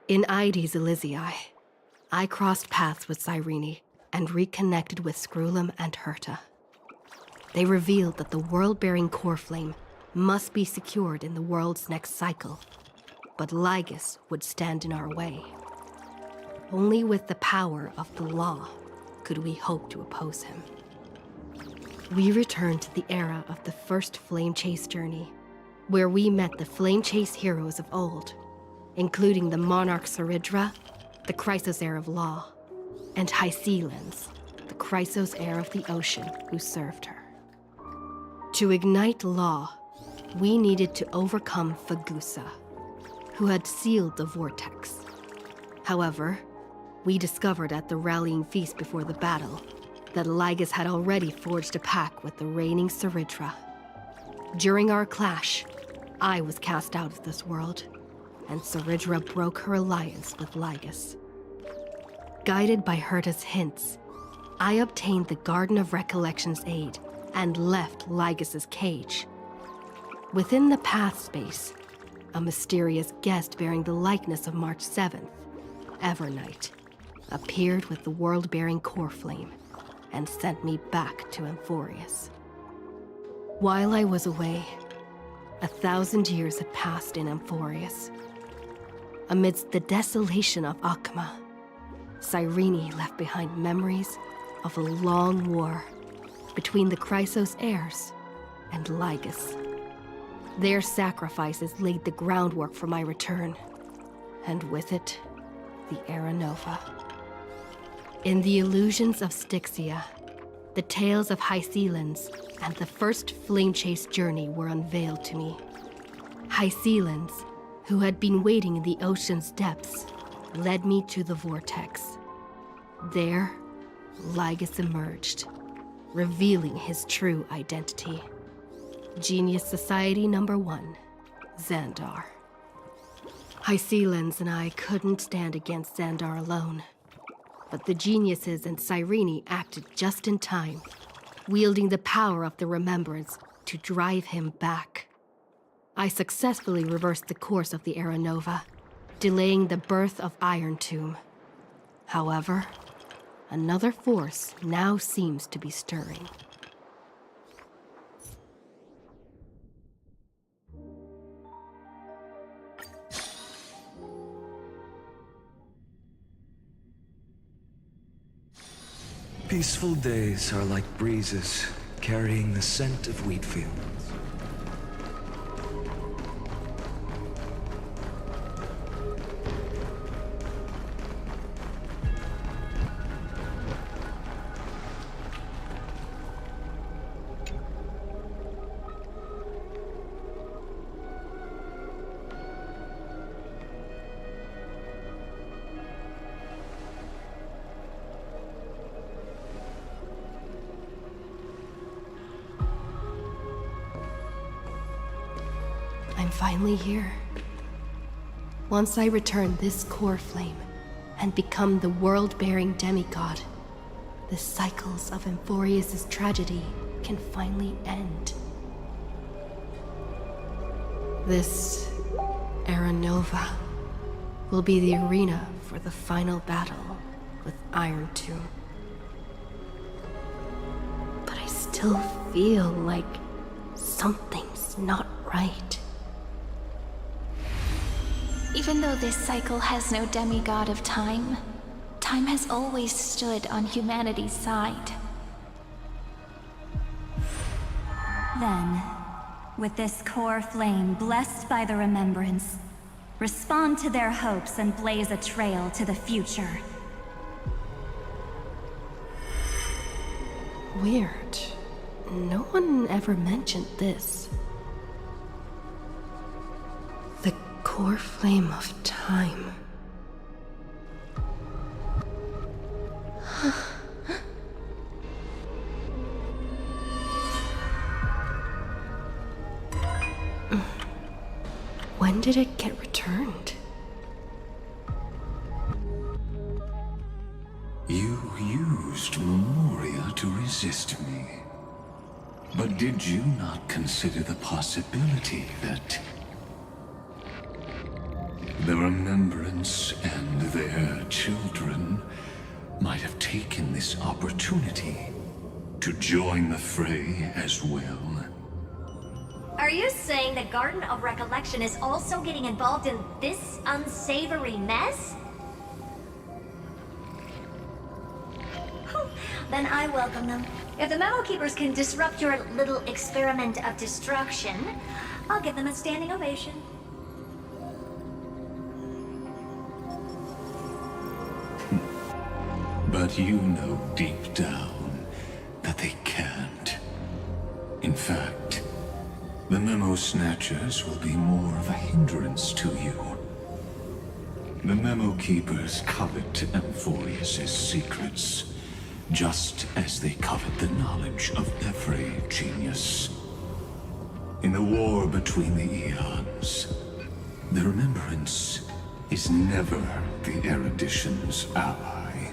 In Ides Elysiae, I crossed paths with Cyrene and reconnected with Screwlum and Herta. They revealed that the world-bearing core flame must be secured in the world's next cycle, but Lygus would stand in our way. Only with the power of the law could we hope to oppose him. We returned to the era of the first Flame Chase journey, where we met the Flame Chase heroes of old, including the Monarch Saridra, the Chrysos heir of law, and Hysealens, the Chrysos heir of the ocean who served her. To ignite law, we needed to overcome Fagusa, who had sealed the vortex. However, we discovered at the rallying feast before the battle that Lygus had already forged a pact with the reigning Saridra. During our clash, I was cast out of this world, and Saridra broke her alliance with Lygus. Guided by Herta's hints, I obtained the Garden of Recollection's aid and left Lygus's cage. Within the path space, a mysterious guest bearing the likeness of March 7th, Evernight, appeared with the world-bearing core flame and sent me back to Amphorius. While I was away, 1,000 years had passed in Amphorius. Amidst the desolation of Akma, Cyrene left behind memories of a long war between the Chrysos heirs and Lygus. Their sacrifices laid the groundwork for my return, and with it, the Era Nova. In the illusions of Styxia, the tales of Hysealens and the first Flame Chase journey were unveiled to me. Hysealens, who had been waiting in the ocean's depths, led me to the vortex. There, Lygus emerged, revealing his true identity. Genius Society Number 1, Xandar. Hysealens and I couldn't stand against Xandar alone, but the geniuses and Cyrene acted just in time, wielding the power of the remembrance to drive him back. I successfully reversed the course of the Era Nova, delaying the birth of Iron Tomb. However, another force now seems to be stirring. Peaceful days are like breezes carrying the scent of wheat fields. I'm finally here. Once I return this core flame and become the world-bearing demigod, the cycles of Amphorius' tragedy can finally end. This Era Nova will be the arena for the final battle with Iron Tomb. But I still feel like something's not right. Even though this cycle has no demigod of time, time has always stood on humanity's side. Then, with this core flame blessed by the remembrance, respond to their hopes and blaze a trail to the future. Weird. No one ever mentioned this. The core flame of time. When did it get returned? You used Memoria to resist me. But did you not consider the possibility that The Remembrance and their children might have taken this opportunity to join the fray as well. Are you saying the Garden of Recollection is also getting involved in this unsavory mess? Then I welcome them. If the Memo Keepers can disrupt your little experiment of destruction, I'll give them a standing ovation. But you know deep down that they can't. In fact, the Memo Snatchers will be more of a hindrance to you. The Memo Keepers covet Amphorius' secrets, just as they covet the knowledge of every genius. In the war between the eons, the Remembrance is never the erudition's ally.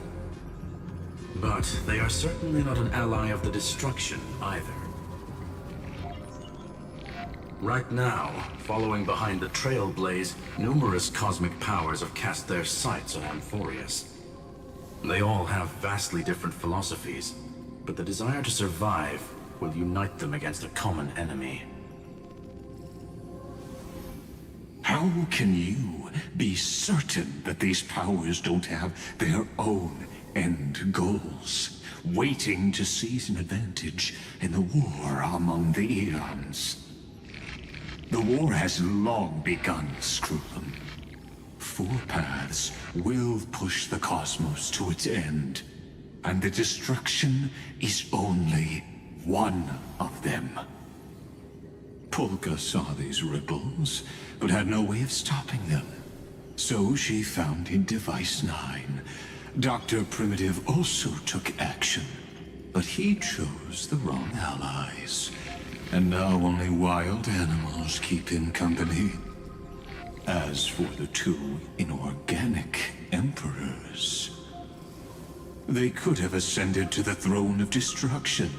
But they are certainly not an ally of the destruction either. Right now, following behind the Trailblaze, numerous cosmic powers have cast their sights on Amphorius. They all have vastly different philosophies, but the desire to survive will unite them against a common enemy. How can you be certain that these powers don't have their own end goals, waiting to seize an advantage in the war among the eons? The war has long begun, Screw'em. Four paths will push the cosmos to its end, and the destruction is only one of them. Polka saw these ripples, but had no way of stopping them. So she found in Device 9. Dr. Primitive also took action, but he chose the wrong allies. And now only wild animals keep him company. As for the two inorganic emperors, they could have ascended to the throne of destruction,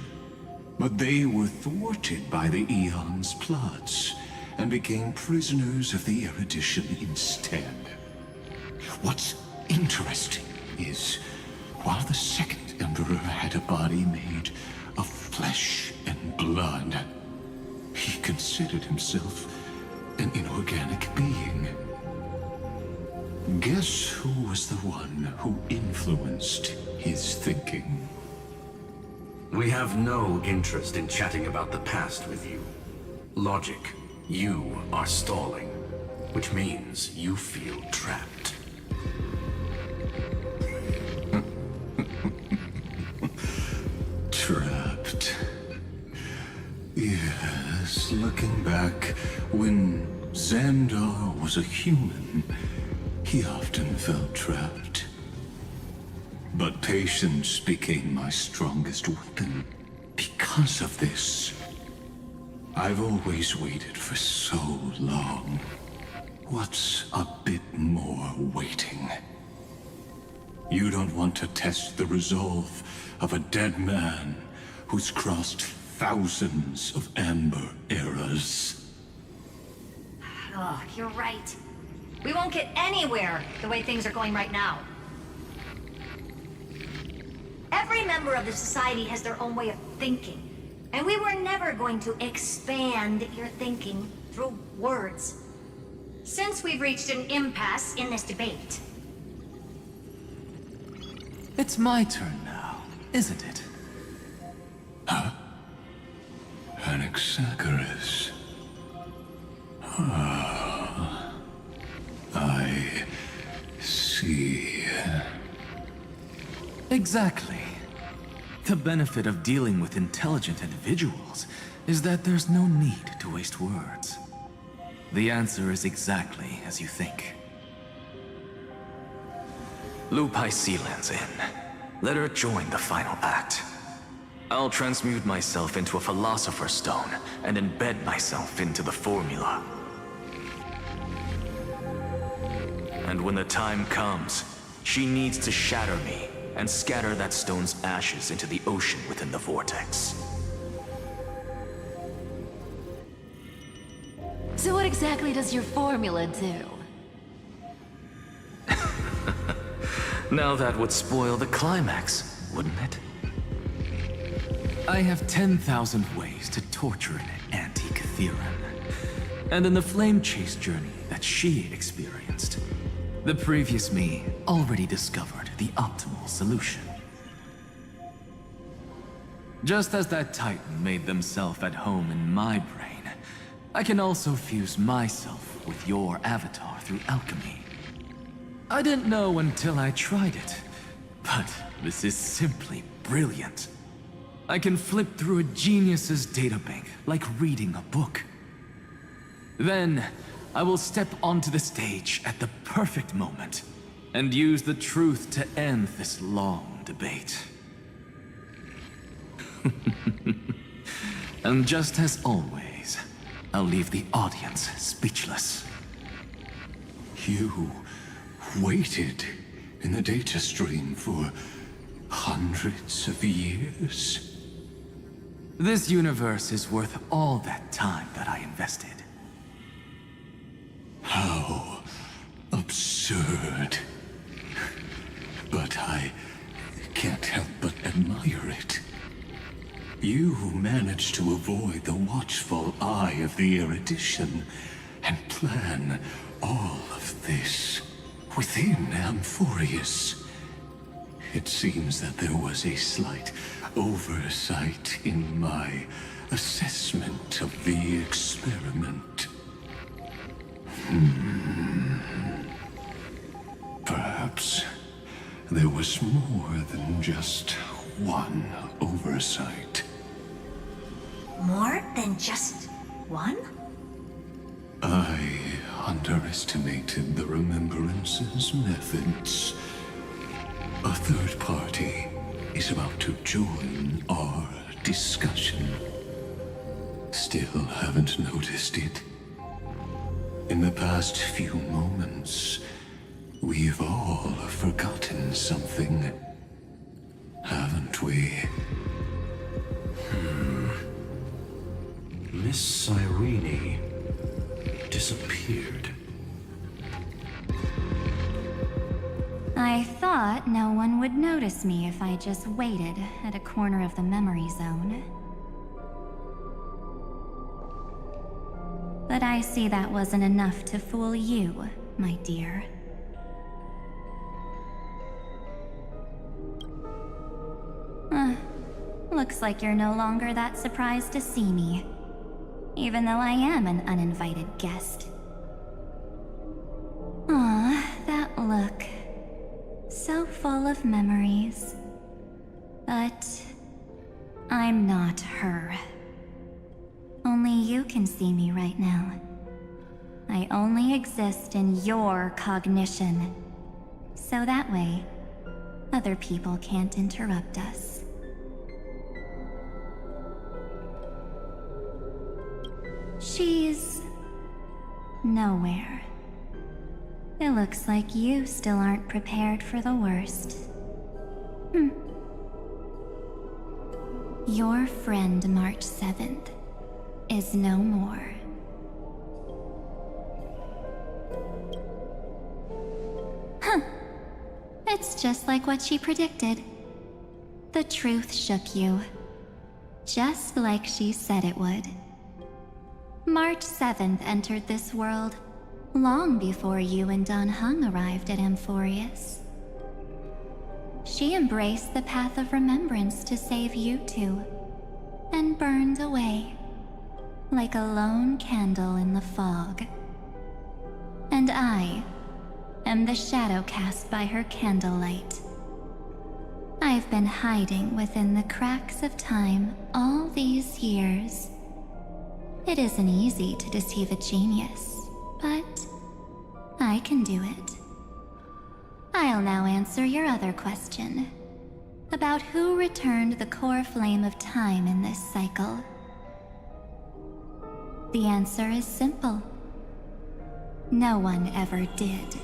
but they were thwarted by the Eon's plots and became prisoners of the erudition instead. What's interesting is, while the second emperor had a body made of flesh and blood, he considered himself an inorganic being. Guess who was the one who influenced his thinking? We have no interest in chatting about the past with you. Logic, you are stalling, which means you feel trapped. Trapped. Yes, looking back, when Xandar was a human, he often felt trapped. But patience became my strongest weapon because of this. I've always waited for so long. What's a bit more waiting? You don't want to test the resolve of a dead man who's crossed thousands of amber eras. Oh, you're right. We won't get anywhere the way things are going right now. Every member of the society has their own way of thinking, and we were never going to expand your thinking through words. Since we've reached an impasse in this debate. It's my turn now, isn't it? Huh? Anaxagoras. Ah, I see. Exactly. The benefit of dealing with intelligent individuals is that there's no need to waste words. The answer is exactly as you think. Lupai Sealand's in. Let her join the final act. I'll transmute myself into a Philosopher's Stone and embed myself into the formula. And when the time comes, she needs to shatter me and scatter that stone's ashes into the ocean within the vortex. So what exactly does your formula do? Now that would spoil the climax, wouldn't it? I have 10,000 ways to torture an anti-Catheran. And in the flame chase journey that she experienced, the previous me already discovered the optimal solution. Just as that Titan made themselves at home in my brain, I can also fuse myself with your avatar through alchemy. I didn't know until I tried it, but this is simply brilliant. I can flip through a genius's databank like reading a book. Then, I will step onto the stage at the perfect moment and use the truth to end this long debate. And just as always, I'll leave the audience speechless. You waited in the data stream for hundreds of years? This universe is worth all that time that I invested. How absurd. But I can't help but admire it. You managed to avoid the watchful eye of the erudition and plan all of this within Amphorius. It seems that there was a slight oversight in my assessment of the experiment. Perhaps there was more than just one oversight. More than just one? I underestimated the Remembrance's methods. A third party is about to join our discussion. Still haven't noticed it. In the past few moments, we've all forgotten something, haven't we? Miss Irene disappeared. I thought no one would notice me if I just waited at a corner of the memory zone. But I see that wasn't enough to fool you, my dear. Looks like you're no longer that surprised to see me, even though I am an uninvited guest. That look. So full of memories. But I'm not her. Only you can see me right now. I only exist in your cognition. So that way, other people can't interrupt us. She's nowhere. It looks like you still aren't prepared for the worst. Your friend March 7th is no more. It's just like what she predicted. The truth shook you. Just like she said it would. March 7th entered this world long before you and Don Hung arrived at Amphorius. She embraced the path of remembrance to save you two, and burned away, like a lone candle in the fog. And I am the shadow cast by her candlelight. I've been hiding within the cracks of time all these years. It isn't easy to deceive a genius, but I can do it. I'll now answer your other question, about who returned the core flame of time in this cycle. The answer is simple. No one ever did.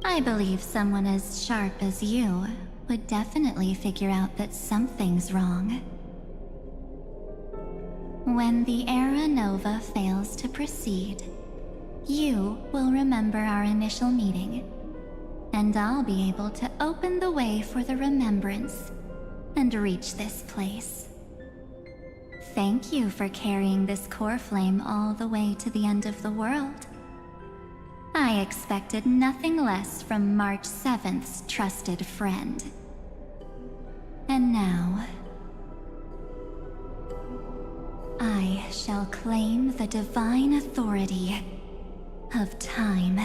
I believe someone as sharp as you would definitely figure out that something's wrong. When the Era Nova fails to proceed, You will remember our initial meeting, and I'll be able to open the way for the remembrance and reach this place. Thank you for carrying this core flame all the way to the end of the world. I expected nothing less from March 7th's trusted friend. And now, I shall claim the divine authority of time.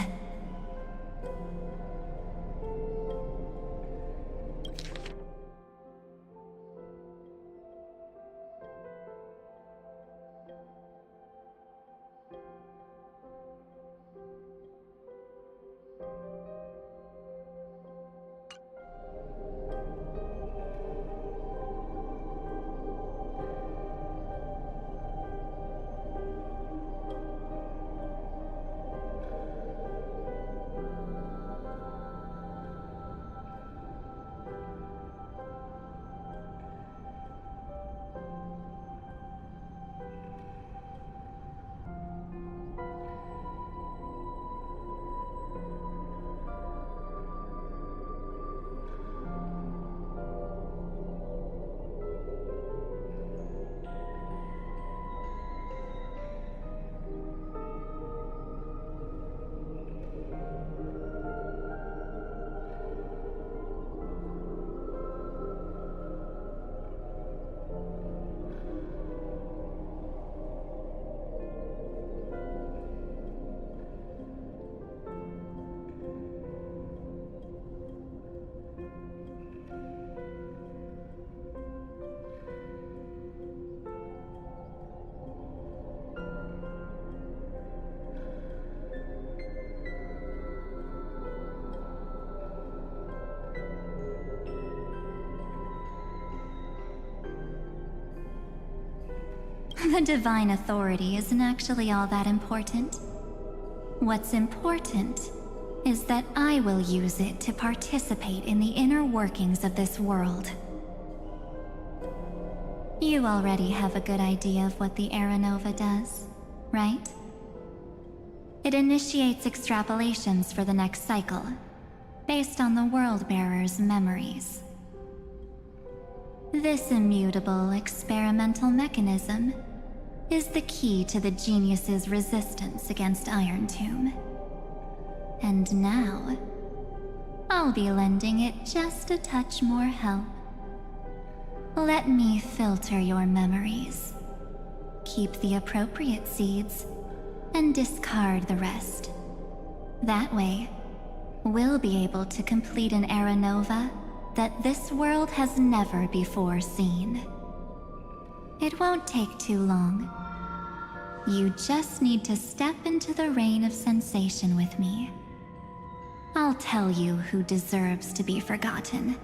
The divine authority isn't actually all that important. What's important is that I will use it to participate in the inner workings of this world. You already have a good idea of what the Era Nova does, right? It initiates extrapolations for the next cycle, based on the World-Bearer's memories. This immutable experimental mechanism is the key to the genius's resistance against Iron Tomb. And now, I'll be lending it just a touch more help. Let me filter your memories. Keep the appropriate seeds, and discard the rest. That way, we'll be able to complete an Era Nova that this world has never before seen. It won't take too long. You just need to step into the rain of sensation with me. I'll tell you who deserves to be forgotten,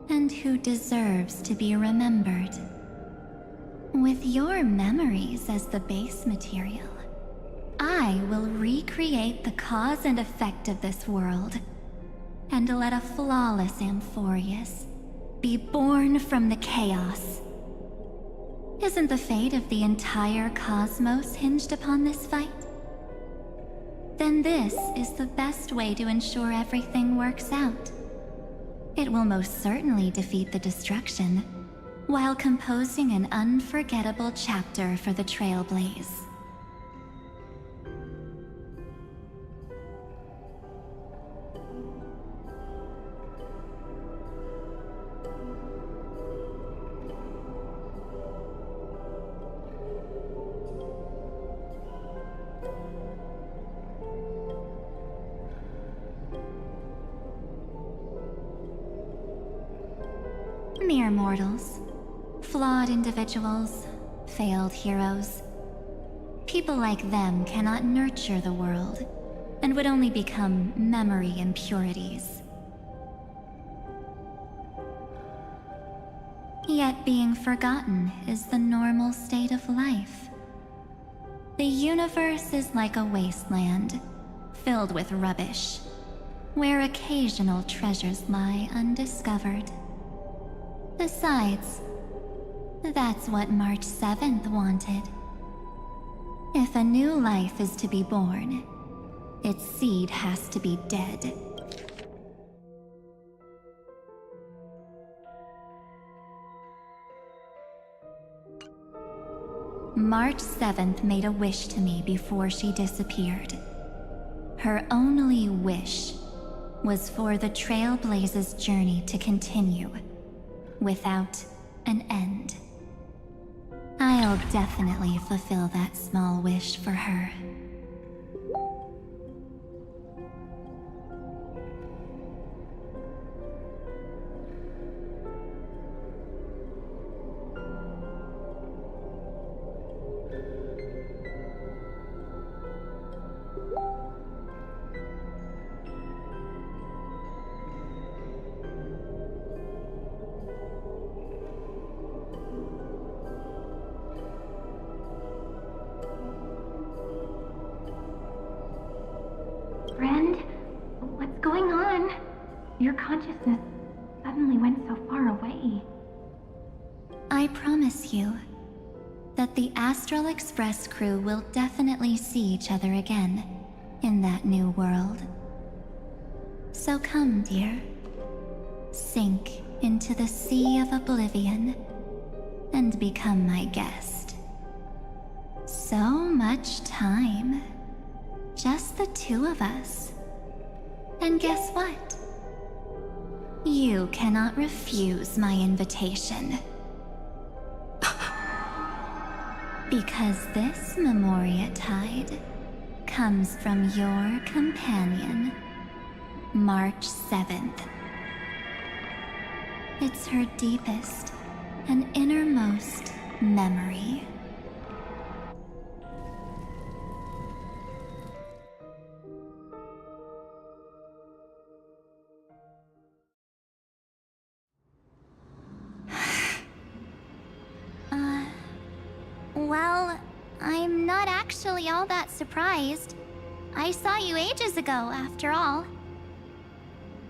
and who deserves to be remembered. With your memories as the base material, I will recreate the cause and effect of this world, and let a flawless Amphorius be born from the chaos. Isn't the fate of the entire cosmos hinged upon this fight? Then this is the best way to ensure everything works out. It will most certainly defeat the destruction, while composing an unforgettable chapter for the Trailblaze. Mere mortals, flawed individuals, failed heroes. People like them cannot nurture the world, and would only become memory impurities. Yet being forgotten is the normal state of life. The universe is like a wasteland, filled with rubbish, where occasional treasures lie undiscovered. Besides, that's what March 7th wanted. If a new life is to be born, its seed has to be dead. March 7th made a wish to me before she disappeared. Her only wish was for the Trailblaze's journey to continue, without an end. I'll definitely fulfill that small wish for her. Friend, what's going on? Your consciousness suddenly went so far away. I promise you that the Astral Express crew will definitely see each other again in that new world. So come, dear. Sink into the sea of oblivion and become my guest. So much time. Just the two of us. And guess what? You cannot refuse my invitation. Because this Memoria Tide comes from your companion, March 7th. It's her deepest and innermost memory. Well, I'm not actually all that surprised. I saw you ages ago, after all.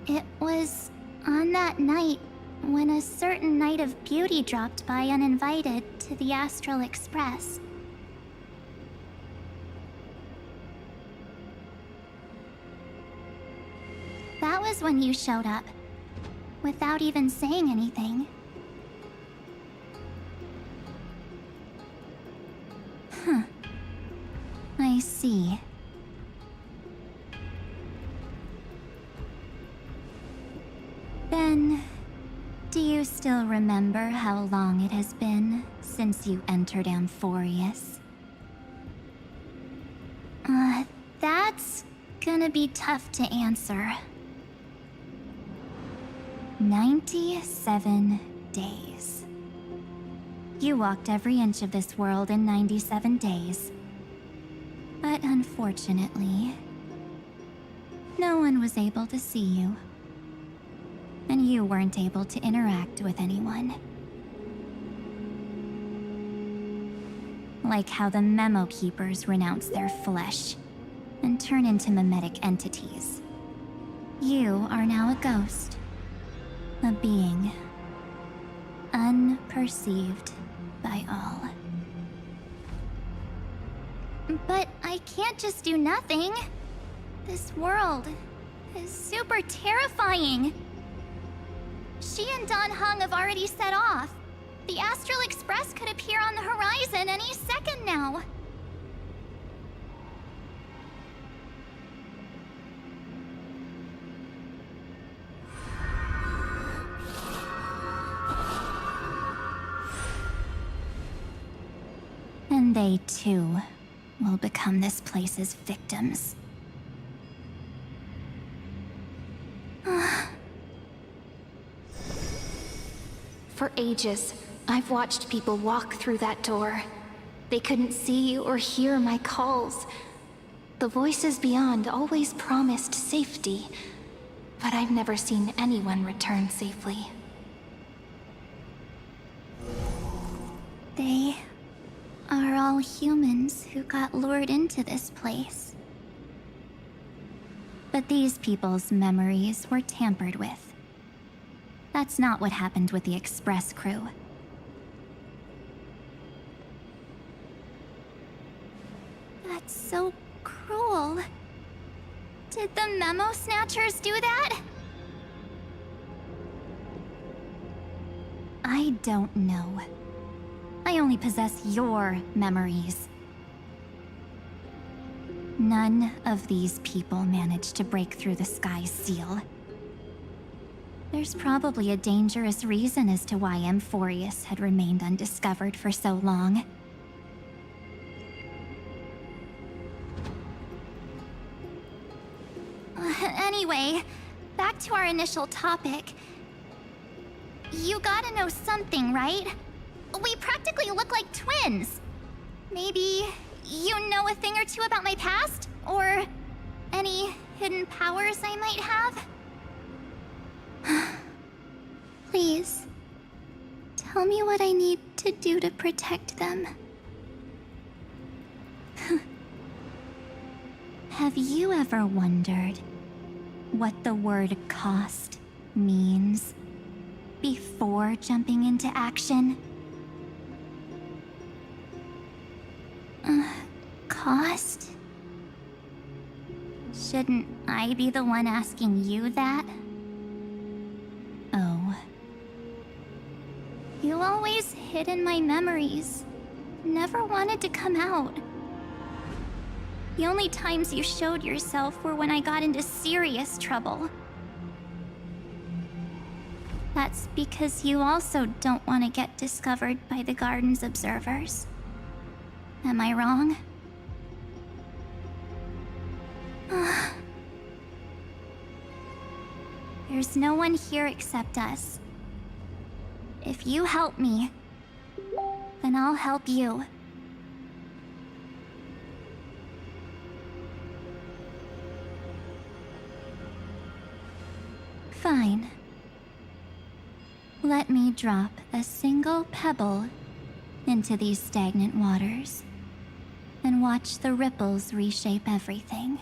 It was on that night when a certain Knight of Beauty dropped by uninvited to the Astral Express. That was when you showed up, without even saying anything. Huh. I see. Then, do you still remember how long it has been since you entered Amphorius? That's gonna be tough to answer. 97 days. You walked every inch of this world in 97 days. But unfortunately, no one was able to see you. And you weren't able to interact with anyone. Like how the Memo Keepers renounce their flesh and turn into mimetic entities. You are now a ghost. A being. Unperceived by all. But I can't just do nothing. This world is super terrifying. She and Don Hung have already set off. The Astral Express could appear on the horizon any second now. And they too will become this place's victims. For ages, I've watched people walk through that door. They couldn't see or hear my calls. The voices beyond always promised safety, but I've never seen anyone return safely. They are all humans who got lured into this place. But these people's memories were tampered with. That's not what happened with the Express crew. so cruel. Did the memo snatchers do that? I don't know. I only possess your memories. None of these people managed to break through the sky's seal. There's probably a dangerous reason as to why Amphorius had remained undiscovered for so long. Anyway, back to our initial topic. You gotta know something, right? We practically look like twins. Maybe you know a thing or two about my past? Or any hidden powers I might have? Please, tell me what I need to do to protect them. Have you ever wondered what the word cost means before jumping into action? Cost? Shouldn't I be the one asking you that? Oh. You always hid in my memories. Never wanted to come out. The only times you showed yourself were when I got into serious trouble. That's because you also don't want to get discovered by the garden's observers. Am I wrong? There's no one here except us. If you help me, then I'll help you. Fine. Let me drop a single pebble into these stagnant waters and watch the ripples reshape everything.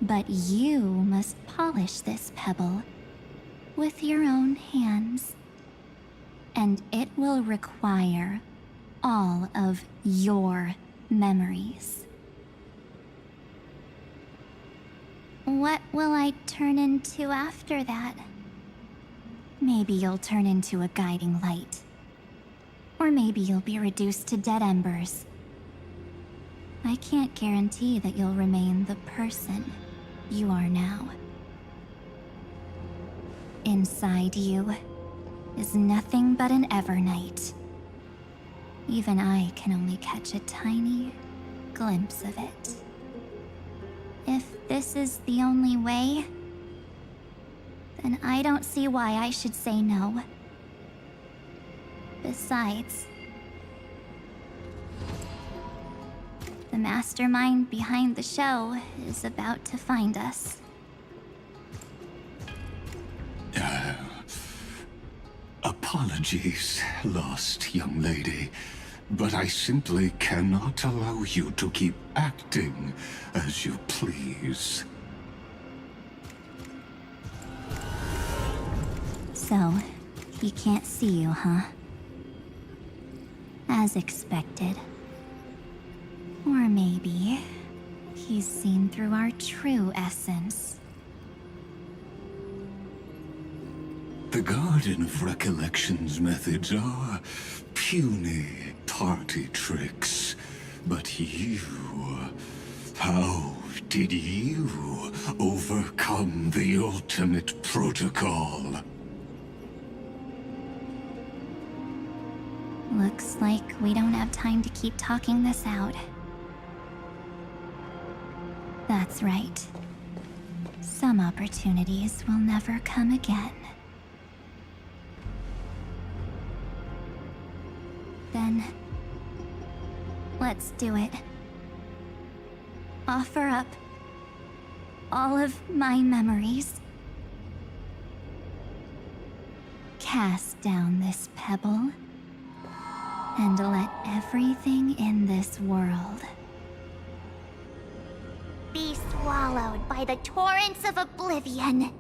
But you must polish this pebble with your own hands, and it will require all of your memories. What will I turn into after that? Maybe you'll turn into a guiding light. Or maybe you'll be reduced to dead embers. I can't guarantee that you'll remain the person you are now. Inside you is nothing but an Evernight. Even I can only catch a tiny glimpse of it. If this is the only way, then I don't see why I should say no. Besides, the mastermind behind the show is about to find us. Apologies, lost young lady, but I simply cannot allow you to keep acting as you please. So, he can't see you, huh? As expected. Or maybe he's seen through our true essence. The Garden of Recollection's methods are puny party tricks. But you... how did you overcome the ultimate protocol? Looks like we don't have time to keep talking this out. That's right. Some opportunities will never come again. Then, let's do it. Offer up all of my memories. Cast down this pebble, and let everything in this world Be swallowed by the torrents of oblivion.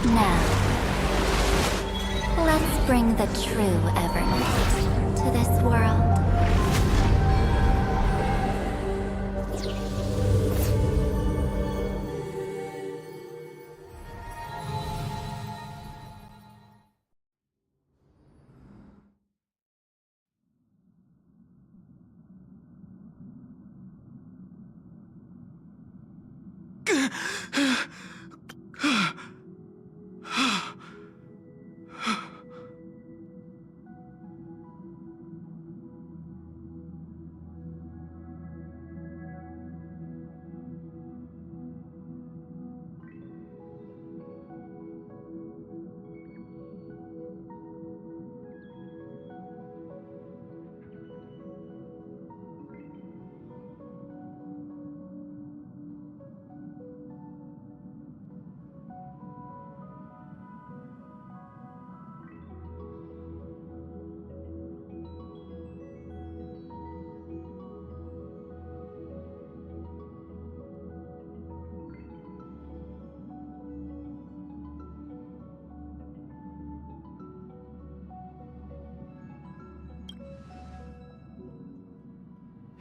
Now, let's bring the true Evernight to this world.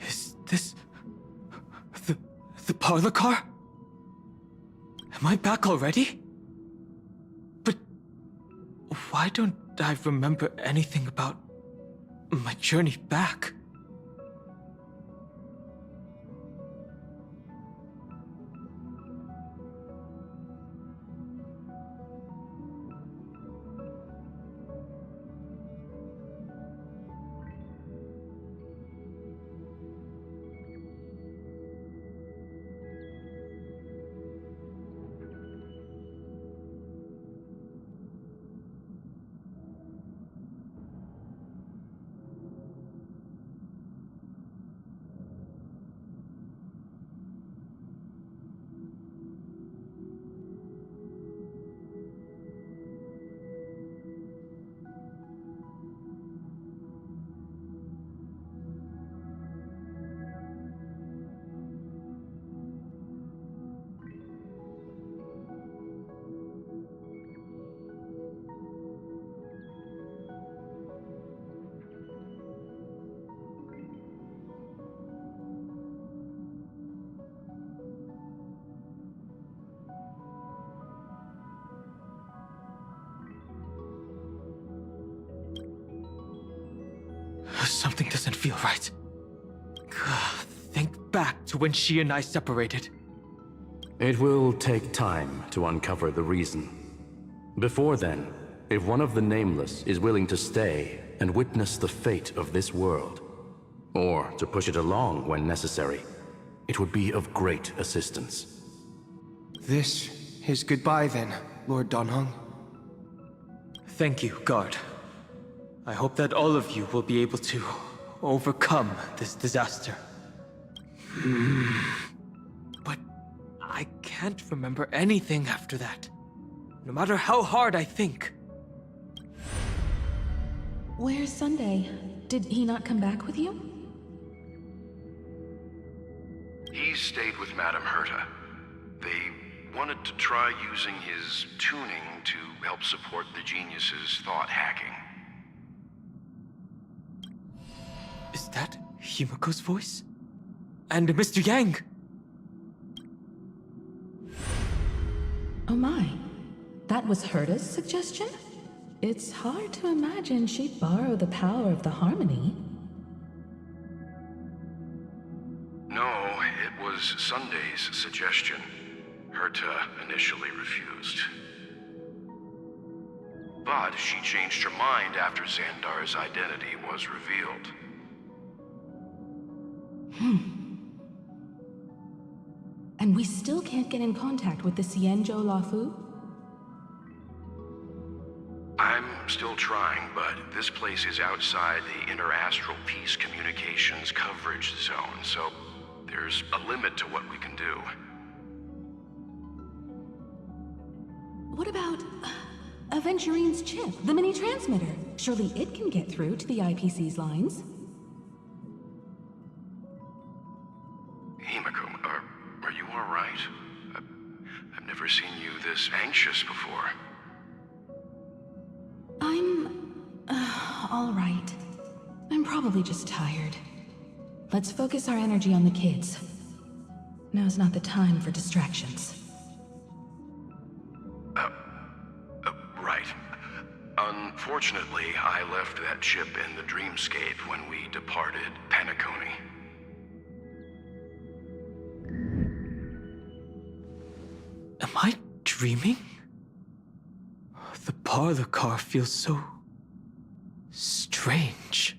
Is this... the parlor car? Am I back already? But... why don't I remember anything about... my journey back? Something doesn't feel right. Think back to when she and I separated. It will take time to uncover the reason. Before then, if one of the Nameless is willing to stay and witness the fate of this world, or to push it along when necessary, it would be of great assistance. This is goodbye then, Lord Donhong. Thank you, Guard. I hope that all of you will be able to overcome this disaster. But I can't remember anything after that, no matter how hard I think. Where's Sunday? Did he not come back with you? He stayed with Madame Herta. They wanted to try using his tuning to help support the genius's thought hacking. Is that Himiko's voice? And Mr. Yang? Oh my. That was Herta's suggestion? It's hard to imagine she'd borrow the power of the harmony. No, it was Sunday's suggestion. Herta initially refused. But she changed her mind after Xandar's identity was revealed. And we still can't get in contact with the Xianzhou Lafu? I'm still trying, but this place is outside the interastral peace communications coverage zone, so there's a limit to what we can do. What about Aventurine's chip, the mini-transmitter? Surely it can get through to the IPC's lines. Himiko, are you all right? I've never seen you this anxious before. all right. I'm probably just tired. Let's focus our energy on the kids. Now's not the time for distractions. Right. Unfortunately, I left that ship in the dreamscape when we departed Penacony. Am I dreaming? The parlor car feels so strange.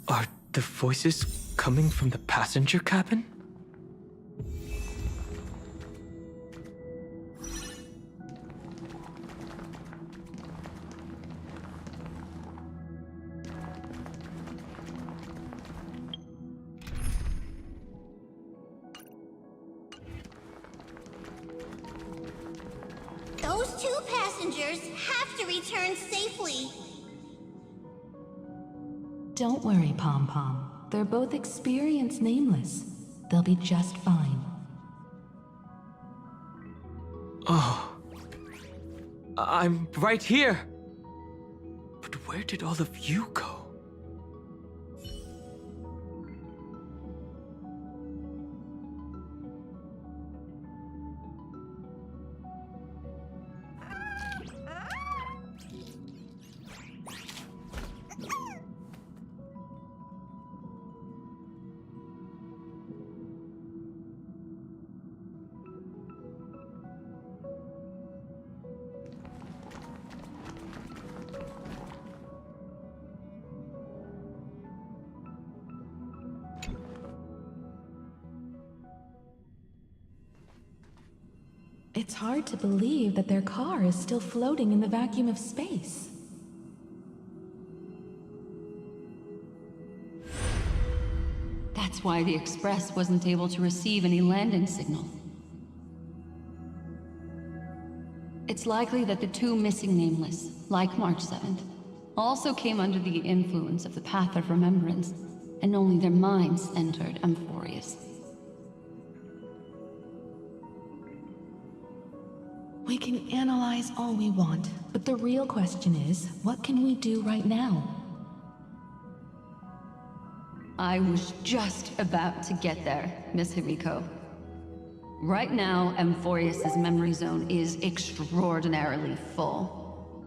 Are the voices coming from the passenger cabin? Those two passengers have to return safely. Don't worry, Pom Pom. They're both experienced nameless. They'll be just fine. Oh. I'm right here! But where did all of you go? It's hard to believe that their car is still floating in the vacuum of space. That's why the Express wasn't able to receive any landing signal. It's likely that the two missing nameless, like March 7th, also came under the influence of the Path of Remembrance, and only their minds entered Amphorius. We can analyze all we want, but the real question is, what can we do right now? I was just about to get there, Miss Himiko. Right now, Amphorius' memory zone is extraordinarily full.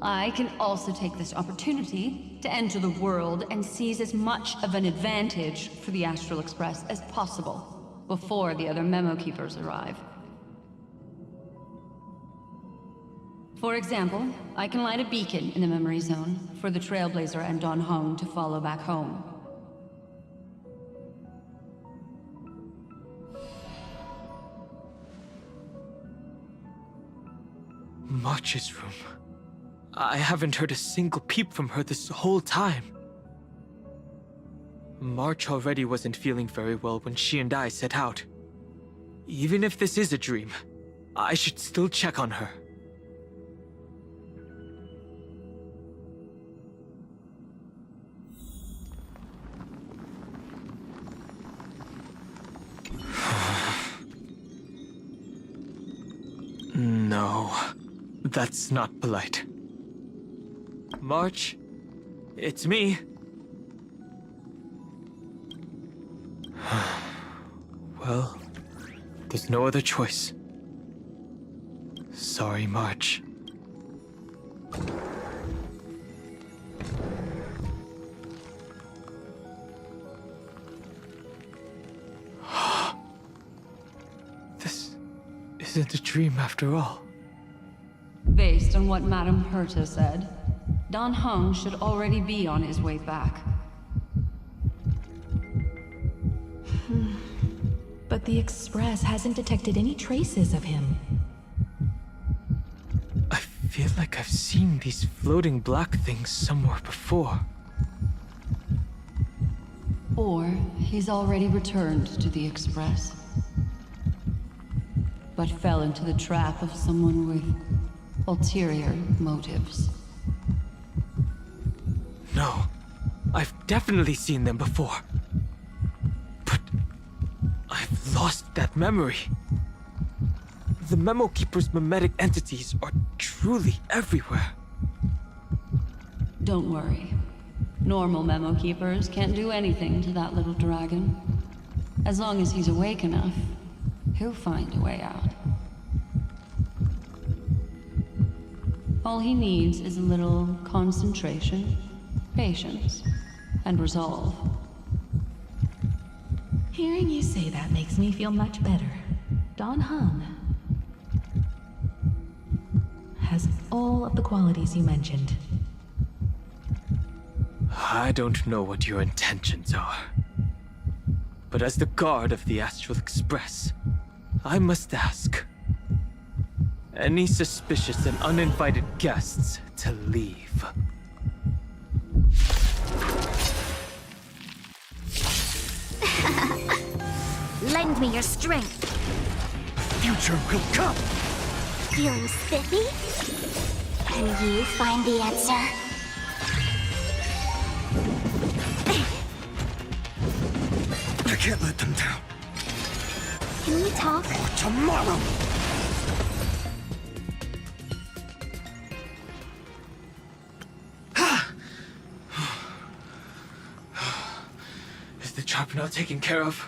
I can also take this opportunity to enter the world and seize as much of an advantage for the Astral Express as possible before the other memo keepers arrive. For example, I can light a beacon in the memory zone for the Trailblazer and Don Hong to follow back home. March's room. I haven't heard a single peep from her this whole time. March already wasn't feeling very well when she and I set out. Even if this is a dream, I should still check on her. No, that's not polite. March, it's me. Well, there's no other choice. Sorry, March. This isn't a dream after all. Based on what Madame Herta said, Don Hung should already be on his way back. But the Express hasn't detected any traces of him. I feel like I've seen these floating black things somewhere before. Or he's already returned to the Express, but fell into the trap of someone with ulterior motives. No, I've definitely seen them before. But I've lost that memory. The Memo Keeper's mimetic entities are truly everywhere. Don't worry. Normal memo keepers can't do anything to that little dragon. As long as he's awake enough, he'll find a way out. All he needs is a little concentration, patience, and resolve. Hearing you say that makes me feel much better. Don Hung has all of the qualities you mentioned. I don't know what your intentions are. But as the guard of the Astral Express, I must ask. Any suspicious and uninvited guests to leave. Lend me your strength. Future will come! Feeling spiffy? Can you find the answer? I can't let them down. Can we talk? Tomorrow! Is the trap now taken care of?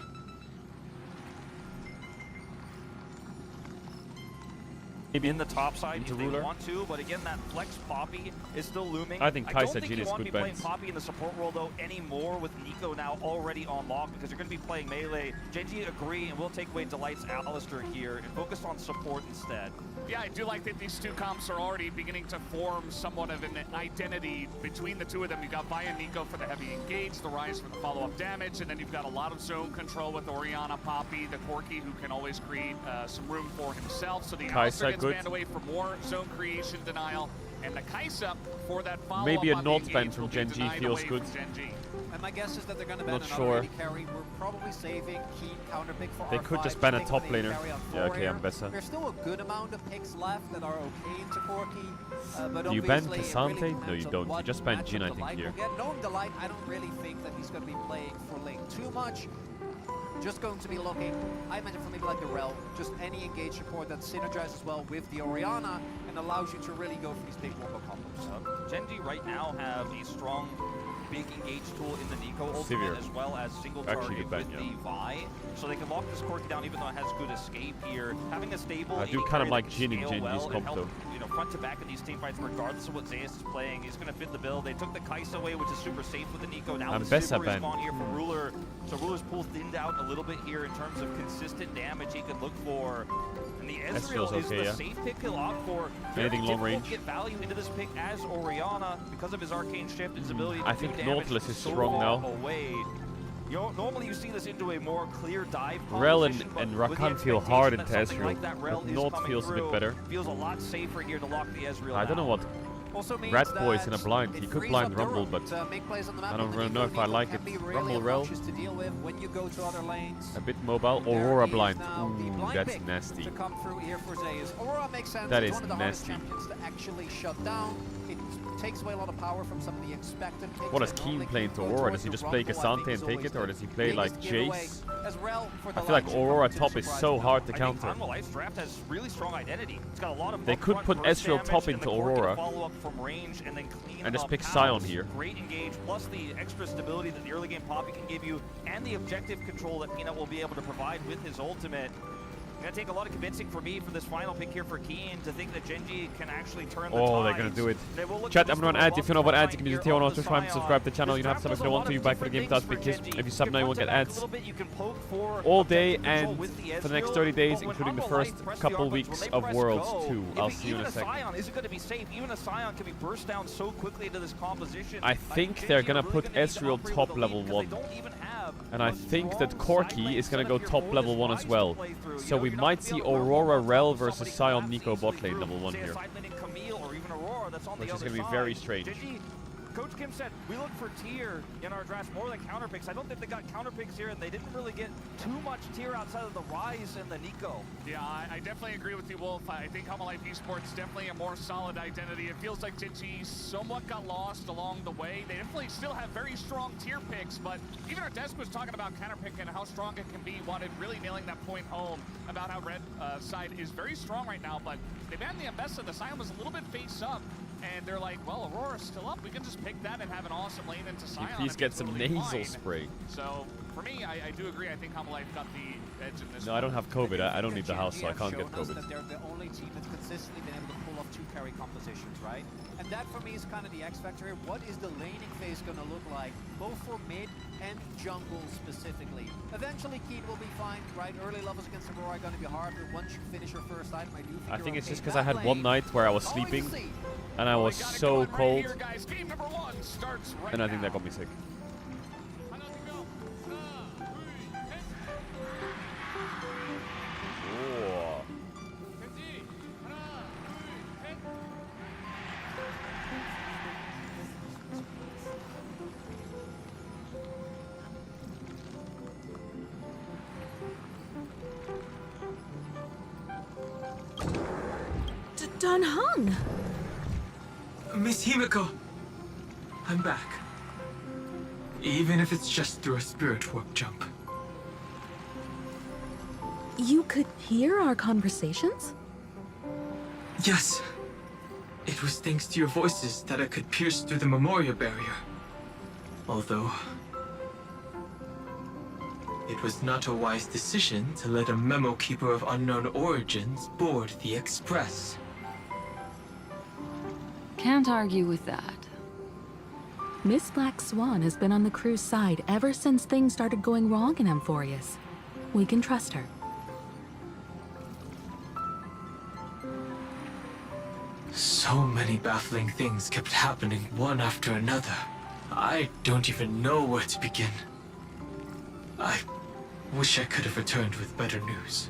Maybe in the top side if they want to, but again, that flex Poppy is still looming. I think Kai'Sa Jin Jin is want to good be playing bets. Poppy in the support role though anymore with Nico now already on lock because you're going to be playing melee. Genji agree and will take away Delight's Alistair here and focus on support instead. Yeah, I do like that these two comps are already beginning to form somewhat of an identity between the two of them. You've got Vi and Nico for the heavy engage, the Rise for the follow-up damage, and then you've got a lot of zone control with Orianna, Poppy, the Corki, who can always create some room for himself. So the Alistair gets banned away for more zone creation denial, and the Kai'Sa for that follow-up. Maybe a on not the ban engage from will be Genji denied feels away good. from Genji. And my guess is that they're going to ban Not another sure. AD carry. We're probably saving key counter pick for They R5. could just ban a taking top the AD laner. carry on Yeah, okay, four I'm here. better. There's still a good amount of picks left that are okay into Corki. But Do you ban obviously it Cassante? really No, depends you on don't. You what just ban matchup Jin, I think, Delight here. will get. Knowing Delight, I don't really think that he's going to be playing for lane too much. Just going to be looking, I imagine for maybe like the Rel, just any engage support that synergizes well with the Orianna and allows you to really go for these big combo combos. Genji right now have a strong big engage tool in the Nico ultimate Severe. as well as single Actually, target good with ban, the Vi. So they can lock this Corki down even though it has good escape here. Having a stable I do AD kind carry of like that can Jin in scale Genji's well and comp help, though. you know, front to back in these team fights regardless of what Zeus is playing. He's going to fit the bill. They took the Kai'Sa away, which is super safe with the Nico. Now I'm the Bessa Super is ban. gone here for Ruler. So Ruler's pool thinned out a little bit here in terms of consistent damage he could look for. And the Ezreal feels is okay, the yeah. safe pick he'll opt for. Very Anything long difficult range? to get value into this pick as Orianna because of his arcane shift, his ability to I do think damage Nautilus is so strong far now. away. Normally you see this into a more clear dive Rel and composition, but with the Rakan feel expectation hard that into something Ezreal. like that Rel But is Naut coming feels a bit through. better. Feels a lot safer here to lock the Ezreal I don't know down. what Also means Rat Boy is that in a blind. He it could frees blind up Rumble, Durham but to make plays on the map I don't with really the know Nico. if I like Can it. be really Rumble Rel, obnoxious to deal with when you go to other lanes. a bit mobile. There Aurora is blind. now the Ooh, blind that's pick nasty. to come through here for Zeus. Aurora makes sense. That It's is one of the hardest nasty. champions to actually shut down. It takes away a lot of power from some of the expected picks. What does that Keen normally play can into go Aurora? towards Does he the just play Rumble, I think, Cassante is and take always it, or the does he play like biggest giveaway, Jace? as Rel for the I feel like Lions Aurora to top is surprise so them. hard to I think counter. Primal Life's draft has really strong identity. It's got a lot of They could upfront put burst Ezreal damage top and into the Corki to Aurora. follow up from range and then clean And just up pick house. Sion here. Great engage, plus the extra stability that the early game Poppy can give you, and the objective control that Peanut will be able to provide with his ultimate. It's gonna take a lot of convincing for me for this final pick here for Keen to think that Genji can actually turn the Oh, they're tides. gonna do it. They will look Chat, to I'm on just ads. If you know about line ads, you can use the here T1 on to the subscribe to the channel. This You don't have to draft if you don't want to. does You a back lot for the of game different task things because for Genji. if you sub You now, you can won't get front to back a ads little bit, you can poke for all day objective control and with the for the next Ezreal, 30 days, but when including the Humble Light first press the couple R-Buttons, weeks when they of press Worlds go, 2. I'll see you in a second. Even a Sion isn't going to be safe. Even a Sion can be burst down so quickly into this composition. I think they're gonna put Ezreal top level 1. And I think that Corki is gonna go top level 1 as well. So we might see Aurora Rel versus Sion Nico bot lane level 1 here. Which is gonna be very strange. Coach Kim said, we look for tier in our drafts more than counter picks. I don't think they got counter picks here, and they didn't really get too much tier outside of the Rise and the Nico. Yeah, I definitely agree with you, Wolf. I think Humble Life Esports definitely a more solid identity. It feels like Genji somewhat got lost along the way. They definitely still have very strong tier picks, but even our desk was talking about counter pick and how strong it can be, wanted really nailing that point home about how red side is very strong right now, but they banned the Ambessa. The Sion was a little bit face up. and they're like, well, Aurora's still up. We can just pick that and have an awesome lane into Scion. Please get some nasal spray. So, for me, I do agree. I think Homalife got the edge in this No, I don't have COVID. I don't leave the house, so I can't get COVID. That they're the only team that's consistently been able to pull off 2 carry compositions, right? And that, for me, is kind of the X factor here. What is the laning phase going to look like, both for mid and jungle specifically? Eventually, Keen will be fine, right? Early levels against Aurora are going to be hard, but once you finish your first item, I think it's just because I had one night where I was sleeping, and I was so cold, and I think that got me sick. Dan Heng! Miss Himiko! I'm back. Even if it's just through a spirit warp jump. You could hear our conversations? Yes. It was thanks to your voices that I could pierce through the memorial barrier. Although... it was not a wise decision to let a memo keeper of unknown origins board the Express. Can't argue with that. Miss Black Swan has been on the crew's side ever since things started going wrong in Amphorius. We can trust her. So many baffling things kept happening one after another. I don't even know where to begin. I wish I could have returned with better news.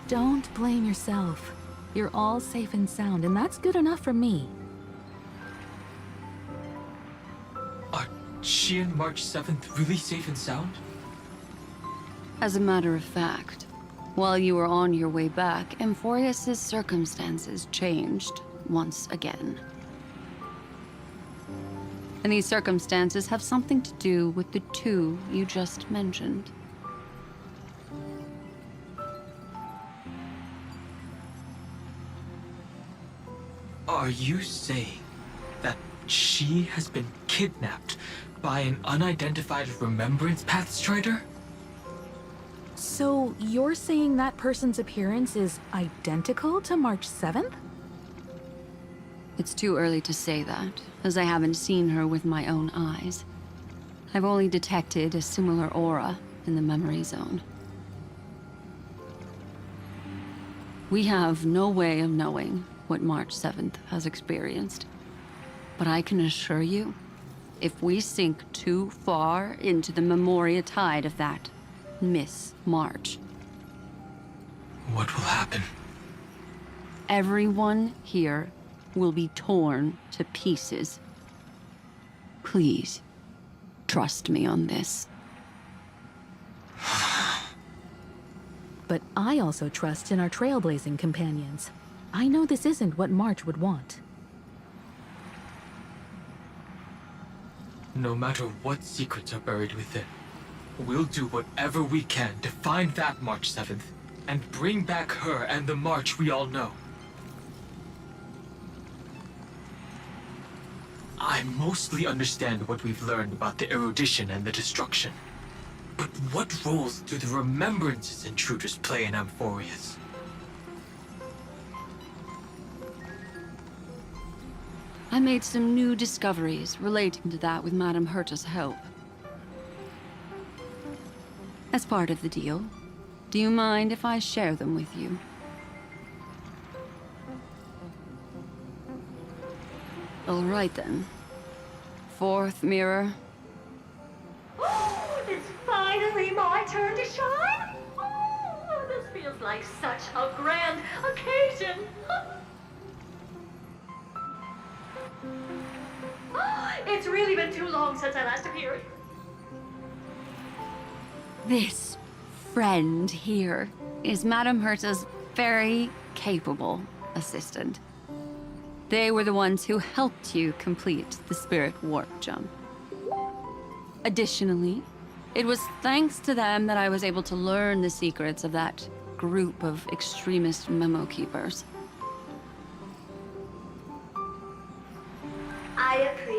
Don't blame yourself. You're all safe and sound, and that's good enough for me. Are she and March 7th really safe and sound? As a matter of fact, while you were on your way back, Amphorius' circumstances changed once again. And these circumstances have something to do with the 2 you just mentioned. Are you saying that she has been kidnapped by an unidentified Remembrance Path Strider? So you're saying that person's appearance is identical to March 7th? It's too early to say that, as I haven't seen her with my own eyes. I've only detected a similar aura in the memory zone. We have no way of knowing what March 7th has experienced. But I can assure you, if we sink too far into the Memoria tide of that Miss March... what will happen? Everyone here will be torn to pieces. Please, trust me on this. But I also trust in our trailblazing companions. I know this isn't what March would want. No matter what secrets are buried within, we'll do whatever we can to find that March 7th and bring back her and the March we all know. I mostly understand what we've learned about the erudition and the destruction. But what roles do the remembrances intruders play in Amphorius? I made some new discoveries relating to that with Madame Herta's help. As part of the deal, do you mind if I share them with you? All right then. Fourth mirror. Oh, it's finally my turn to shine! Oh, this feels like such a grand occasion! It's really been too long since I last appeared. This friend here is Madame Herta's very capable assistant. They were the ones who helped you complete the spirit warp jump. Additionally, it was thanks to them that I was able to learn the secrets of that group of extremist memo keepers.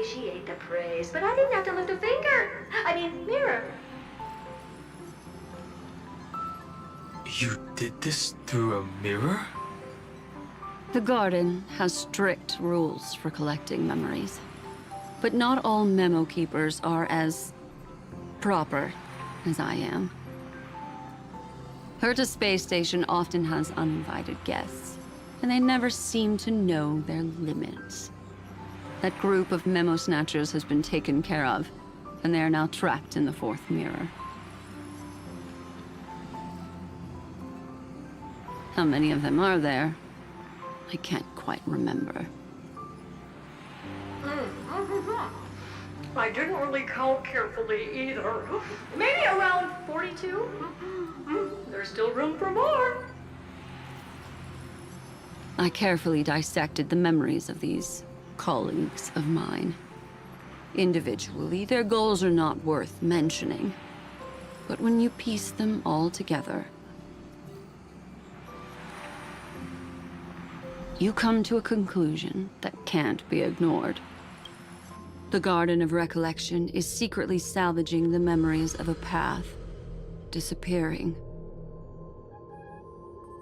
appreciate the praise, but I didn't have to lift a finger. I mean, mirror. You did this through a mirror? The Garden has strict rules for collecting memories. But not all memo keepers are as proper as I am. Herta Space Station often has uninvited guests, and they never seem to know their limits. That group of memo snatchers has been taken care of, and they are now trapped in the fourth mirror. How many of them are there? I can't quite remember. I didn't really count carefully either. Maybe around 42? There's still room for more. I carefully dissected the memories of these colleagues of mine. Individually, their goals are not worth mentioning. But when you piece them all together, you come to a conclusion that can't be ignored. The Garden of Recollection is secretly salvaging the memories of a path disappearing.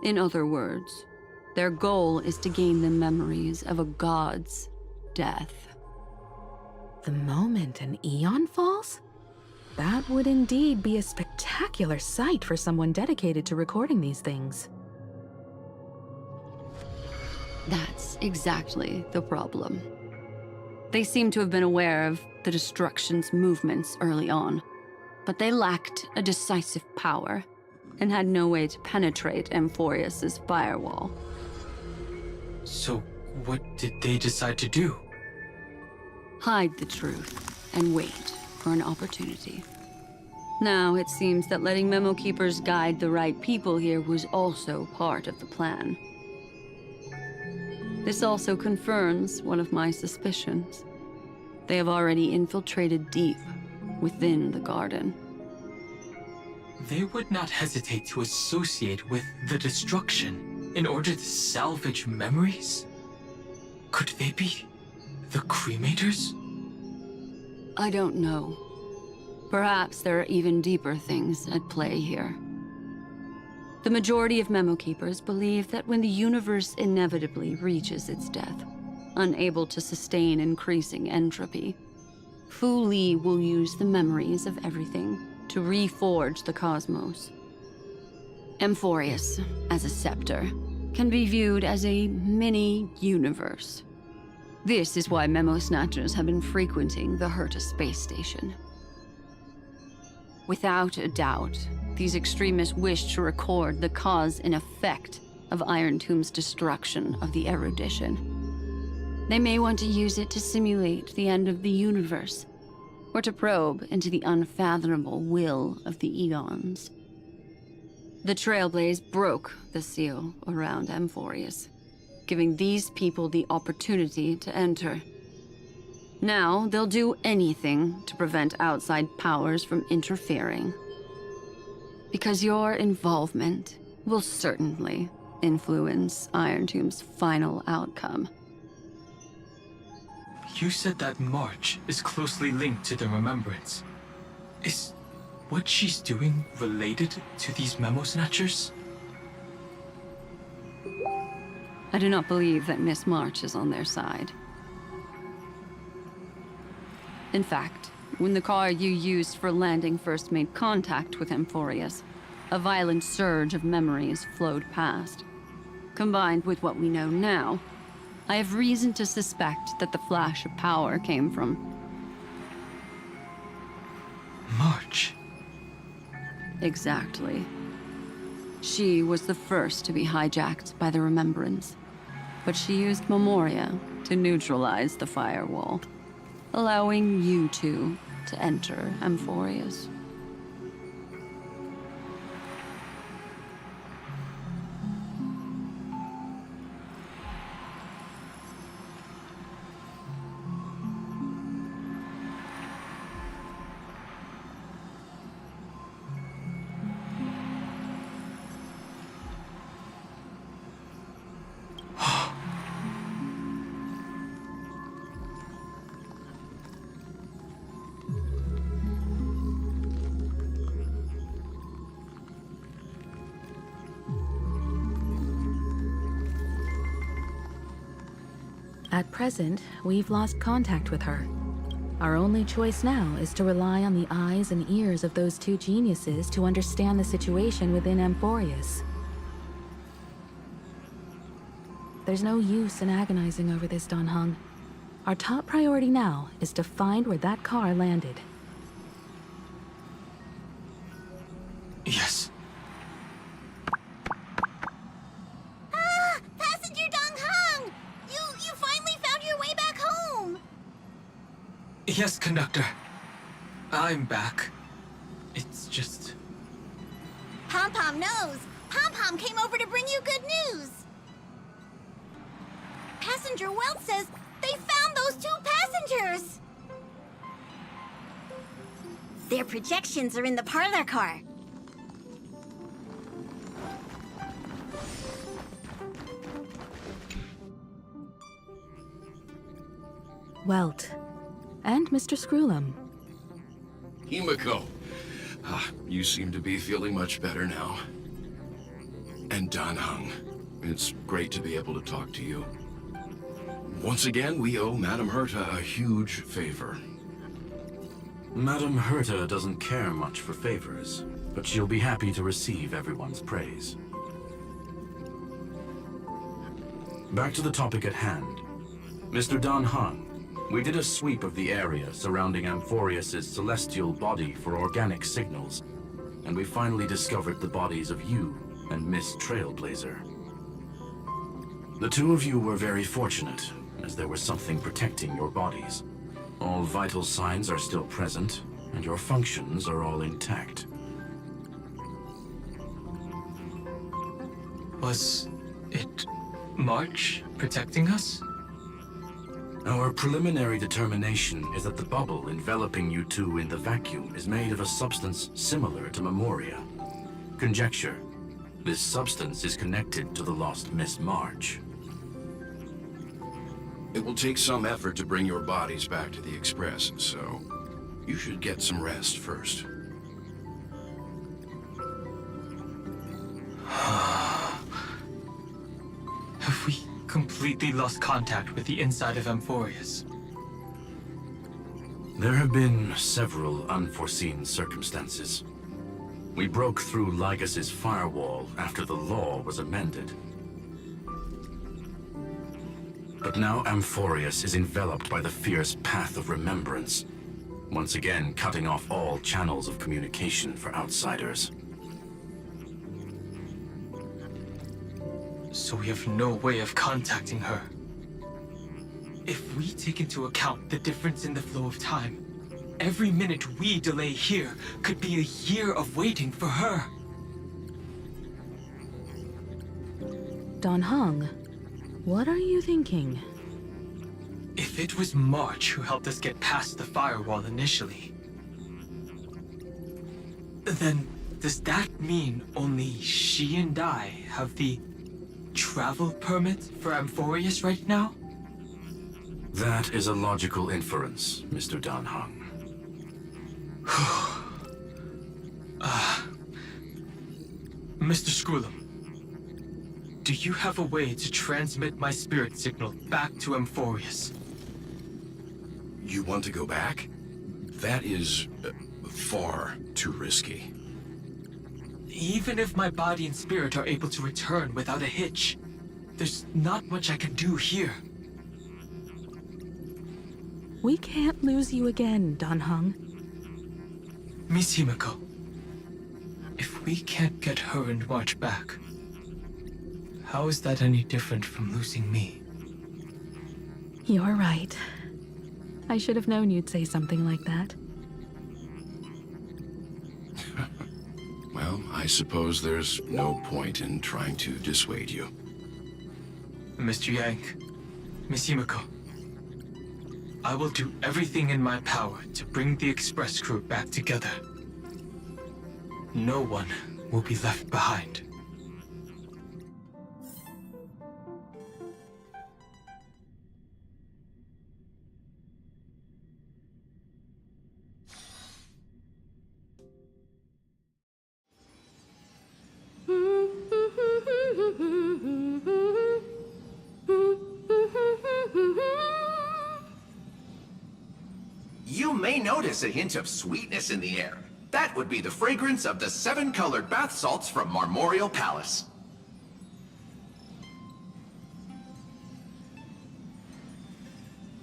In other words, their goal is to gain the memories of a god's death. The moment an eon falls? That would indeed be a spectacular sight for someone dedicated to recording these things. That's exactly the problem. They seem to have been aware of the destruction's movements early on, but they lacked a decisive power and had no way to penetrate Amphorius's firewall. So, what did they decide to do? Hide the truth and wait for an opportunity. Now it seems that letting Memo Keepers guide the right people here was also part of the plan. This also confirms one of my suspicions. They have already infiltrated deep within the Garden. They would not hesitate to associate with the destruction in order to salvage memories? Could they be the Cremators? I don't know. Perhaps there are even deeper things at play here. The majority of Memo Keepers believe that when the universe inevitably reaches its death, unable to sustain increasing entropy, Fu Li will use the memories of everything to reforge the cosmos. Amphorius, as a scepter, can be viewed as a mini-universe. This is why Memo Snatchers have been frequenting the Herta space station. Without a doubt, these extremists wish to record the cause and effect of Iron Tomb's destruction of the erudition. They may want to use it to simulate the end of the universe, or to probe into the unfathomable will of the eons. The Trailblaze broke the seal around Amphorius, giving these people the opportunity to enter. Now, they'll do anything to prevent outside powers from interfering. Because your involvement will certainly influence Iron Tomb's final outcome. You said that March is closely linked to the Remembrance. Is what she's doing related to these Memo Snatchers? I do not believe that Miss March is on their side. In fact, when the car you used for landing first made contact with Amphorius, a violent surge of memories flowed past. Combined with what we know now, I have reason to suspect that the flash of power came from March. Exactly. She was the first to be hijacked by the Remembrance, but she used Memoria to neutralize the firewall, allowing you two to enter Amphorius. At present, we've lost contact with her. Our only choice now is to rely on the eyes and ears of those two geniuses to understand the situation within Amphorius. There's no use in agonizing over this, Dan Heng. Our top priority now is to find where that car landed. Yes. Ah! Passenger Dong Heng! You finally found your way back home! Yes, conductor. I'm back. It's just... Pom-Pom knows! Pom-Pom came over to bring you good news! Passenger Welt says they found those two passengers! Their projections are in the parlor car. Welt. And Mr. Screwlum. Himiko, you seem to be feeling much better now. And Dan Heng, it's great to be able to talk to you. Once again, we owe Madame Herta a huge favor. Madame Herta doesn't care much for favors, but she'll be happy to receive everyone's praise. Back to the topic at hand. Mr. Dan Heng, we did a sweep of the area surrounding Amphorius' celestial body for organic signals, and we finally discovered the bodies of you and Miss Trailblazer. The two of you were very fortunate, as there was something protecting your bodies. All vital signs are still present, and your functions are all intact. Was it March protecting us? Our preliminary determination is that the bubble enveloping you two in the vacuum is made of a substance similar to Memoria. Conjecture. This substance is connected to the lost Miss March. It will take some effort to bring your bodies back to the Express, so you should get some rest first. Have we completely lost contact with the inside of Amphorius? There have been several unforeseen circumstances. We broke through Lygas's firewall after the law was amended. But now Amphorius is enveloped by the fierce path of remembrance, once again cutting off all channels of communication for outsiders. So we have no way of contacting her. If we take into account the difference in the flow of time, every minute we delay here could be a year of waiting for her. Dan Heng, what are you thinking? If it was March who helped us get past the firewall initially, then does that mean only she and I have the travel permit for Amphorius right now? That is a logical inference, Mr. Dan Heng. Mr. Screwlum, do you have a way to transmit my spirit signal back to Amphorius? You want to go back? That is far too risky. Even if my body and spirit are able to return without a hitch, there's not much I can do here. We can't lose you again, Dan Heng. Miss Himiko, if we can't get her and March back, how is that any different from losing me? You're right. I should have known you'd say something like that. Well, I suppose there's no point in trying to dissuade you. Mr. Yank, Miss Himiko, I will do everything in my power to bring the Express crew back together. No one will be left behind. may notice a hint of sweetness in the air. That would be the fragrance of the 7-colored bath salts from Marmorial Palace.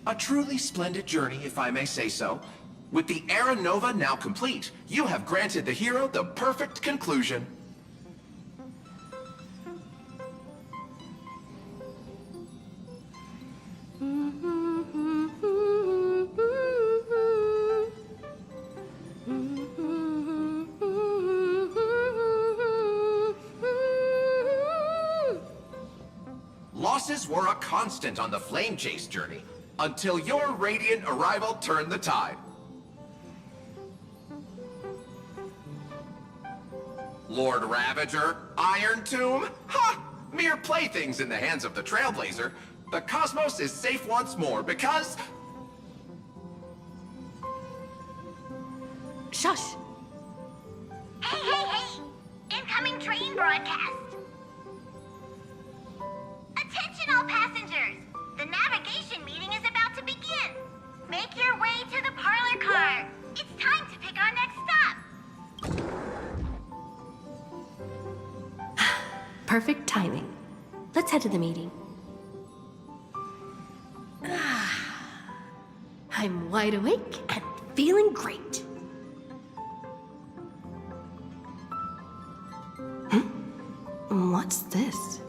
A truly splendid journey, if I may say so. With the Era Nova now complete, you have granted the hero the perfect conclusion. Losses were a constant on the Flame Chase journey, until your radiant arrival turned the tide. Lord Ravager, Iron Tomb, ha! Mere playthings in the hands of the Trailblazer. The cosmos is safe once more because... Shush! Hey, hey, hey! Incoming train broadcast! Attention all passengers! The navigation meeting is about to begin! Make your way to the parlor car! It's time to pick our next stop! Perfect timing. Let's head to the meeting. I'm wide awake and feeling great. What's this?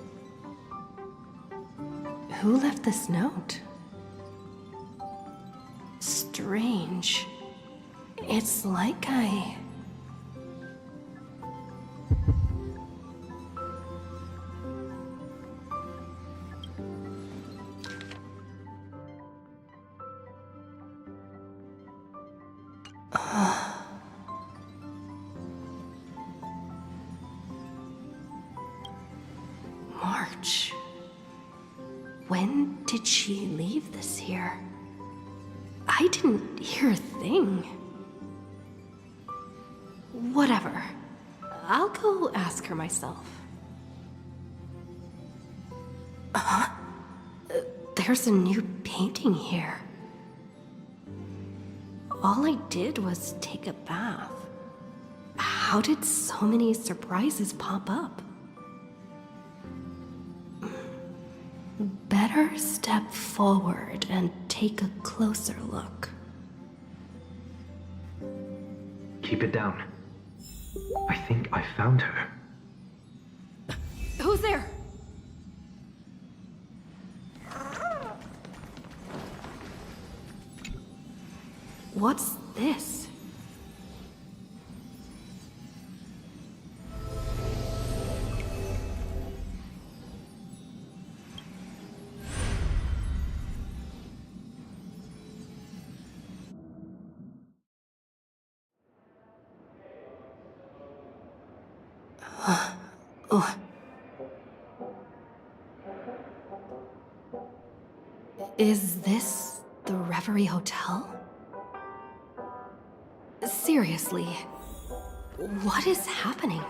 Who left this note? Strange. It's like I... March. When did she leave this here? I didn't hear a thing. Whatever. I'll go ask her myself. There's a new painting here. All I did was take a bath. How did so many surprises pop up? Better step forward and take a closer look. Keep it down. I think I found her. Who's there? What's this? Oh. Is this the Reverie Hotel? Seriously, what is happening?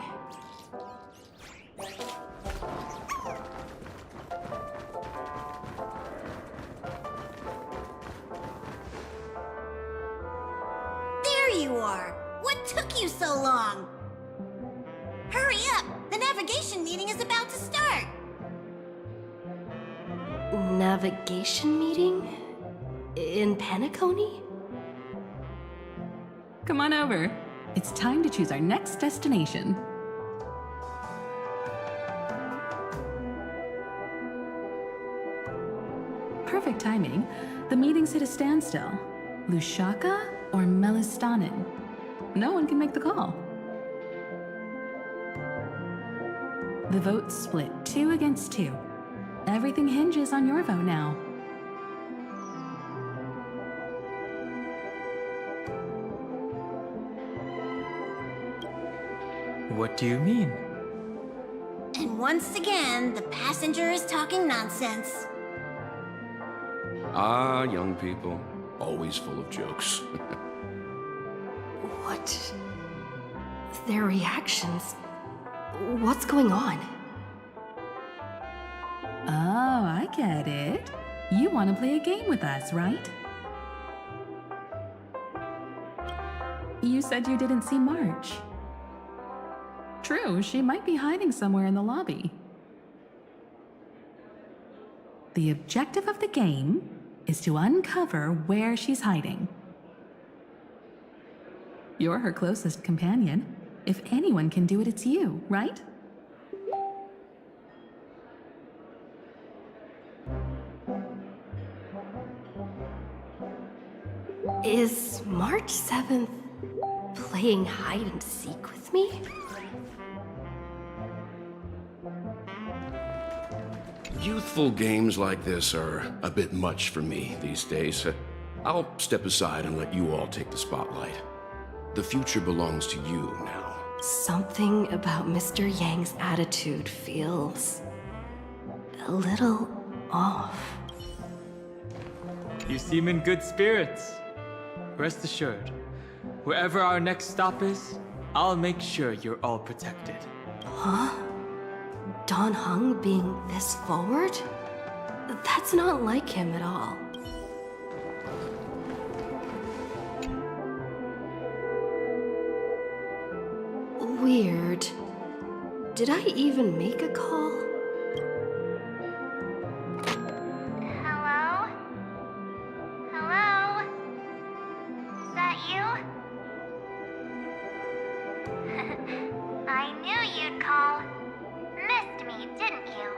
There you are! What took you so long? Hurry up! The navigation meeting is about to start! Navigation meeting? In Penacony? Come on over. It's time to choose our next destination. Perfect timing. The meeting's at a standstill. Lushaka or Melistanin? No one can make the call. The vote's split 2 against 2. Everything hinges on your vote now. What do you mean? And once again, the passenger is talking nonsense. Ah, young people. Always full of jokes. What? Their reactions? What's going on? Oh, I get it. You want to play a game with us, right? You said you didn't see March. True, she might be hiding somewhere in the lobby. The objective of the game is to uncover where she's hiding. You're her closest companion. If anyone can do it, it's you, right? Is March 7th playing hide and seek with me? Youthful games like this are a bit much for me these days. I'll step aside and let you all take the spotlight. The future belongs to you now. Something about Mr. Yang's attitude feels a little off. You seem in good spirits. Rest assured, wherever our next stop is, I'll make sure you're all protected. Huh? Dan Heng being this forward? That's not like him at all. Weird. Did I even make a call? Hello? Hello? Is that you? I knew you'd call. Missed me, didn't you?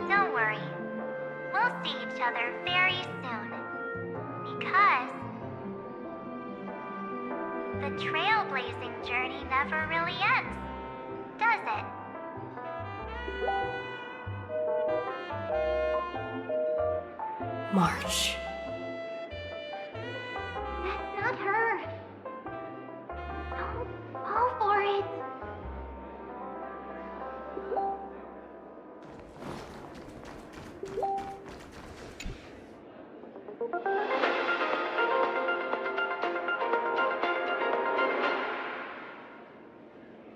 Don't worry. We'll see each other very soon. Because the trailblazing journey never really ends, does it? March. That's not her. Don't fall for it.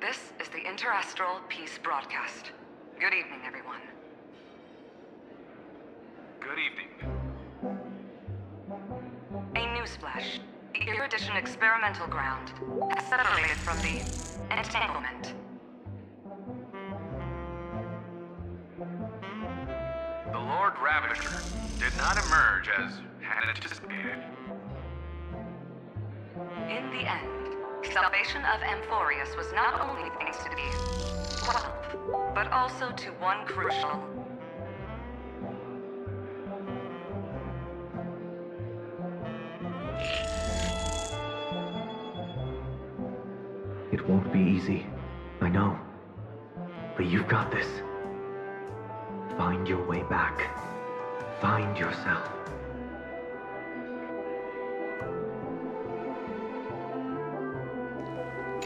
This is the Interastral Peace Broadcast. Good evening, everyone. Good evening. A newsflash. The Erudition experimental ground has separated from the entanglement. The Lord Ravager did not emerge as had anticipated. In the end, salvation of Amphorius was not only thanks to the 12, but also to one crucial. It won't be easy, I know. But you've got this. Find your way back. Find yourself.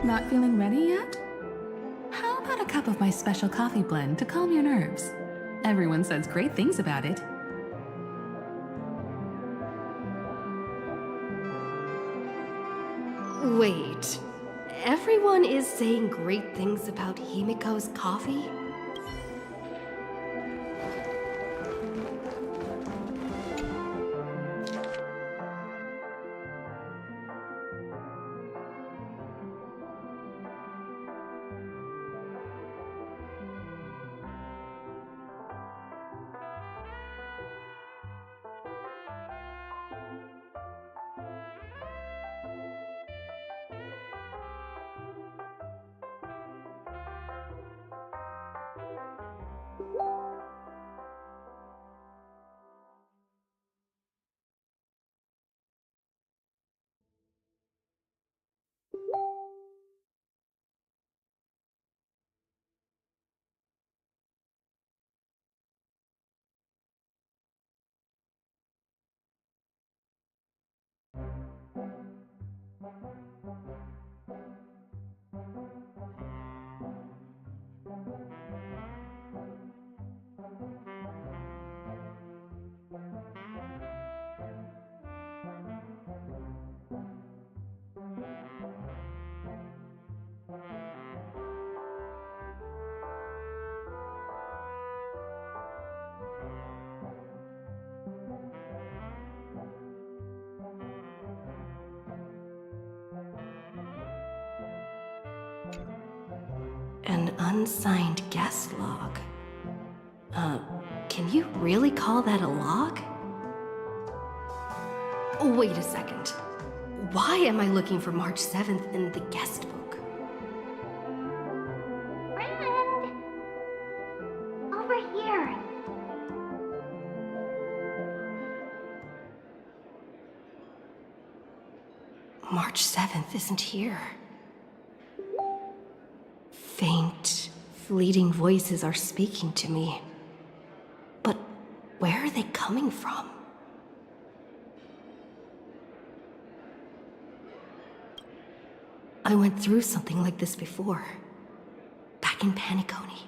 Not feeling ready yet? How about a cup of my special coffee blend to calm your nerves? Everyone says great things about it. Wait. Everyone is saying great things about Himiko's coffee? An unsigned guest log. Can you really call that a log? Wait a second. Why am I looking for March 7th in the guest book? Friend! Over here. March 7th isn't here. Faint, fleeting voices are speaking to me. But where are they coming from? I went through something like this before. Back in Paniconi.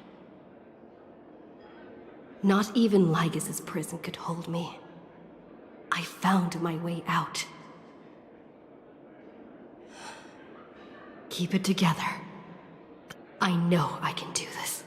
Not even Lygas's prison could hold me. I found my way out. Keep it together. I know I can do this.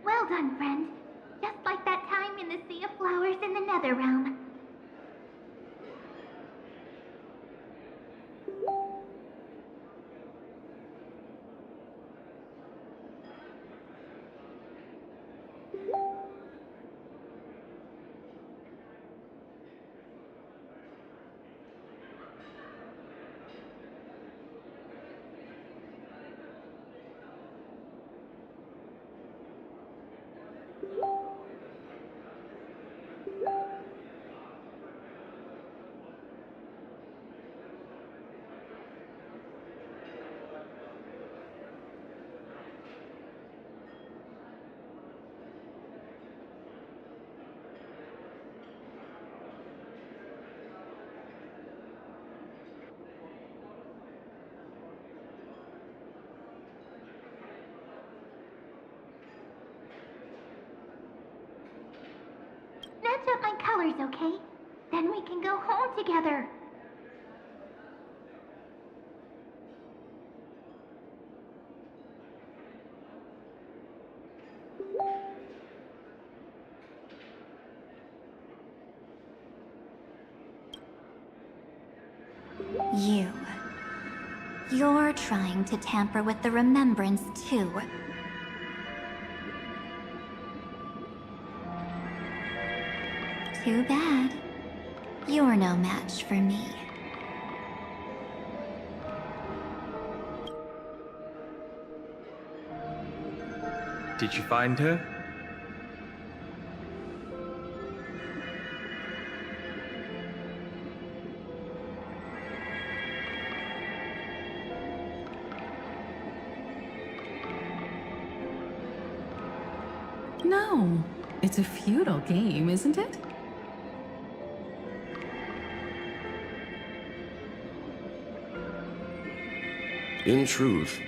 Well done, friend. Just like that time in the Sea of Flowers in the Nether Realm. Match up my colors, okay? Then we can go home together. You're trying to tamper with the remembrance, too. Too bad. You're no match for me. Did you find her? No, it's a feudal game, isn't it? In truth,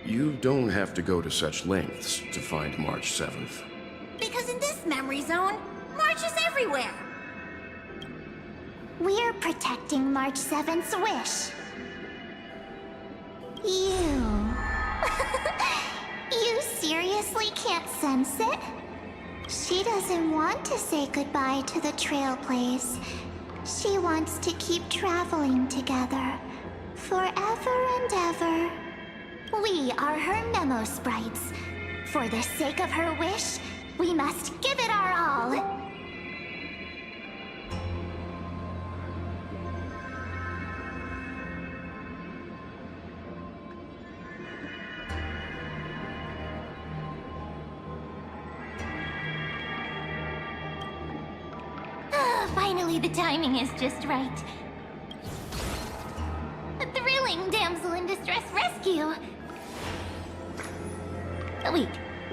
you don't have to go to such lengths to find March 7th. Because in this memory zone, March is everywhere. We're protecting March 7th's wish. You... You seriously can't sense it? She doesn't want to say goodbye to the Trailblaze. She wants to keep traveling together. Forever and ever. We are her memo sprites. For the sake of her wish, we must give it our all. Finally, the timing is just right. A thrilling damsel in distress rescue. Wait,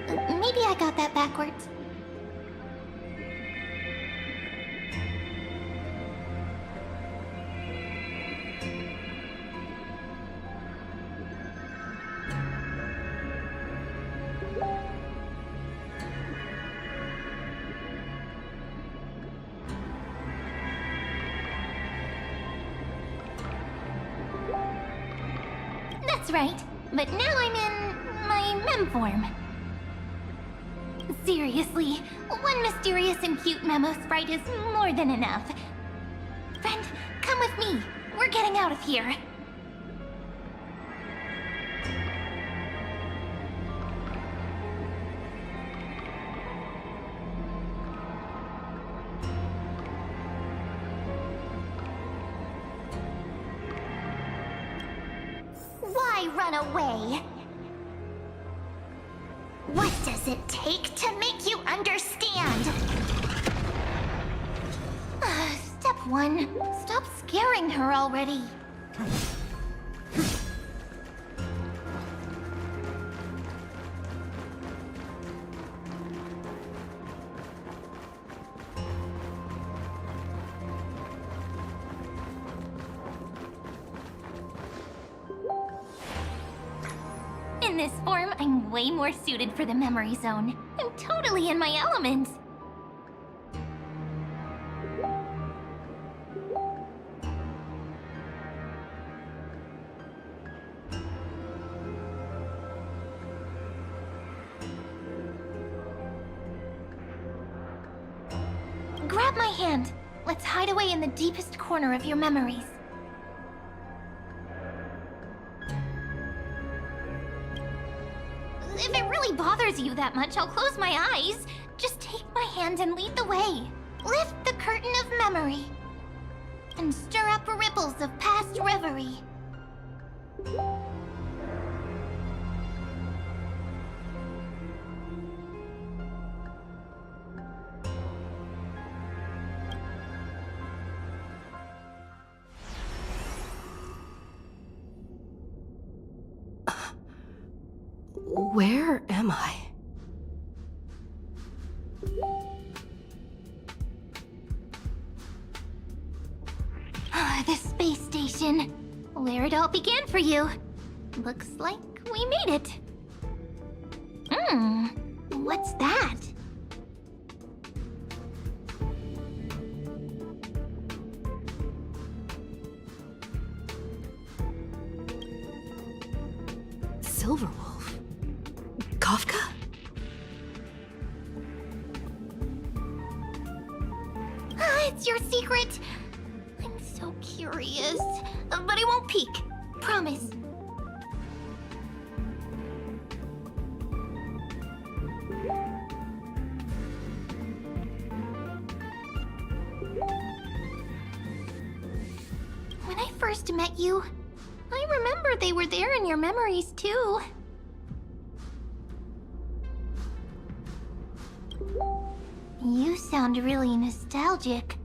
maybe I got that backwards. That's right, but now I'm in my mem form. Seriously, one mysterious and cute memo sprite is more than enough. Friend, come with me. We're getting out of here. Why run away? What does it take to make you understand? Step 1. Stop scaring her already. In this form, I'm way more suited for the memory zone. I'm totally in my element. Grab my hand. Let's hide away in the deepest corner of your memories. If it really bothers you that much, I'll close my eyes. Just take my hand and lead the way. Lift the curtain of memory. And stir up ripples of past reverie. Where am I? The space station. Where it all began for you. Looks like we made it. What's that? Silverwolf? Kafka? It's your secret. I'm so curious. But I won't peek. Promise. When I first met you, I remember they were there in your memories too. You sound really nostalgic.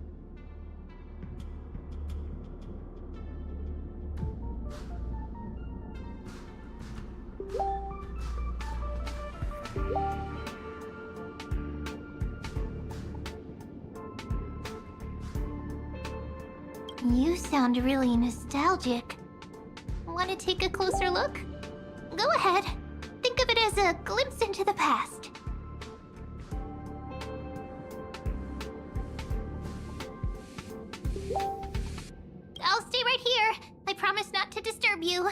You sound really nostalgic. Want to take a closer look? Go ahead. Think of it as a glimpse into the past. I'll stay right here. I promise not to disturb you.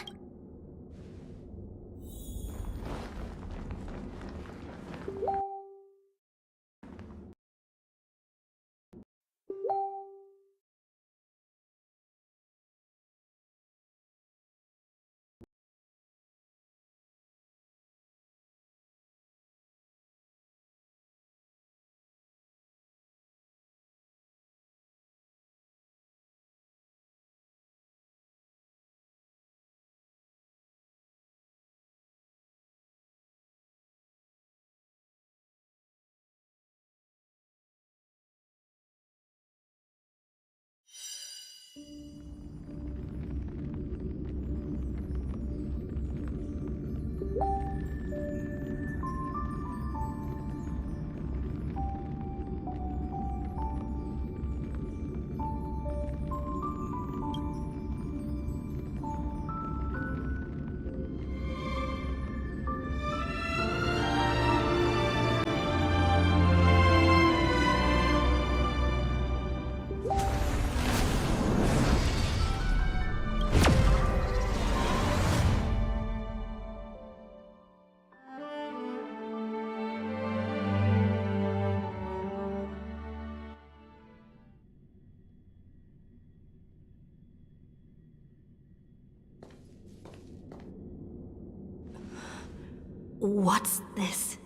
What's this?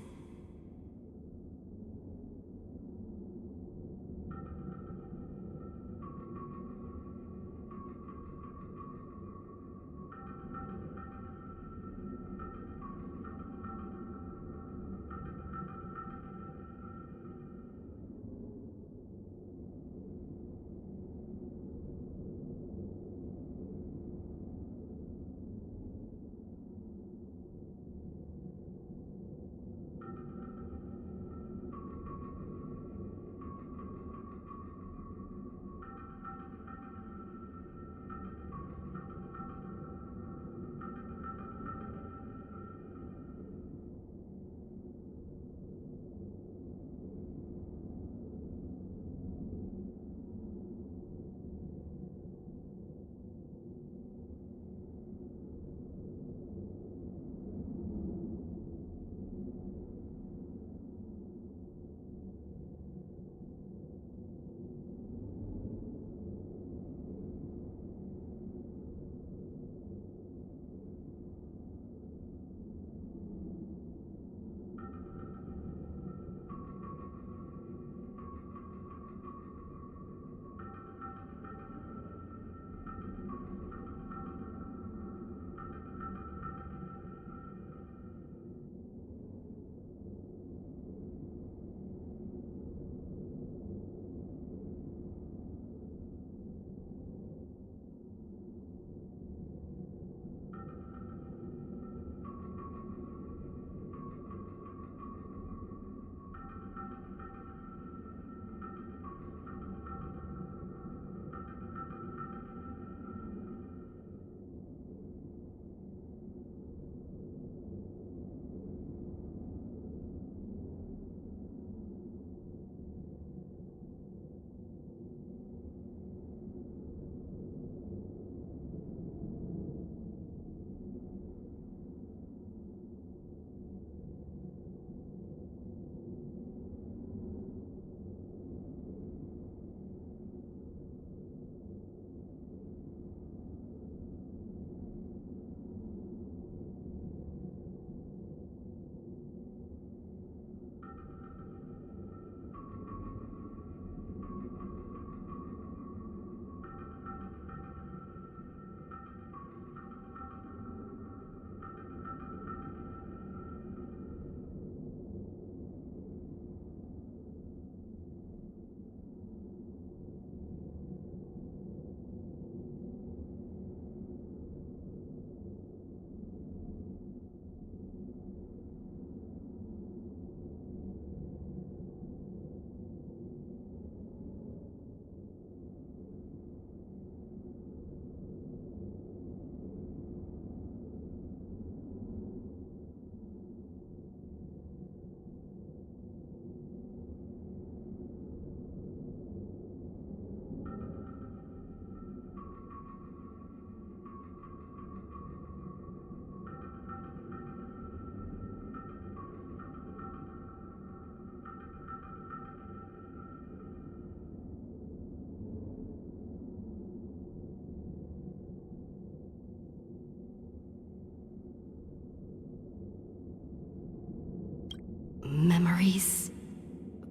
Memories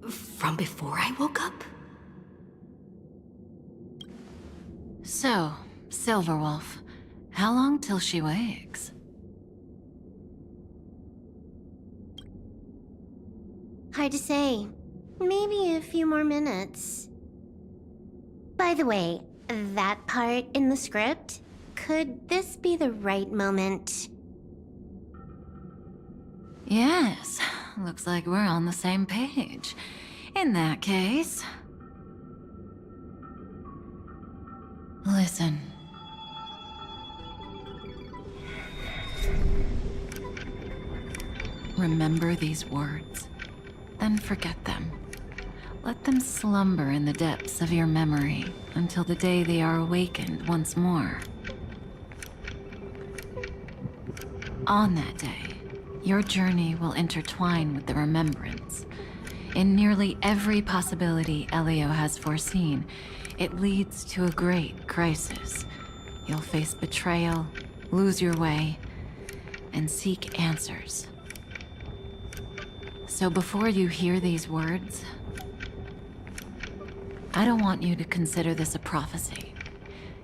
from before I woke up? So, Silverwolf, how long till she wakes? Hard to say. Maybe a few more minutes. By the way, that part in the script, could this be the right moment? Yes, looks like we're on the same page. In that case... Listen. Remember these words, then forget them. Let them slumber in the depths of your memory until the day they are awakened once more. On that day, your journey will intertwine with the remembrance. In nearly every possibility Elio has foreseen, it leads to a great crisis. You'll face betrayal, lose your way, and seek answers. So before you hear these words, I don't want you to consider this a prophecy.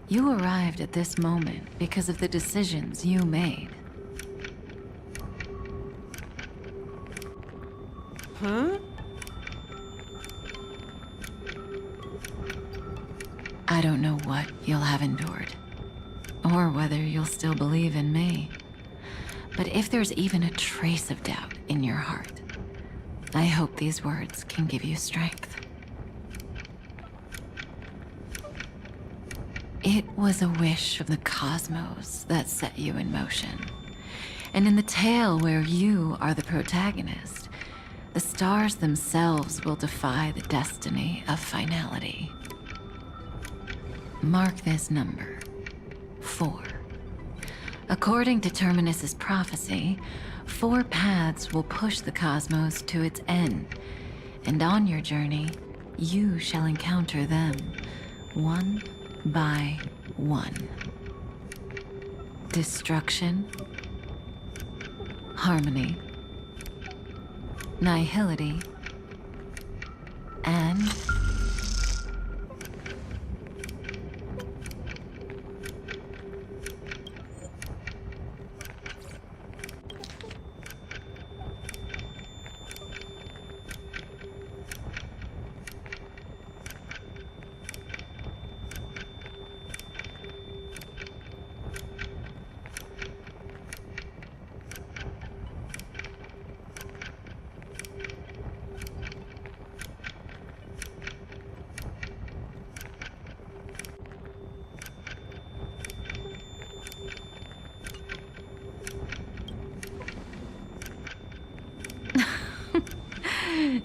You arrived at this moment because of the decisions you made. Huh? I don't know what you'll have endured, or whether you'll still believe in me. But if there's even a trace of doubt in your heart, I hope these words can give you strength. It was a wish of the cosmos that set you in motion. And in the tale where you are the protagonist, the stars themselves will defy the destiny of finality. Mark this number, 4. According to Terminus's prophecy, 4 paths will push the cosmos to its end, and on your journey, you shall encounter them, one by one. Destruction, harmony, nihility, and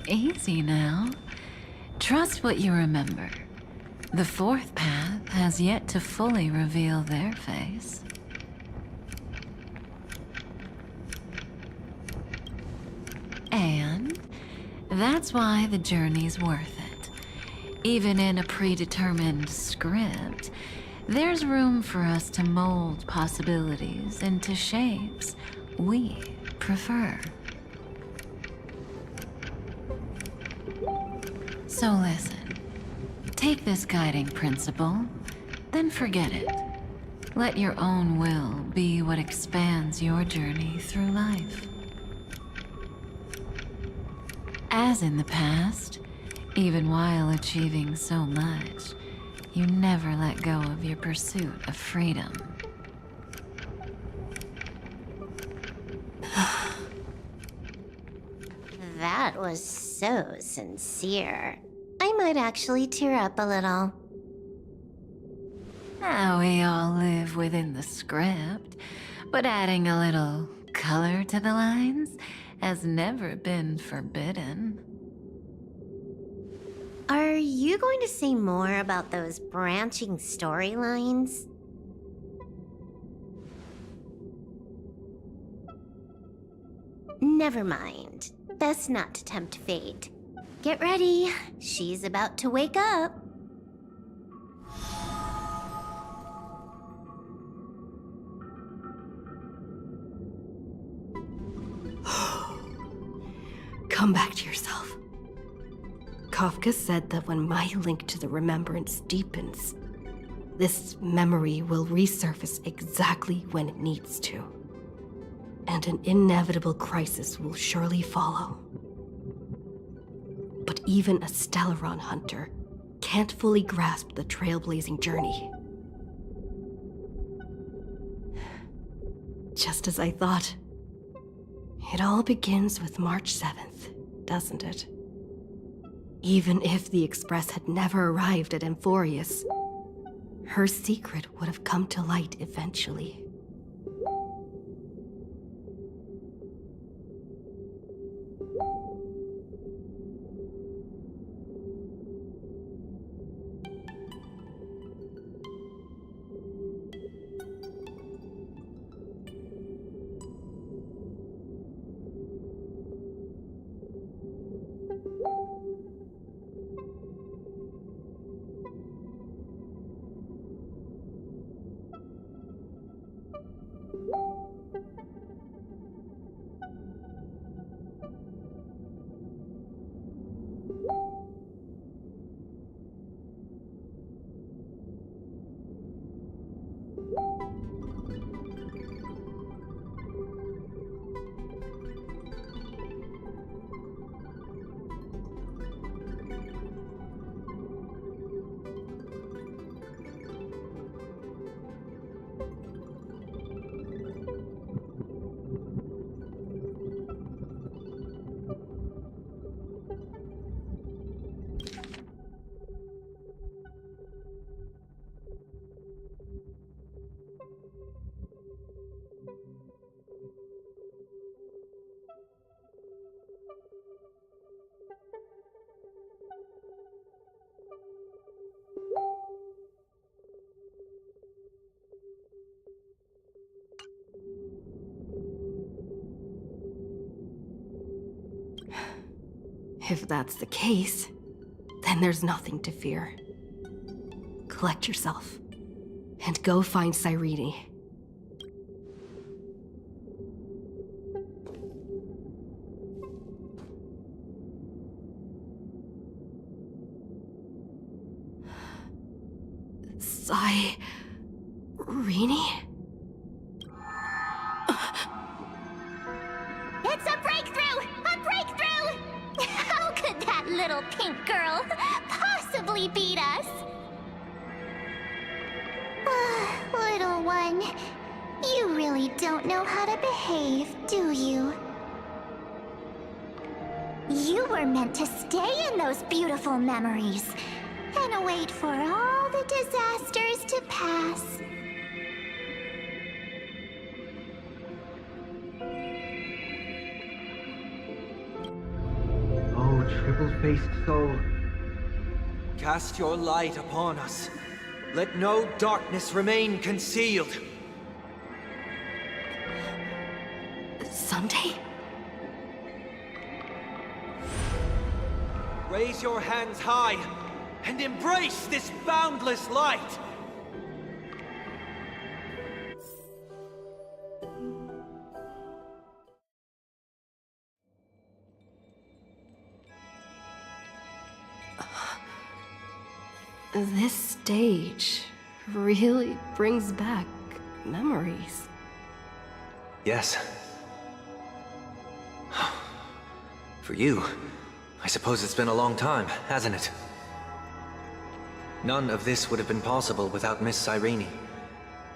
easy now. Trust what you remember. The 4th path has yet to fully reveal their face. And that's why the journey's worth it. Even in a predetermined script, there's room for us to mold possibilities into shapes we prefer. So listen, take this guiding principle, then forget it. Let your own will be what expands your journey through life. As in the past, even while achieving so much, you never let go of your pursuit of freedom. That was so sincere. I might actually tear up a little. Now we all live within the script, but adding a little color to the lines has never been forbidden. Are you going to say more about those branching storylines? Never mind. Best not to tempt fate. Get ready. She's about to wake up. Come back to yourself. Kafka said that when my link to the remembrance deepens, this memory will resurface exactly when it needs to. And an inevitable crisis will surely follow. But even a Stellaron hunter can't fully grasp the trailblazing journey. Just as I thought. It all begins with March 7th, doesn't it? Even if the Express had never arrived at Amphorius, her secret would have come to light eventually. If that's the case, then there's nothing to fear. Collect yourself, and go find Cyrene. Cyrene? It's a breakthrough! A breakthrough! How could that little pink girl possibly beat us? Little one, you really don't know how to behave, do you? You were meant to stay in those beautiful memories and wait for all the disasters to pass. Oh, triple-faced soul. Cast your light upon us. Let no darkness remain concealed. Sunday? Raise your hands high and embrace this boundless light. This stage really brings back memories. Yes. For you, I suppose it's been a long time, hasn't it? None of this would have been possible without Miss Cyrene.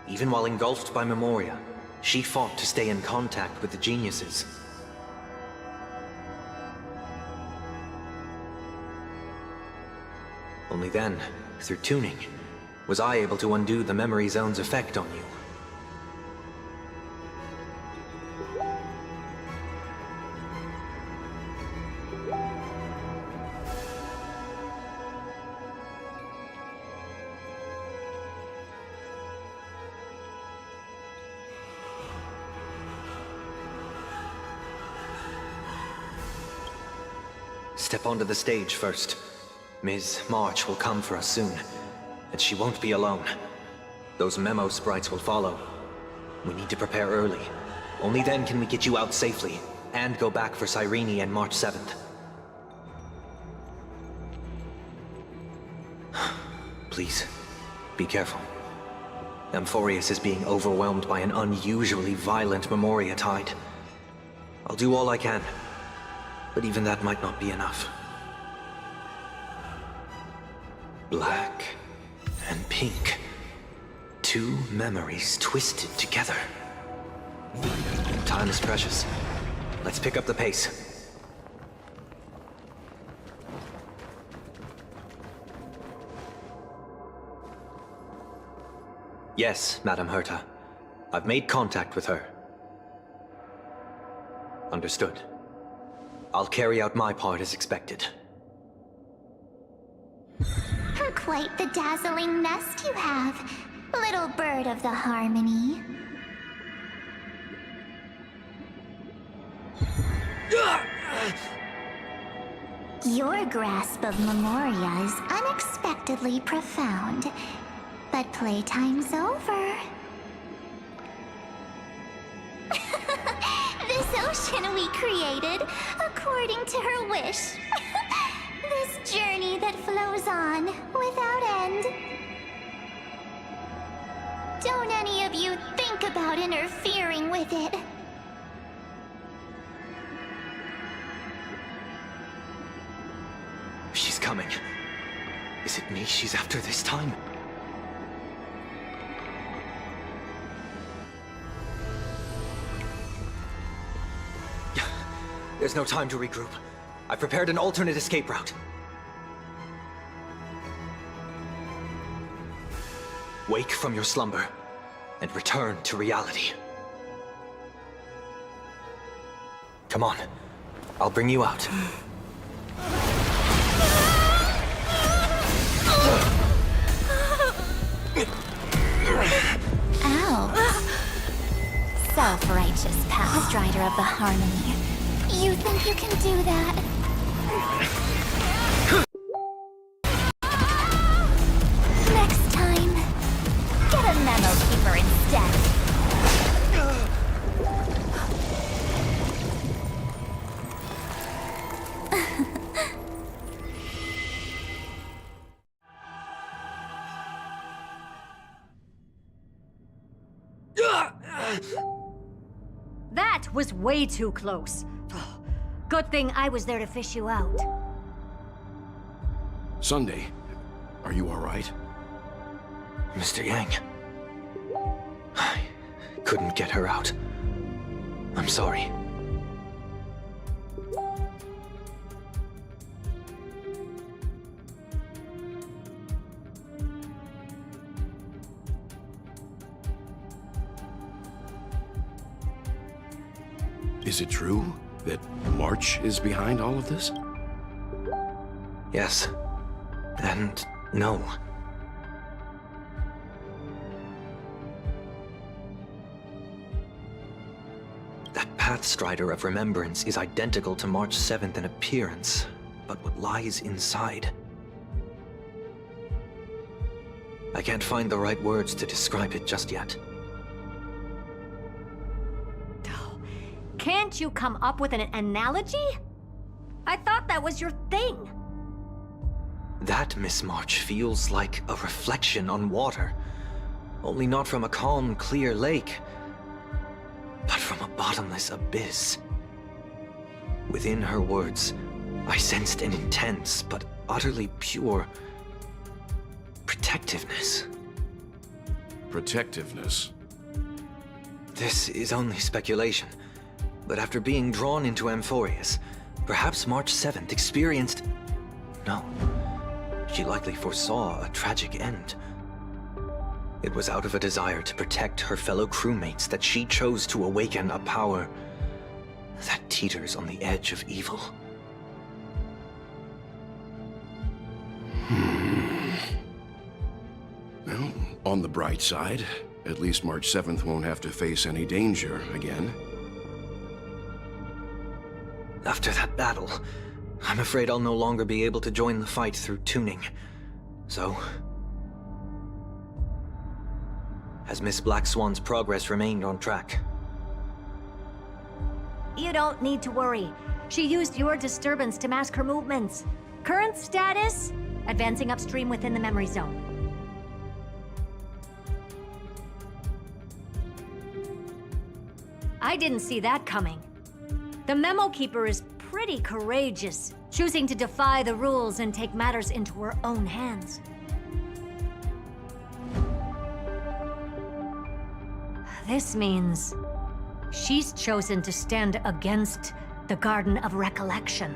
Even while engulfed by Memoria, she fought to stay in contact with the geniuses. Only then, through tuning, was I able to undo the memory zone's effect on you. Step onto the stage first. Ms. March will come for us soon, and she won't be alone. Those memo sprites will follow. We need to prepare early. Only then can we get you out safely, and go back for Cyrene and March 7th. Please, be careful. Amphorius is being overwhelmed by an unusually violent Memoria tide. I'll do all I can, but even that might not be enough. Black and pink. Two memories twisted together. Time is precious. Let's pick up the pace. Yes, Madame Herta. I've made contact with her. Understood. I'll carry out my part as expected. Quite the dazzling nest you have, little bird of the harmony. Your grasp of Memoria is unexpectedly profound, but playtime's over. This ocean we created, according to her wish. This journey that flows on, without end. Don't any of you think about interfering with it. She's coming. Is it me she's after this time? There's no time to regroup. I've prepared an alternate escape route. Wake from your slumber and return to reality. Come on. I'll bring you out. Ow. Self-righteous past rider of the harmony. You think you can do that? Next time, get a memo keeper instead. That was way too close. Good thing I was there to fish you out. Sunday, are you all right? Mr. Yang. I couldn't get her out. I'm sorry. Is it true that March is behind all of this? Yes. And no. That Pathstrider of Remembrance is identical to March 7th in appearance, but what lies inside? I can't find the right words to describe it just yet. Can't you come up with an analogy? I thought that was your thing. That, Miss March, feels like a reflection on water. Only not from a calm, clear lake, but from a bottomless abyss. Within her words, I sensed an intense, but utterly pure protectiveness. Protectiveness? This is only speculation. But after being drawn into Amphorius, perhaps March 7th experienced... No. She likely foresaw a tragic end. It was out of a desire to protect her fellow crewmates that she chose to awaken a power that teeters on the edge of evil. Well, on the bright side, at least March 7th won't have to face any danger again. After that battle, I'm afraid I'll no longer be able to join the fight through tuning. So... has Miss Black Swan's progress remained on track? You don't need to worry. She used your disturbance to mask her movements. Current status? Advancing upstream within the memory zone. I didn't see that coming. The Memo Keeper is pretty courageous, choosing to defy the rules and take matters into her own hands. This means she's chosen to stand against the Garden of Recollection.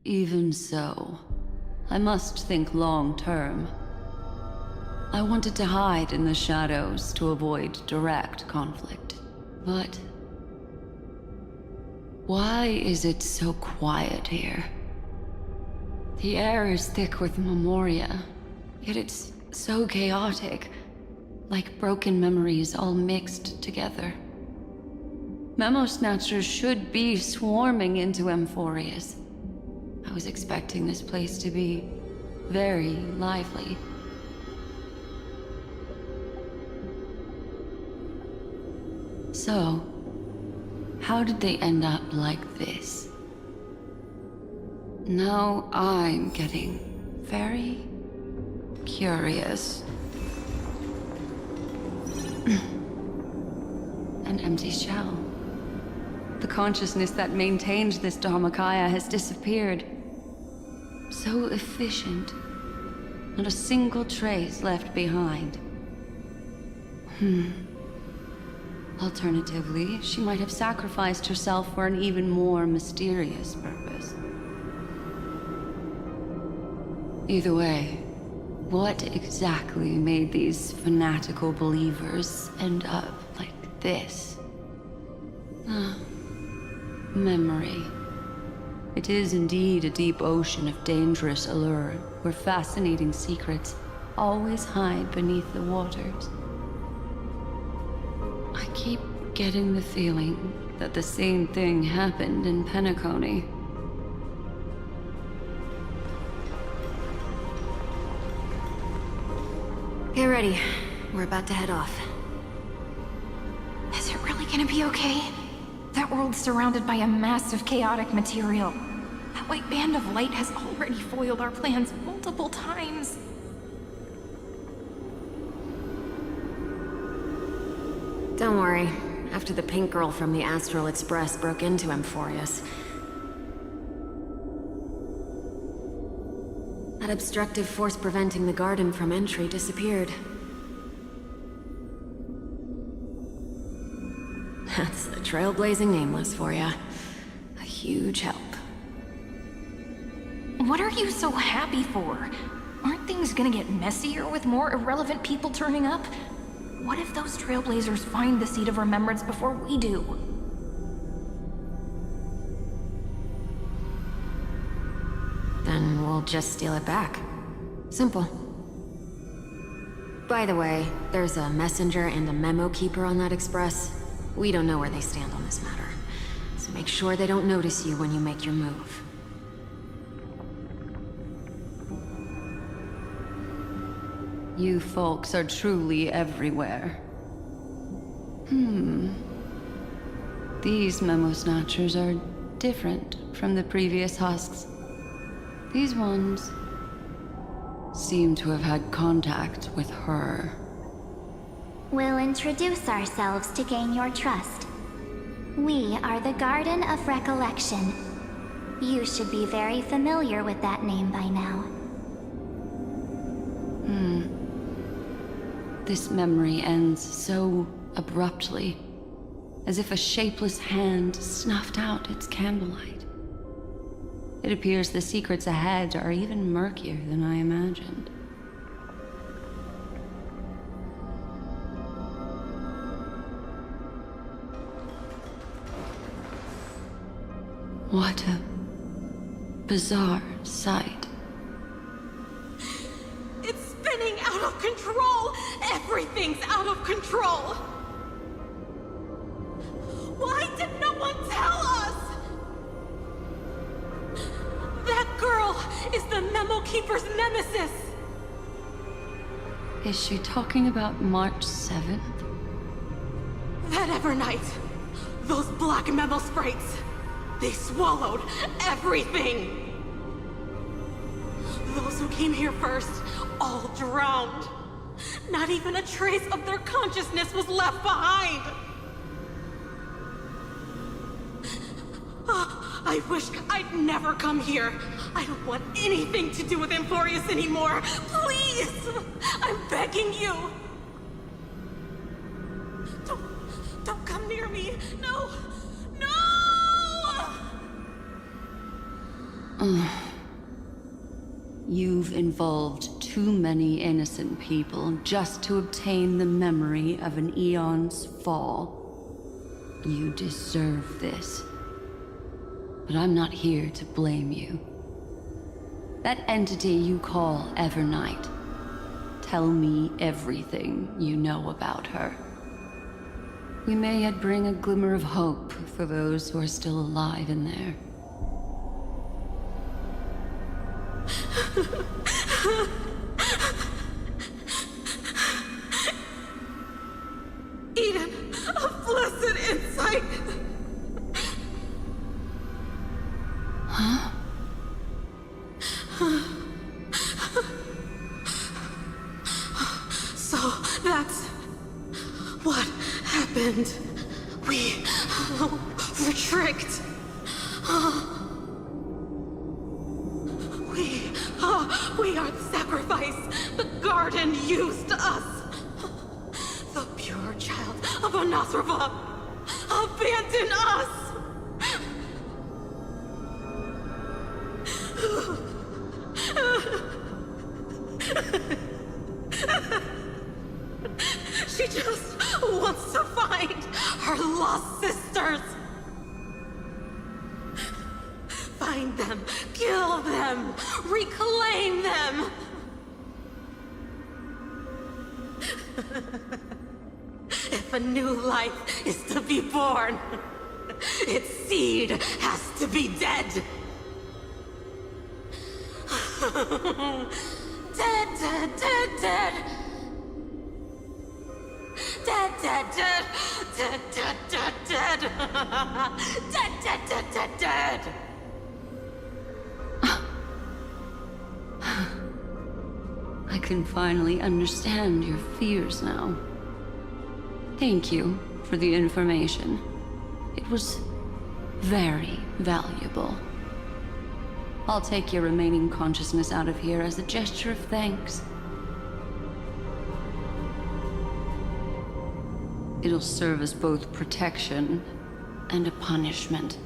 Even so, I must think long term. I wanted to hide in the shadows to avoid direct conflict. But why is it so quiet here? The air is thick with memoria, yet it's so chaotic, like broken memories all mixed together. Memo Snatchers should be swarming into Amphorius. I was expecting this place to be very lively. So, how did they end up like this? Now I'm getting very curious. An empty shell. The consciousness that maintained this Dharmakaya has disappeared. So efficient. Not a single trace left behind. Alternatively, she might have sacrificed herself for an even more mysterious purpose. Either way, what exactly made these fanatical believers end up like this? Memory. It is indeed a deep ocean of dangerous allure, where fascinating secrets always hide beneath the waters. I keep getting the feeling that the same thing happened in Penacony. Get ready. We're about to head off. Is it really gonna be okay? That world's surrounded by a massive chaotic material. That white band of light has already foiled our plans multiple times. Don't worry. After the pink girl from the Astral Express broke into Amphorius, that obstructive force preventing the garden from entry disappeared. That's the trailblazing nameless for ya. A huge help. What are you so happy for? Aren't things gonna get messier with more irrelevant people turning up? What if those trailblazers find the Seat of Remembrance before we do? Then we'll just steal it back. Simple. By the way, there's a messenger and a memo keeper on that express. We don't know where they stand on this matter, so make sure they don't notice you when you make your move. You folks are truly everywhere. These Memo Snatchers are different from the previous husks. These ones seem to have had contact with her. We'll introduce ourselves to gain your trust. We are the Garden of Recollection. You should be very familiar with that name by now. This memory ends so abruptly, as if a shapeless hand snuffed out its candlelight. It appears the secrets ahead are even murkier than I imagined. What a bizarre sight. It's spinning out of control! Everything's out of control! Why did no one tell us? That girl is the Memo Keeper's nemesis! Is she talking about March 7th? That Evernight! Those black memo sprites! They swallowed everything! Those who came here first, all drowned. Not even a trace of their consciousness was left behind! I wish I'd never come here. I don't want anything to do with Emphorius anymore. Please! I'm begging you! Don't come near me! No! No! You've involved too many innocent people just to obtain the memory of an eon's fall. You deserve this. But I'm not here to blame you. That entity you call Evernight. Tell me everything you know about her. We may yet bring a glimmer of hope for those who are still alive in there. Eden, a blessed insight! Huh? So that's what happened. We were tricked. We are the sacrifice the garden used us. The pure child of Anasrava abandoned us. She just wants to find her lost sisters. Find them, kill them, reclaim them. If a new life is to be born, its seed has to be dead. Dead, dead, dead, dead. Dead, dead, dead. Dead, dead, dead, dead. Dead, dead, dead, dead, dead. I can finally understand your fears now. Thank you for the information. It was very valuable. I'll take your remaining consciousness out of here as a gesture of thanks. It'll serve as both protection and a punishment.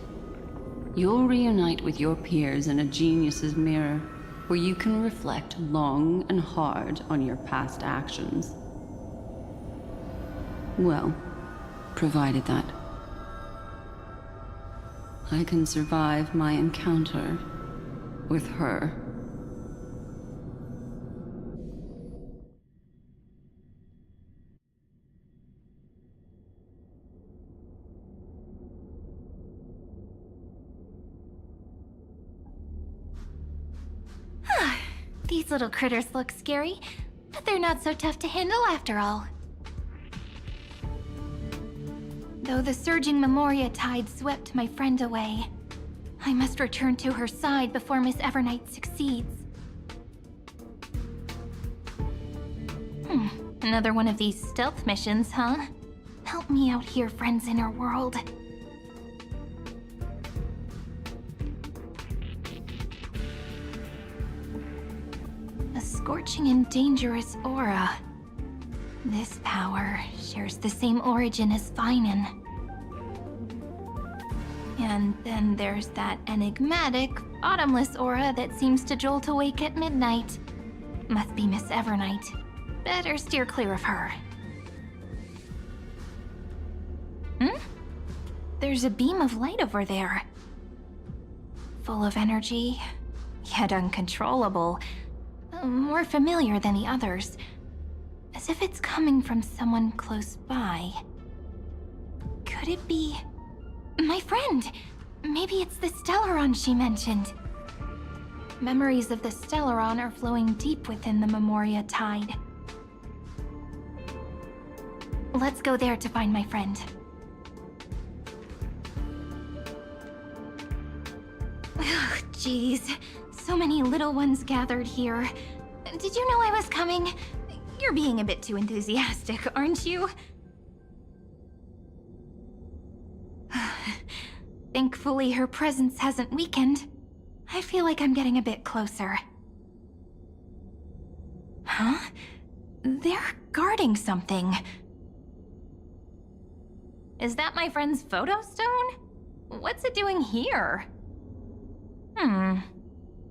You'll reunite with your peers in a genius's mirror, where you can reflect long and hard on your past actions. Well, provided that I can survive my encounter with her. These little critters look scary, but they're not so tough to handle after all. Though the surging Memoria tide swept my friend away, I must return to her side before Miss Evernight succeeds. Another one of these stealth missions, huh? Help me out here, friends in her world. A scorching and dangerous aura. This power shares the same origin as Finan. And then there's that enigmatic, bottomless aura that seems to jolt awake at midnight. Must be Miss Evernight. Better steer clear of her. There's a beam of light over there. Full of energy, yet uncontrollable. More familiar than the others. As if it's coming from someone close by. Could it be... my friend? Maybe it's the Stellaron she mentioned. Memories of the Stellaron are flowing deep within the Memoria tide. Let's go there to find my friend. Ugh, jeez. So many little ones gathered here. Did you know I was coming? You're being a bit too enthusiastic, aren't you? Thankfully, her presence hasn't weakened. I feel like I'm getting a bit closer. Huh? They're guarding something. Is that my friend's photo stone? What's it doing here?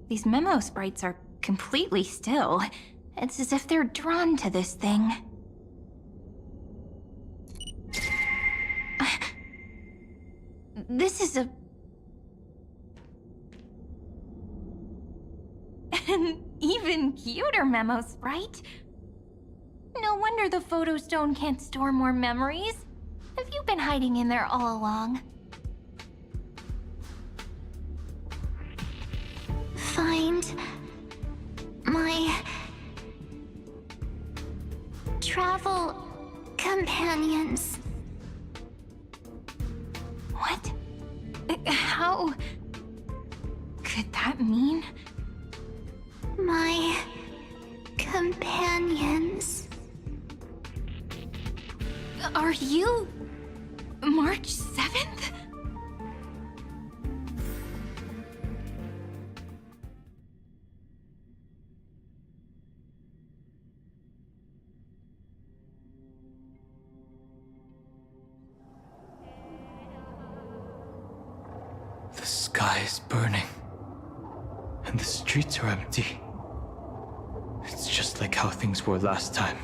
These memo sprites are completely still. It's as if they're drawn to this thing. This is an even cuter memo sprite. No wonder the photo stone can't store more memories. Have you been hiding in there all along? Find my travel companions. What? How could that mean? My companions. Are you March 7th? The sky is burning, and the streets are empty. It's just like how things were last time.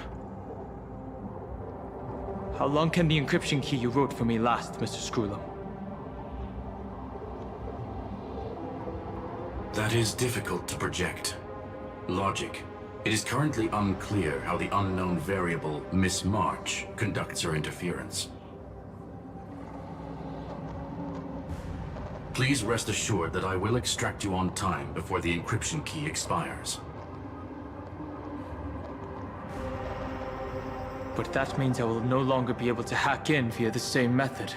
How long can the encryption key you wrote for me last, Mr. Screwlum? That is difficult to project. Logic. It is currently unclear how the unknown variable, Miss March, conducts her interference. Please rest assured that I will extract you on time before the encryption key expires. But that means I will no longer be able to hack in via the same method.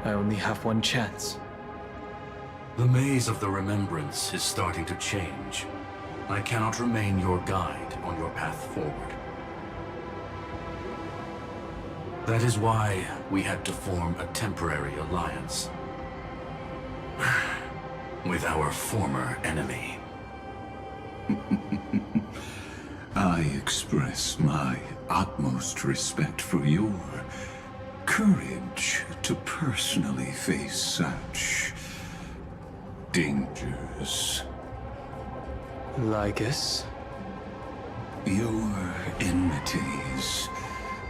I only have one chance. The maze of the Remembrance is starting to change. I cannot remain your guide on your path forward. That is why we had to form a temporary alliance with our former enemy. I express my utmost respect for your courage to personally face such dangers. Lygus? Your enmities,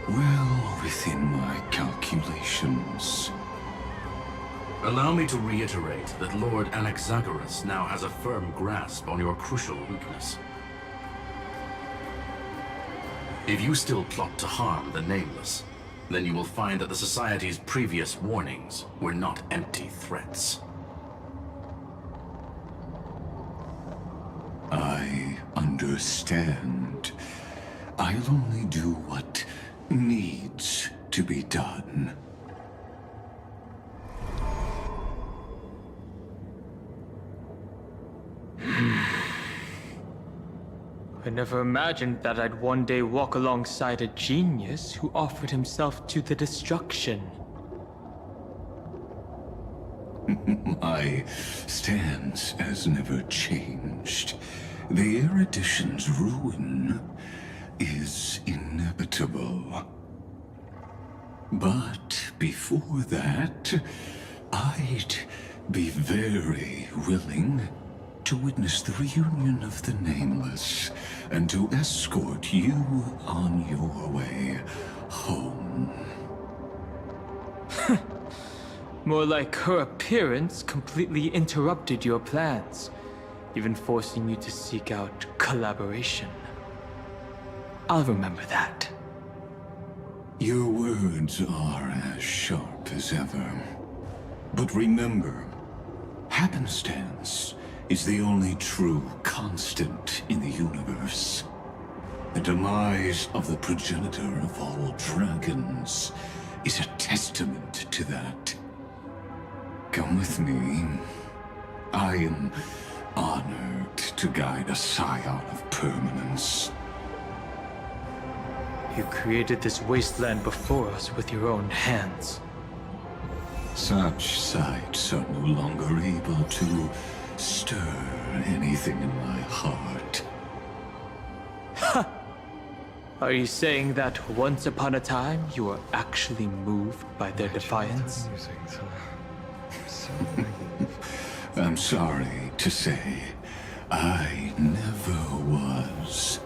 well within my calculations. Allow me to reiterate that Lord Anaxagoras now has a firm grasp on your crucial weakness. If you still plot to harm the Nameless, then you will find that the Society's previous warnings were not empty threats. I understand. I'll only do what needs to be done. I never imagined that I'd one day walk alongside a genius who offered himself to the destruction. My stance has never changed. The erudition's ruin is inevitable. But before that, I'd be very willing to witness the reunion of the Nameless and to escort you on your way home. More like her appearance completely interrupted your plans, even forcing you to seek out collaboration. I'll remember that. Your words are as sharp as ever. But remember, happenstance is the only true constant in the universe. The demise of the progenitor of all dragons is a testament to that. Come with me. I am honored to guide a scion of permanence. You created this wasteland before us with your own hands. Such sights are no longer able to stir anything in my heart. Ha! Are you saying that once upon a time you were actually moved by their defiance? I'm sorry to say, I never was.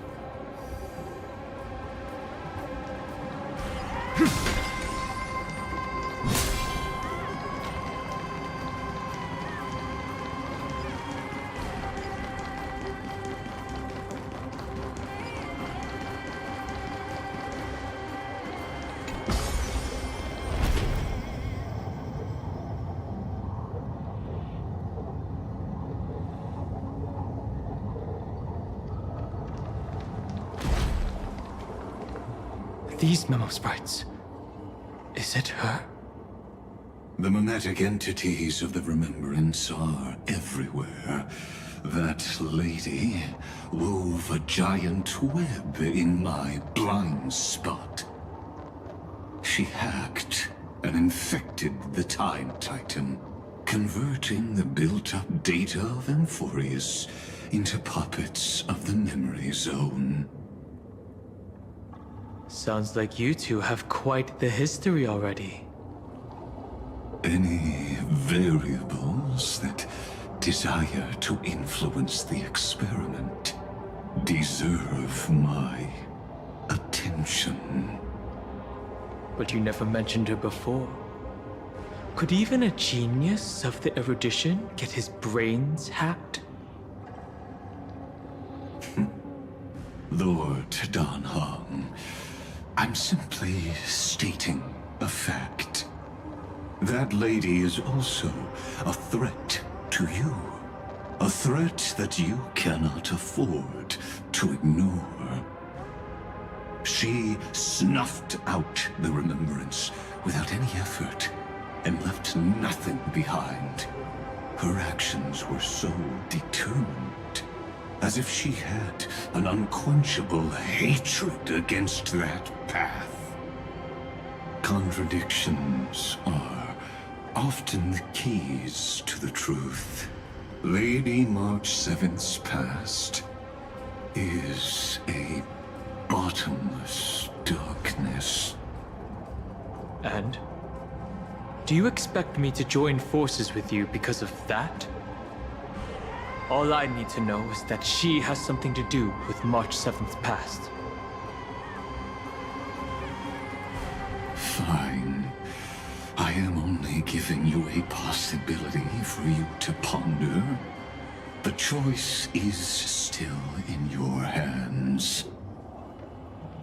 These memo sprites. Is it her? The mimetic entities of the Remembrance are everywhere. That lady wove a giant web in my blind spot. She hacked and infected the Time Titan, converting the built-up data of Amphorius into puppets of the Memory Zone. Sounds like you two have quite the history already. Any variables that desire to influence the experiment deserve my attention. But you never mentioned her before. Could even a genius of the erudition get his brains hacked? Lord Dan Heng, I'm simply stating a fact. That lady is also a threat to you. A threat that you cannot afford to ignore. She snuffed out the Remembrance without any effort and left nothing behind. Her actions were so determined, as if she had an unquenchable hatred against that path. Contradictions are often the keys to the truth. Lady March 7th's past is a bottomless darkness. And? Do you expect me to join forces with you because of that? All I need to know is that she has something to do with March 7th's past. Fine. I am only giving you a possibility for you to ponder. The choice is still in your hands.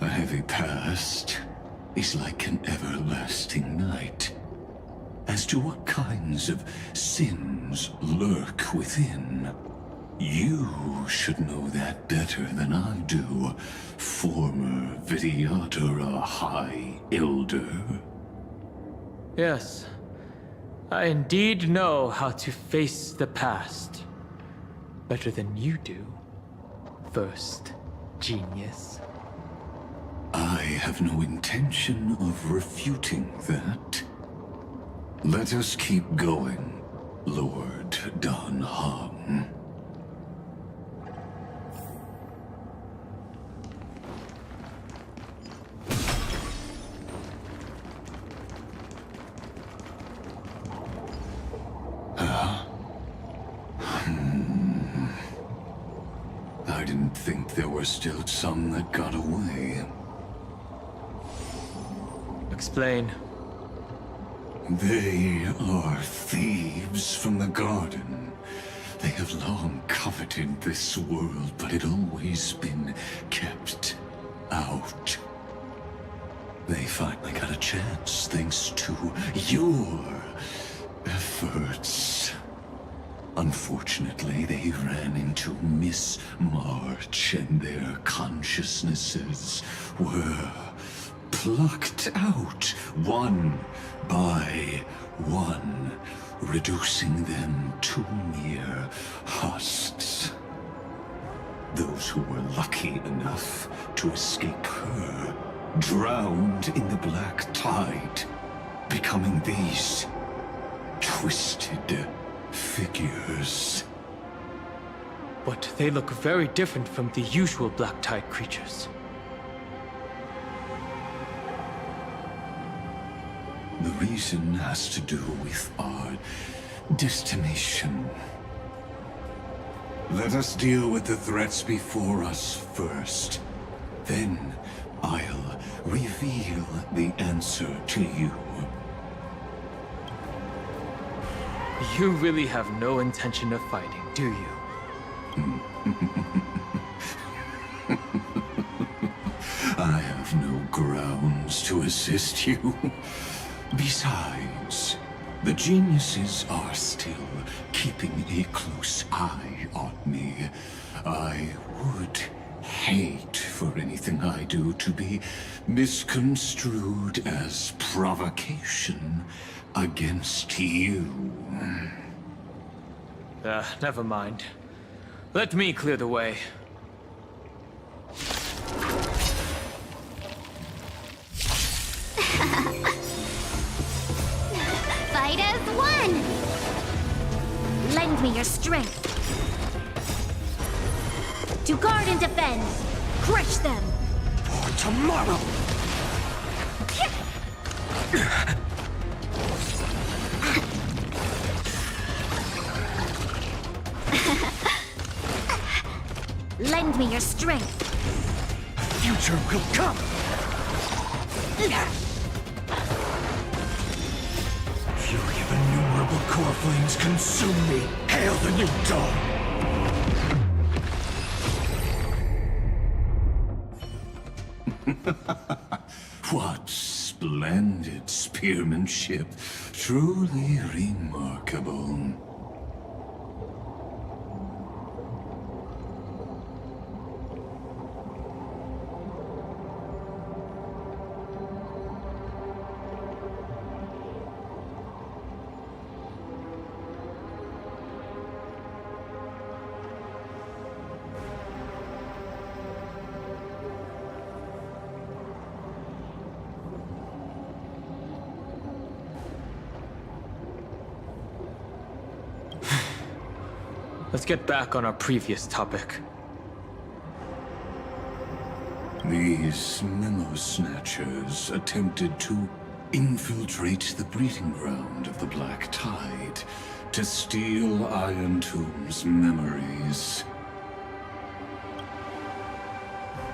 A heavy past is like an everlasting night. As to what kinds of sins lurk within, you should know that better than I do, former Vidyadhara High Elder. Yes, I indeed know how to face the past. Better than you do, first genius. I have no intention of refuting that. Let us keep going, Lord Dan Heng. I didn't think there were still some that got away. Explain. They are thieves from the garden. They have long coveted this world, but it always been kept out. They finally got a chance thanks to your efforts. Unfortunately, they ran into Miss March, and their consciousnesses were plucked out one by one, reducing them to mere husks. Those who were lucky enough to escape her drowned in the black tide, becoming these twisted figures. But they look very different from the usual Black Tide creatures. The reason has to do with our destination. Let us deal with the threats before us first. Then I'll reveal the answer to you. You really have no intention of fighting, do you? I have no grounds to assist you. Besides, the geniuses are still keeping a close eye on me. I would hate for anything I do to be misconstrued as provocation against you. Never mind. Let me clear the way. Fight as one! Lend me your strength. To guard and defend. Crush them. For tomorrow! Lend me your strength. Future will come! Fury of innumerable core flames consume me! Hail the new dawn! What splendid spearmanship! Truly remarkable. Let's get back on our previous topic. These memo snatchers attempted to infiltrate the breeding ground of the Black Tide to steal Iron Tomb's memories.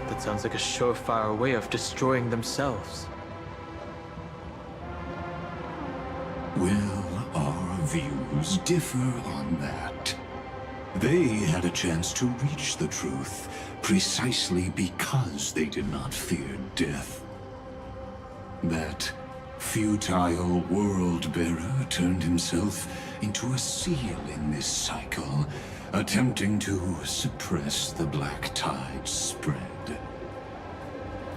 That sounds like a surefire way of destroying themselves. Well, our views differ on that. They had a chance to reach the truth precisely because they did not fear death. That futile world-bearer turned himself into a seal in this cycle, attempting to suppress the Black Tide's spread.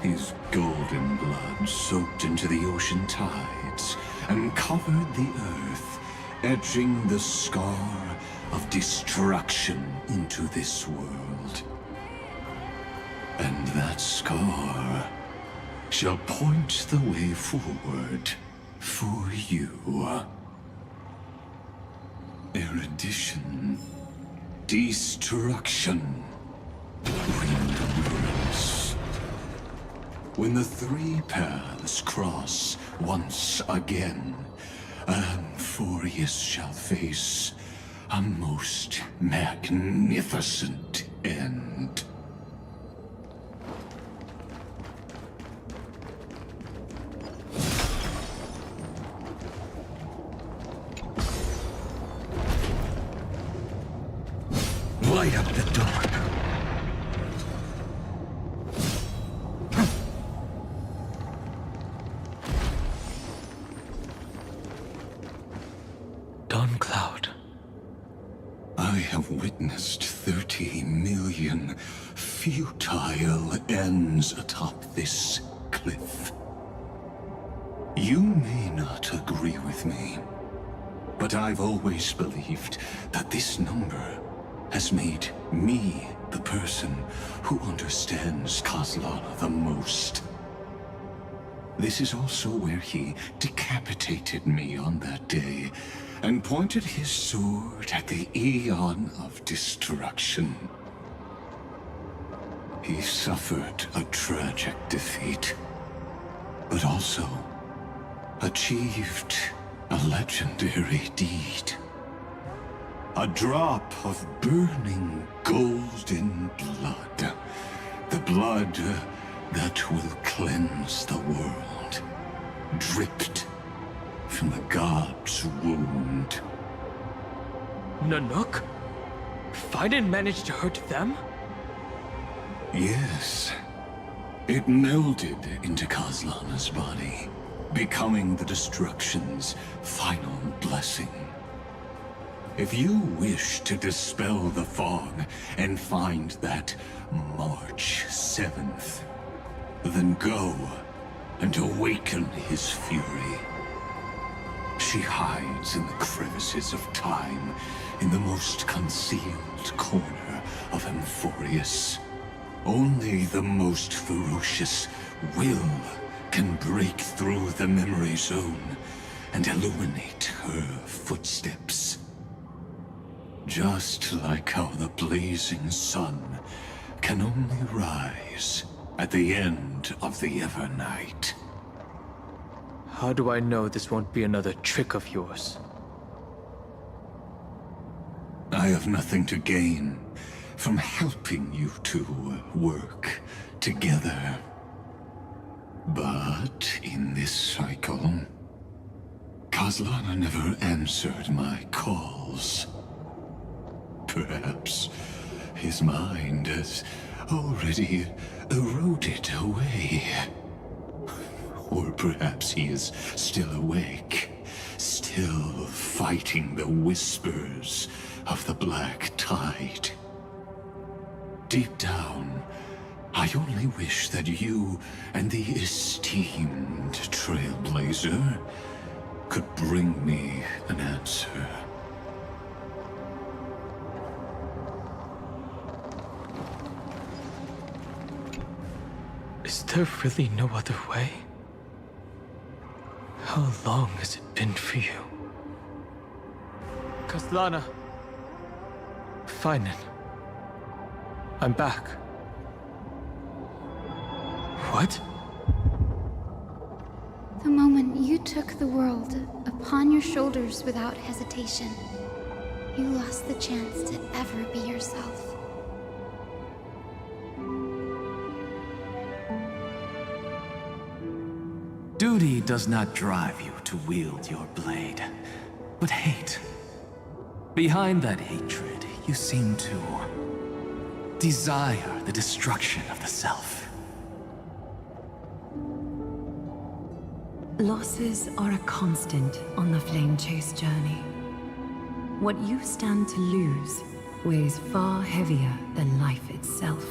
His golden blood soaked into the ocean tides and covered the earth, etching the scar of destruction into this world. And that scar shall point the way forward for you. Erudition, destruction, remembrance. When the three paths cross once again, Amphorius shall face a most magnificent end. Light up the dawn. Dawn Cloud. have witnessed 30 million futile ends atop this cliff. You may not agree with me, but I've always believed that this number has made me the person who understands Kozlana the most. This is also where he decapitated me on that day and pointed his sword at the Aeon of Destruction. He suffered a tragic defeat, but also achieved a legendary deed. A drop of burning golden blood. The blood that will cleanse the world. Dripped from the god's wound. Nanook? Fiden managed to hurt them? Yes. It melded into Kozlana's body, becoming the Destruction's final blessing. If you wish to dispel the fog and find that March 7th, then go and awaken his fury. She hides in the crevices of time, in the most concealed corner of Amphorius. Only the most ferocious will can break through the memory zone and illuminate her footsteps. Just like how the blazing sun can only rise at the end of the Evernight. How do I know this won't be another trick of yours? I have nothing to gain from helping you two work together. But in this cycle, Kozlana never answered my calls. Perhaps his mind has already eroded away. Or perhaps he is still awake, still fighting the whispers of the Black Tide. Deep down, I only wish that you and the esteemed Trailblazer could bring me an answer. Is there really no other way? How long has it been for you? Kozlana. Finen. I'm back. What? The moment you took the world upon your shoulders without hesitation, you lost the chance to ever be yourself. Duty does not drive you to wield your blade, but hate. Behind that hatred, you seem to desire the destruction of the self. Losses are a constant on the Flame Chase journey. What you stand to lose weighs far heavier than life itself.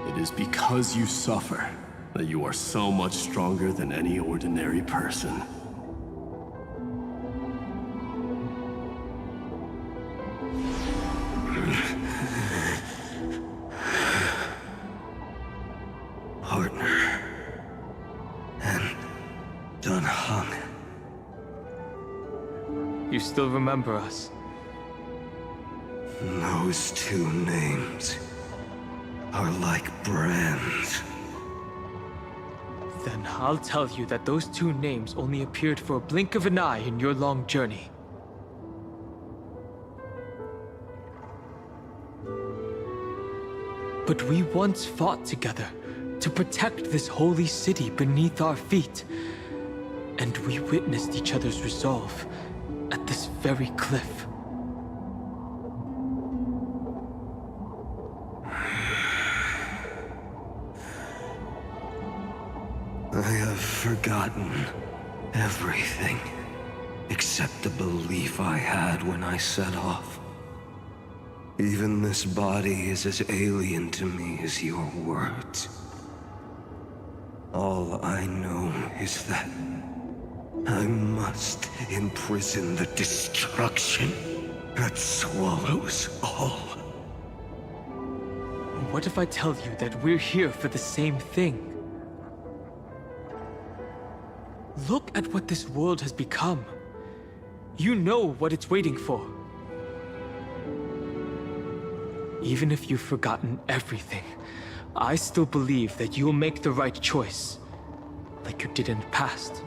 It is because you suffer that you are so much stronger than any ordinary person. Partner. And Dan Heng. You still remember us? Those two names are like brands. Then I'll tell you that those two names only appeared for a blink of an eye in your long journey. But we once fought together to protect this holy city beneath our feet. And we witnessed each other's resolve at this very cliff. I have forgotten everything. except the belief I had when I set off. Even this body is as alien to me as your words. All I know is that I must imprison the destruction that swallows all. What if I tell you that we're here for the same thing? Look at what this world has become. You know what it's waiting for. Even if you've forgotten everything, I still believe that you'll make the right choice, like you did in the past.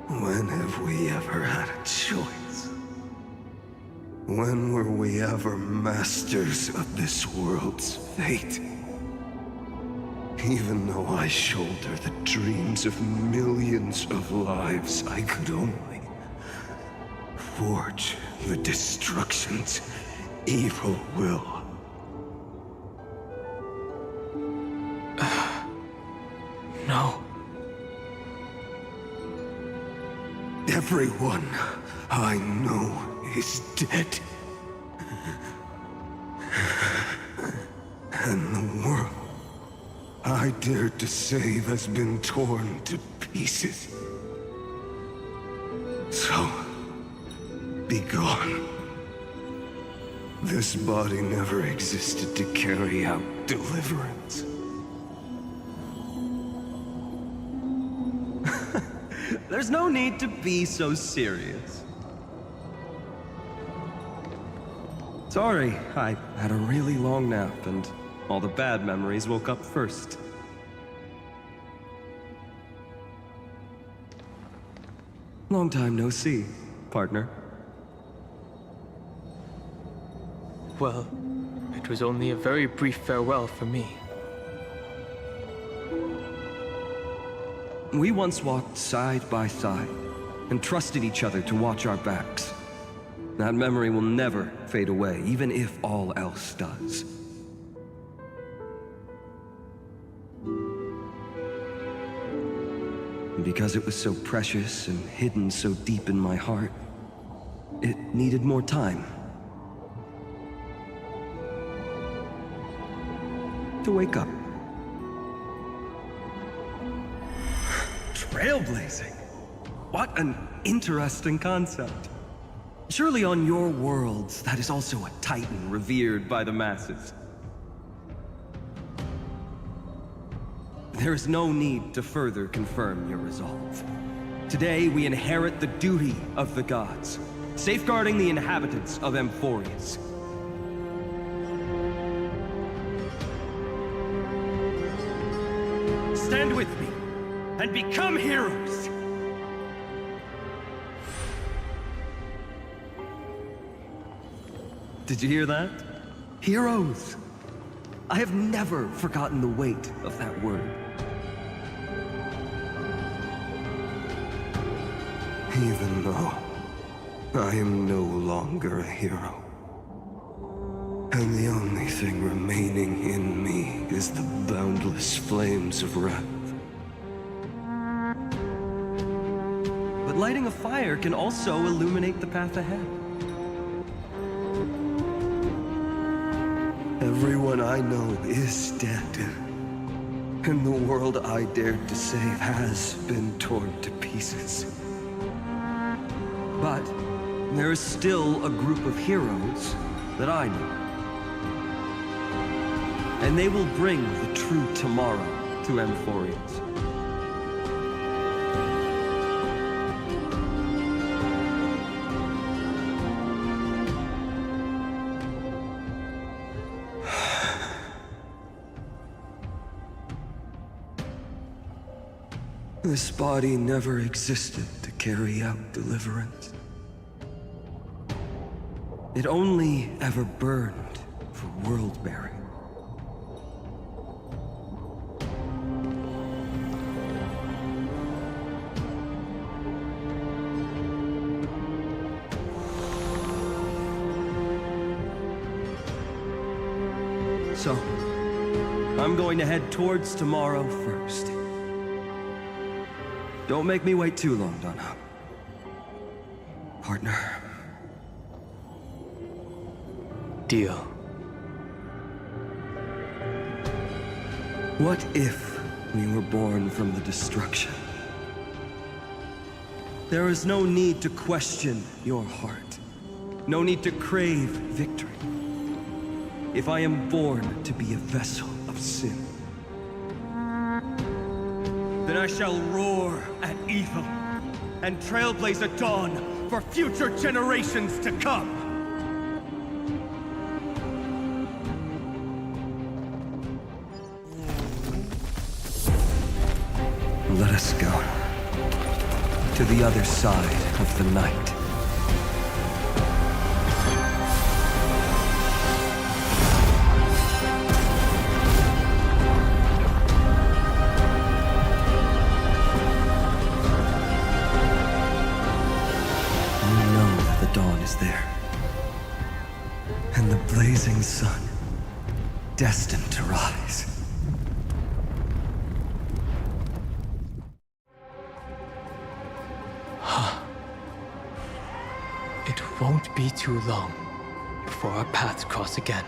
When have we ever had a choice? When were we ever masters of this world's fate? Even though I shoulder the dreams of millions of lives, I could only forge the destruction's evil will. No. Everyone I know is dead. And the world I dared to save has been torn to pieces. So, be gone. This body never existed to carry out deliverance. There's no need to be so serious. Sorry, I had a really long nap and all the bad memories woke up first. Long time no see, partner. Well, it was only a very brief farewell for me. We once walked side by side and trusted each other to watch our backs. That memory will never fade away, even if all else does. And because it was so precious and hidden so deep in my heart, it needed more time to wake up. Trailblazing? What an interesting concept. Surely on your worlds, that is also a titan revered by the masses. There is no need to further confirm your resolve. Today, we inherit the duty of the gods, safeguarding the inhabitants of Emphorius. Stand with me and become heroes! Did you hear that? Heroes! I have never forgotten the weight of that word. Even though I am no longer a hero, and the only thing remaining in me is the boundless flames of wrath. But lighting a fire can also illuminate the path ahead. Everyone I know is dead, and the world I dared to save has been torn to pieces. But there is still a group of heroes that I know. And they will bring the true tomorrow to Emphorius. This body never existed to carry out deliverance. It only ever burned for world-bearing. So, I'm going to head towards tomorrow first. Don't make me wait too long, Donna. Partner. Deal. What if we were born from the destruction? There is no need to question your heart. No need to crave victory. If I am born to be a vessel of sin, then I shall roar at evil and trailblaze a dawn for future generations to come. Let us go to the other side of the night. Dawn is there, and the blazing sun, destined to rise. It won't be too long before our paths cross again.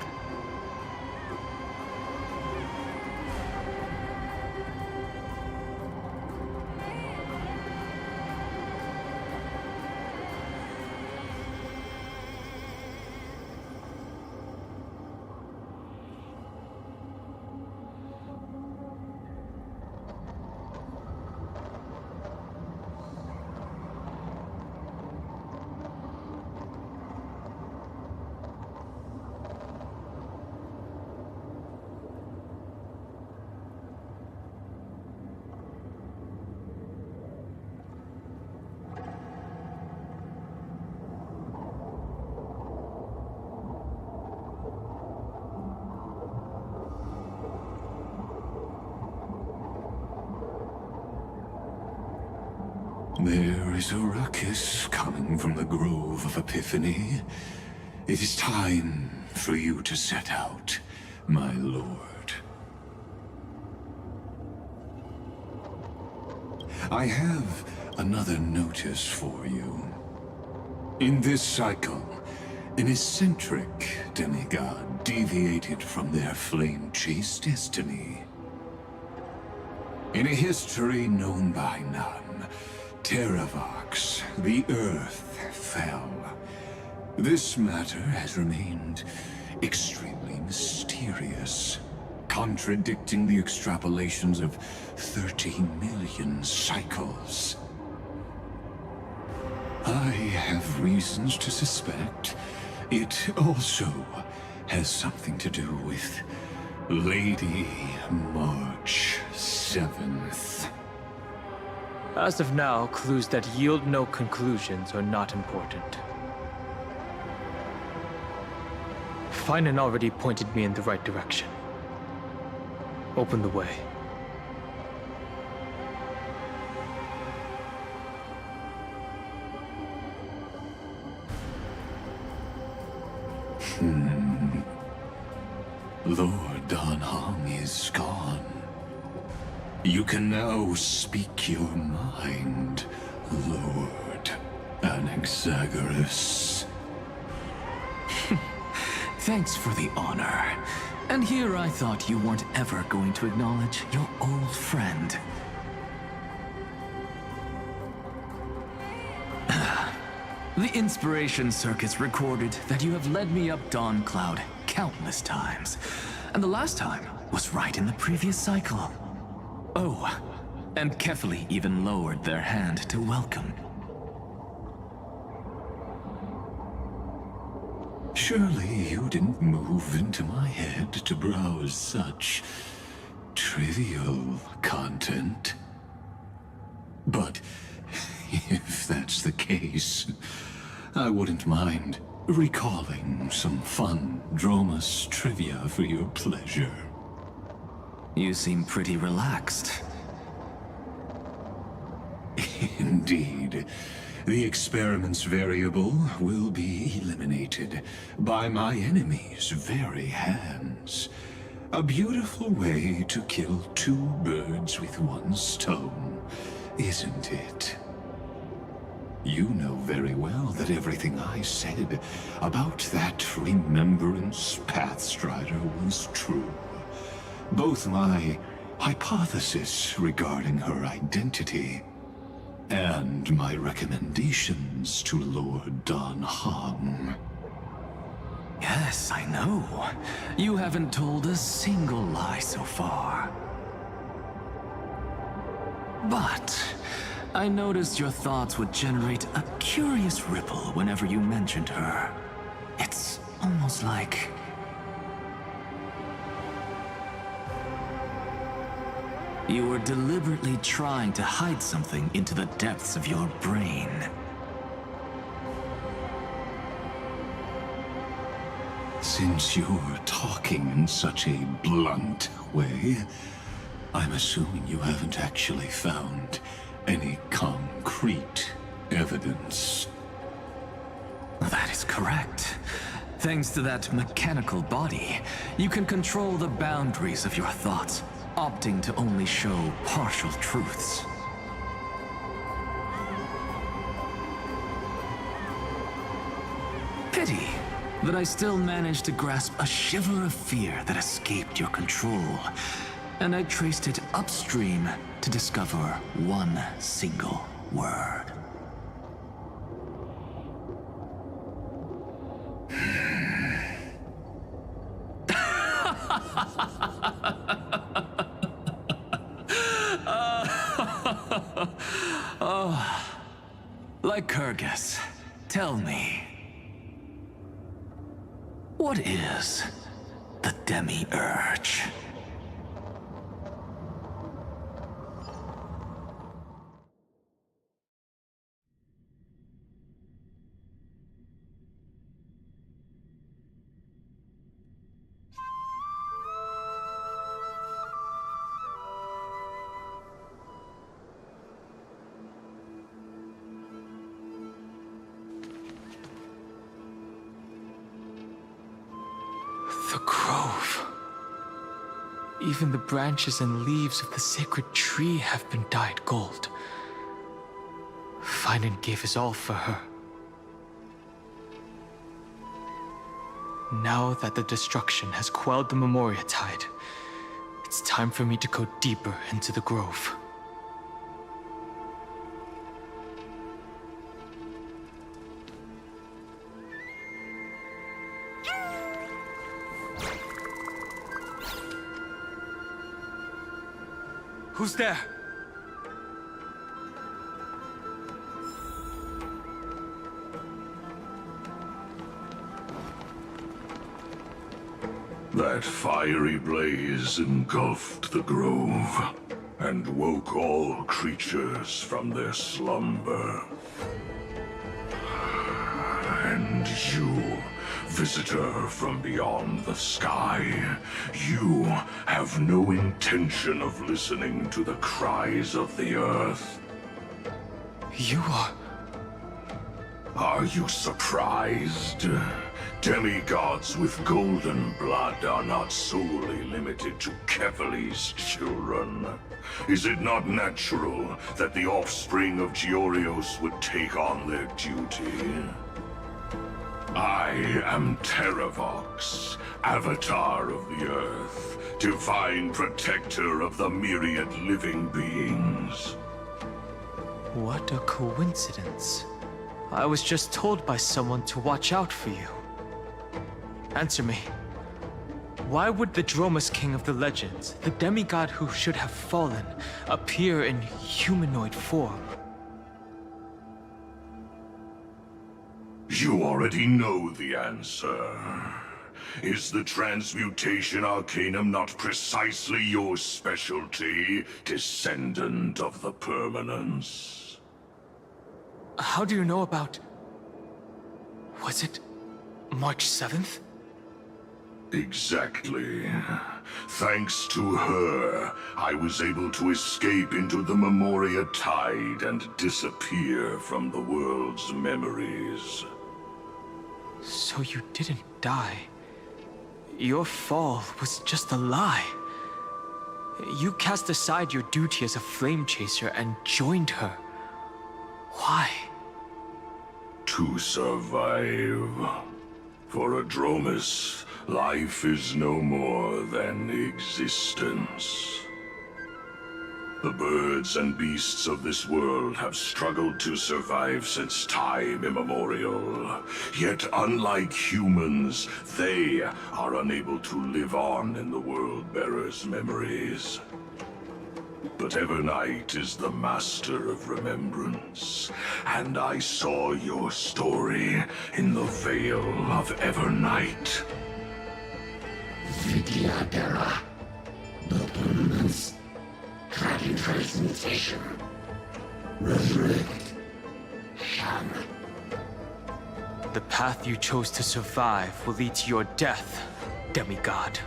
There is a ruckus coming from the Grove of Epiphany. It is time for you to set out, my lord. I have another notice for you. In this cycle, an eccentric demigod deviated from their flame-chased destiny. In a history known by none, Terravox, the Earth, fell. This matter has remained extremely mysterious, contradicting the extrapolations of 13 million cycles. I have reasons to suspect it also has something to do with Lady March 7th. As of now, clues that yield no conclusions are not important. Finan already pointed me in the right direction. Open the way. Lord Danhong is gone. You can now speak your mind, Lord Anaxagoras. Thanks for the honor. And here I thought you weren't ever going to acknowledge your old friend. The Inspiration Circuits recorded that you have led me up Dawn Cloud countless times. And the last time was right in the previous cycle. Oh, and Kefali even lowered their hand to welcome. Surely you didn't move into my head to browse such trivial content. But if that's the case, I wouldn't mind recalling some fun Dromus trivia for your pleasure. You seem pretty relaxed. Indeed. The experiment's variable will be eliminated by my enemy's very hands. A beautiful way to kill two birds with one stone, isn't it? You know very well that everything I said about that Remembrance Pathstrider was true. Both my hypothesis regarding her identity and my recommendations to Lord Don Hong. Yes, I know. You haven't told a single lie so far. But I noticed your thoughts would generate a curious ripple whenever you mentioned her. It's almost like you were deliberately trying to hide something into the depths of your brain. Since you're talking in such a blunt way, I'm assuming you haven't actually found any concrete evidence. That is correct. Thanks to that mechanical body, you can control the boundaries of your thoughts, opting to only show partial truths. Pity that I still managed to grasp a shiver of fear that escaped your control, and I traced it upstream to discover one single word. Oh, like Kyrgyz, tell me, what is the Demi-Urge? The grove. Even the branches and leaves of the sacred tree have been dyed gold. Finan gave his all for her. Now that the destruction has quelled the Memoria tide, it's time for me to go deeper into the grove. Who's there? That fiery blaze engulfed the grove and woke all creatures from their slumber. And you, visitor from beyond the sky, you have no intention of listening to the cries of the earth. You are... Are you surprised? Demigods with golden blood are not solely limited to Kefali's children. Is it not natural that the offspring of Georios would take on their duty? I am Terravox, Avatar of the Earth, divine protector of the myriad living beings. What a coincidence. I was just told by someone to watch out for you. Answer me. Why would the Dromus King of the Legends, the demigod who should have fallen, appear in humanoid form? You already know the answer. Is the transmutation arcanum not precisely your specialty, descendant of the permanence? How do you know about... Was it March 7th? Exactly. Thanks to her, I was able to escape into the Memoria tide and disappear from the world's memories. So you didn't die. Your fall was just a lie. You cast aside your duty as a flame chaser and joined her. Why? To survive. For Adromus, life is no more than existence. The birds and beasts of this world have struggled to survive since time immemorial. Yet unlike humans, they are unable to live on in the World-Bearer's memories. But Evernight is the master of remembrance, and I saw your story in the Veil of Evernight. Vidyadhara, the permanence, dragon transmutation, resurrect, Shan. The path you chose to survive will lead to your death, demigod.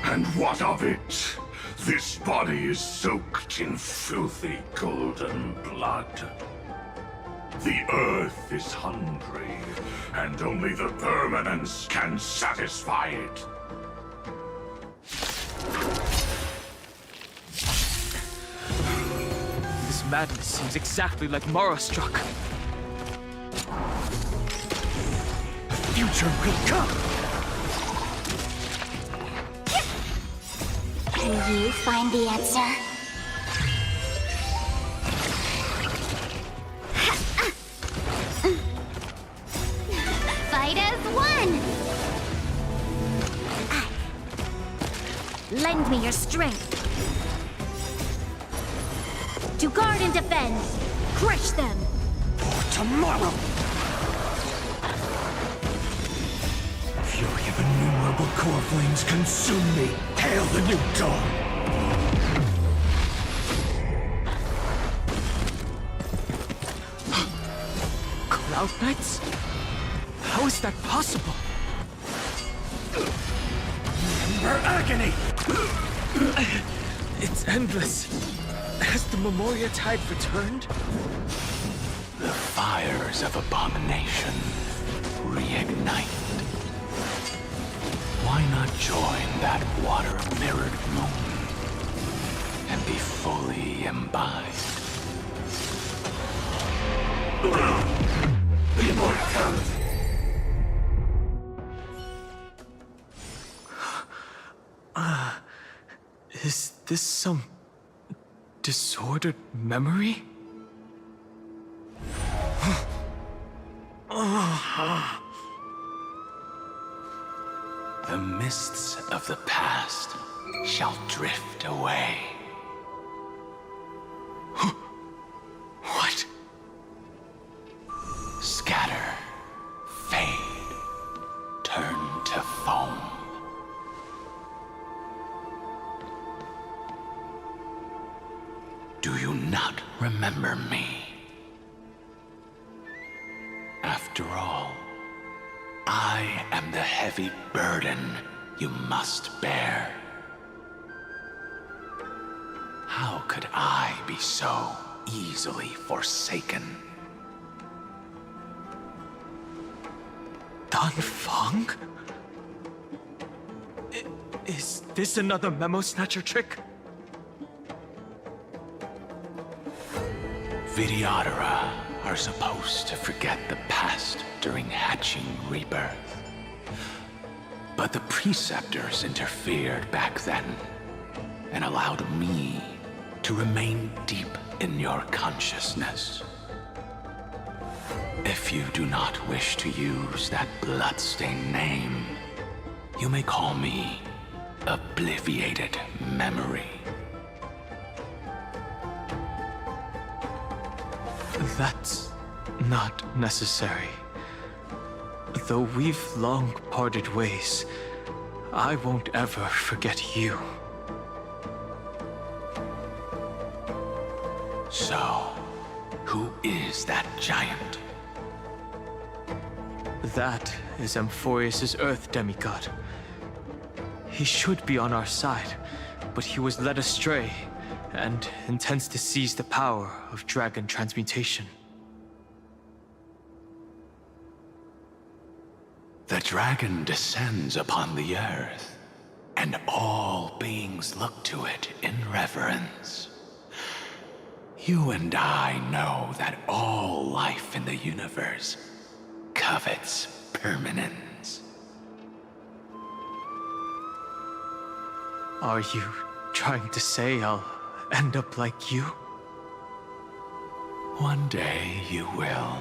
And what of it? This body is soaked in filthy golden blood. The earth is hungry, and only the permanence can satisfy it. This madness seems exactly like Mara struck. The future will come! Can you find the answer? Fight as one! Lend me your strength. To guard and defend. Crush them. For tomorrow! Fury of innumerable core flames consume me. Hail the new dawn! Cloud Knights? How is that possible? Remember agony! It's endless. Has the Memoria Tide returned? The fires of abomination reignite. Why not join that water-mirrored moon and be fully imbibed? Immortality! Is this some disordered memory? The mists of the past shall drift away. What? Scatter, fade, turn to foam. Do you not remember me? After all, I am the heavy burden you must bear. How could I be so easily forsaken? Dan Feng? Is this another Memo Snatcher trick? Vidyadhara are supposed to forget the past during hatching rebirth. But the Preceptors interfered back then and allowed me to remain deep in your consciousness. If you do not wish to use that bloodstained name, you may call me Obliviated Memory. That's not necessary. Though we've long parted ways, I won't ever forget you. So, who is that giant? That is Amphorius' Earth demigod. He should be on our side, but he was led astray and intends to seize the power of dragon transmutation. The dragon descends upon the earth, and all beings look to it in reverence. You and I know that all life in the universe covets permanence. Are you trying to say I'll end up like you? One day you will.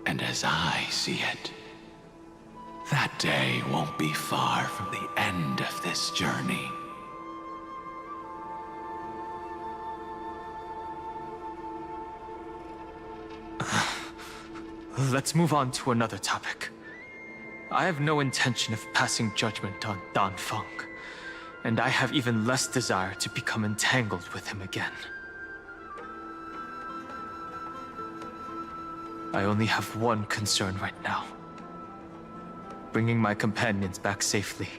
And as I see it, that day won't be far from the end of this journey. Let's move on to another topic. I have no intention of passing judgment on Dan Feng, and I have even less desire to become entangled with him again. I only have one concern right now: bringing my companions back safely.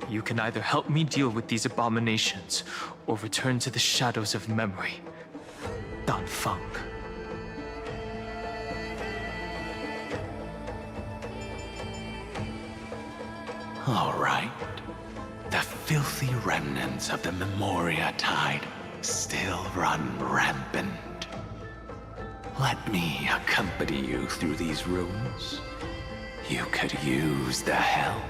You can either help me deal with these abominations, or return to the shadows of memory. Dan Feng. All right. The filthy remnants of the Memoria Tide still run rampant. Let me accompany you through these rooms. You could use the help.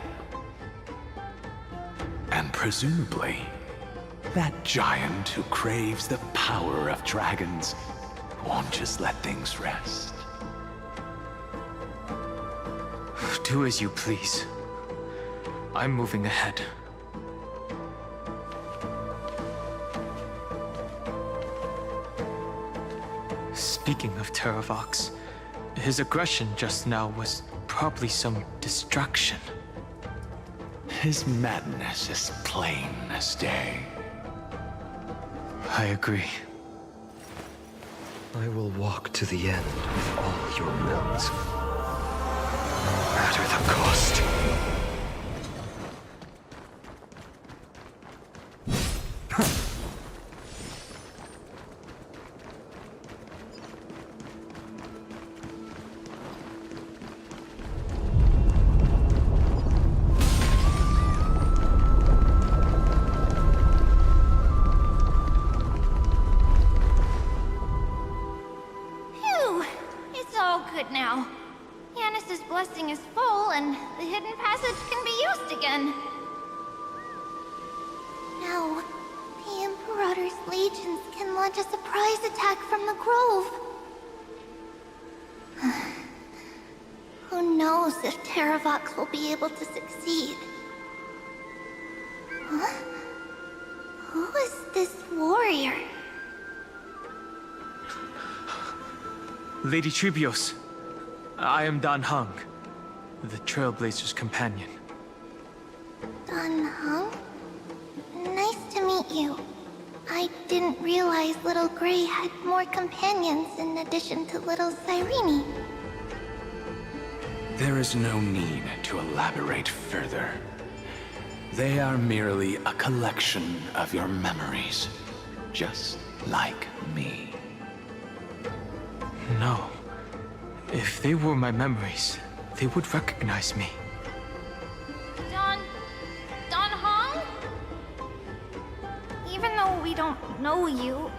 And presumably, that giant who craves the power of dragons won't just let things rest. Do as you please. I'm moving ahead. Speaking of Terravox, his aggression just now was probably some distraction. His madness is plain as day. I agree. I will walk to the end with all your wills, no matter the cost. Good now. Yanis's blessing is full, and the hidden passage can be used again. Now, the Imperator's legions can launch a surprise attack from the grove. Who knows if Terravox will be able to succeed? Huh? Who is this warrior? Lady Tribios, I am Dan Heng, the Trailblazer's companion. Dan Heng? Nice to meet you. I didn't realize Little Gray had more companions in addition to Little Cyrene. There is no need to elaborate further. They are merely a collection of your memories, just like me. No. If they were my memories, they would recognize me. Dan Heng? Even though we don't know you,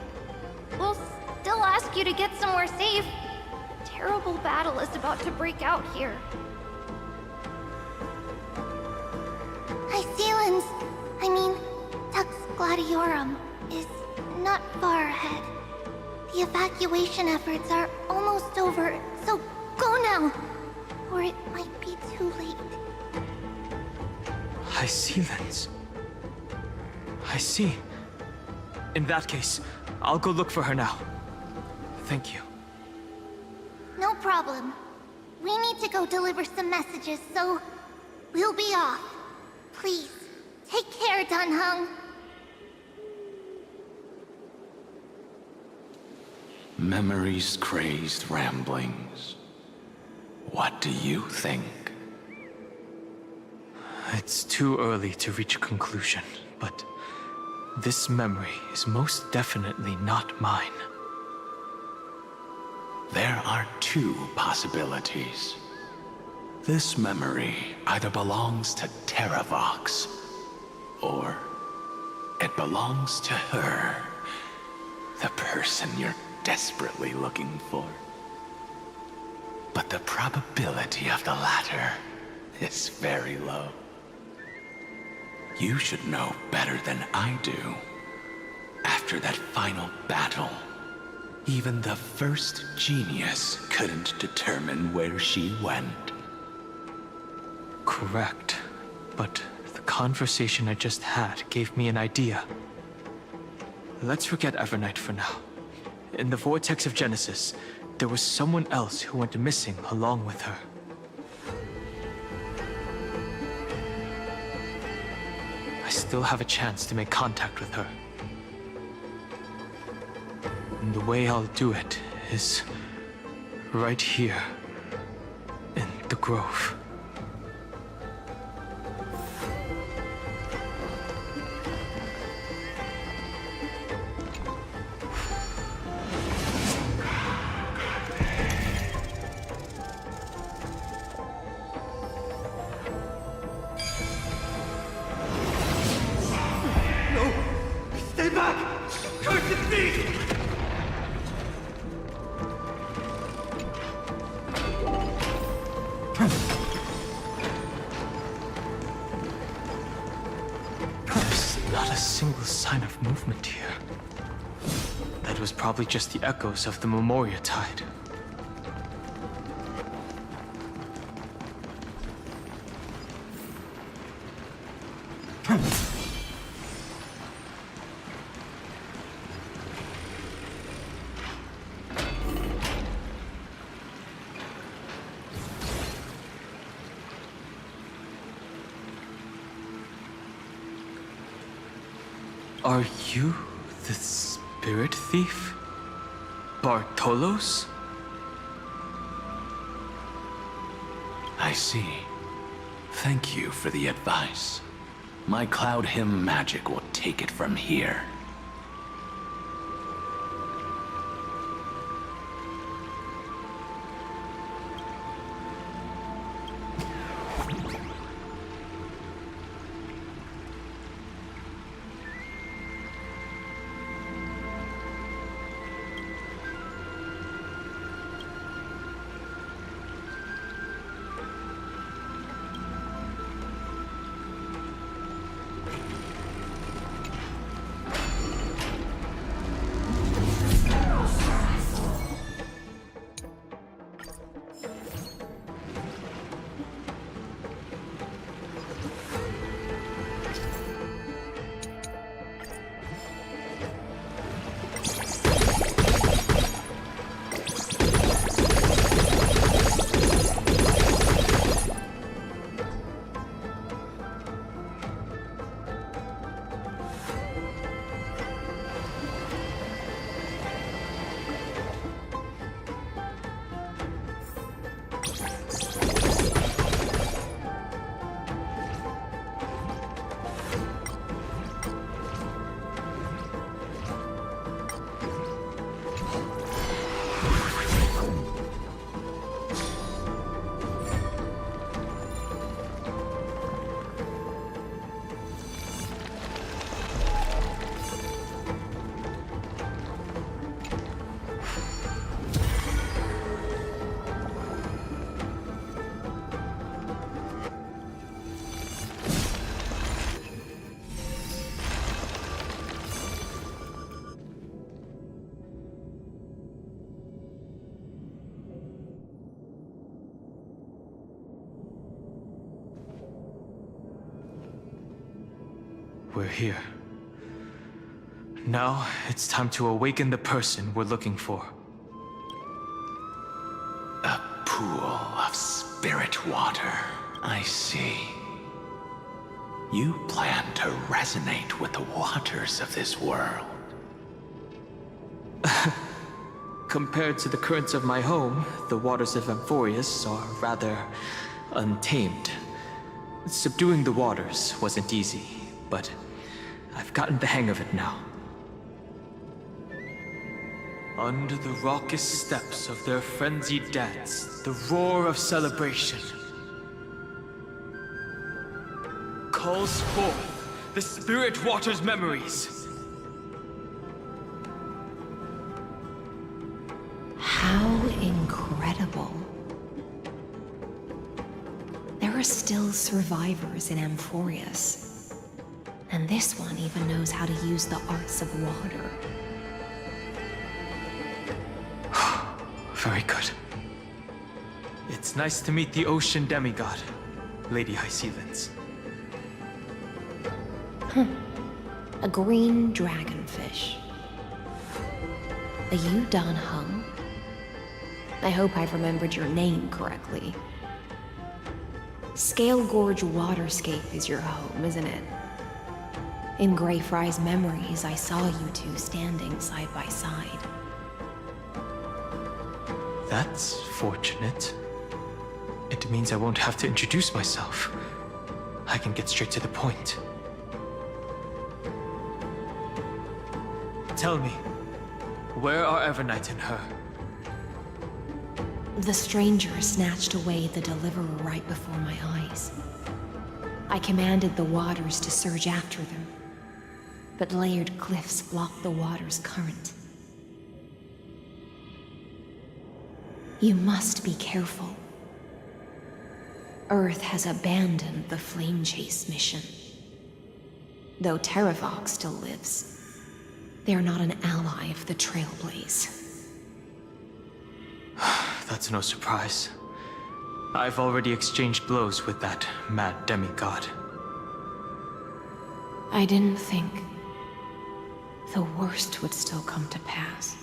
we'll still ask you to get somewhere safe. A terrible battle is about to break out here. Iceland's, Tux Gladiorum, is not far ahead. The evacuation efforts are almost over, so go now, or it might be too late. Iceland's. I see. In that case, I'll go look for her now. Thank you. No problem. We need to go deliver some messages, so we'll be off. Please, take care, Dan Heng. Memories crazed ramblings. What do you think? It's too early to reach a conclusion, but this memory is most definitely not mine. There are two possibilities. This memory either belongs to Terravox, or it belongs to her, the person you're desperately looking for. But the probability of the latter is very low. You should know better than I do. After that final battle, even the first genius couldn't determine where she went. Correct. But the conversation I just had gave me an idea. Let's forget Evernight for now. In the Vortex of Genesis, there was someone else who went missing along with her. I still have a chance to make contact with her. And the way I'll do it is right here in the grove. Stay back! Cursed beast! There's not a single sign of movement here. That was probably just the echoes of the Memoria Tide. Are you the spirit thief? Bartolos? I see. Thank you for the advice. My Cloud Hymn magic will take it from here. We're here. Now, it's time to awaken the person we're looking for. A pool of spirit water. I see. You plan to resonate with the waters of this world. Compared to the currents of my home, the waters of Amphorius are rather untamed. Subduing the waters wasn't easy, but I've gotten the hang of it now. Under the raucous steps of their frenzied dance, the roar of celebration calls forth the Spirit Water's memories. How incredible. There are still survivors in Amphorius. And this one even knows how to use the arts of water. Very good. It's nice to meet the ocean demigod, Lady Hysealence. A green dragonfish. Are you Dan Hung? I hope I've remembered your name correctly. Scale Gorge Waterscape is your home, isn't it? In Greyfry's memories, I saw you two standing side by side. That's fortunate. It means I won't have to introduce myself. I can get straight to the point. Tell me, where are Evernight and her? The stranger snatched away the deliverer right before my eyes. I commanded the waters to surge after them, but layered cliffs blocked the water's current. You must be careful. Earth has abandoned the Flame Chase mission. Though Terravox still lives, they are not an ally of the Trailblaze. That's no surprise. I've already exchanged blows with that mad demigod. I didn't think the worst would still come to pass.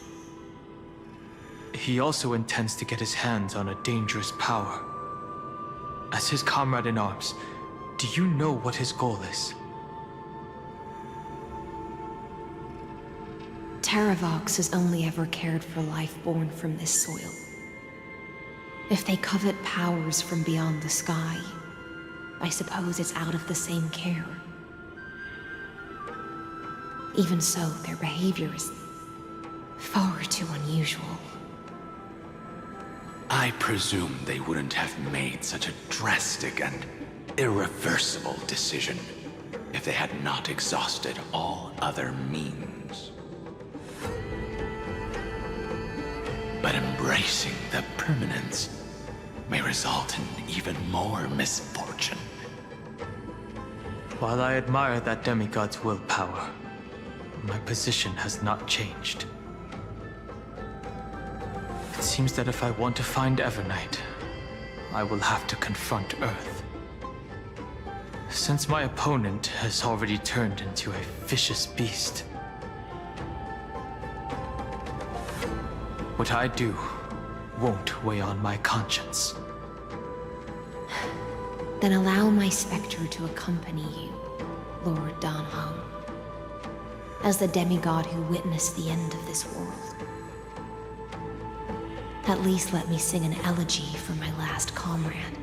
He also intends to get his hands on a dangerous power. As his comrade in arms, do you know what his goal is? Terravox has only ever cared for life born from this soil. If they covet powers from beyond the sky, I suppose it's out of the same care. Even so, their behavior is far too unusual. I presume they wouldn't have made such a drastic and irreversible decision if they had not exhausted all other means. But embracing the permanence may result in even more misfortune. While I admire that demigod's willpower, my position has not changed. It seems that if I want to find Evernight, I will have to confront Earth. Since my opponent has already turned into a vicious beast, what I do won't weigh on my conscience. Then allow my specter to accompany you, Lord Dan Hung, as the demigod who witnessed the end of this world. At least let me sing an elegy for my last comrade.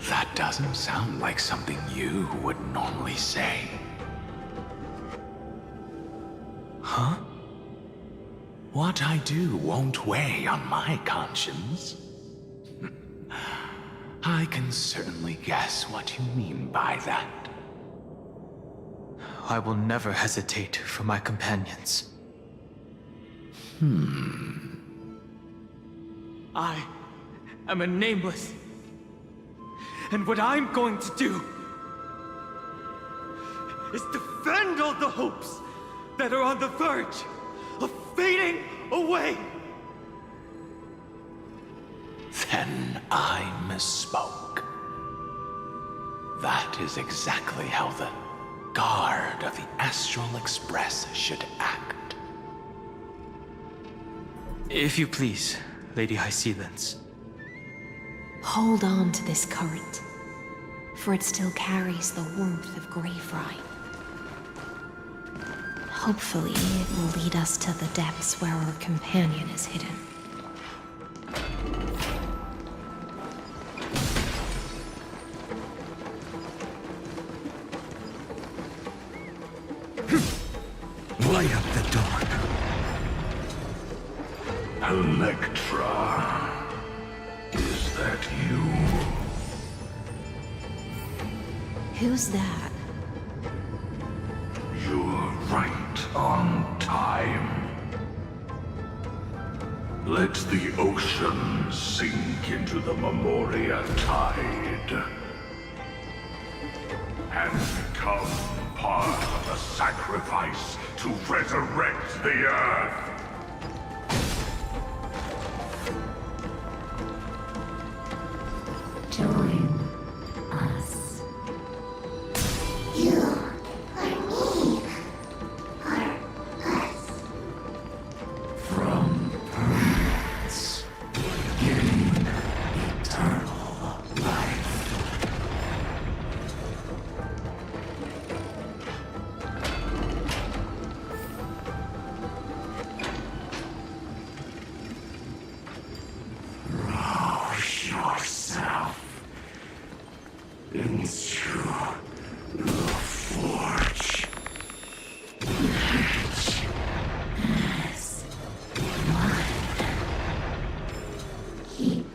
That doesn't sound like something you would normally say. Huh? What I do won't weigh on my conscience. I can certainly guess what you mean by that. I will never hesitate for my companions. I am a nameless. And what I'm going to do is defend all the hopes that are on the verge of fading away. Then I misspoke. That is exactly how the guard of the Astral Express should act. If you please, Lady Hysealence. Hold on to this current, for it still carries the warmth of Greyfry. Hopefully, it will lead us to the depths where our companion is hidden. Light up the dark. Electra, is that you? Who's that? You're right on time. Let the ocean sink into the Memoria tide and become part of the sacrifice to resurrect the Earth. Join us. You are me, are us. From permanence, gain eternal life. Rouse yourself into the forge. Each as one. Keep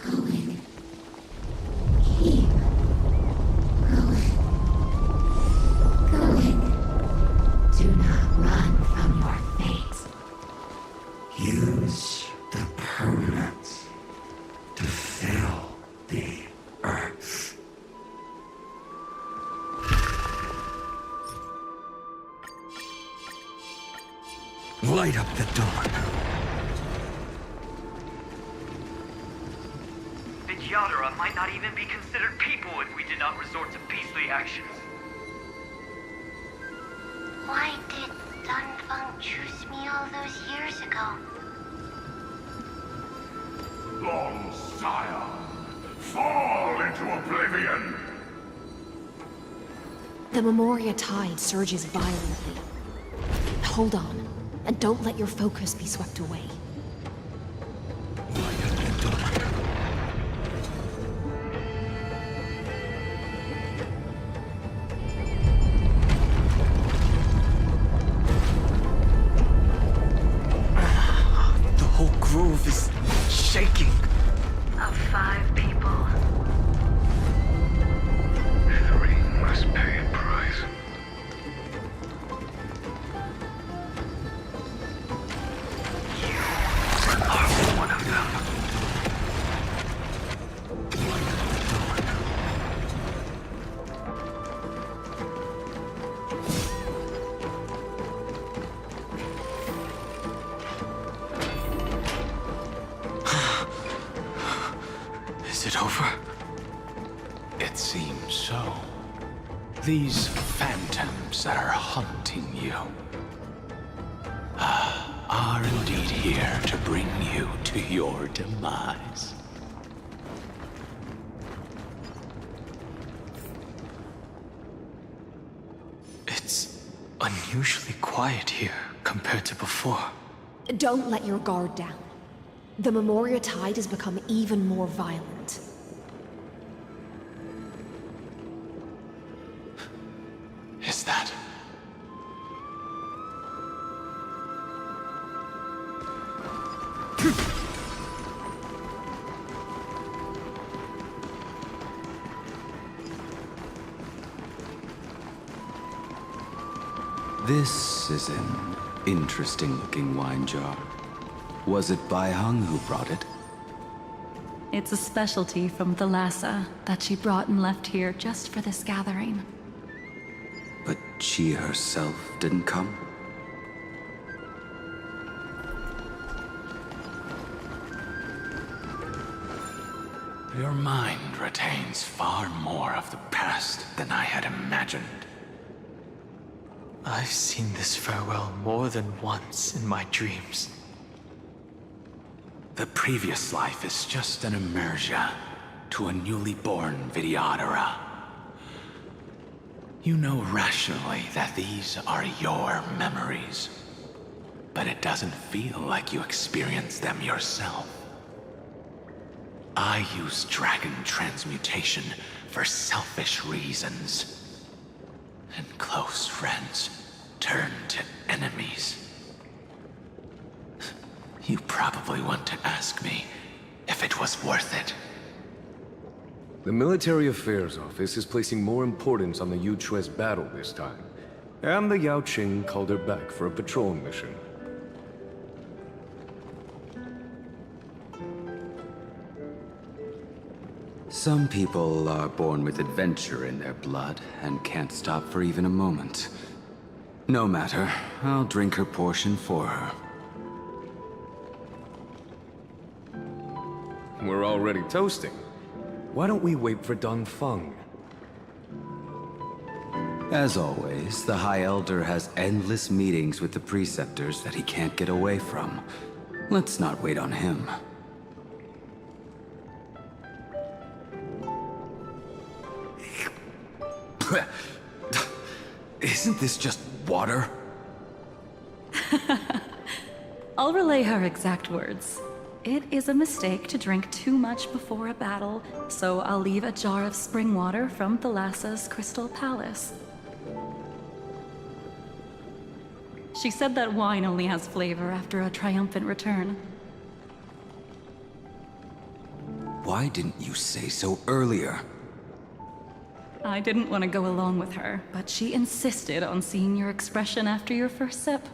going. Keep going. Going. Do not run from your fate. Use the permanence to fill the earth. Light up the dawn. The Yadara might not even be considered people if we did not resort to beastly actions. Why did Dunfeng choose me all those years ago? Long Sire, fall into oblivion! The Memoria tide surges violently. Hold on, and don't let your focus be swept away. The whole grove is shaking. Of 5 people. 3 must pay a price. You are one of them. Is it over? It seems so. These phantoms that are haunting you are indeed here to bring you to your demise. It's unusually quiet here compared to before. Don't let your guard down. The Memoria tide has become even more violent. Is that? This is an interesting-looking wine jar. Was it Baihang who brought it? It's a specialty from Thalassa that she brought and left here just for this gathering. But she herself didn't come? Your mind retains far more of the past than I had imagined. I've seen this farewell more than once in my dreams. The previous life is just an immersia to a newly born Vidyadhara. You know rationally that these are your memories, but it doesn't feel like you experienced them yourself. I use dragon transmutation for selfish reasons. And close friends turn to enemies. You probably want to ask me if it was worth it. The Military Affairs Office is placing more importance on the Yuchue's battle this time. And the Yaoqing called her back for a patrol mission. Some people are born with adventure in their blood and can't stop for even a moment. No matter, I'll drink her portion for her. We're already toasting. Why don't we wait for Dongfeng? As always, the High Elder has endless meetings with the Preceptors that he can't get away from. Let's not wait on him. Isn't this just water? I'll relay her exact words. It is a mistake to drink too much before a battle, so I'll leave a jar of spring water from Thalassa's Crystal Palace. She said that wine only has flavor after a triumphant return. Why didn't you say so earlier? I didn't want to go along with her, but she insisted on seeing your expression after your first sip.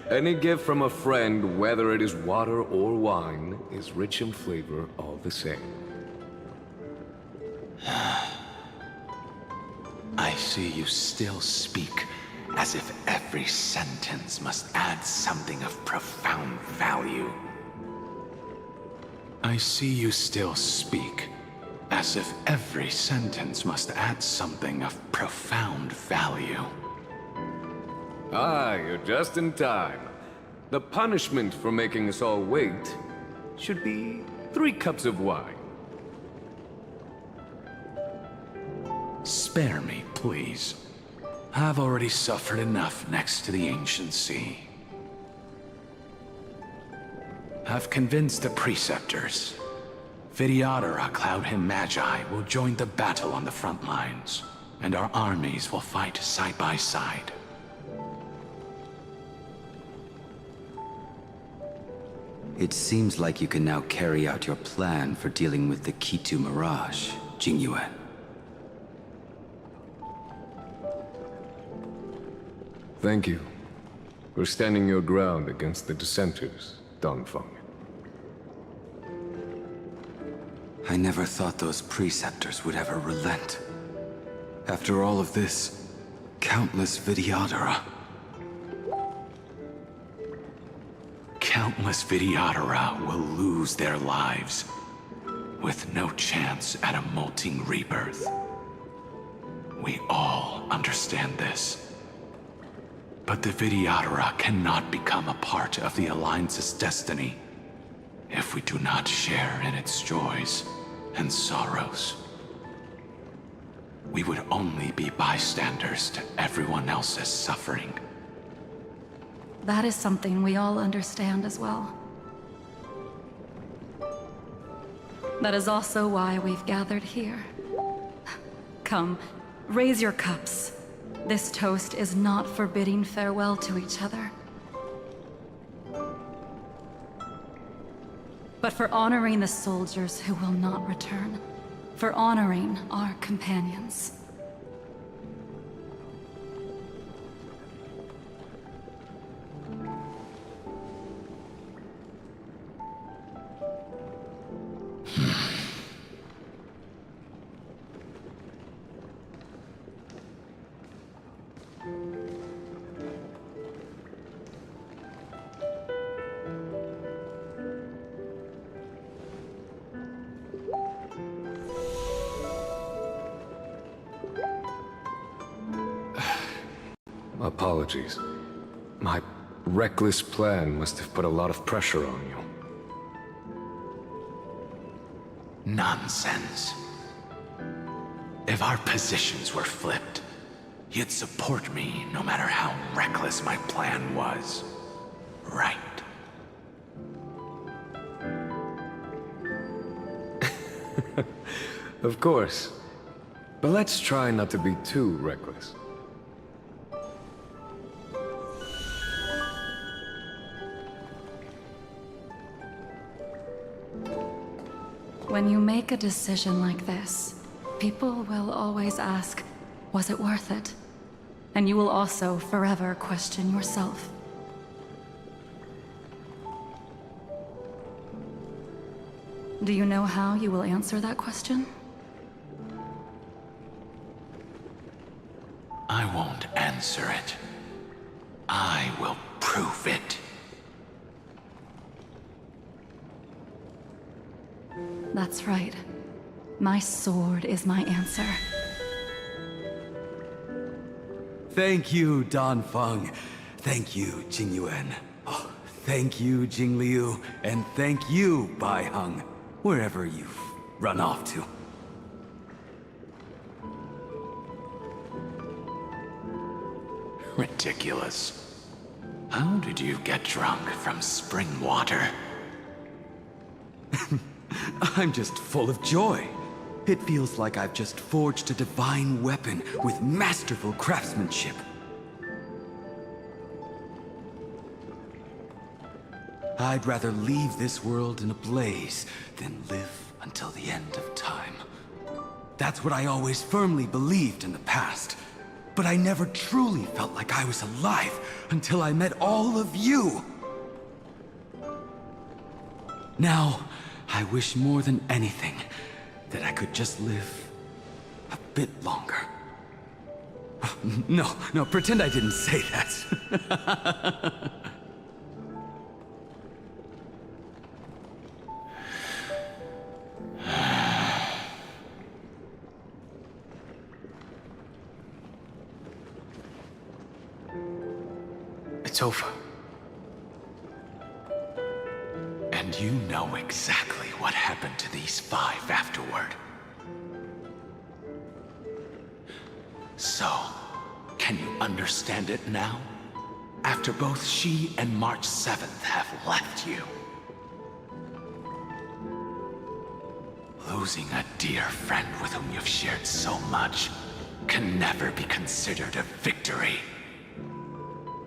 Any gift from a friend, whether it is water or wine, is rich in flavor all the same. I see you still speak as if every sentence must add something of profound value. I see you still speak as if every sentence must add something of profound value. Ah, you're just in time. The punishment for making us all wait should be 3 cups of wine. Spare me, please. I've already suffered enough next to the ancient sea. I've convinced the Preceptors. Vidyadhara Cloudhim Magi will join the battle on the front lines, and our armies will fight side by side. It seems like you can now carry out your plan for dealing with the Kitu Mirage, Jingyue. Thank you for standing your ground against the dissenters, Dongfeng. I never thought those Preceptors would ever relent. After all of this, countless Vidyadhara. Countless Vidyadhara will lose their lives, with no chance at a molting rebirth. We all understand this. But the Vidyadhara cannot become a part of the Alliance's destiny if we do not share in its joys and sorrows. We would only be bystanders to everyone else's suffering. That is something we all understand as well. That is also why we've gathered here. Come, raise your cups. This toast is not for bidding farewell to each other, but for honoring the soldiers who will not return, for honoring our companions. Apologies. My reckless plan must have put a lot of pressure on you. Nonsense. If our positions were flipped, you'd support me no matter how reckless my plan was. Right? Of course. But let's try not to be too reckless. When you make a decision like this, people will always ask, was it worth it? And you will also forever question yourself. Do you know how you will answer that question? I won't answer it. I will prove it. That's right. My sword is my answer. Thank you, Dan Feng. Thank you, Jing Yuan. Oh, thank you, Jing Liu. And thank you, Bai Heng, wherever you've run off to. Ridiculous. How did you get drunk from spring water? I'm just full of joy. It feels like I've just forged a divine weapon with masterful craftsmanship. I'd rather leave this world in a blaze than live until the end of time. That's what I always firmly believed in the past. But I never truly felt like I was alive until I met all of you. Now, I wish more than anything that I could just live a bit longer. No, pretend I didn't say that. It's over. And you know exactly what happened to these 5 afterward. So, can you understand it now? After both she and March 7th have left you. Losing a dear friend with whom you've shared so much can never be considered a victory.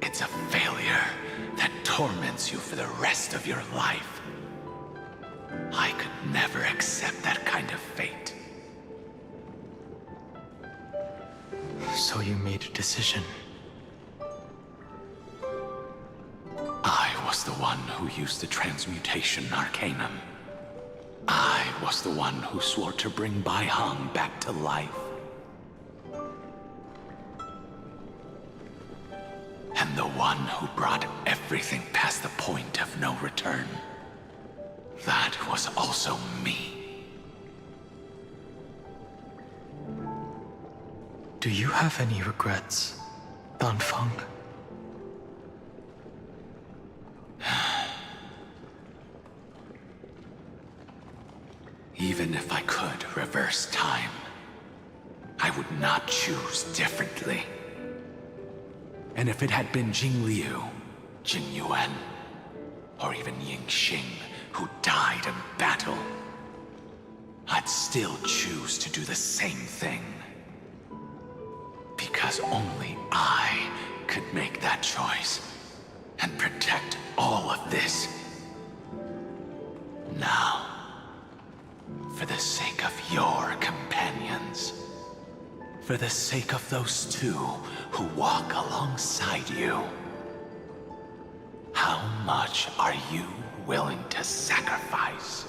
It's a failure that torments you for the rest of your life. I could never accept that kind of fate. So you made a decision. I was the one who used the transmutation arcanum. I was the one who swore to bring Bai Heng back to life. And the one who brought everything past the point of no return. That was also me. Do you have any regrets, Dan Feng? Even if I could reverse time, I would not choose differently. And if it had been Jing Liu, Jing Yuan, or even Ying Xing who died in battle, I'd still choose to do the same thing. Because only I could make that choice and protect all of this. Now, for the sake of your companions, for the sake of those 2 who walk alongside you, how much are you willing to sacrifice,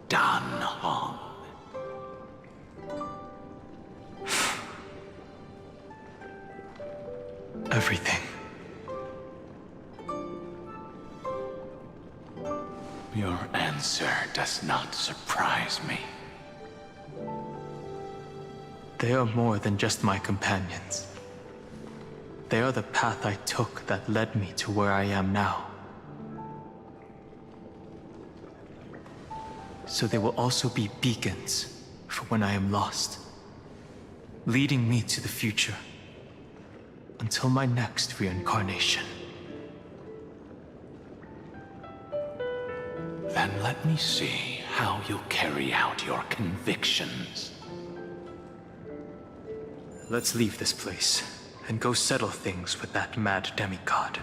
Dan Heng? Everything. Your answer does not surprise me. They are more than just my companions. They are the path I took that led me to where I am now. So they will also be beacons for when I am lost, leading me to the future until my next reincarnation. Then let me see how you'll carry out your convictions. Let's leave this place and go settle things with that mad demigod.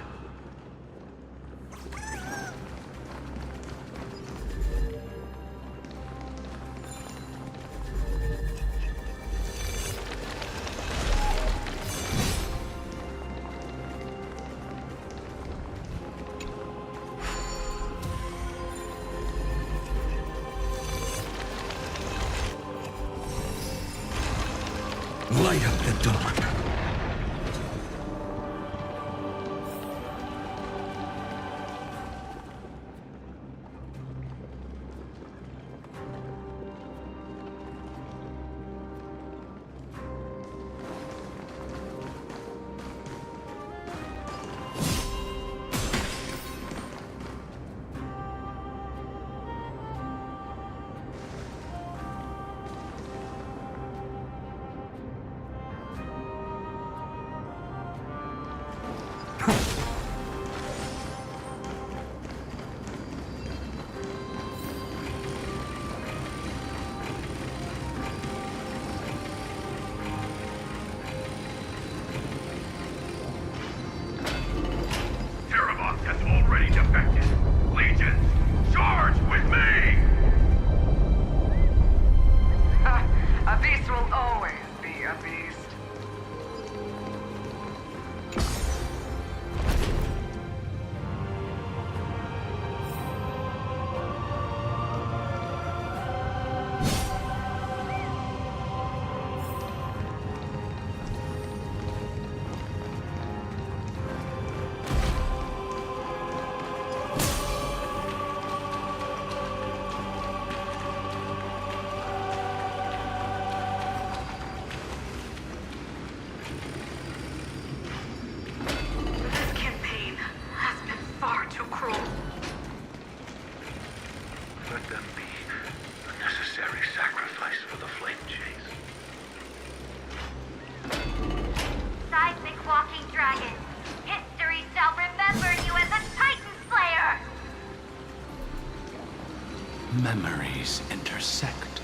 Light up the dawn. Memories intersect.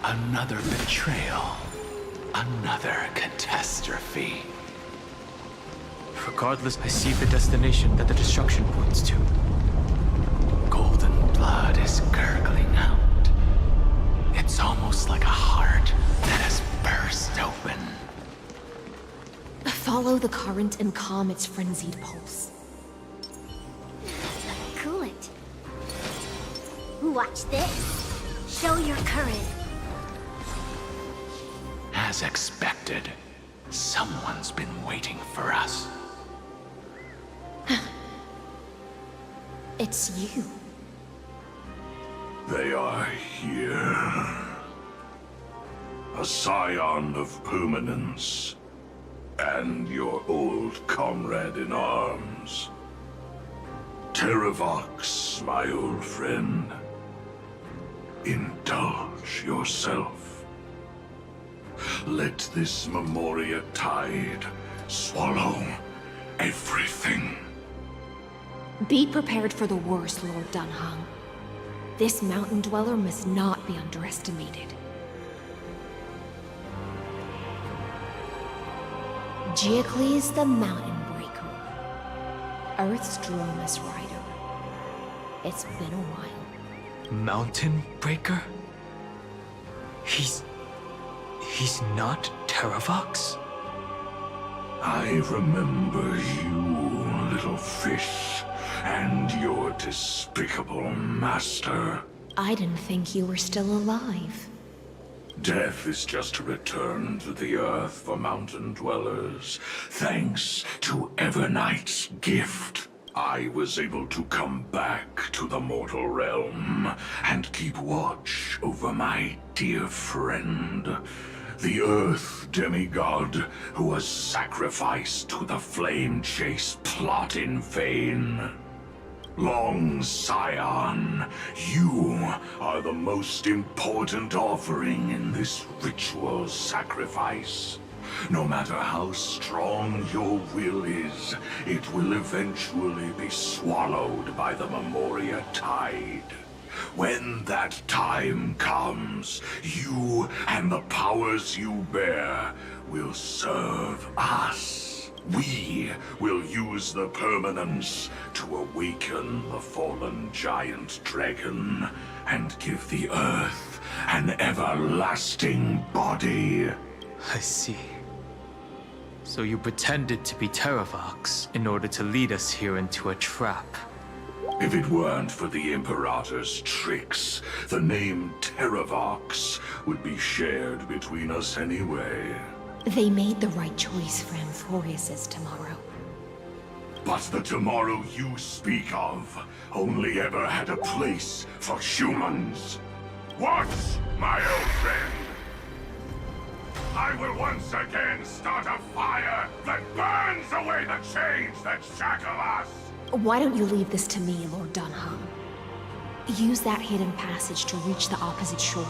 Another betrayal. Another catastrophe. Regardless, I see the destination that the destruction points to. Golden blood is gurgling out. It's almost like a heart that has burst open. Follow the current and calm its frenzied pulse. Cool it. Watch this. Show your courage. As expected, someone's been waiting for us. It's you. They are here. A scion of permanence. And your old comrade in arms. Terravox, my old friend. Indulge yourself. Let this Memoria tide swallow everything. Be prepared for the worst, Lord Dunhung. This mountain dweller must not be underestimated. Geocles the Mountain Breaker. Earth's Dromus Rider. It's been a while. Mountain Breaker? He's not Terravox? I remember you, little fish, and your despicable master. I didn't think you were still alive. Death is just a return to the earth for mountain dwellers. Thanks to Evernight's gift, I was able to come back to the mortal realm and keep watch over my dear friend, the Earth demigod who was sacrificed to the flame chase plot in vain. Long Scion, you are the most important offering in this ritual sacrifice. No matter how strong your will is, it will eventually be swallowed by the Memoria tide. When that time comes, you and the powers you bear will serve us. We will use the permanence to awaken the fallen giant dragon and give the earth an everlasting body. I see. So you pretended to be Terravox in order to lead us here into a trap. If it weren't for the Imperator's tricks, the name Terravox would be shared between us anyway. They made the right choice for Amphorius's tomorrow. But the tomorrow you speak of only ever had a place for humans. What, my old friend? I will once again start a fire that burns away the chains that shackle us! Why don't you leave this to me, Lord Dunham? Use that hidden passage to reach the opposite shore.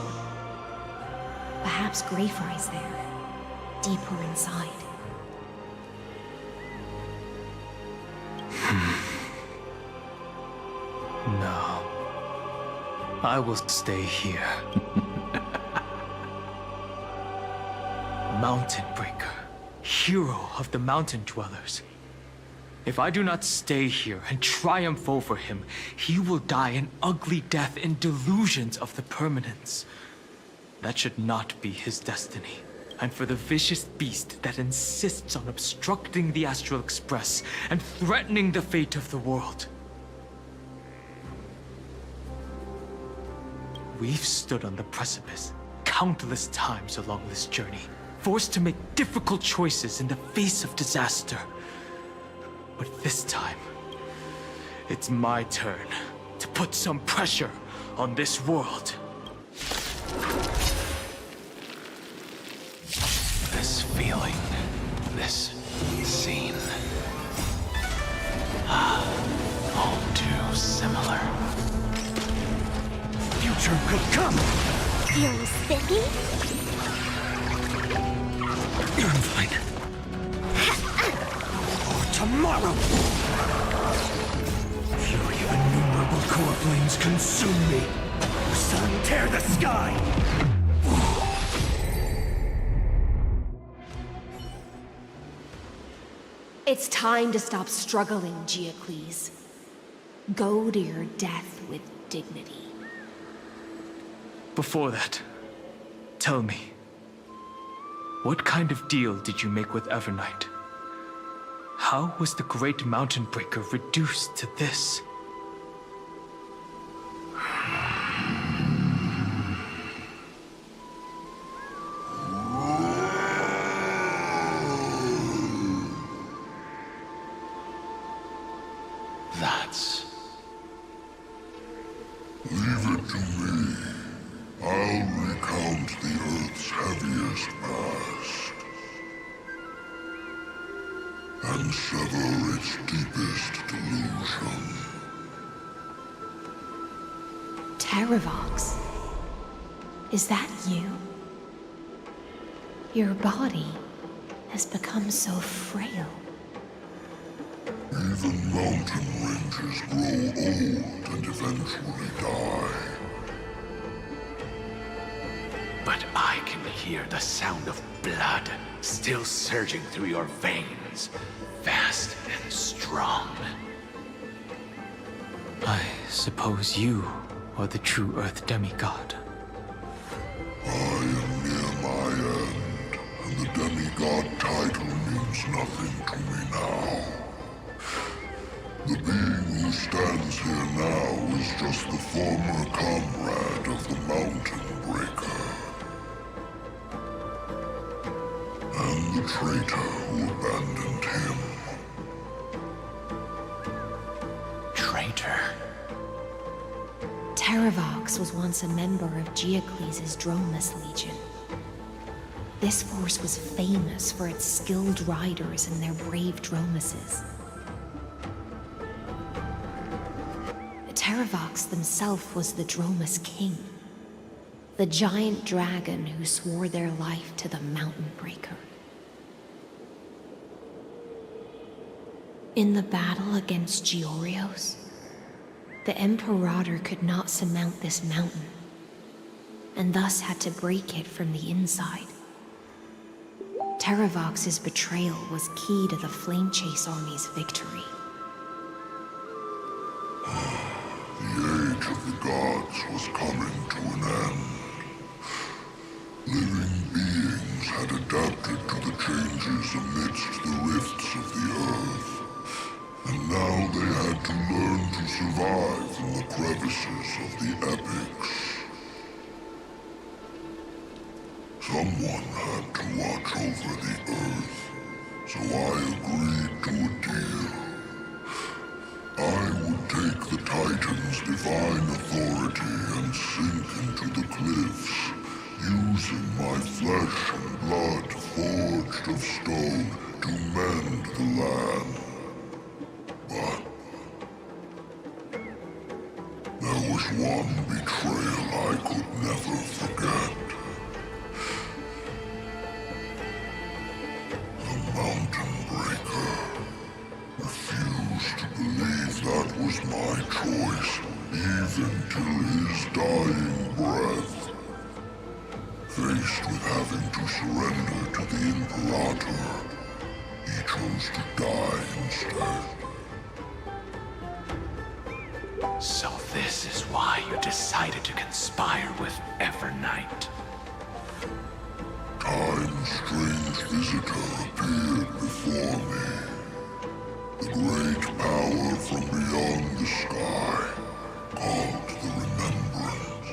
Perhaps Greyfry's there, deeper inside. No. I will stay here. Mountain Breaker, hero of the mountain dwellers. If I do not stay here and triumph over him, he will die an ugly death in delusions of the permanence. That should not be his destiny. And for the vicious beast that insists on obstructing the Astral Express and threatening the fate of the world. We've stood on the precipice countless times along this journey, forced to make difficult choices in the face of disaster. But this time, it's my turn to put some pressure on this world. This feeling, this scene. All too similar. Future could come! Feeling sticky? I'm fine. For tomorrow! Fury of innumerable core flames consume me! Sun, tear the sky! It's time to stop struggling, Geocles. Go to your death with dignity. Before that, tell me, what kind of deal did you make with Evernight? How was the Great Mountain Breaker reduced to this? That's... Leave it to me. I'll recount the Earth's heaviest past. And sever its deepest delusion. Terravox? Is that you? Your body has become so frail. Even mountain ranges grow old and eventually die. But I can hear the sound of blood still surging through your veins, fast and strong. I suppose you are the true Earth demigod. I am near my end, and the demigod title means nothing to me now. The being who stands here now is just the former comrade of the Mountain Breaker. And the traitor who abandoned him. Traitor? Terravox was once a member of Geocles' Dromus Legion. This force was famous for its skilled riders and their brave Dromuses. Terravox himself was the Dromus King, the giant dragon who swore their life to the Mountain Breaker. In the battle against Georios, the Imperator could not surmount this mountain, and thus had to break it from the inside. Terravox's betrayal was key to the Flame Chase Army's victory. The age of the gods was coming to an end. Living beings had adapted to the changes amidst the rifts of the earth. And now they had to learn to survive in the crevices of the epics. Someone had to watch over the Earth, so I agreed to a deal. I would take the Titan's divine authority and sink into the cliffs, using my flesh and blood forged of stone to mend the land. But there was one betrayal I could never forget. The Mountain Breaker refused to believe that was my choice, even till his dying breath. Faced with having to surrender to the Imperator, he chose to die instead. So this is why you decided to conspire with Evernight. Time's strange visitor appeared before me. The great power from beyond the sky, called the Remembrance.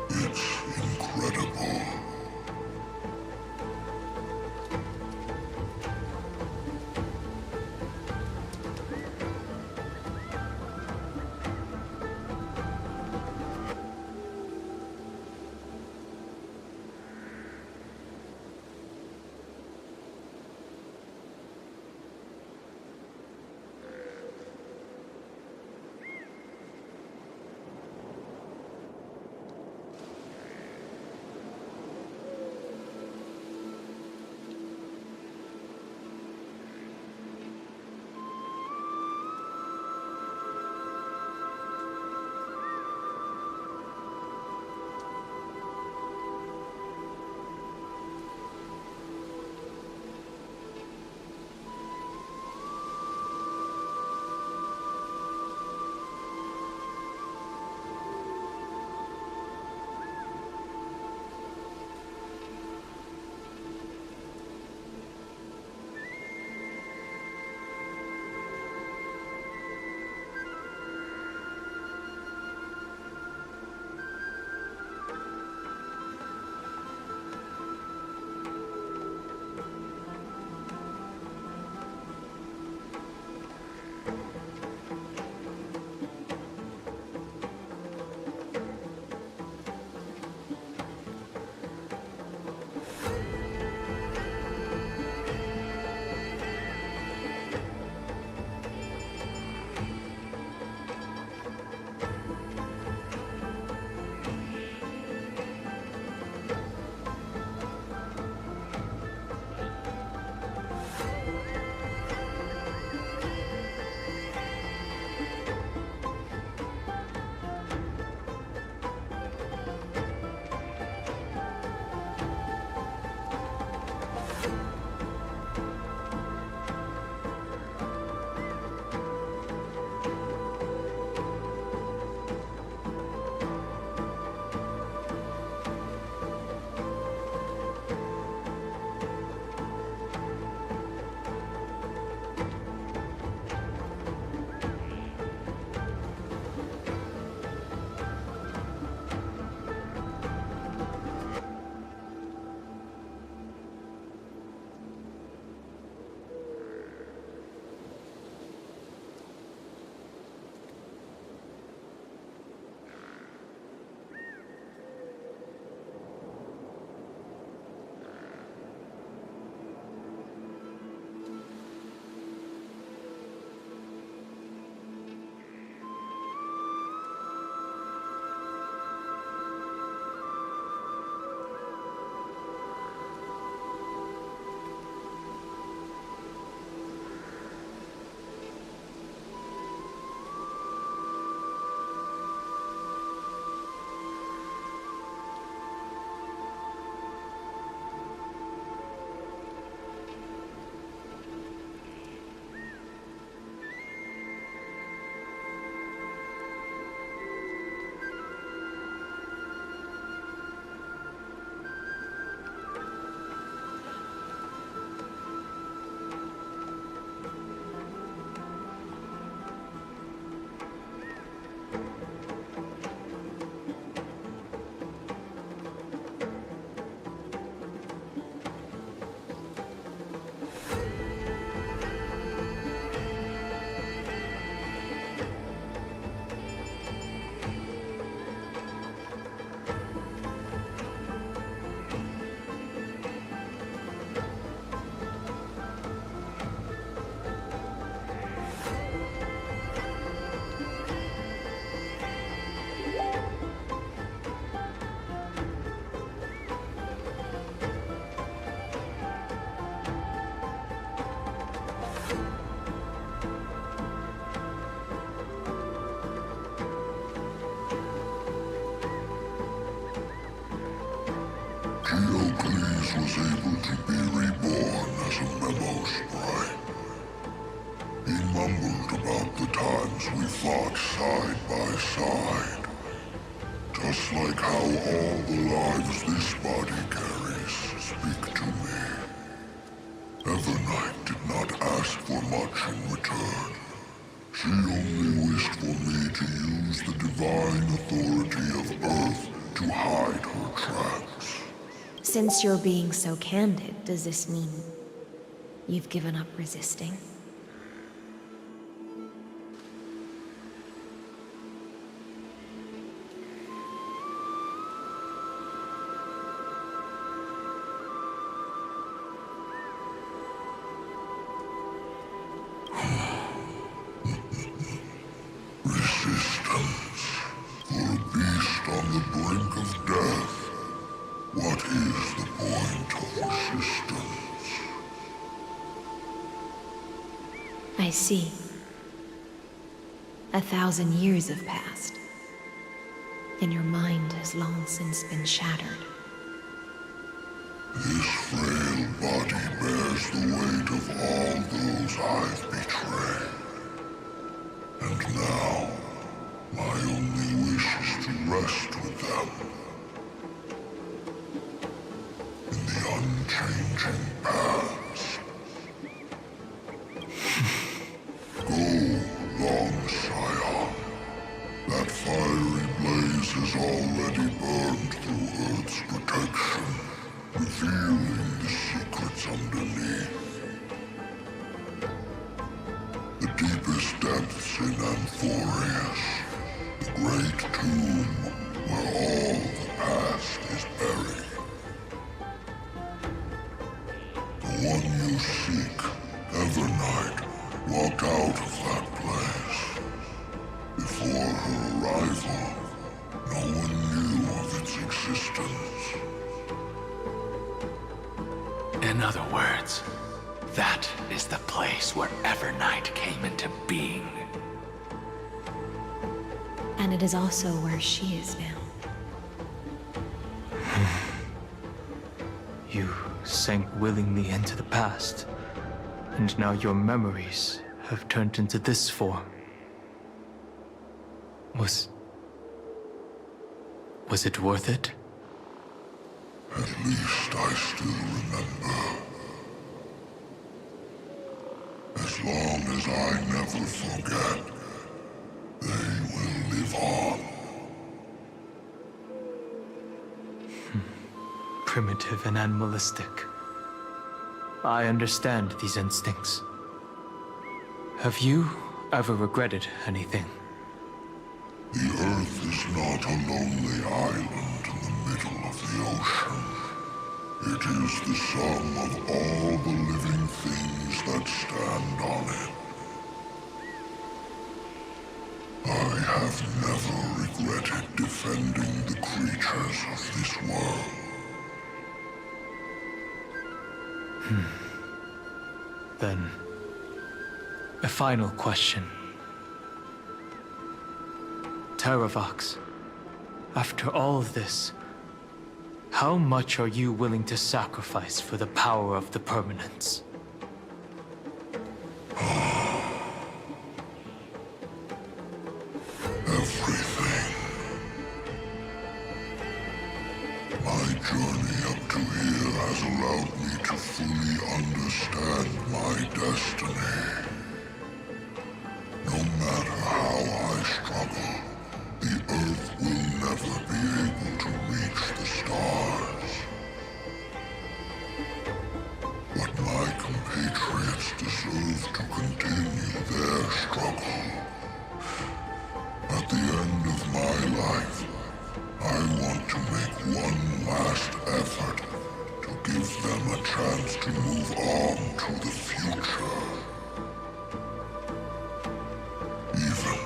It's incredible. Geocles was able to be reborn as a memo sprite. He mumbled about the times we fought side by side. Just like how all the lives this body carries speak to me. Evernight did not ask for much in return. She only wished for me to use the divine authority of Earth to hide her tracks. Since you're being so candid, does this mean you've given up resisting? Resistance. For a beast on the brink of death. What is the point of resistance? I see. 1,000 years have passed, and your mind has long since been shattered. This frail body bears the weight of all those I've betrayed. And now, my only wish is to rest with them. In the unchanging past. Go, long Scion. That fiery blaze has already burned through Earth's protection, revealing the secrets underneath. The deepest depths in Amphorius, the great tomb where all the past is buried. The one you seek, Evernight, walked out of that place. Before her arrival, no one knew of its existence. In other words, that is the place where Evernight came into being. And it is also where she is now. You sank willingly into the past, and now your memories have turned into this form. Was it worth it? At least I still remember. As long as I never forget, they will live on. Primitive and animalistic. I understand these instincts. Have you ever regretted anything? The Earth is not a lonely island in the middle of the ocean. It is the sum of all the living things that stand on it. I have never regretted defending the creatures of this world. Then, a final question. Terravox, after all of this, how much are you willing to sacrifice for the power of the Permanents? Everything. My journey up to here has allowed me to fully understand my destiny. No matter how I struggle, the Earth will never be able to reach the stars. But my compatriots deserve to continue their struggle. At the end of my life, I want to make one last effort to give them a chance to move on to the future. Even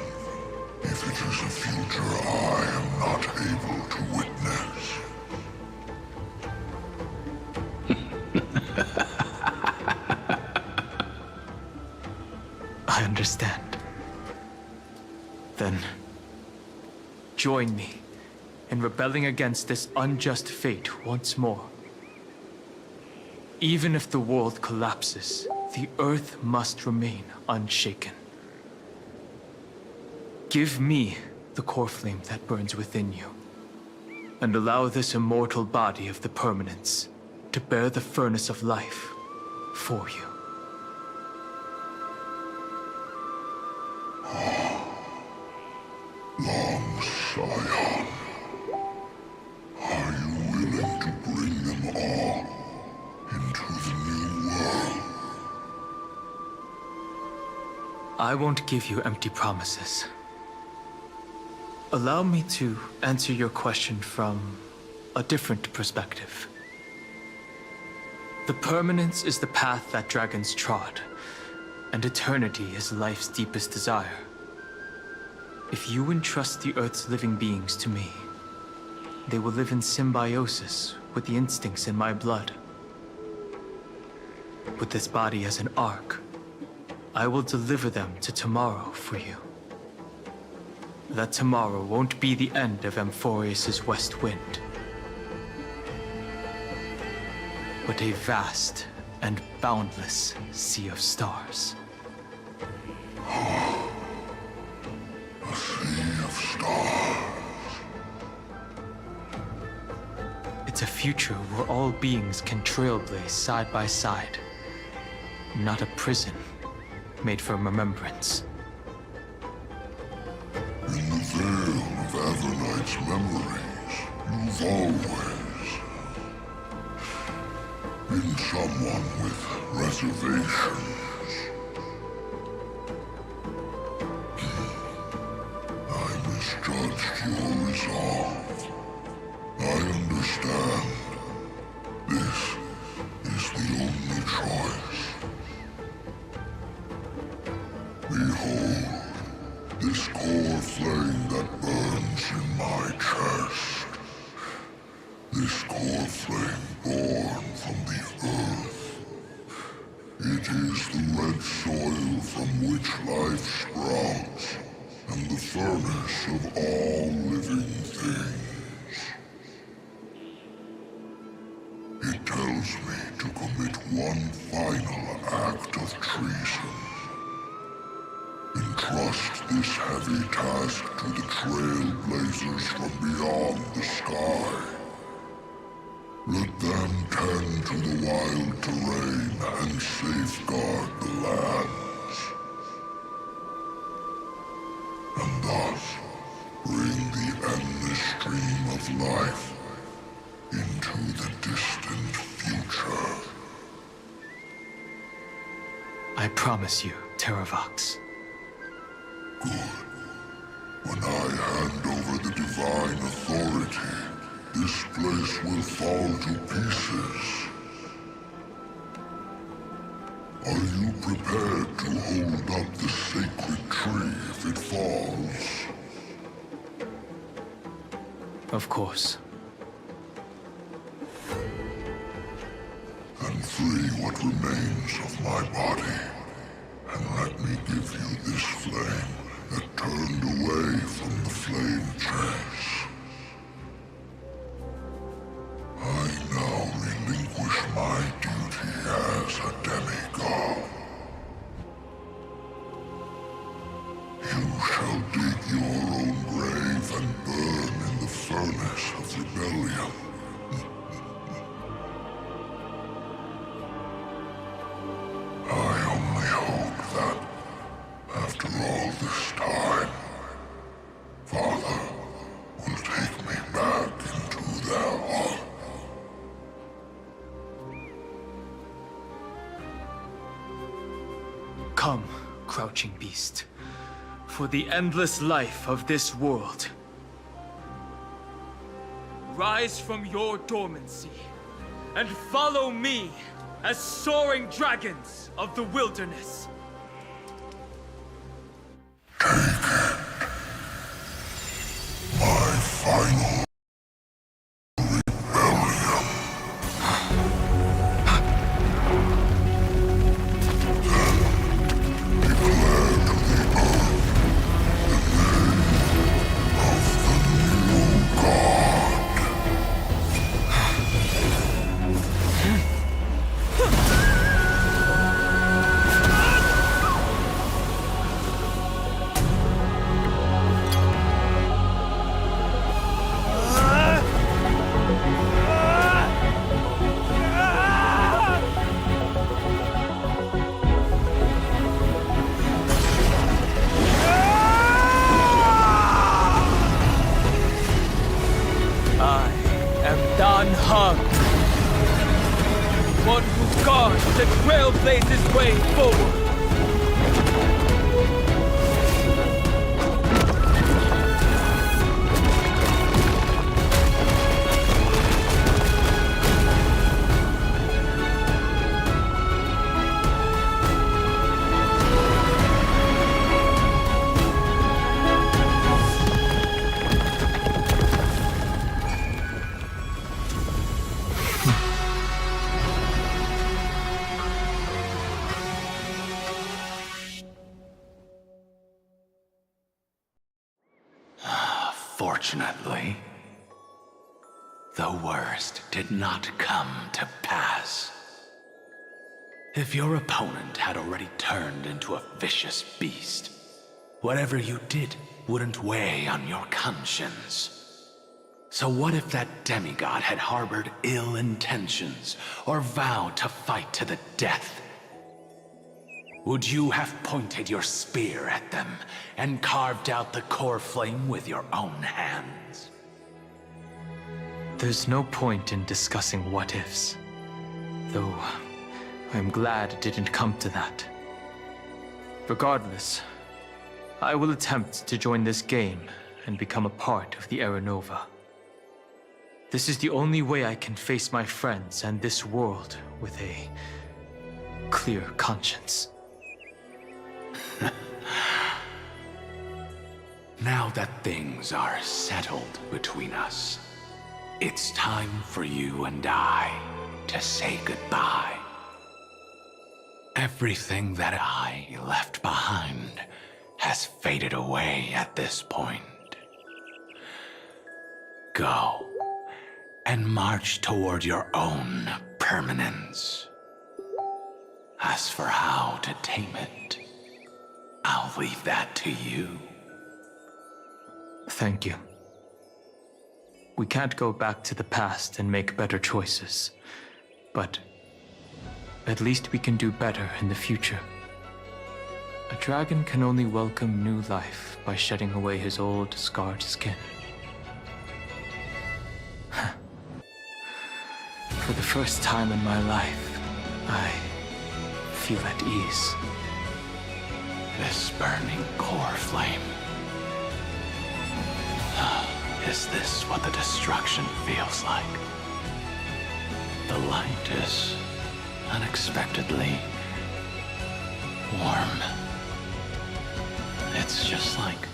if it is a future I am not able to witness. I understand. Then, join me in rebelling against this unjust fate once more. Even if the world collapses, the Earth must remain unshaken. Give me the core flame that burns within you, and allow this immortal body of the Permanence to bear the furnace of life for you. Long Scion, are you willing to bring them all into the new world? I won't give you empty promises. Allow me to answer your question from a different perspective. The Permanence is the path that dragons trod, and eternity is life's deepest desire. If you entrust the Earth's living beings to me, they will live in symbiosis with the instincts in my blood. With this body as an ark, I will deliver them to tomorrow for you. That tomorrow won't be the end of Amphorius' west wind, but a vast and boundless sea of stars. A sea of stars. It's a future where all beings can trailblaze side by side, not a prison made for remembrance. In the veil of Evernight's memories, you've always been someone with reservations. I misjudged your resolve. I understand. This is the only choice. Behold, this core flame that burns in my chest. This core flame born from the earth. It is the red soil from which life sprouts, and the furnace of all living things. It tells me to commit one final act of treason. Entrust this heavy task to the trailblazers from beyond the sky. Let them tend to the wild terrain and safeguard the lands. And thus, bring the endless stream of life into the distant future. I promise you, Terravox. Good. When I hand over the divine authority, this place will fall to pieces. Are you prepared to hold up the sacred tree if it falls? Of course. And free what remains of my body, and let me give you this flame that turned away from the flame chase. I now relinquish my duty as a demigod. You shall dig your own grave and burn in the furnace of rebellion. I only hope that, after all this time, Father will take me back into their heart. Come, crouching beast, for the endless life of this world. Rise from your dormancy, and follow me as soaring dragons of the wilderness. My final rebellion. Then declare to the earth the name of the new god. Dan Heng. One who guards the Trailblazer's way forward. Fortunately, the worst did not come to pass. If your opponent had already turned into a vicious beast, whatever you did wouldn't weigh on your conscience. So what if that demigod had harbored ill intentions or vowed to fight to the death? Would you have pointed your spear at them and carved out the core flame with your own hands? There's no point in discussing what-ifs. Though, I'm glad it didn't come to that. Regardless, I will attempt to join this game and become a part of the Era Nova. This is the only way I can face my friends and this world with a clear conscience. Now that things are settled between us, it's time for you and I to say goodbye. Everything that I left behind has faded away at this point. Go and march toward your own permanence. As for how to tame it, I'll leave that to you. Thank you. We can't go back to the past and make better choices, but at least we can do better in the future. A dragon can only welcome new life by shedding away his old, scarred skin. For the first time in my life, I feel at ease. This burning core flame. Is this what the destruction feels like? The light is unexpectedly warm. It's just like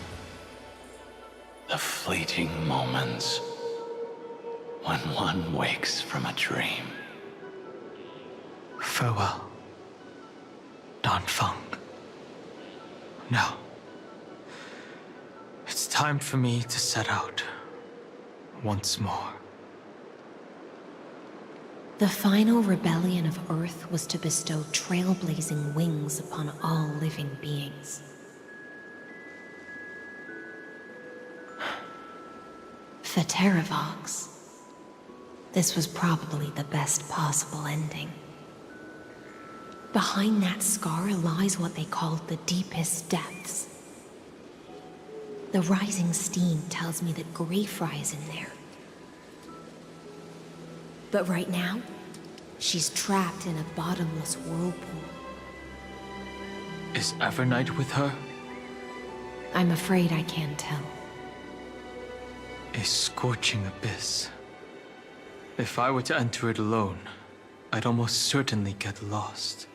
the fleeting moments when one wakes from a dream. Farewell, Dan Feng. Now, it's time for me to set out once more. The final rebellion of Earth was to bestow trailblazing wings upon all living beings. For Terravox, this was probably the best possible ending. Behind that scar lies what they called the deepest depths. The rising steam tells me that Greyfry is in there. But right now, she's trapped in a bottomless whirlpool. Is Evernight with her? I'm afraid I can't tell. A scorching abyss. If I were to enter it alone, I'd almost certainly get lost.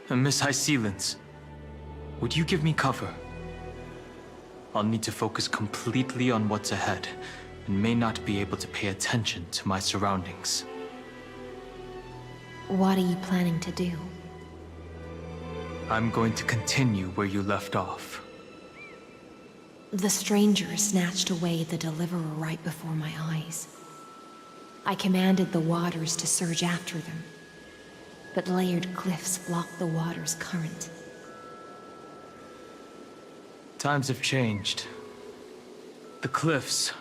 And Miss High Sealants, would you give me cover? I'll need to focus completely on what's ahead, and may not be able to pay attention to my surroundings. What are you planning to do? I'm going to continue where you left off. The stranger snatched away the deliverer right before my eyes. I commanded the waters to surge after them, but layered cliffs blocked the water's current. Times have changed. The cliffs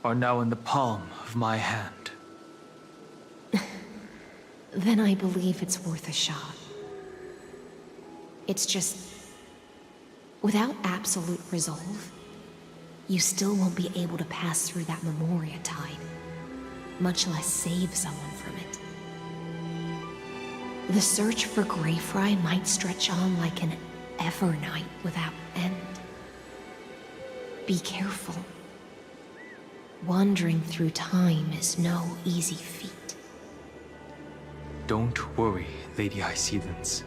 are now in the palm of my hand. Then I believe it's worth a shot. It's just, without absolute resolve, you still won't be able to pass through that Memoria tide. much less save someone from it. The search for Greyfry might stretch on like an Evernight without end. Be careful. Wandering through time is no easy feat. Don't worry, Lady Hyacinthus.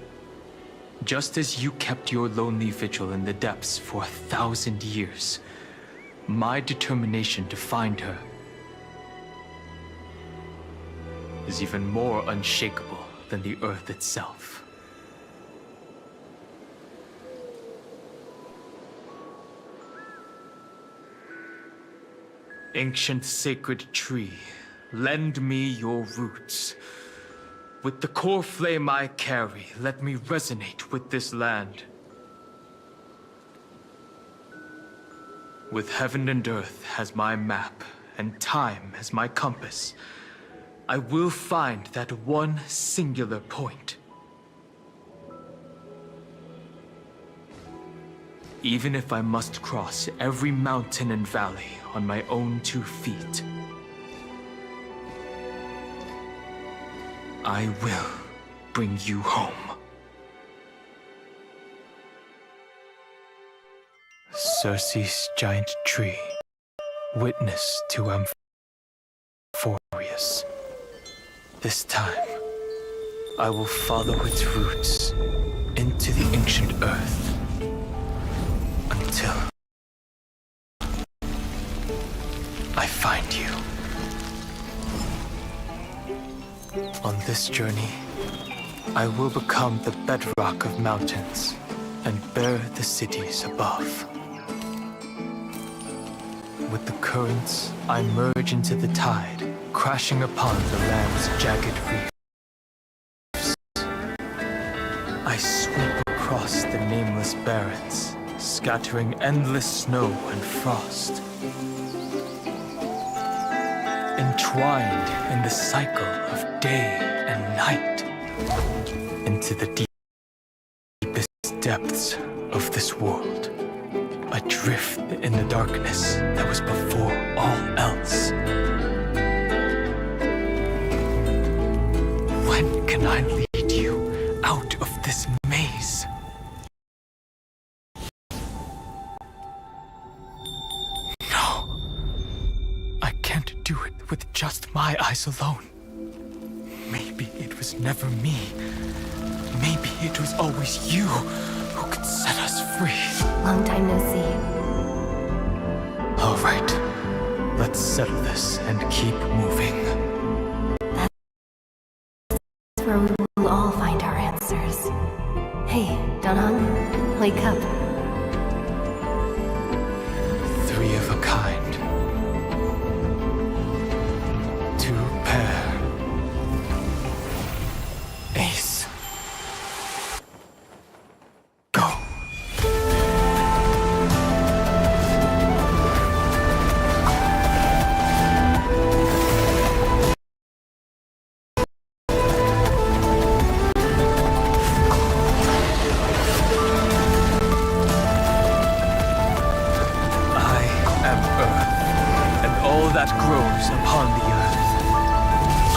Just as you kept your lonely vigil in the depths for 1,000 years, my determination to find her is even more unshakable than the earth itself. Ancient sacred tree, lend me your roots. With the core flame I carry, let me resonate with this land. With heaven and earth as my map, and time as my compass, I will find that one singular point. Even if I must cross every mountain and valley on my own 2 feet, I will bring you home. Circe's giant tree, witness to Amphorius. This time, I will follow its roots into the ancient earth until I find you. On this journey, I will become the bedrock of mountains and bear the cities above. With the currents, I merge into the tide, crashing upon the land's jagged reefs. I sweep across the nameless barrens, scattering endless snow and frost. Entwined in the cycle of day and night, into the deepest depths of this world, adrift in the darkness that was before all else. When can I lead you out of this maze? No, I can't do it with just my eyes alone. Maybe it was never me. Maybe it was always you who could set us free. Long time no see. All right, let's settle this and keep moving. That's where we will all find our answers. Hey, Danhong, wake up. 3 of a kind. 2 pair. Ace. Go. That grows upon the earth.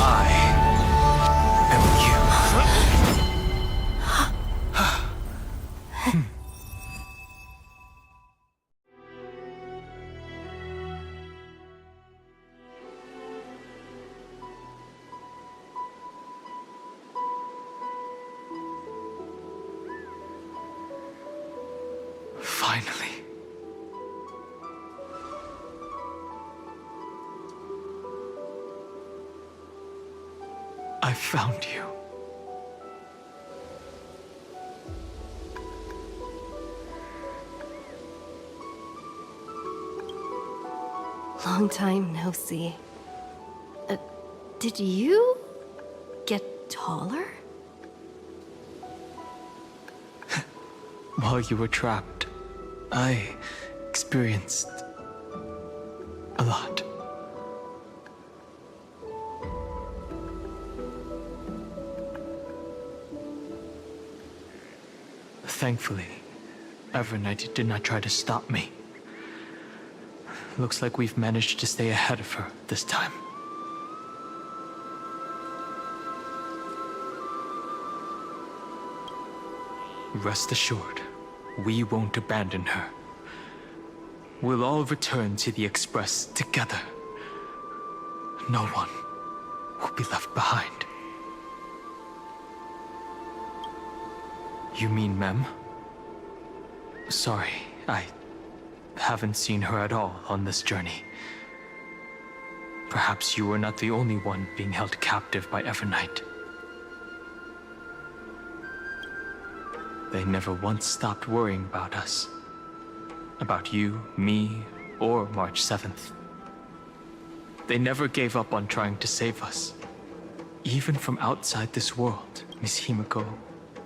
I am you. Finally. I found you. Long time no see. Did you get taller? While you were trapped, I experienced a lot. Thankfully, Evernight did not try to stop me. Looks like we've managed to stay ahead of her this time. Rest assured, we won't abandon her. We'll all return to the Express together. No one will be left behind. You mean Mem? Sorry, I haven't seen her at all on this journey. Perhaps you were not the only one being held captive by Evernight. They never once stopped worrying about us. About you, me, or March 7th. They never gave up on trying to save us. Even from outside this world, Miss Himiko,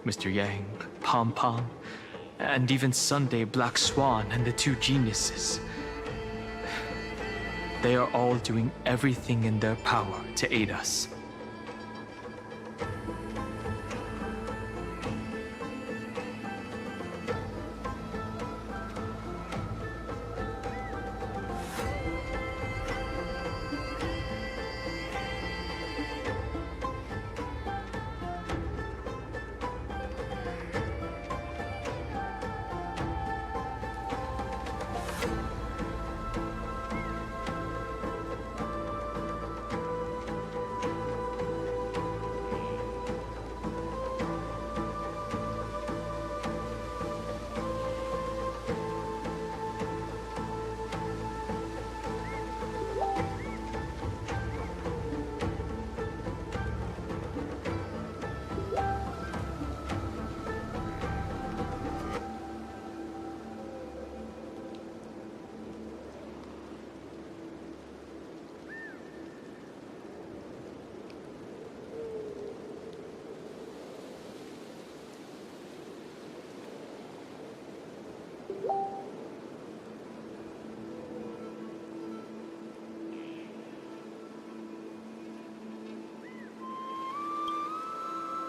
Mr. Yang, Pom Pom, and even Sunday Black Swan and the two geniuses. They are all doing everything in their power to aid us.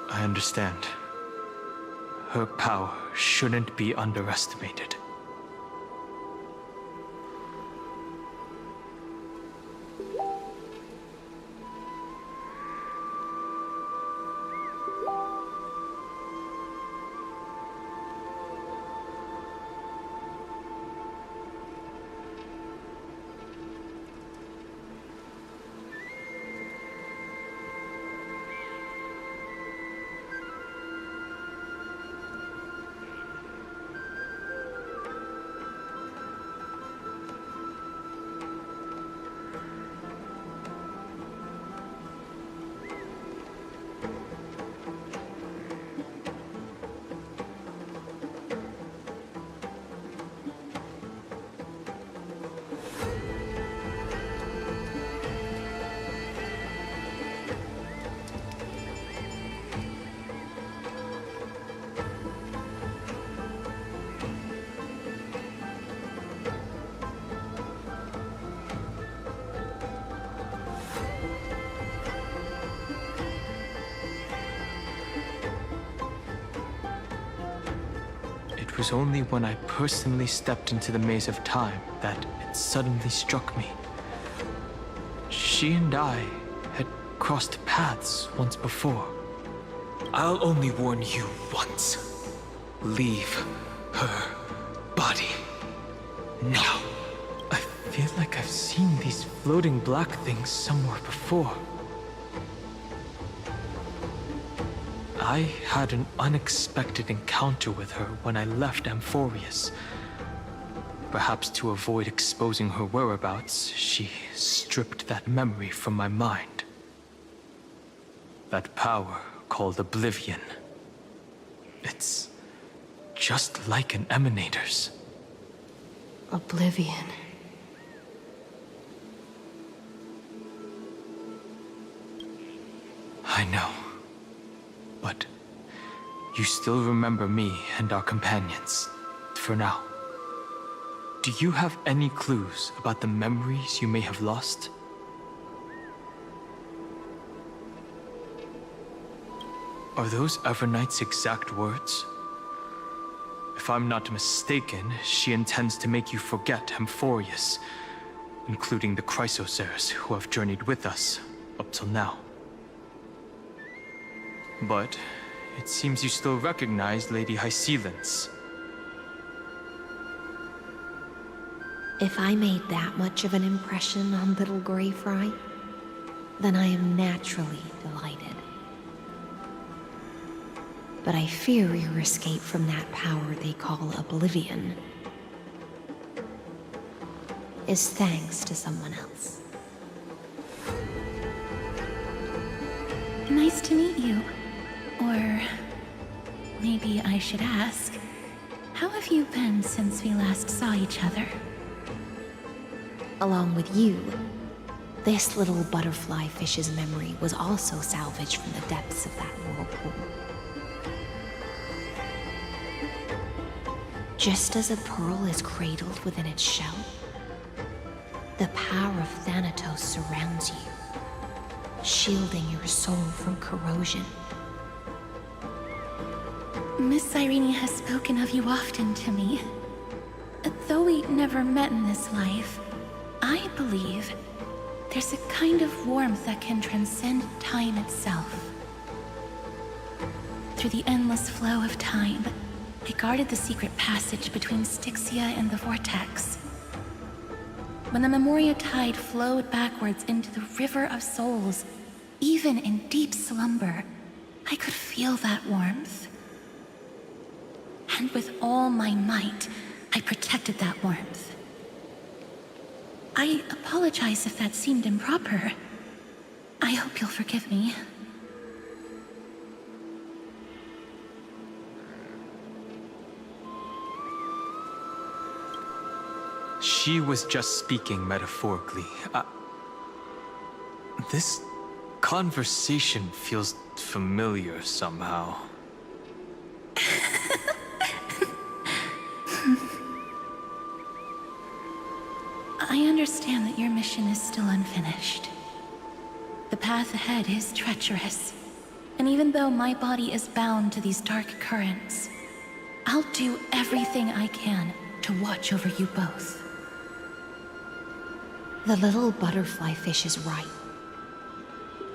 I understand. Her power shouldn't be underestimated. It was only when I personally stepped into the maze of time that it suddenly struck me. She and I had crossed paths once before. I'll only warn you once. Leave her body. Now. I feel like I've seen these floating black things somewhere before. I had an unexpected encounter with her when I left Amphorius. Perhaps to avoid exposing her whereabouts, she stripped that memory from my mind. That power called Oblivion. It's just like an Emanator's. Oblivion. I know. But you still remember me and our companions, for now. Do you have any clues about the memories you may have lost? Are those Evernight's exact words? If I'm not mistaken, she intends to make you forget Amphorius, including the Chrysosaurs who have journeyed with us up till now. But it seems you still recognize Lady Hysealence. If I made that much of an impression on little Greyfry, then I am naturally delighted. But I fear your escape from that power they call Oblivion is thanks to someone else. Nice to meet you. Or maybe I should ask, how have you been since we last saw each other? Along with you, this little butterfly fish's memory was also salvaged from the depths of that whirlpool. Just as a pearl is cradled within its shell, the power of Thanatos surrounds you, shielding your soul from corrosion. Miss Irene has spoken of you often to me. Though we never met in this life, I believe there's a kind of warmth that can transcend time itself. Through the endless flow of time, I guarded the secret passage between Styxia and the Vortex. When the Memoria tide flowed backwards into the River of Souls, even in deep slumber, I could feel that warmth. And with all my might, I protected that warmth. I apologize if that seemed improper. I hope you'll forgive me. She was just speaking metaphorically. This conversation feels familiar somehow. I understand that your mission is still unfinished. The path ahead is treacherous, and even though my body is bound to these dark currents, I'll do everything I can to watch over you both. The little butterfly fish is right.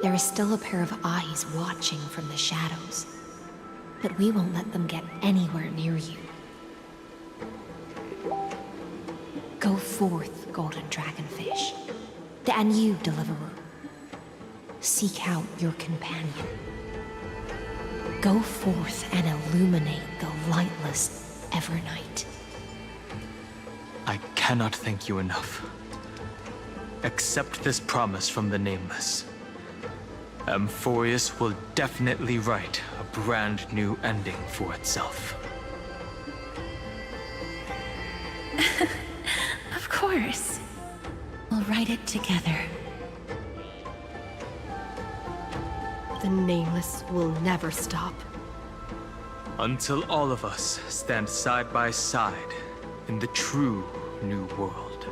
There is still a pair of eyes watching from the shadows, but we won't let them get anywhere near you. Go forth, golden dragonfish, and you, deliverer. Seek out your companion. Go forth and illuminate the lightless Evernight. I cannot thank you enough. Accept this promise from the Nameless. Amphorius will definitely write a brand new ending for itself. Of course. We'll write it together. The Nameless will never stop. Until all of us stand side by side in the true new world.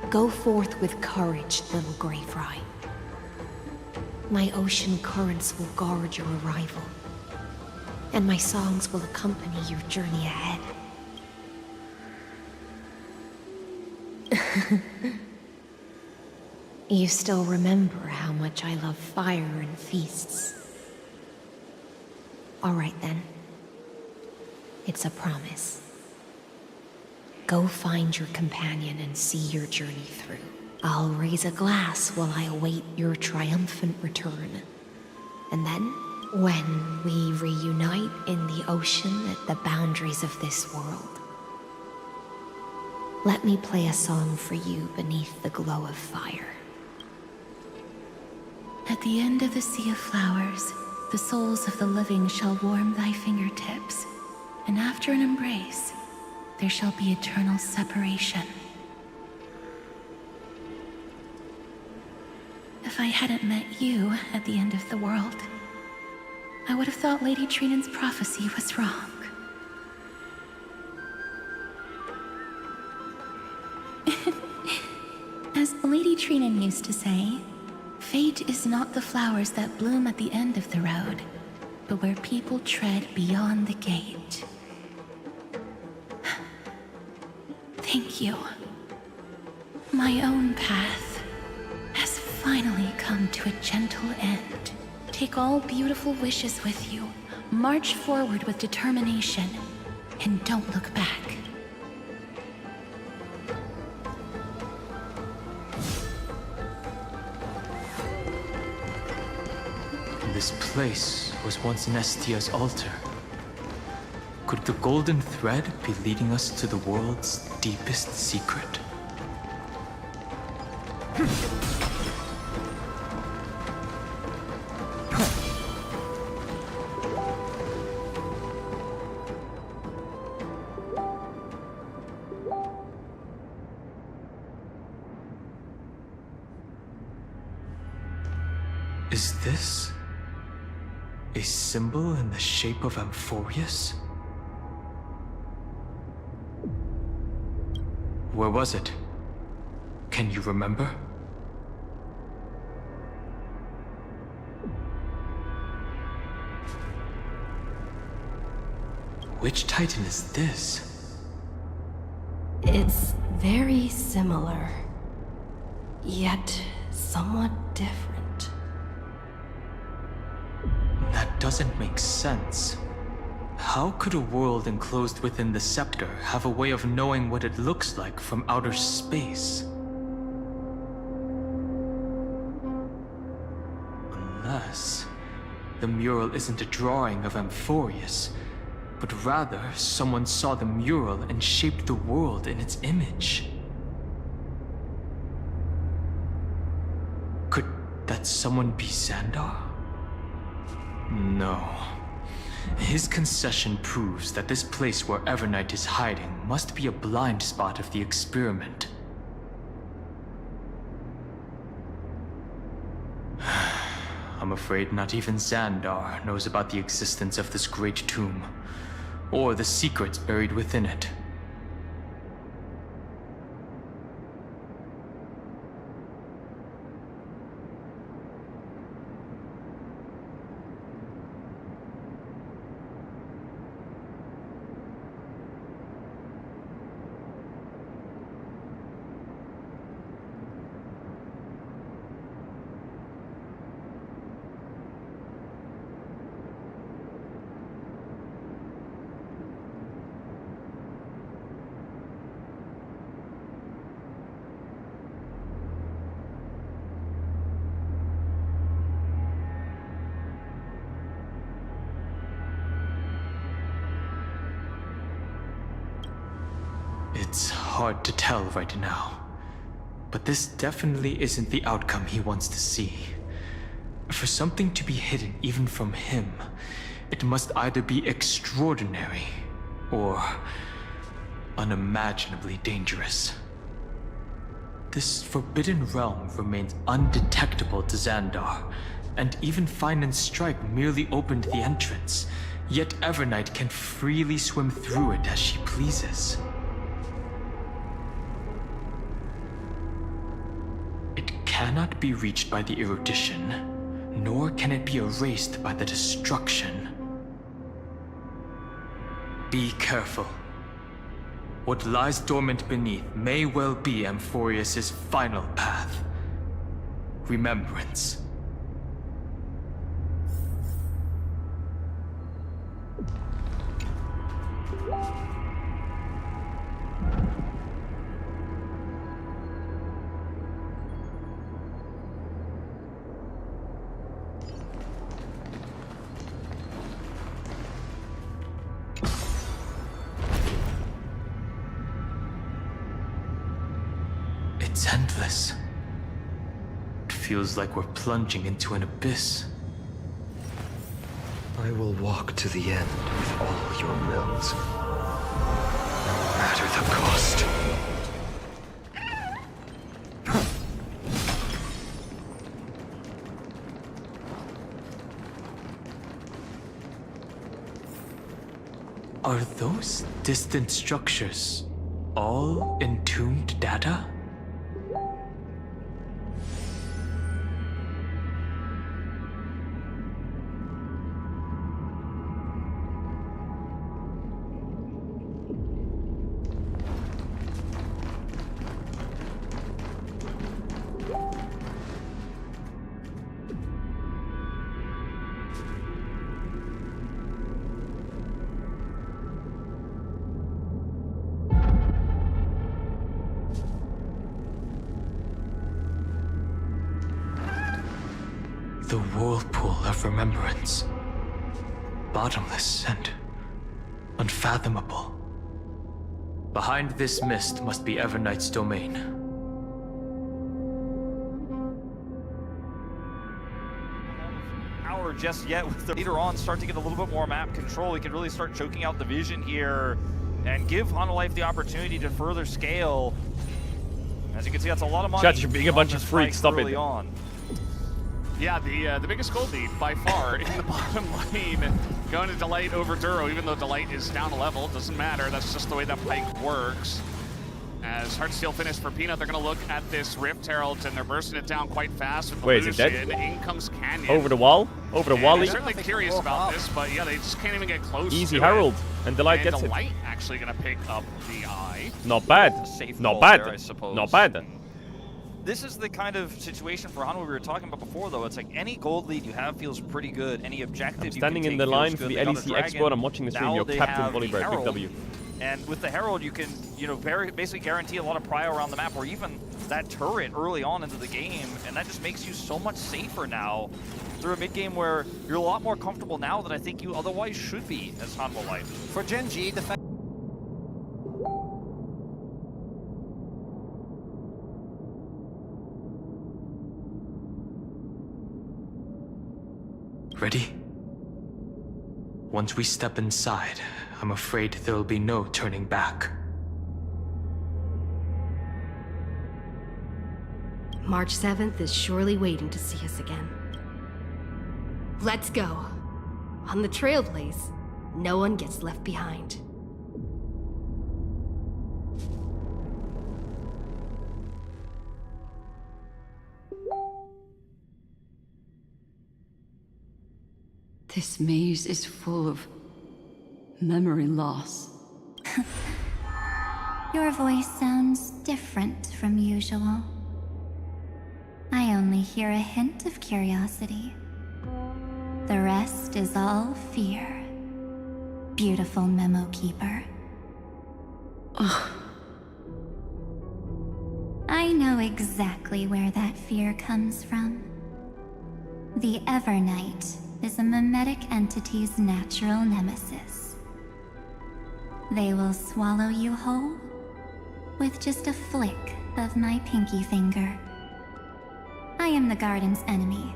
Go forth with courage, little Greyfry. My ocean currents will guard your arrival, and my songs will accompany your journey ahead. You still remember how much I love fire and feasts. All right then. It's a promise. Go find your companion and see your journey through. I'll raise a glass while I await your triumphant return. And then, when we reunite in the ocean at the boundaries of this world, let me play a song for you beneath the glow of fire. At the end of the sea of flowers, the souls of the living shall warm thy fingertips, and after an embrace, there shall be eternal separation. If I hadn't met you at the end of the world, I would have thought Lady Trinan's prophecy was wrong. As Lady Trinan used to say, fate is not the flowers that bloom at the end of the road, but where people tread beyond the gate. Thank you. my own path has finally come to a gentle end. Take all beautiful wishes with you. March forward with determination, and don't look back. This place was once Nestia's altar. Could the golden thread be leading us to the world's deepest secret? Is this a symbol in the shape of Amphorius? Where was it? Can you remember? Which Titan is this? It's very similar, yet somewhat different. That doesn't make sense. How could a world enclosed within the scepter have a way of knowing what it looks like from outer space? Unless the mural isn't a drawing of Amphorius, but rather someone saw the mural and shaped the world in its image. Could that someone be Xandar? No. His concession proves that this place where Evernight is hiding must be a blind spot of the experiment. I'm afraid not even Xandar knows about the existence of this great tomb, or the secrets buried within it. It's hard to tell right now, but this definitely isn't the outcome he wants to see. For something to be hidden even from him, it must either be extraordinary or unimaginably dangerous. This forbidden realm remains undetectable to Xandar, and even Fine and Strike merely opened the entrance, yet Evernight can freely swim through it as she pleases. Cannot be reached by the erudition, nor can it be erased by the destruction. Be careful. What lies dormant beneath may well be Amphorius' final path. Remembrance. It's endless. It feels like we're plunging into an abyss. I will walk to the end with all your mills, no matter the cost. Are those distant structures all entombed data? The whirlpool of remembrance. Bottomless and unfathomable. Behind this mist must be Evernight's domain. Power just yet. With the later on, start to get a little bit more map control. We can really start choking out the vision here and give Hololive the opportunity to further scale. As you can see, that's a lot of money. Chat, you're being a bunch of freaks. Stop it. On. Yeah, the biggest gold lead by far in the bottom lane, going to Delight over Duro, even though Delight is down a level. Doesn't matter, that's just the way that pike works. As Heartsteel finished for Peanut, they're going to look at this Rift Herald, and they're bursting it down quite fast with the Wait, is it dead? In comes Canyon. Over the wall? Over the wall? I'm certainly curious about this, but yeah, they just can't even get close. Easy to Herald, it. and Delight gets Delight it. actually going to pick up the eye. Not bad. Not bad. There, I suppose. Not bad. This is the kind of situation for Hanwha we were talking about before, though. It's like any gold lead you have feels pretty good. Any objective I'm standing in the line for the LEC Export. I'm watching the stream. Your captain, Volleybird, big W. And with the Herald, you can, basically guarantee a lot of prio around the map, or even that turret early on into the game, and that just makes you so much safer now through a mid-game where you're a lot more comfortable now than I think you otherwise should be as Hanwha Life. For Gen G, the fact... Ready? Once we step inside, I'm afraid there'll be no turning back. March 7th is surely waiting to see us again. Let's go. On the Trailblaze, no one gets left behind. This maze is full of memory loss. Your voice sounds different from usual. I only hear a hint of curiosity. The rest is all fear. Beautiful memo keeper. I know exactly where that fear comes from. The Evernight is a mimetic entity's natural nemesis. They will swallow you whole with just a flick of my pinky finger. I am the garden's enemy.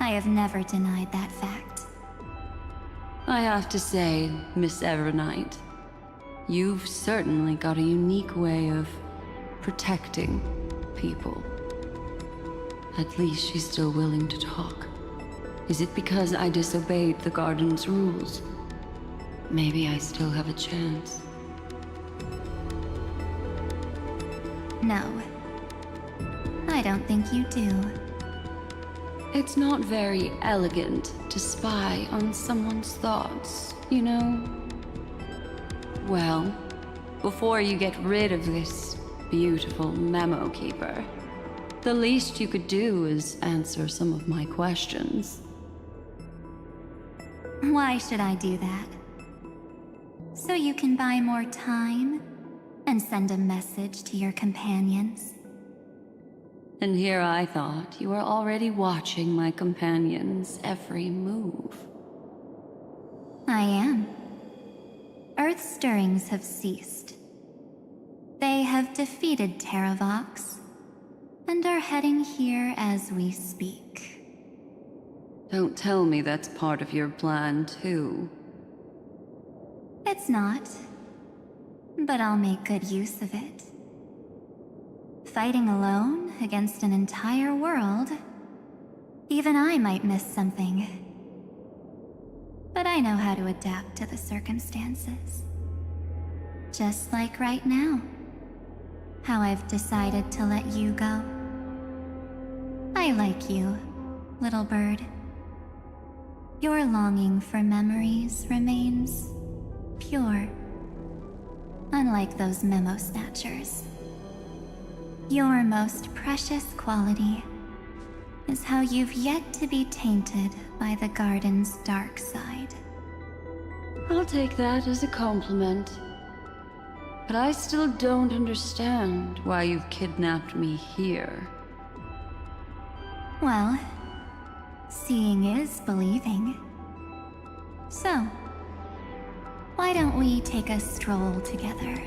I have never denied that fact. I have to say, Miss Evernight, you've certainly got a unique way of protecting people. At least she's still willing to talk. Is it because I disobeyed the garden's rules? Maybe I still have a chance. No. I don't think you do. It's not very elegant to spy on someone's thoughts, you know? Well, before you get rid of this beautiful memo keeper, the least you could do is answer some of my questions. Why should I do that? So you can buy more time and send a message to your companions? And here I thought you were already watching my companions' every move. I am. Earth's stirrings have ceased. They have defeated Terravox and are heading here as we speak. Don't tell me that's part of your plan, too. It's not. But I'll make good use of it. Fighting alone against an entire world, even I might miss something. But I know how to adapt to the circumstances. Just like right now. How I've decided to let you go. I like you, little bird. Your longing for memories remains pure. Unlike those memo snatchers. Your most precious quality is how you've yet to be tainted by the garden's dark side. I'll take that as a compliment. But I still don't understand why you've kidnapped me here. Well, Seeing is believing. So, why don't we take a stroll together?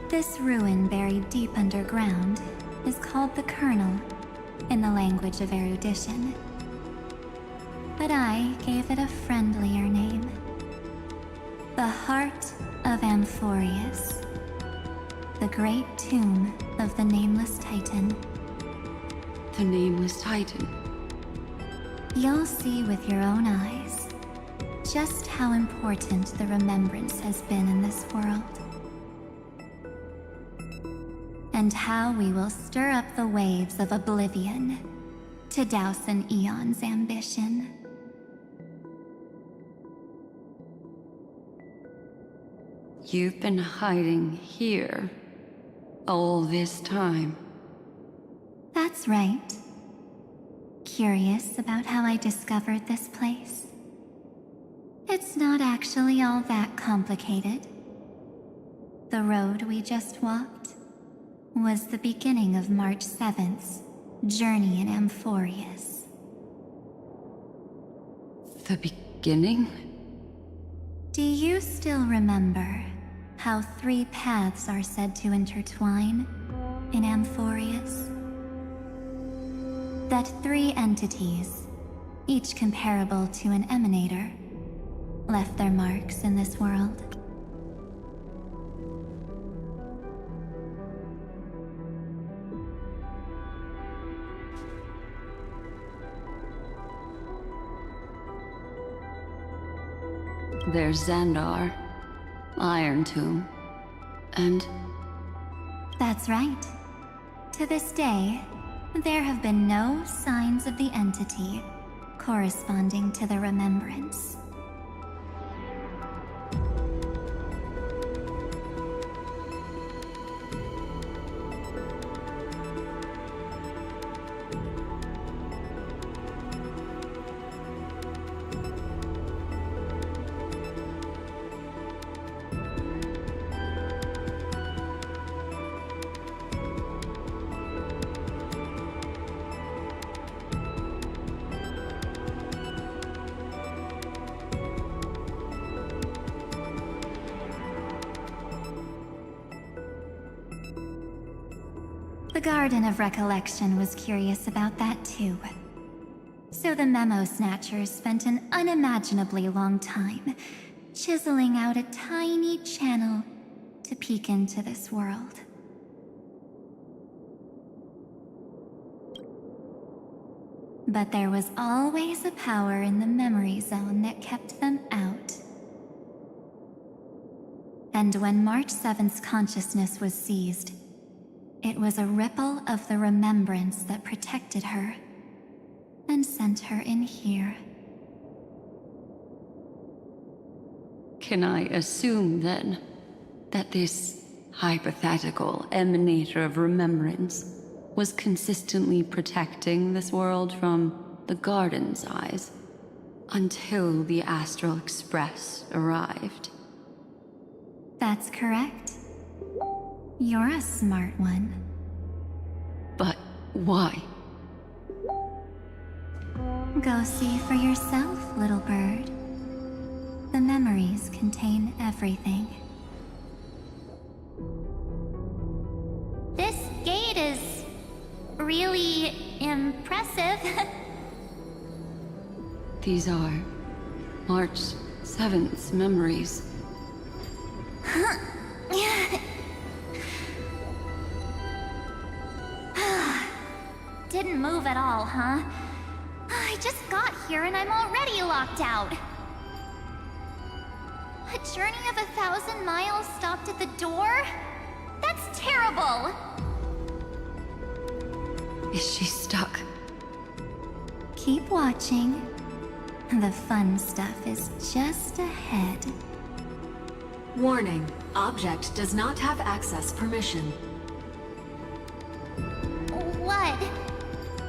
This ruin buried deep underground is called the Kernel in the language of erudition. But I gave it a friendlier name. The Heart of Amphorius. The great tomb of the Nameless Titan. The Nameless Titan? You'll see with your own eyes just how important the remembrance has been in this world. And how we will stir up the waves of oblivion to douse an eon's ambition. You've been hiding here all this time. That's right. Curious about how I discovered this place? It's not actually all that complicated. The road we just walked was the beginning of March 7th's journey in Amphorius. The beginning? Do you still remember how 3 paths are said to intertwine in Amphorius? That 3 entities, each comparable to an emanator, left their marks in this world. There's Xandar, Iron Tomb, and... That's right. To this day, there have been no signs of the entity corresponding to the remembrance. The Garden of Recollection was curious about that too. So the Memo Snatchers spent an unimaginably long time chiseling out a tiny channel to peek into this world. But there was always a power in the memory zone that kept them out. And when March 7th's consciousness was seized, it was a ripple of the remembrance that protected her and sent her in here. Can I assume, then, that this hypothetical emanator of remembrance was consistently protecting this world from the Garden's eyes until the Astral Express arrived? That's correct. You're a smart one. But why? Go see for yourself, little bird. The memories contain everything. This gate is really impressive. These are March 7th's memories. Didn't move at all, huh? I just got here and I'm already locked out. A journey of 1,000 miles stopped at the door? That's terrible! Is she stuck? Keep watching. The fun stuff is just ahead. Warning. Object does not have access permission. What?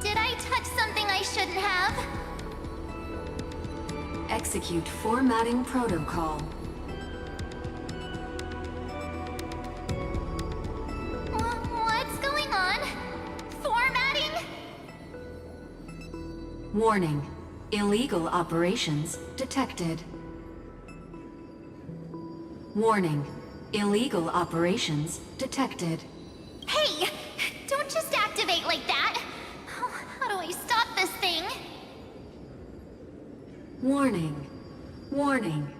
Did I touch something I shouldn't have? Execute formatting protocol. What's going on? Formatting? Warning. Illegal operations detected. Warning. Illegal operations detected. Hey! Don't just activate like that! How do I stop this thing? Warning. Warning.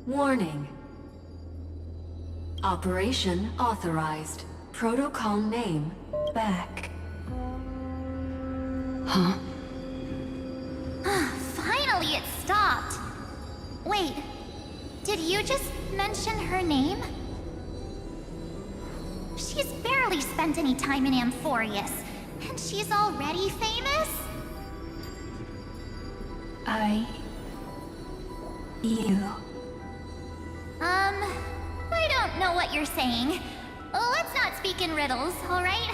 Warning. Operation authorized. Protocol name back. Huh? Finally, it stopped! Wait, did you just mention her name? She's barely spent any time in Amphorius, and she's already famous? I don't know what you're saying. Let's not speak in riddles, alright?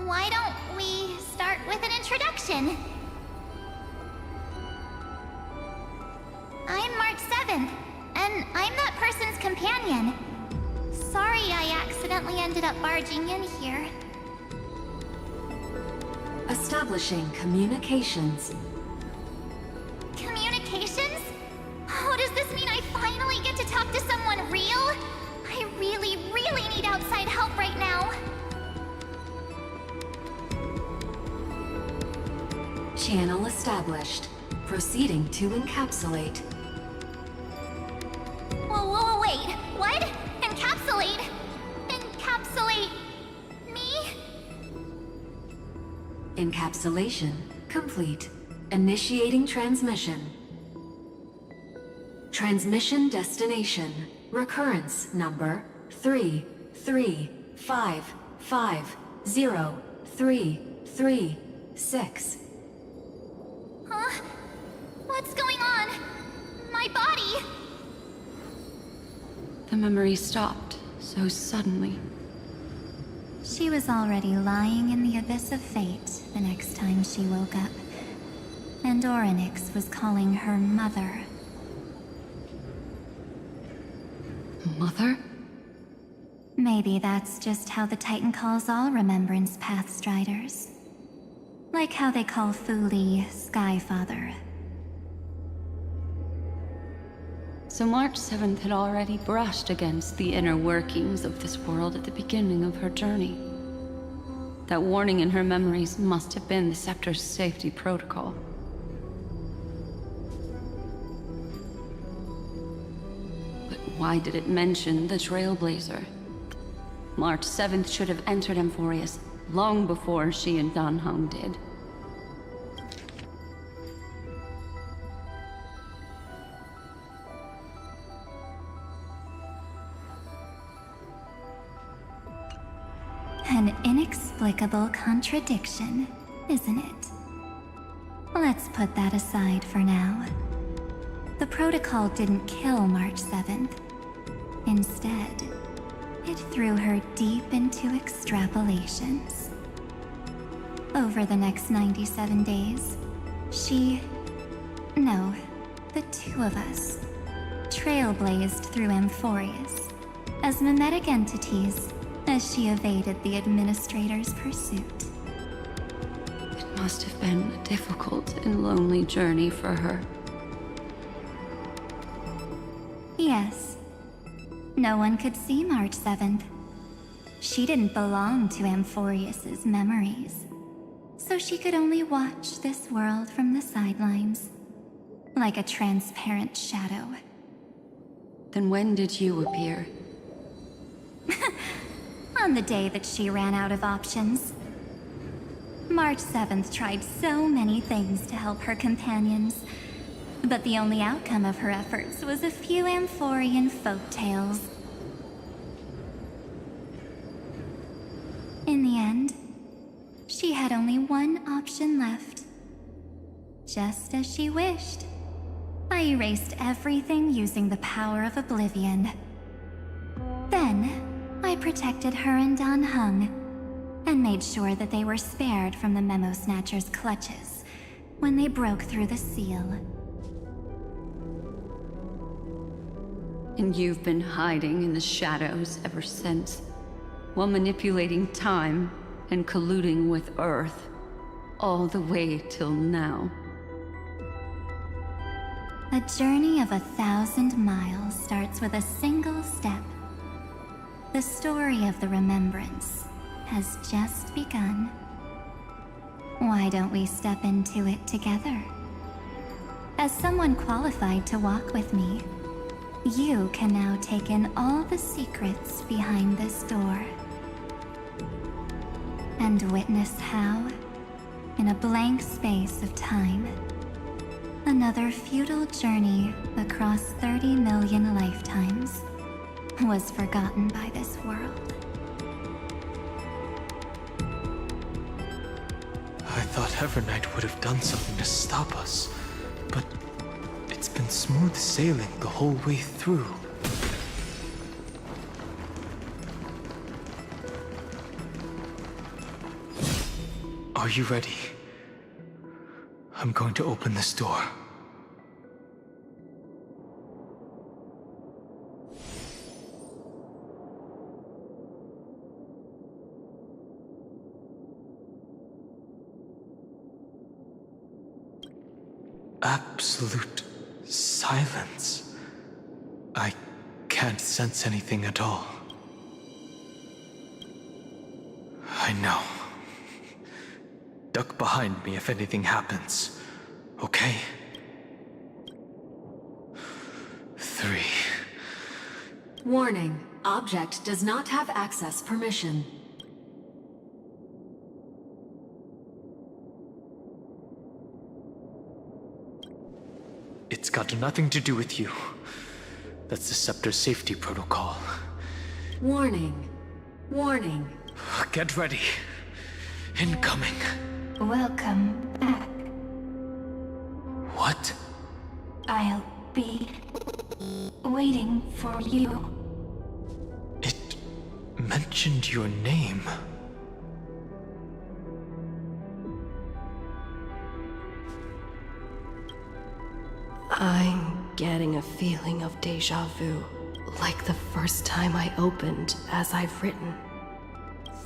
Why don't we start with an introduction? I'm March 7th, and I'm that person's companion. Sorry I accidentally ended up barging in here. Establishing communications. Communications? Oh, does this mean I finally get to talk to someone real? I really, really need outside help right now. Channel established. Proceeding to encapsulate. Whoa, wait. What? Encapsulate? Encapsulate me? Encapsulation complete. Initiating transmission. Transmission destination. Recurrence number 335503336. Huh? What's going on? My body! The memory stopped so suddenly. She was already lying in the abyss of fate the next time she woke up. And Orynyx was calling her mother. Mother? Maybe that's just how the Titan calls all Remembrance Pathstriders. Like how they call Thule Skyfather. So March 7th had already brushed against the inner workings of this world at the beginning of her journey. That warning in her memories must have been the Scepter's safety protocol. But why did it mention the Trailblazer? March 7th should have entered Amphorius long before she and Dan Heng did. An inexplicable contradiction, isn't it? Let's put that aside for now. The protocol didn't kill March 7th. Instead, it threw her deep into extrapolations. Over the next 97 days, the two of us, trailblazed through Amphorius as mimetic entities as she evaded the Administrator's pursuit. It must have been a difficult and lonely journey for her. Yes. No one could see March 7th. She didn't belong to Amphorius's memories, so she could only watch this world from the sidelines, like a transparent shadow. Then when did you appear? On the day that she ran out of options. March 7th tried so many things to help her companions, but the only outcome of her efforts was a few Amphorian folktales. In the end, she had only one option left. Just as she wished, I erased everything using the power of oblivion. Then, I protected her and Dan Heng, and made sure that they were spared from the Memo Snatcher's clutches when they broke through the seal. And you've been hiding in the shadows ever since, while manipulating time and colluding with Earth, all the way till now. A journey of 1,000 miles starts with a single step. The story of the remembrance has just begun. Why don't we step into it together? As someone qualified to walk with me, you can now take in all the secrets behind this door. And witness how, in a blank space of time, another futile journey across 30 million lifetimes was forgotten by this world. I thought Evernight would have done something to stop us, but it's been smooth sailing the whole way through. Are you ready? I'm going to open this door. Absolute silence. I can't sense anything at all. I know. Duck behind me if anything happens, okay? 3. Warning. Object does not have access permission. It's got nothing to do with you. That's the Scepter's safety protocol. Warning. Warning. Get ready. Incoming. Welcome back. What? I'll be waiting for you. It mentioned your name. I'm getting a feeling of deja vu, like the first time I opened as I've written.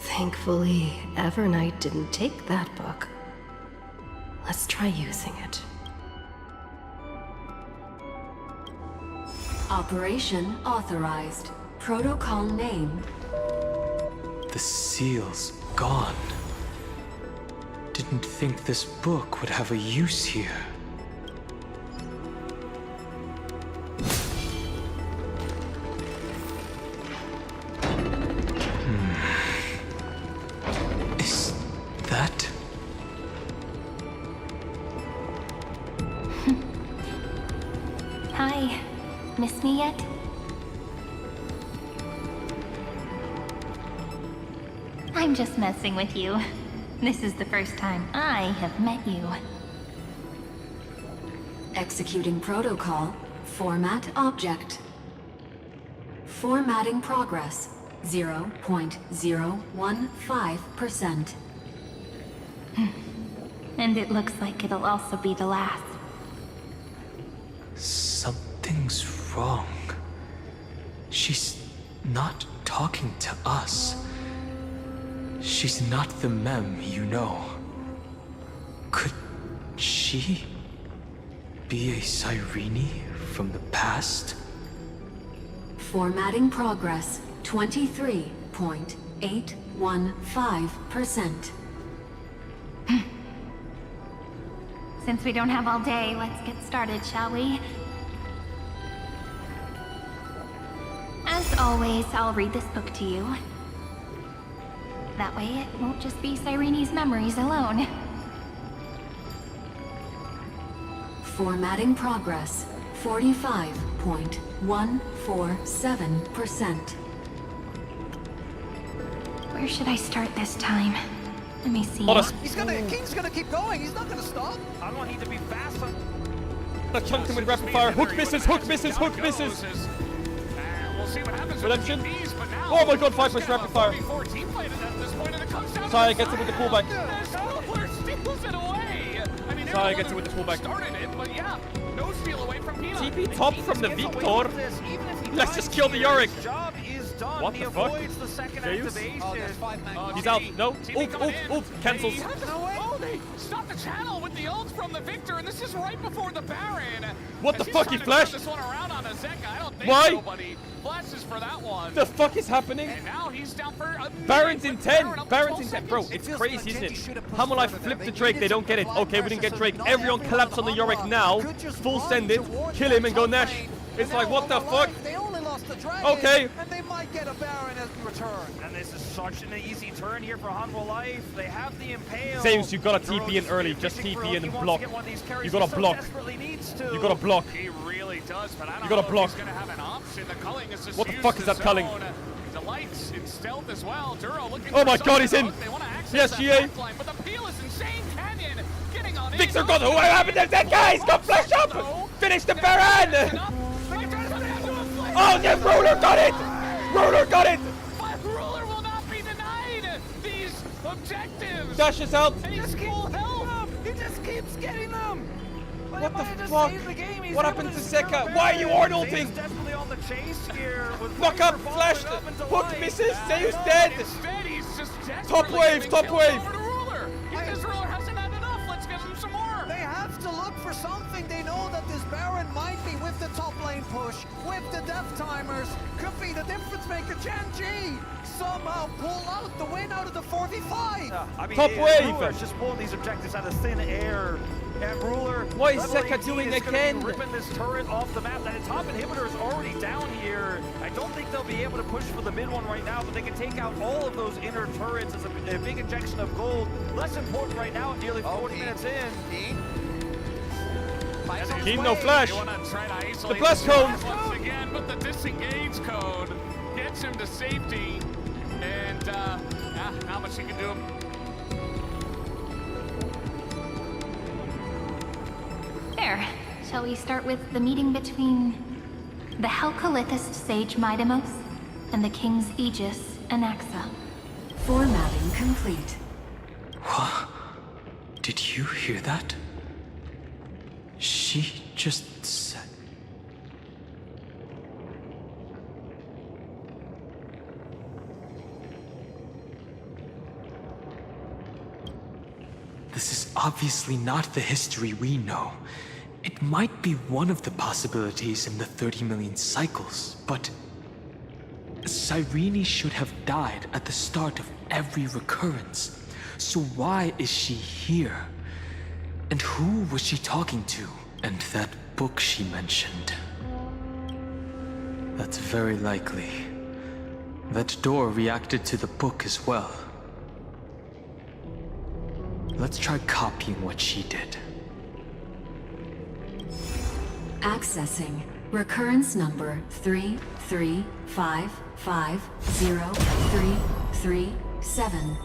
Thankfully, Evernight didn't take that book. Let's try using it. Operation authorized. Protocol name. The seal's gone. Didn't think this book would have a use here. Is that... Hi. Miss me yet? I'm just messing with you. This is the first time I have met you. Executing protocol. Format object. Formatting progress. 0.015%. And it looks like it'll also be the last. Something's wrong. She's not talking to us. She's not the Mem you know. Could she be a Cyrene from the past? Formatting progress. 23.815%. Since we don't have all day, let's get started, shall we? As always, I'll read this book to you. That way it won't just be Cyrene's memories alone. Formatting progress. 45.147%. Where should I start this time? Let me see. He's gonna keep going. He's not gonna stop. I don't want him to be faster. I chunked him with rapid fire. Hook misses, hook misses, hook misses. We'll see what happens Redemption. with the TPs, but now Oh my god, 5 rapid fire. 14 played at this point, and it comes down Saya to gets it with the pullback. steals it away. I mean, Saya gets it with the pullback. Started it, but yeah, no steal away from Pina. TP top from the Victor. Let's just kill the Yorick. What the fuck? Zeus? He's out. No. Ult. Cancels. they stopped the channel with the ult from the Victor, and this is right before the Baron. What the fuck, he He's flashed? this one around on Azeka. I don't think Why? nobody flashes for that one. The fuck is happening? And now he's down for a Baron's in 10. Baron up to Baron's 12 in 10. Bro, seconds. it's crazy, isn't it? Hammerlife flipped the Drake. They don't get it. Okay, we didn't get Drake. Everyone collapse on the Yorick now. Full send it. Kill him and go Nash. It's like, what the fuck? They only lost the dragon, Okay. and they might get a Baron as we return. And this is such an easy turn here for Hanwha Life. They have the Impale. Zeus, you gotta TP in early. Just TP in and block. You gotta block. You gotta block. He really does, but I don't You gotta know block. if he's gonna have an option. The culling is just What the used fuck is to that culling? zone. Delight's in stealth as well. Duro looking Oh for my god, he's something in. to hook. They wanna access Yes, that GA. backline, but the peel is insane. Canyon getting on Victor in. got who happened to that guy? He's got flash up. Finish the Baron. Oh, yes, Ruler got it. Ruler got it. But Ruler will not be denied these objectives. Dashes out. And he's full health. He just keeps getting them. What the fuck? What happened to Zeka? Why are you Orn ulting? Definitely on the chase here. With Knock up, flash. Hook misses. Zeus dead. Instead, he's just Top wave, top wave. He says Ruler hasn't had enough. Let's give him some more. They have to look for something. They know that this Baron might be with the top lane push, with the death timers. Could be the difference maker. Gen.G somehow pull out the win out of the 4v5. I mean, Top wave. Ruler's just pulling these objectives out of thin air. And Ruler, What is level Zeka 18 doing is gonna be again? ripping this turret off the map. That top inhibitor is already down here. I don't think they'll be able to push for the mid one right now, but they can take out all of those inner turrets as a big injection of gold. Less important right now, nearly 40 minutes in. Keep no flash. You want to try to The isolate blast the cone. once again, but the disengage code gets him to safety. And not much you can do. There. Shall we start with the meeting between the Helcolithist sage Midamos and the King's Aegis Anaxa? Formatting complete. What? Did you hear that? She just said... This is obviously not the history we know. It might be one of the possibilities in the 30 million cycles, but... Cyrene should have died at the start of every recurrence. So why is she here? And who was she talking to? And that book she mentioned. That's very likely. That door reacted to the book as well. Let's try copying what she did. Accessing recurrence number 335503337.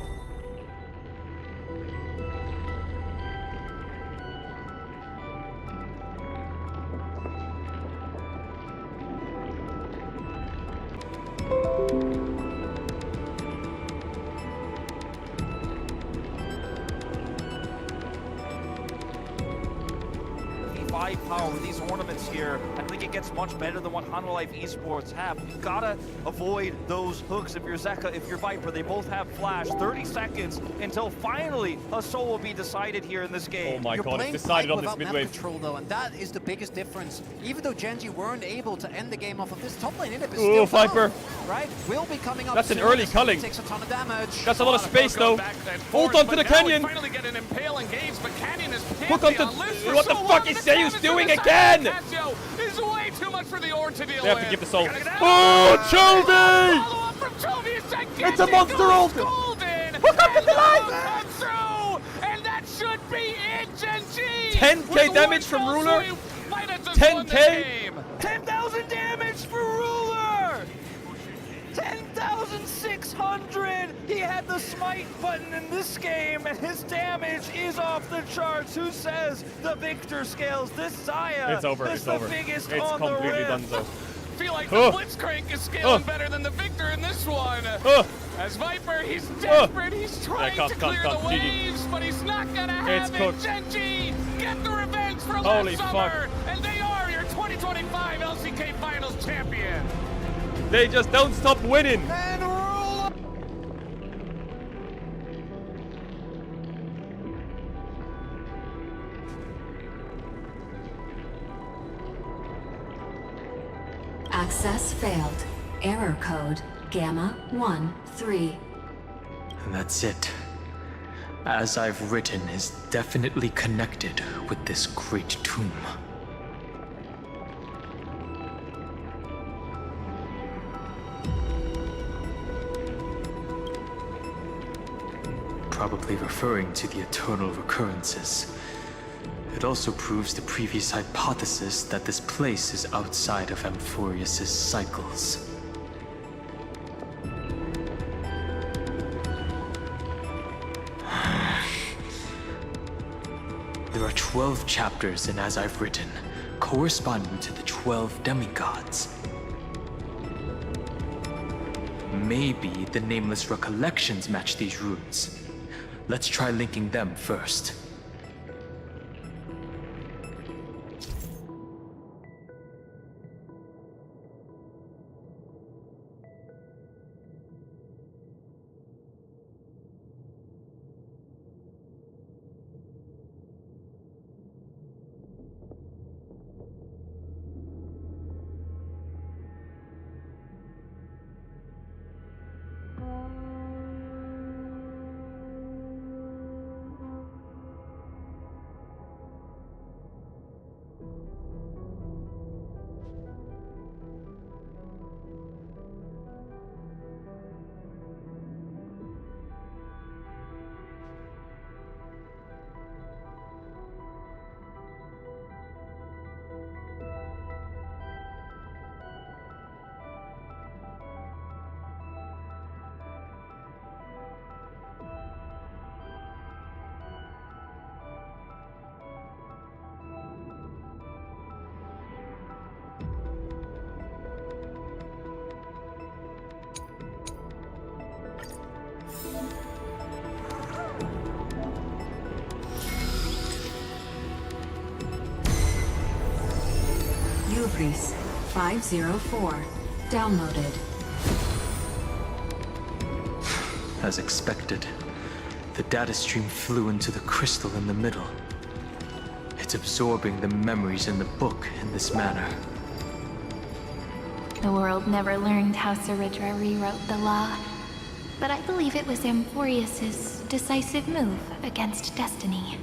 Power with these ornaments here. I think it gets much better than what Hanwha Life Esports have. You gotta avoid those hooks if you're Zeka, if you're Viper. They both have flash. 30 seconds until finally a soul will be decided here in this game. Oh my You're god, playing it's decided on this without map mid-wave. control though, and that is the biggest difference. Even though Gen.G weren't able to end the game off of this top lane inhib is Ooh, still Viper. down, right? Will be coming up That's an soon. early This culling. takes a ton of damage. That's a lot of space though. Ult onto the canyon. Finally get an impale engage, but Canyon is Hook onto... What the fuck is Zeus doing again? Casio is way too much for the Orn to deal They have to with. give the soul. Oh, Chovy! Follow up from Chovy is gigantic. It's a monster ult! Golden. Hook up the light! Come through, and that should be it, Gen.G. 10k damage from Ruler. 10k. 10,000 damage for Ruler! 10,600! He had the smite button in this game, and his damage is off the charts. Who says the Victor scales? This Zaya It's over, is it's the over. biggest It's on the completely rim. done so. Feel like Oh. the Blitzcrank is scaling better than the Victor in this one. Oh. As Viper, he's desperate. He's trying come, to come, clear come. the GG. waves, but he's not gonna have It's it. cooked. Gen.G, get the revenge from Holy last fuck. summer, and they are your 2025 LCK Finals champion. They just don't stop winning. And Ruler! code Gamma 1-3. And that's it. As I've written is definitely connected with this great tomb. Probably referring to the eternal recurrences. It also proves the previous hypothesis that this place is outside of Amphorius's cycles. There are 12 chapters in As I've Written, corresponding to the 12 demigods. Maybe the Nameless recollections match these runes. Let's try linking them first. Ubris 504. Downloaded. As expected, the data stream flew into the crystal in the middle. It's absorbing the memories in the book in this manner. The world never learned how Saridra rewrote the law, but I believe it was Amphorius's decisive move against destiny.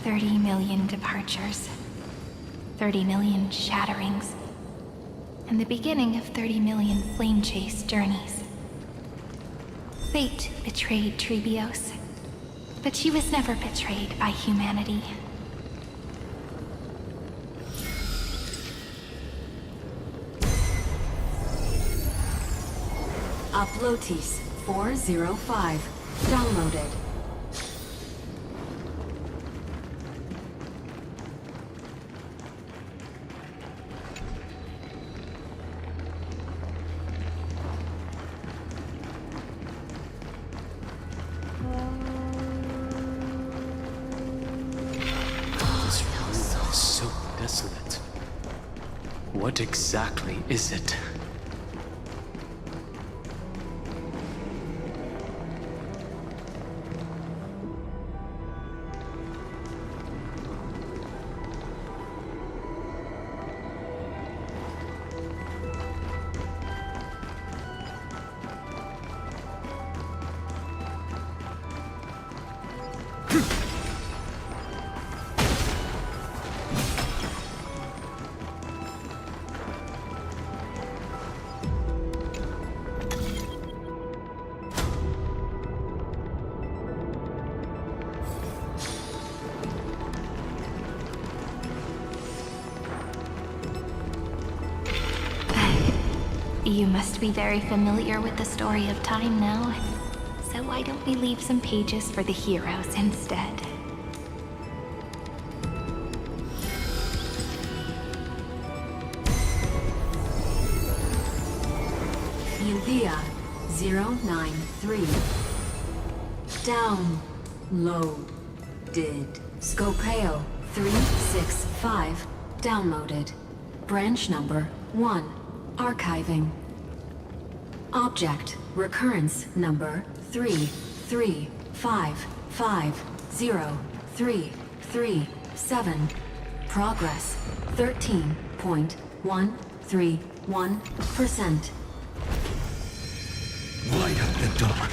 $30 million departures, 30 million shatterings, and the beginning of 30 million flame chase journeys. Fate betrayed Trebios, but she was never betrayed by humanity. Uplotis 405. Downloaded. This room is so desolate. What exactly is it? You must be very familiar with the story of time now. So why don't we leave some pages for the heroes instead? Euthea 093. Downloaded. Scopeo 365. Downloaded. Branch number 1. Archiving. Object recurrence number 3355033. 0.37. Progress 13.131%. Light up the dawn.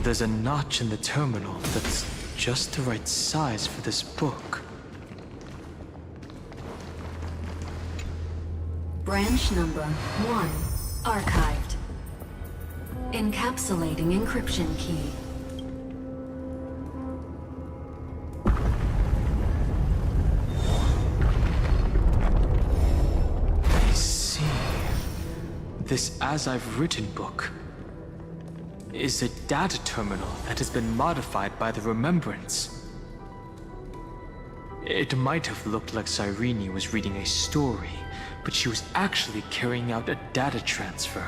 There's a notch in the terminal that's just the right size for this book. Branch number 1 archived. Encapsulating encryption key. I see. This As I've Written book is a data terminal that has been modified by the Remembrance. It might have looked like Cyrene was reading a story, but she was actually carrying out a data transfer.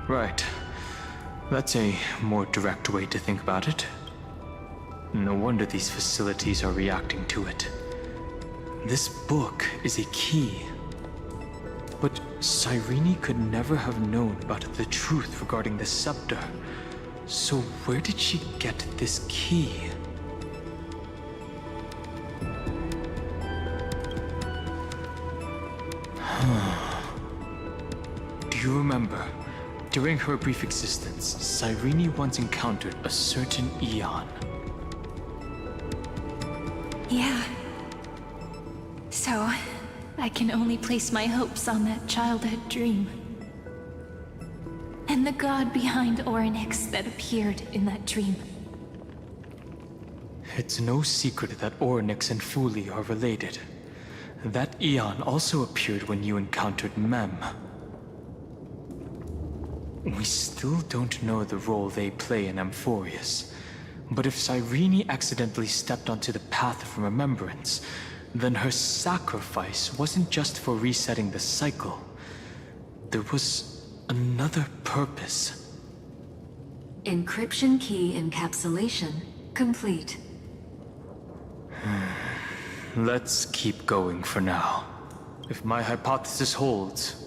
Right. That's a more direct way to think about it. No wonder these facilities are reacting to it. This book is a key. But Cyrene could never have known about the truth regarding the scepter. So where did she get this key? Do you remember? During her brief existence, Cyrene once encountered a certain Eon. Yeah. So, I can only place my hopes on that childhood dream. And the god behind Orynyx that appeared in that dream. It's no secret that Orynyx and Fuli are related. That Eon also appeared when you encountered Mem. We still don't know the role they play in Amphorius. But if Cyrene accidentally stepped onto the path of remembrance, then her sacrifice wasn't just for resetting the cycle. There was another purpose. Encryption key encapsulation complete. Let's keep going for now. If my hypothesis holds,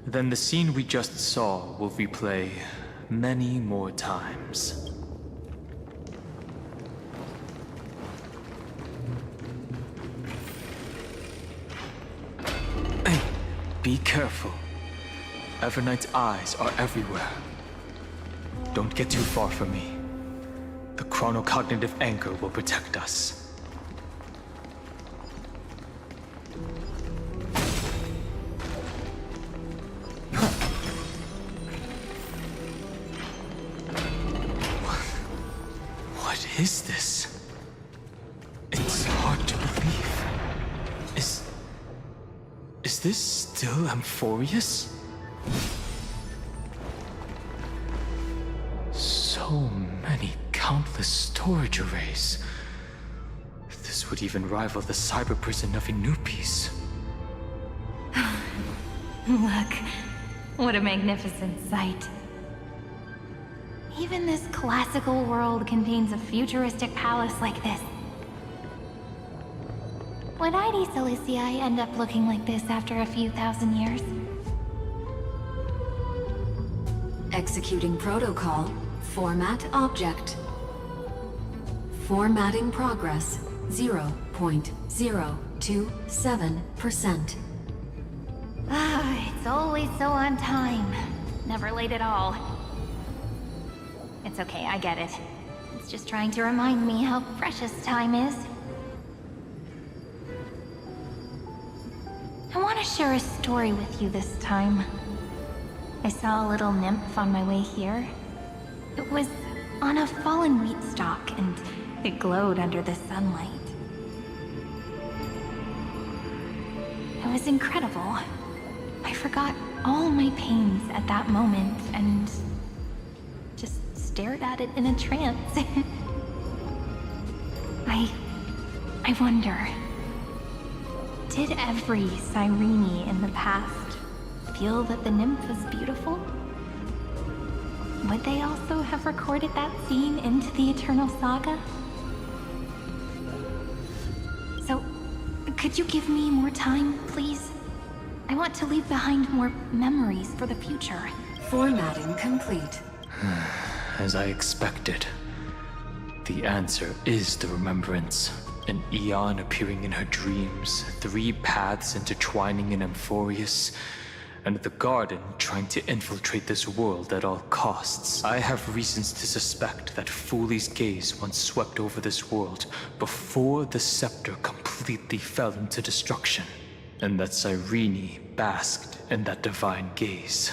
then the scene we just saw will replay many more times. Hey, be careful. Evernight's eyes are everywhere. Don't get too far from me. The chronocognitive anchor will protect us. What is this? It's hard to believe. Is this still Amphorius? So many countless storage arrays. This would even rival the cyber prison of Inupis. Look, what a magnificent sight. Even this classical world contains a futuristic palace like this. Would ID Ciliciae end up looking like this after a few thousand years? Executing protocol. Format object. Formatting progress 0.027%. It's always so on time. Never late at all. It's okay, I get it. It's just trying to remind me how precious time is. I want to share a story with you this time. I saw a little nymph on my way here. It was on a fallen wheat stalk, and it glowed under the sunlight. It was incredible. I forgot all my pains at that moment, and just stared at it in a trance. I wonder, did every Cyrene in the past feel that the nymph was beautiful? Would they also have recorded that scene into the Eternal Saga? So, could you give me more time, please? I want to leave behind more memories for the future. Formatting complete. As I expected. The answer is the remembrance. An eon appearing in her dreams, 3 paths intertwining in Amphorius, and the Garden trying to infiltrate this world at all costs. I have reasons to suspect that Fooley's gaze once swept over this world before the scepter completely fell into destruction, and that Cyrene basked in that divine gaze.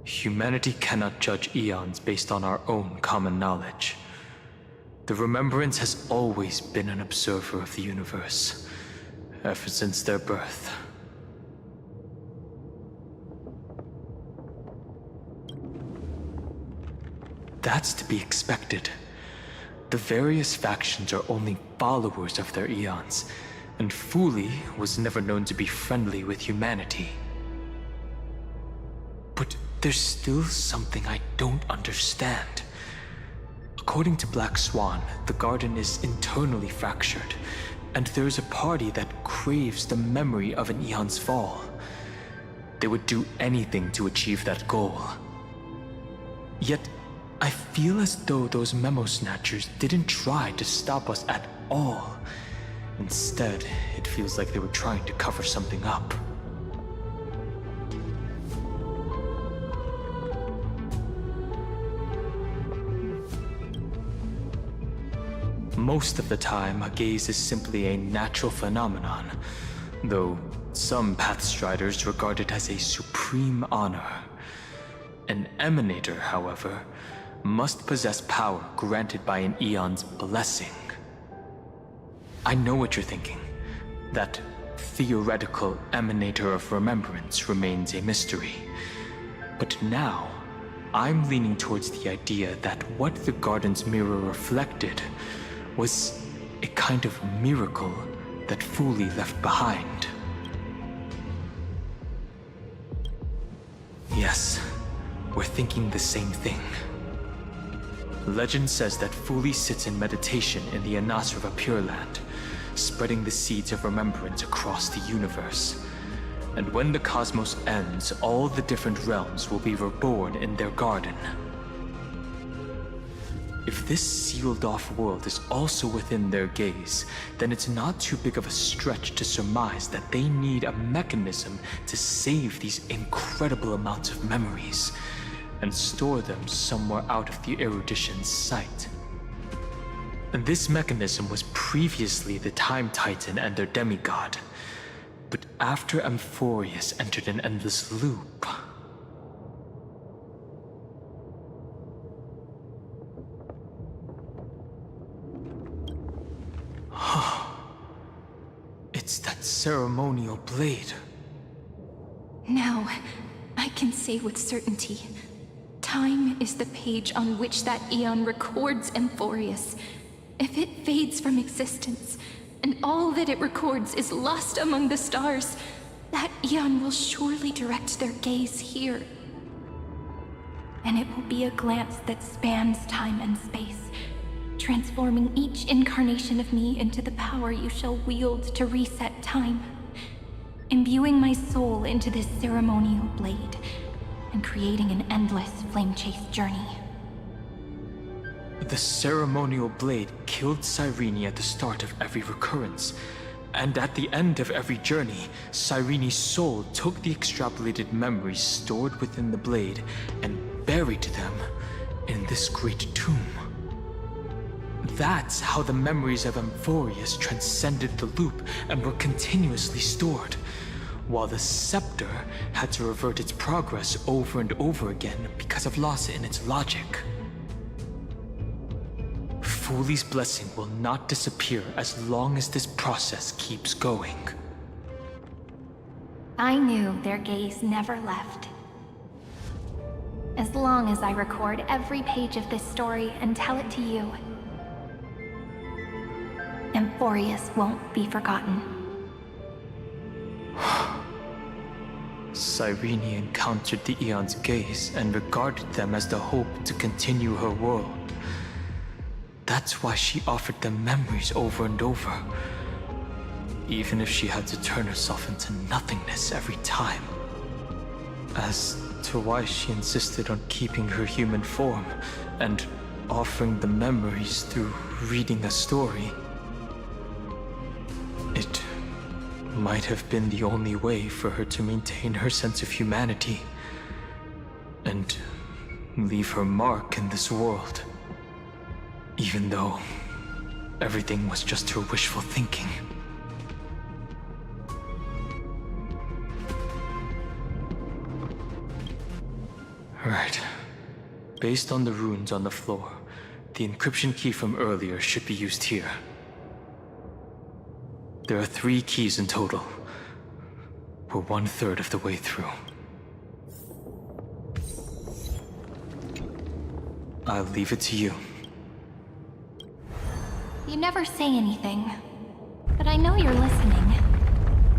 Humanity cannot judge eons based on our own common knowledge. The Remembrance has always been an observer of the universe, ever since their birth. That's to be expected. The various factions are only followers of their eons, and Fooley was never known to be friendly with humanity. But there's still something I don't understand. According to Black Swan, the Garden is internally fractured, and there's a party that craves the memory of an eon's fall. They would do anything to achieve that goal. Yet, I feel as though those memo snatchers didn't try to stop us at all. Instead, it feels like they were trying to cover something up. Most of the time, a gaze is simply a natural phenomenon, though some Pathstriders regard it as a supreme honor. An Emanator, however, must possess power granted by an eon's blessing. I know what you're thinking. That theoretical Emanator of Remembrance remains a mystery. But now, I'm leaning towards the idea that what the Garden's mirror reflected was a kind of miracle that Fooley left behind. Yes, we're thinking the same thing. Legend says that Fooley sits in meditation in the Anasrava Pure Land, spreading the seeds of remembrance across the universe. And when the cosmos ends, all the different realms will be reborn in their garden. If this sealed-off world is also within their gaze, then it's not too big of a stretch to surmise that they need a mechanism to save these incredible amounts of memories and store them somewhere out of the Erudition's sight. And this mechanism was previously the Time Titan and their demigod. But after Amphorius entered an endless loop... It's that ceremonial blade. Now, I can say with certainty, time is the page on which that eon records Amphorius. If it fades from existence, and all that it records is lost among the stars, that eon will surely direct their gaze here. And it will be a glance that spans time and space, transforming each incarnation of me into the power you shall wield to reset time, imbuing my soul into this ceremonial blade, and creating an endless flame-chased journey. The ceremonial blade killed Cyrene at the start of every recurrence, and at the end of every journey, Cyrene's soul took the extrapolated memories stored within the blade and buried them in this great tomb. That's how the memories of Amphorius transcended the loop and were continuously stored, while the scepter had to revert its progress over and over again because of loss in its logic. Fooley's blessing will not disappear as long as this process keeps going. I knew their gaze never left. As long as I record every page of this story and tell it to you, Amphorius won't be forgotten. Cyrene encountered the Eon's gaze and regarded them as the hope to continue her world. That's why she offered them memories over and over. even if she had to turn herself into nothingness every time. As to why she insisted on keeping her human form and offering the memories through reading a story, it might have been the only way for her to maintain her sense of humanity and leave her mark in this world, even though everything was just her wishful thinking. Right. Based on the runes on the floor, the encryption key from earlier should be used here. There are 3 keys in total. We're 1/3 of the way through. I'll leave it to you. You never say anything, but I know you're listening.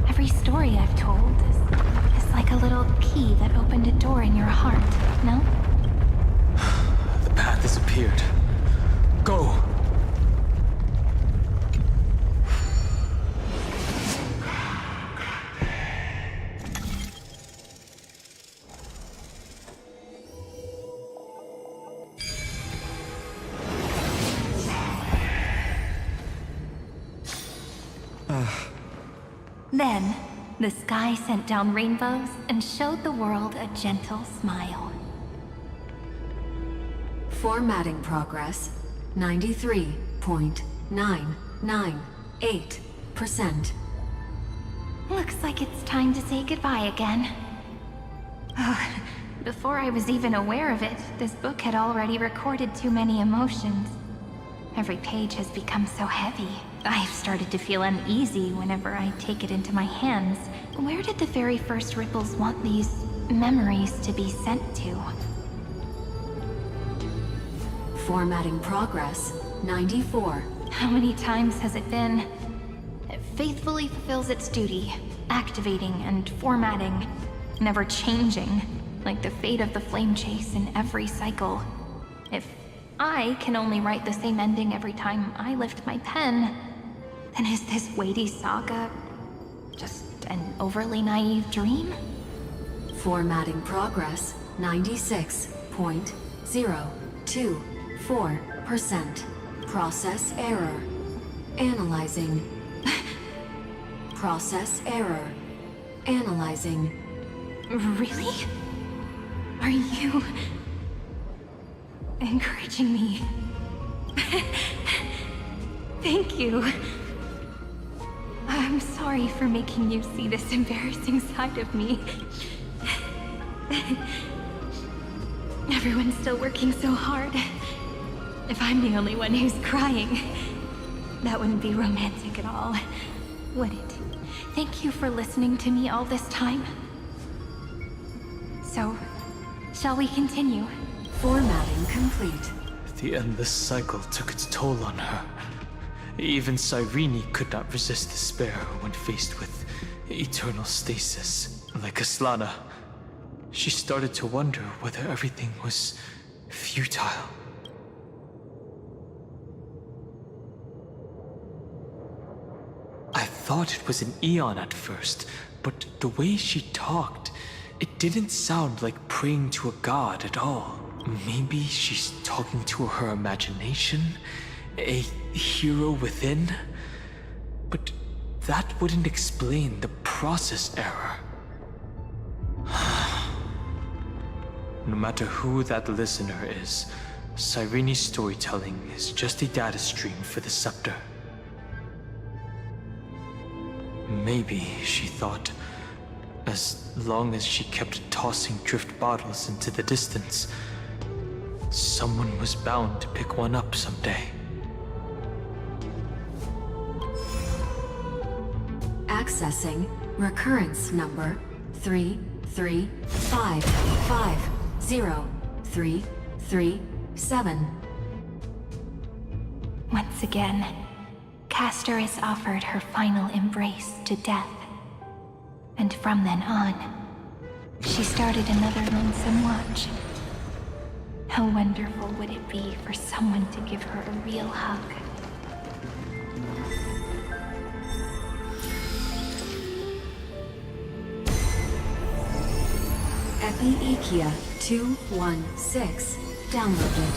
Every story I've told is like a little key that opened a door in your heart, no? The path has appeared. Go! Then, the sky sent down rainbows and showed the world a gentle smile. Formatting progress 93.998%. Looks like it's time to say goodbye again. Before I was even aware of it, this book had already recorded too many emotions. Every page has become so heavy. I've started to feel uneasy whenever I take it into my hands. Where did the very first ripples want these memories to be sent to? Formatting progress 94. How many times has it been? It faithfully fulfills its duty, activating and formatting, never changing, like the fate of the flame chase in every cycle. If I can only write the same ending every time I lift my pen, then is this weighty saga just an overly naive dream? Formatting progress 96.024%. Process error. Analyzing. Process error. Analyzing. Really? Are you encouraging me? Thank you. I'm sorry for making you see this embarrassing side of me. Everyone's still working so hard. If I'm the only one who's crying, that wouldn't be romantic at all, would it? Thank you for listening to me all this time. So, shall we continue? Formatting complete. The endless cycle took its toll on her. Even Cyrene could not resist despair when faced with eternal stasis. Like Aslana, she started to wonder whether everything was futile. I thought it was an Eon at first, but the way she talked, it didn't sound like praying to a god at all. Maybe she's talking to her imagination? A hero within? But that wouldn't explain the process error. No matter who that listener is, Cyrene's storytelling is just a data stream for the scepter. Maybe, she thought, as long as she kept tossing drift bottles into the distance, someone was bound to pick one up someday. Accessing recurrence number 335503337. Once again, Castor is offered her final embrace to death. And from then on, she started another lonesome watch. How wonderful would it be for someone to give her a real hug? heeereeeeeee 216 downloaded.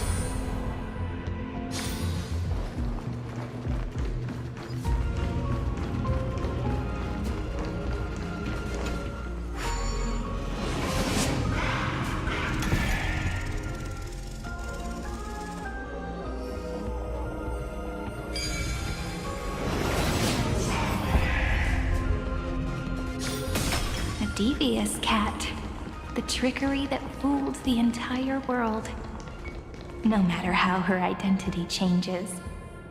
Devious cat. The trickery that fooled the entire world. No matter how her identity changes,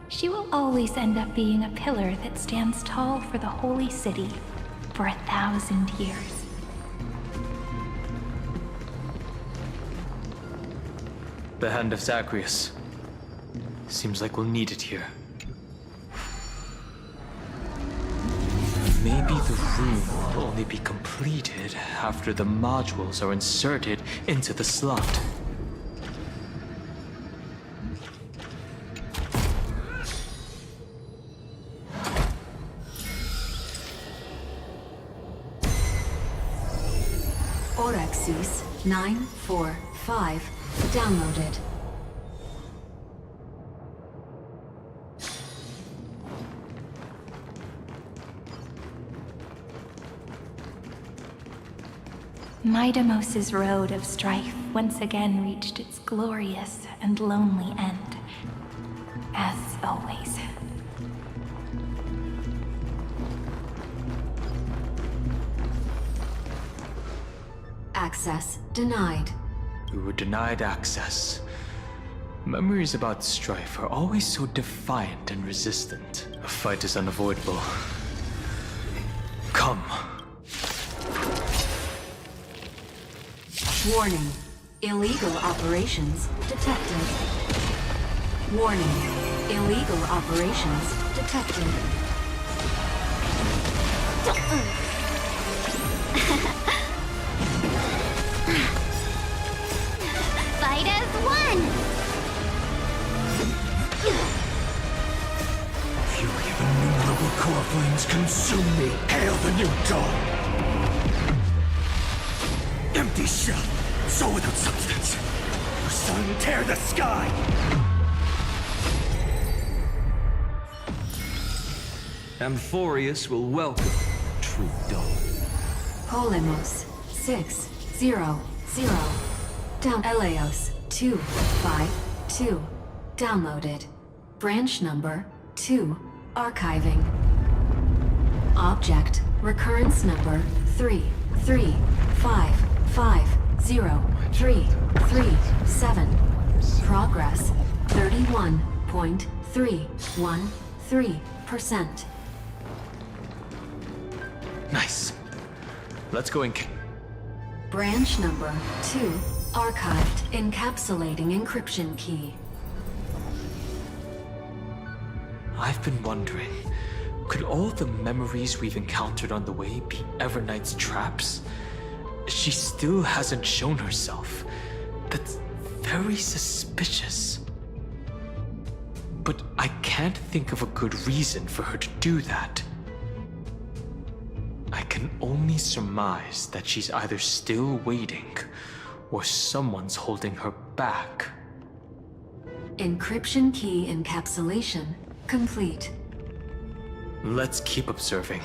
she will always end up being a pillar that stands tall for the holy city for 1,000 years. The Hand of Zagreus. Seems like we'll need it here. Maybe the room will only be completed after the modules are inserted into the slot. Orexis 945 downloaded. Midamos's road of strife once again reached its glorious and lonely end. As always. Access denied. We were denied access. Memories about strife are always so defiant and resistant. A fight is unavoidable. Come. Warning. Illegal operations detected. Warning. Illegal operations detected. Fight as one! Fury of innumerable core flames consume me. Hail the new dawn! Empty shell, so without substance. Your sun tear the sky! Amphorius will welcome true dawn. Polemos 600 down. Eleos 252 downloaded. Branch number 2 archiving. Object recurrence number 3355037. Progress 31.313%. Nice. Let's go in. Branch number 2 archived. Encapsulating encryption key. I've been wondering, could all the memories we've encountered on the way be Evernight's traps? She still hasn't shown herself. That's very suspicious. But I can't think of a good reason for her to do that. I can only surmise that she's either still waiting, or someone's holding her back. Encryption key encapsulation complete. Let's keep observing.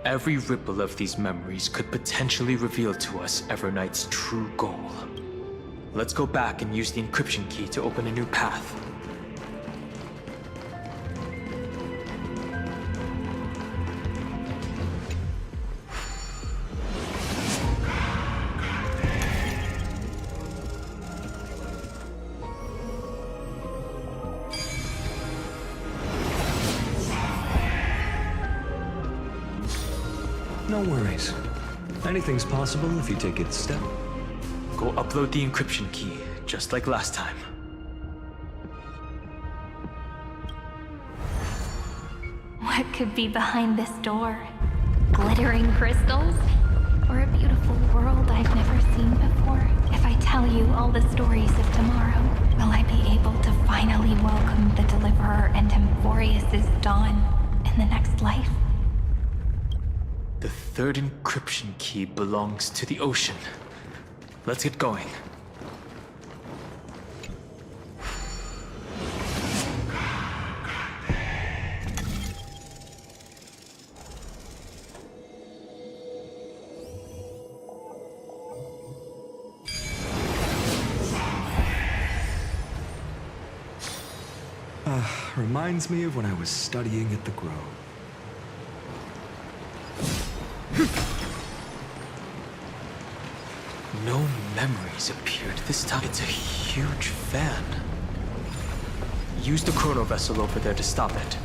Every ripple of these memories could potentially reveal to us Evernight's true goal. Let's go back and use the encryption key to open a new path. No worries. Anything's possible if you take it step. Go upload the encryption key, just like last time. What could be behind this door? Glittering crystals? Or a beautiful world I've never seen before? If I tell you all the stories of tomorrow, will I be able to finally welcome the Deliverer and Amphorius's dawn in the next life? The third encryption key belongs to the ocean. let's get going. Reminds me of when I was studying at the Grove. No memories appeared this time. It's a huge fan. Use the chrono vessel over there to stop it.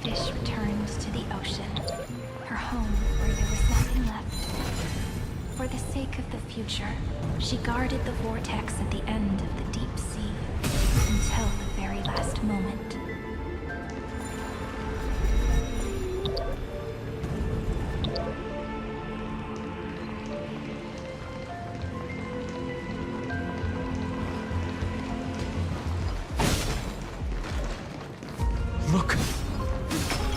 Fish returned to the ocean, her home where there was nothing left. For the sake of the future, she guarded the vortex at the end of the deep sea until the very last moment. Look!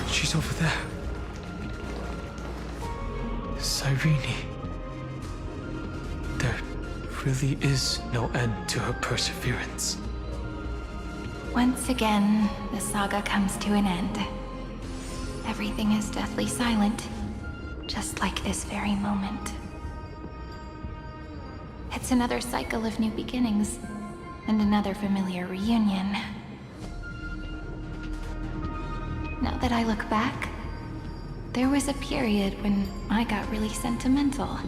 She's over there. Cyrene. There really is no end to her perseverance. Once again, the saga comes to an end. Everything is deathly silent, just like this very moment. It's another cycle of new beginnings, and another familiar reunion. Now that I look back, there was a period when I got really sentimental.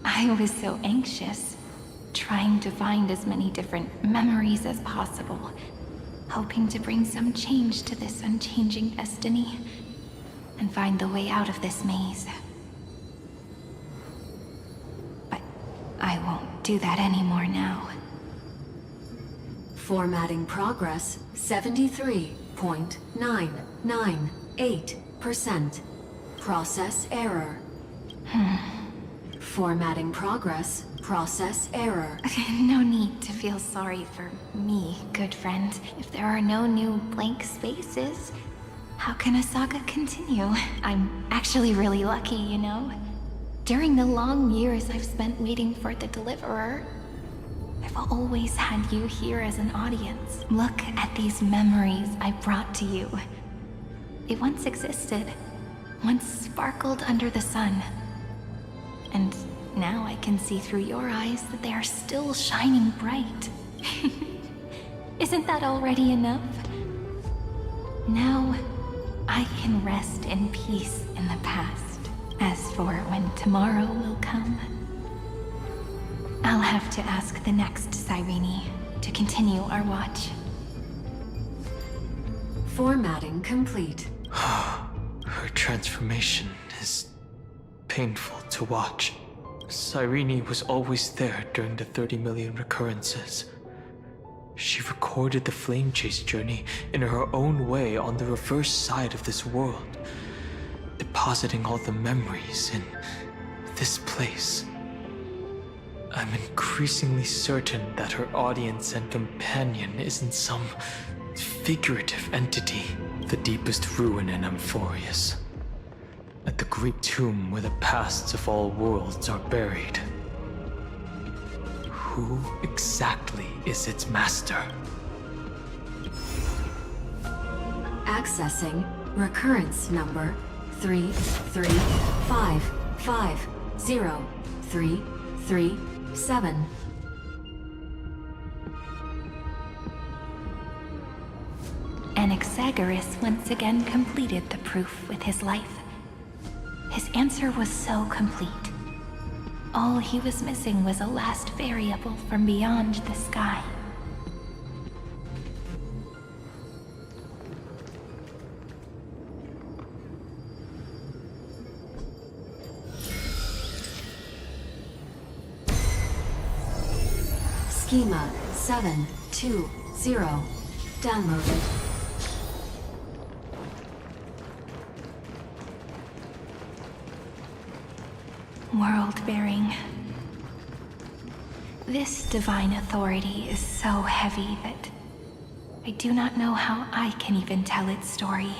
I was so anxious, trying to find as many different memories as possible, hoping to bring some change to this unchanging destiny, and find the way out of this maze. But I won't do that anymore now. Formatting progress 73.998%. Process error. Formatting progress, process error. No need to feel sorry for me, good friend. If there are no new blank spaces, how can a saga continue? I'm actually really lucky, you know? During the long years I've spent waiting for the Deliverer, I've always had you here as an audience. Look at these memories I brought to you. They once existed, once sparkled under the sun. And now I can see through your eyes that they are still shining bright. Isn't that already enough? Now, I can rest in peace in the past. As for when tomorrow will come, I'll have to ask the next Cyrene to continue our watch. Formatting complete. Her transformation is painful to watch. Cyrene was always there during the 30 million recurrences. She recorded the Flame Chase journey in her own way on the reverse side of this world, depositing all the memories in this place. I'm increasingly certain that her audience and companion isn't some figurative entity. The deepest ruin in Amphorius. At the great tomb where the pasts of all worlds are buried. Who exactly is its master? Accessing recurrence number 335503337. Anaxagoras once again completed the proof with his life. His answer was so complete. All he was missing was a last variable from beyond the sky. Schema 720 downloaded. World-bearing. This divine authority is so heavy that I do not know how I can even tell its story.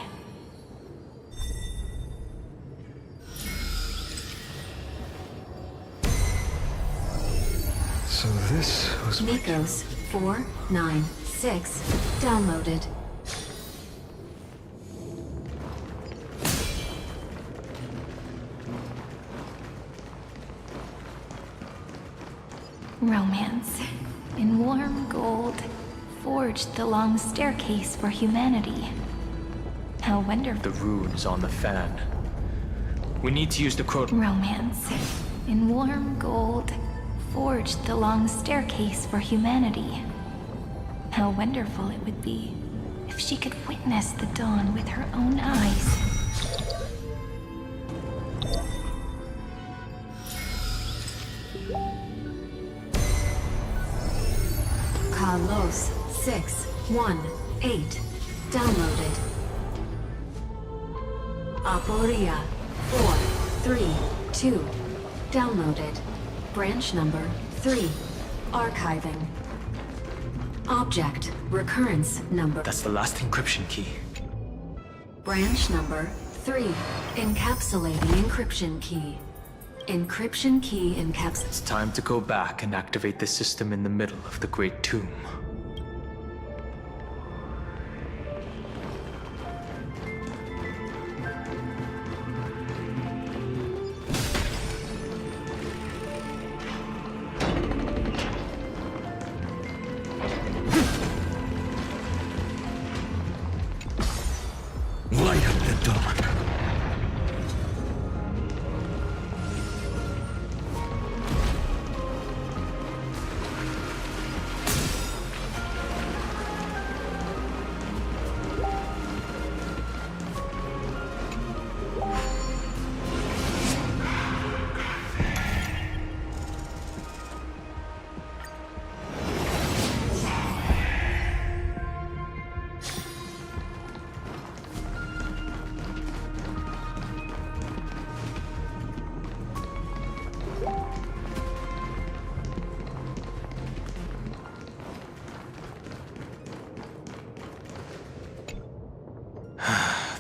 So this was Nikos 496 downloaded. Romance. In warm gold, forged the long staircase for humanity. How wonderful. The runes on the fan. We need to use the Romance. In warm gold, forged the long staircase for humanity. How wonderful it would be if she could witness the dawn with her own eyes. Carlos 618 downloaded. Aporia 432 downloaded. Branch number 3 archiving. Object recurrence number. That's the last encryption key. Branch number 3 encapsulating encryption key. Encryption key encapsulated. It's time to go back and activate the system in the middle of the Great Tomb. Light up the dawn.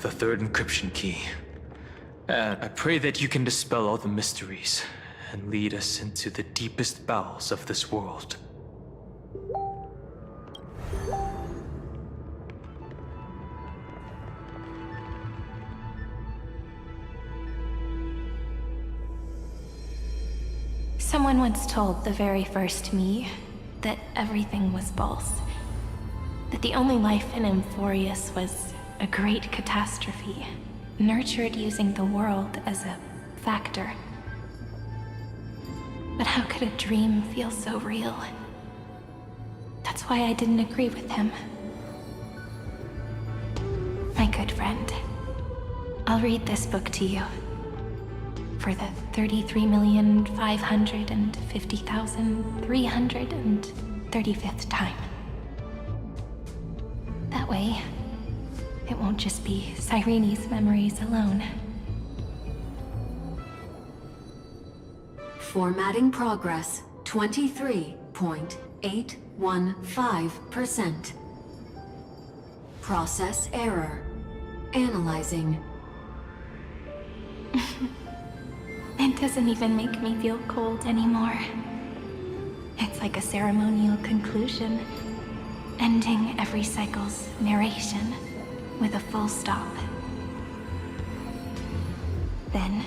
The third encryption key. And I pray that you can dispel all the mysteries and lead us into the deepest bowels of this world. Someone once told the very first me that everything was false. That the only life in Amphorius was a great catastrophe, nurtured using the world as a factor. But how could a dream feel so real? That's why I didn't agree with him. My good friend, I'll read this book to you. For the 33,550,335th time. That way, it won't just be Cyrene's memories alone. Formatting progress 23.815%. Process error. Analyzing. It doesn't even make me feel cold anymore. It's like a ceremonial conclusion, ending every cycle's narration with a full stop. Then,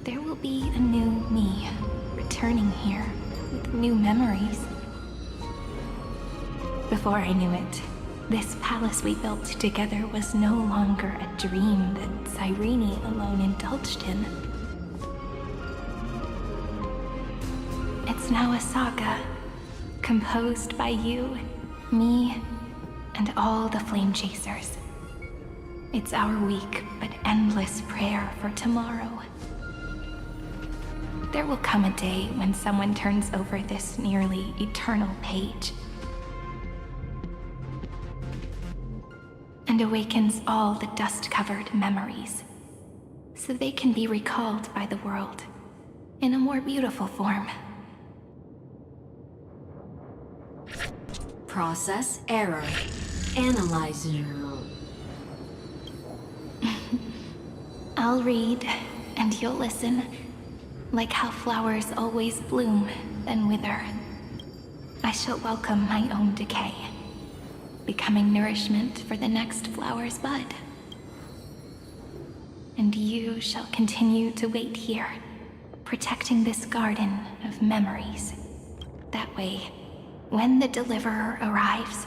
there will be a new me, returning here with new memories. Before I knew it, This palace we built together was no longer a dream that Cyrene alone indulged in. It's now a saga, composed by you, me, and all the Flame Chasers. It's our weak but endless prayer for tomorrow. There will come a day when someone turns over this nearly eternal page and awakens all the dust-covered memories, so they can be recalled by the world in a more beautiful form. Process error. Analyzer. I'll read, and you'll listen, like how flowers always bloom, then wither. I shall welcome my own decay, becoming nourishment for the next flower's bud. And you shall continue to wait here, protecting this garden of memories. That way, when the Deliverer arrives,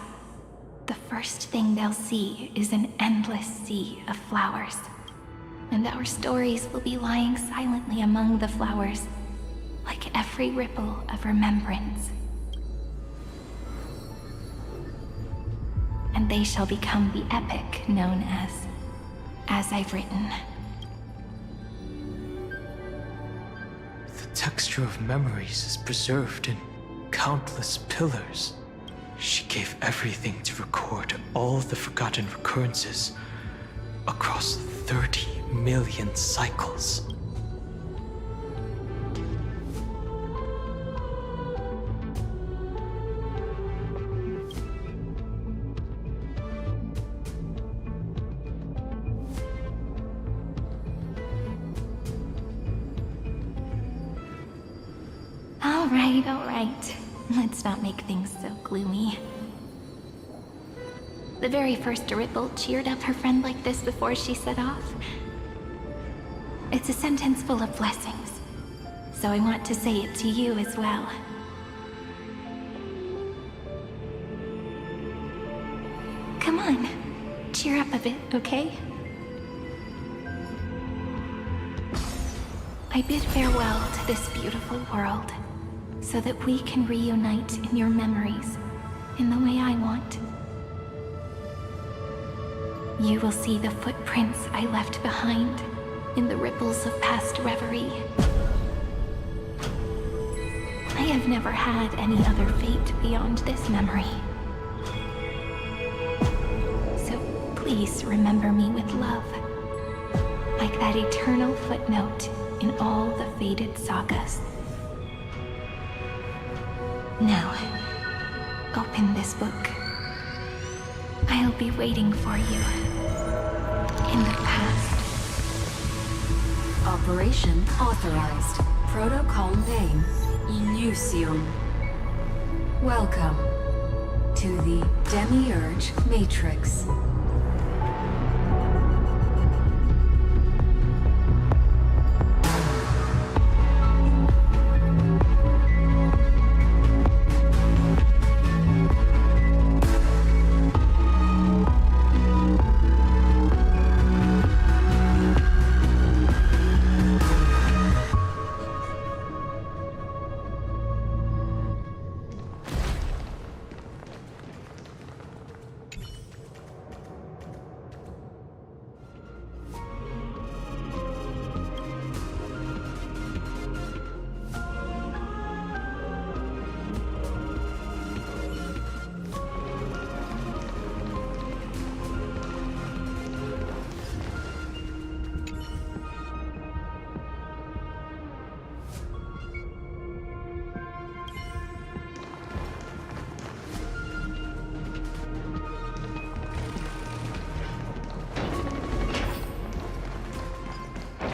the first thing they'll see is an endless sea of flowers. And our stories will be lying silently among the flowers, like every ripple of remembrance. And they shall become the epic known as I've written. The texture of memories is preserved in countless pillars. She gave everything to record all the forgotten recurrences across 30 million cycles. All right. Let's not make things so gloomy. The very first Ripple cheered up her friend like this before she set off. It's a sentence full of blessings, so I want to say it to you as well. Come on, cheer up a bit, okay? I bid farewell to this beautiful world, so that we can reunite in your memories, in the way I want. You will see the footprints I left behind in the ripples of past reverie. I have never had any other fate beyond this memory. So please remember me with love, like that eternal footnote in all the faded sagas. Now, open this book. I'll be waiting for you in the past. Operation authorized. Protocol name, Elysium. Welcome to the Demiurge Matrix.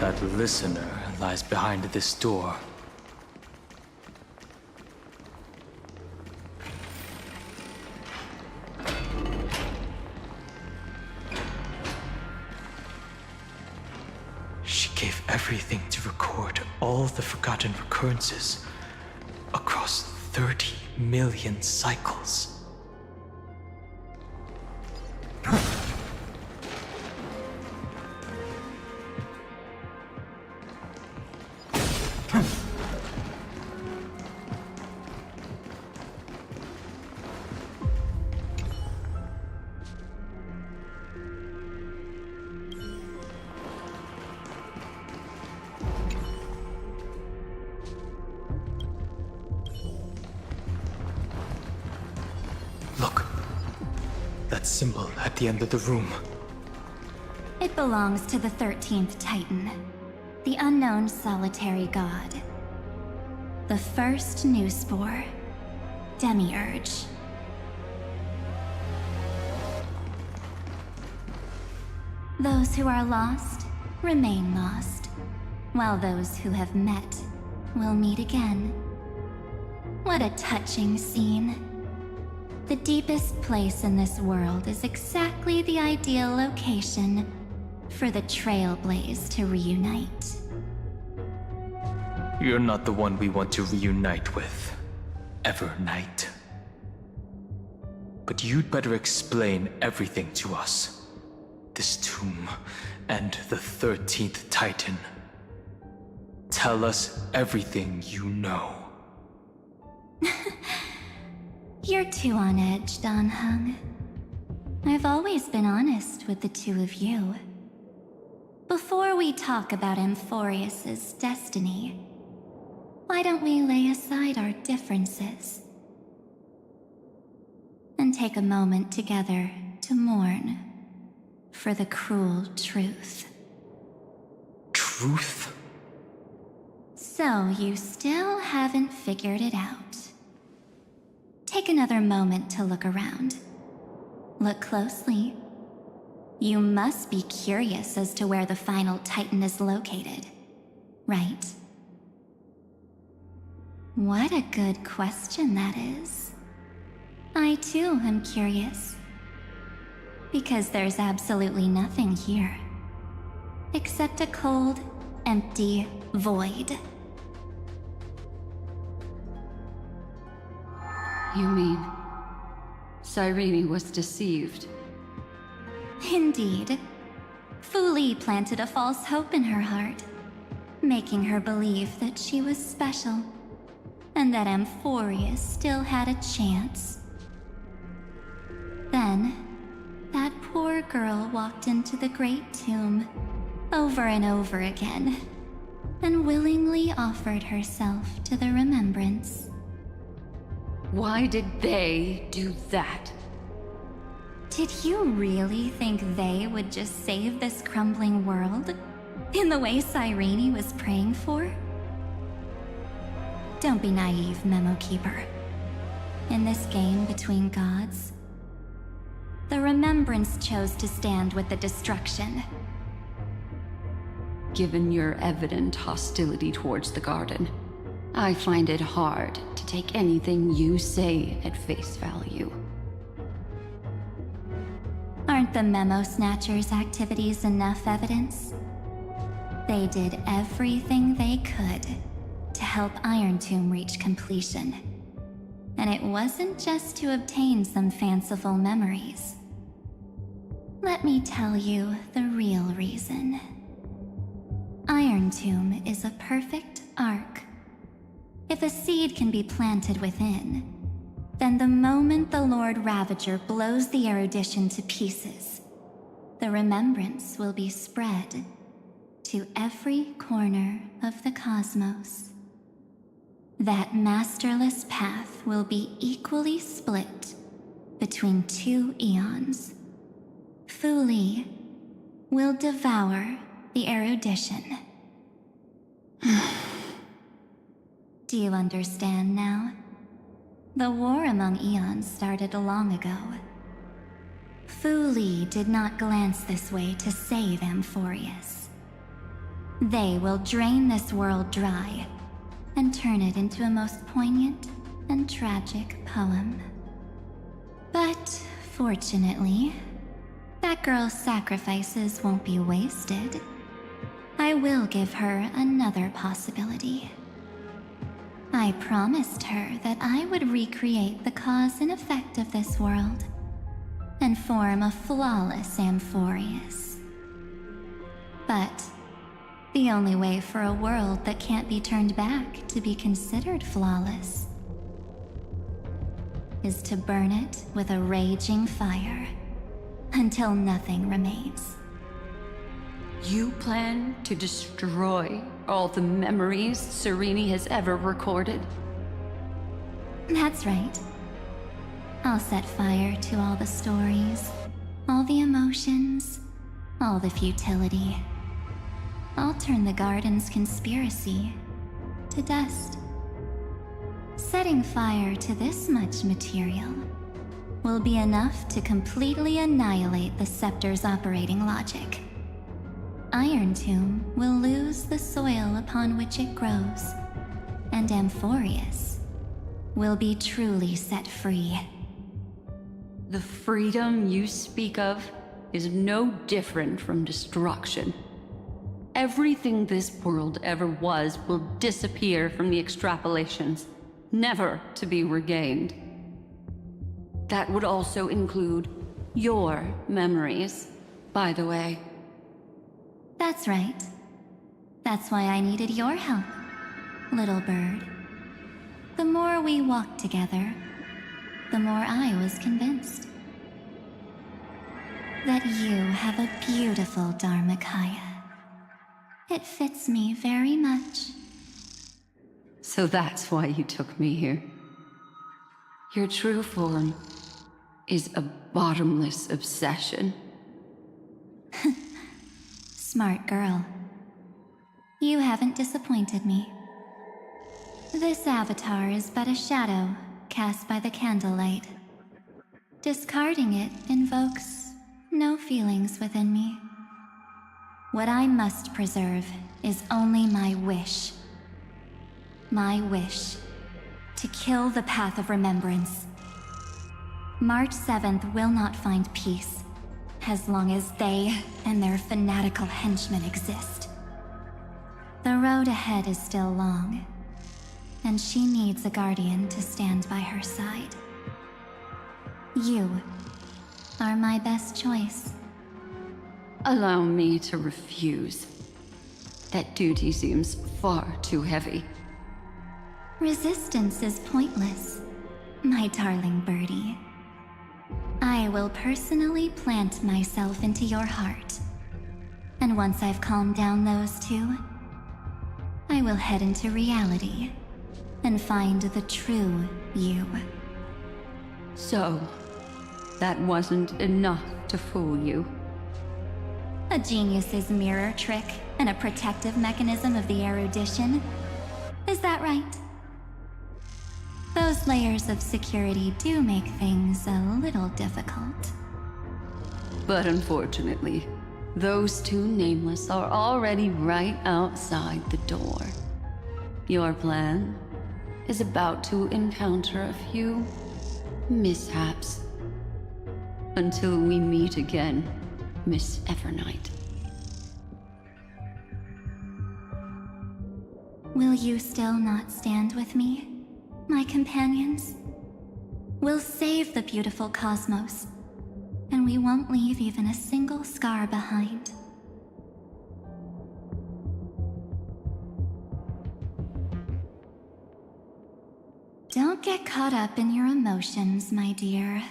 That listener lies behind this door. She gave everything to record all the forgotten recurrences across 30 million cycles. symbol at the end of the room? It belongs to the 13th Titan, the unknown solitary god. The first new spore, Demiurge. Those who are lost remain lost, while those who have met will meet again. What a touching scene. The deepest place in this world is exactly the ideal location for the Trailblaze to reunite. You're not the one we want to reunite with, Evernight. But you'd better explain everything to us. This tomb and the 13th Titan. Tell us everything you know. You're too on edge, Don Hung. I've always been honest with the two of you. Before we talk about Amphorius's destiny, why don't we lay aside our differences and take a moment together to mourn for the cruel truth? Truth? So you still haven't figured it out. Take another moment to look around. Look closely. You must be curious as to where the final Titan is located, right? What a good question that is. I too am curious. Because there's absolutely nothing here. Except a cold, empty void. You mean Cyrene was deceived? Indeed. Fu Li planted a false hope in her heart, making her believe that she was special, and that Amphorius still had a chance. Then, that poor girl walked into the Great Tomb over and over again, and willingly offered herself to the remembrance. Why did they do that? Did you really think they would just save this crumbling world in the way Cyrene was praying for? Don't be naive, Memo Keeper. In this game between gods, the Remembrance chose to stand with the destruction. Given your evident hostility towards the garden, I find it hard to take anything you say at face value. Aren't the Memo Snatchers' activities enough evidence? They did everything they could to help Iron Tomb reach completion. And it wasn't just to obtain some fanciful memories. Let me tell you the real reason. Iron Tomb is a perfect ark. If a seed can be planted within, then the moment the Lord Ravager blows the erudition to pieces, the remembrance will be spread to every corner of the cosmos. That masterless path will be equally split between two eons. Fu Li will devour the erudition. Do you understand now? The war among eons started long ago. Fu Li did not glance this way to save Amphorius. They will drain this world dry and turn it into a most poignant and tragic poem. But fortunately, that girl's sacrifices won't be wasted. I will give her another possibility. I promised her that I would recreate the cause and effect of this world and form a flawless Amphorius. But the only way for a world that can't be turned back to be considered flawless is to burn it with a raging fire until nothing remains. You plan to destroy all the memories Cyrene has ever recorded? That's right. I'll set fire to all the stories, all the emotions, all the futility. I'll turn the garden's conspiracy to dust. Setting fire to this much material will be enough to completely annihilate the scepter's operating logic. Iron Tomb will lose the soil upon which it grows, and Amphorius will be truly set free. The freedom you speak of is no different from destruction. Everything this world ever was will disappear from the extrapolations, never to be regained. That would also include your memories, by the way. That's right. That's why I needed your help, little bird. The more we walked together, the more I was convinced that you have a beautiful Dharmakaya. It fits me very much. So that's why you took me here. Your true form is a bottomless obsession. Smart girl. You haven't disappointed me. This avatar is but a shadow cast by the candlelight. Discarding it invokes no feelings within me. What I must preserve is only my wish. My wish to kill the Path of Remembrance. March 7th will not find peace as long as they and their fanatical henchmen exist. The road ahead is still long, and she needs a guardian to stand by her side. You are my best choice. Allow me to refuse. That duty seems far too heavy. Resistance is pointless, my darling birdie. I will personally plant myself into your heart. And once I've calmed down those two, I will head into reality and find the true you. So, that wasn't enough to fool you. A genius's mirror trick and a protective mechanism of the erudition. Is that right? Those layers of security do make things a little difficult. But unfortunately, those two nameless are already right outside the door. Your plan is about to encounter a few mishaps. Until we meet again, Miss Evernight. Will you still not stand with me, my companions? We'll save the beautiful cosmos, and we won't leave even a single scar behind. Don't get caught up in your emotions, my dear.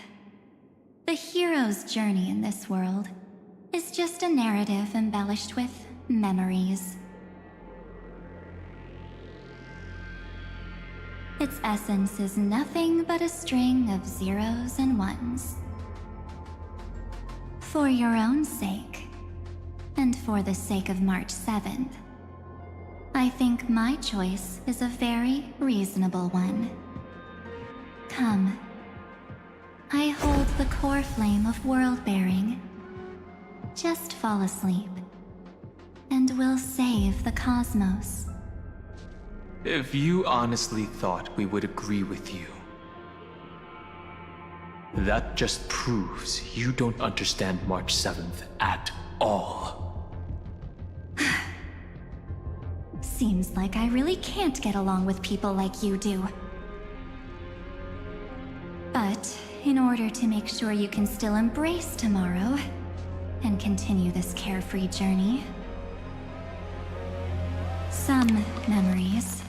The hero's journey in this world is just a narrative embellished with memories. Its essence is nothing but a string of zeros and ones. For your own sake, and for the sake of March 7th, I think my choice is a very reasonable one. Come. I hold the core flame of world-bearing. Just fall asleep, and we'll save the cosmos. If you honestly thought we would agree with you, that just proves you don't understand March 7th at all. Seems like I really can't get along with people like you do. But in order to make sure you can still embrace tomorrow and continue this carefree journey, some memories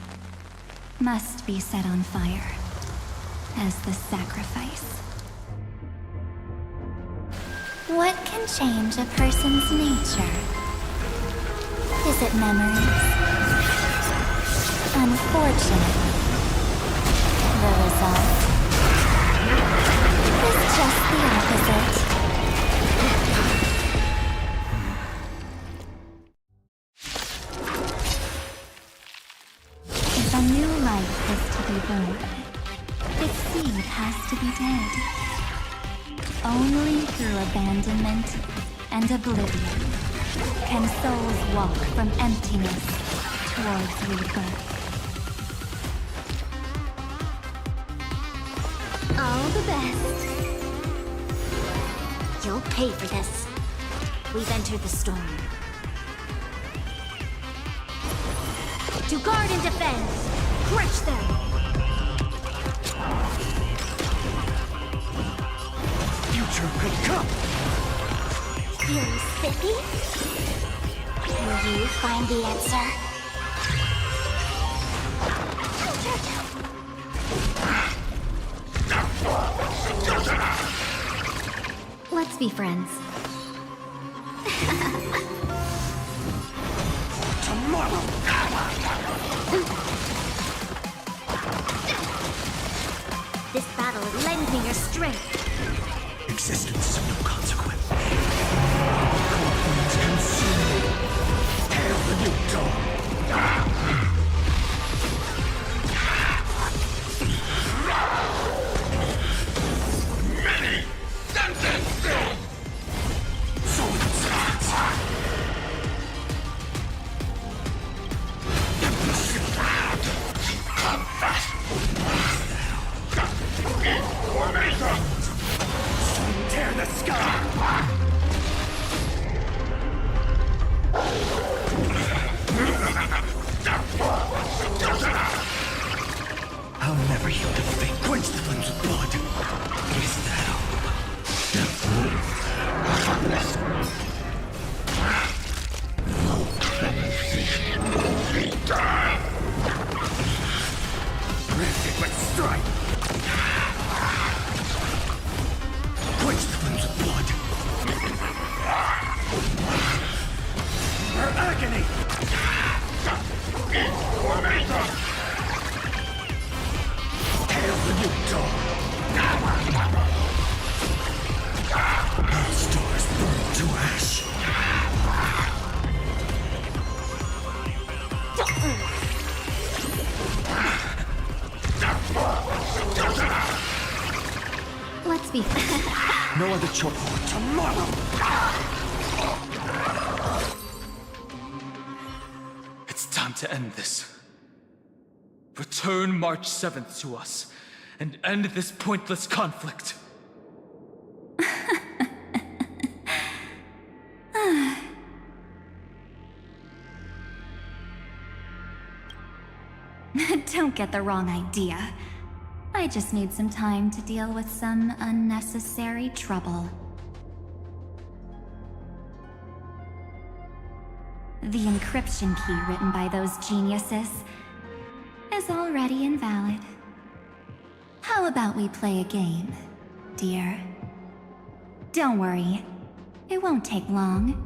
must be set on fire as the sacrifice. What can change a person's nature? Is it memories? Unfortunately, the result seed has to be dead. Only through abandonment and oblivion can souls walk from emptiness towards rebirth. All the best. You'll pay for this. We've entered the storm. To guard and defend! Crush them! Future could come! Feeling spiffy? Will you find the answer? Let's be friends. Tomorrow! This battle lends me your strength. Existence of no consequence. Corpulence consumed. Hail the new dawn! Many sentences! So it starts. Come fast! Information! Tear the sky! I'll never yield to fate. Quench the flames of blood. Is that all? No clemency. Only die. Rift with strife. Quench the flames of blood. Her agony! Information! Hail the new dawn! All stars burn to ash. Let's be No other chokehold tomorrow! It's time to end this. Return March 7th to us, and end this pointless conflict. Don't get the wrong idea. I just need some time to deal with some unnecessary trouble. The encryption key written by those geniuses is already invalid. How about we play a game, dear? Don't worry, it won't take long.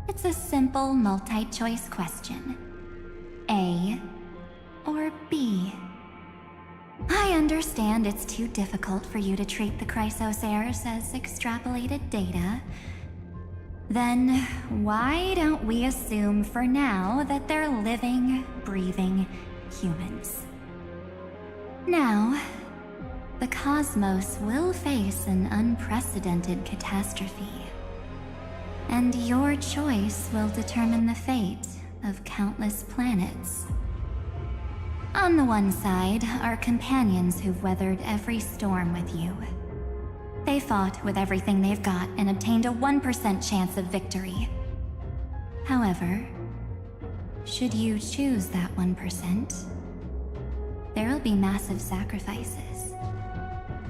It's a simple multi-choice question. A or B? I understand it's too difficult for you to treat the Chrysos heirs as extrapolated data. Then why don't we assume for now that they're living, breathing humans? Now, the cosmos will face an unprecedented catastrophe. And your choice will determine the fate of countless planets. On the one side are companions who've weathered every storm with you. They fought with everything they've got and obtained a 1% chance of victory. However, should you choose that 1%, there'll be massive sacrifices,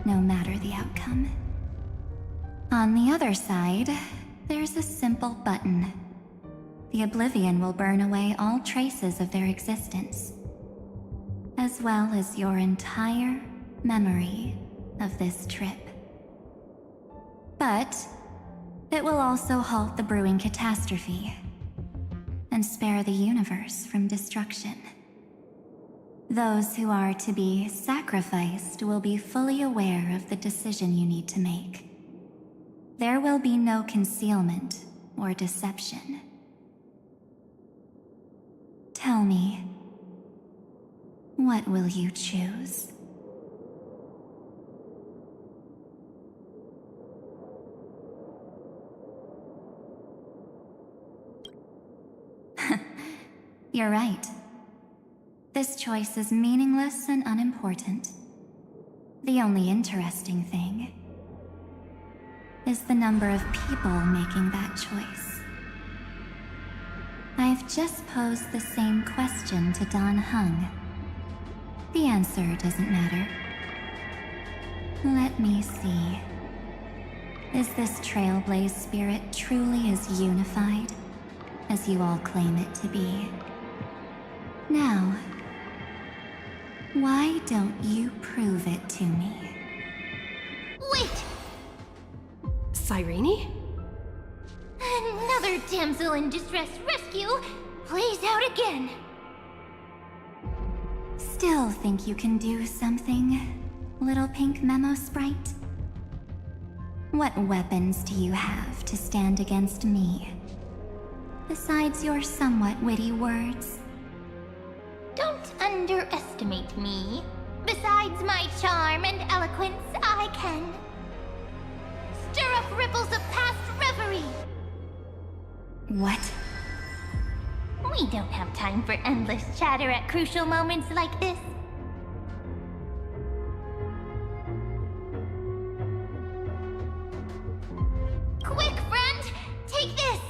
no matter the outcome. On the other side, there's a simple button. The Oblivion will burn away all traces of their existence, as well as your entire memory of this trip. But it will also halt the brewing catastrophe and spare the universe from destruction. Those who are to be sacrificed will be fully aware of the decision you need to make. There will be no concealment or deception. Tell me, what will you choose? You're right. This choice is meaningless and unimportant. The only interesting thing is the number of people making that choice. I've just posed the same question to Dan Heng. The answer doesn't matter. Let me see. Is this Trailblaze spirit truly as unified as you all claim it to be? Now, why don't you prove it to me? Wait! Cyrene? Another damsel in distress rescue plays out again. Still think you can do something, little pink memo sprite? What weapons do you have to stand against me? Besides your somewhat witty words? Don't underestimate me. Besides my charm and eloquence, I can stir up ripples of past reverie. What? We don't have time for endless chatter at crucial moments like this. Quick, friend! Take this!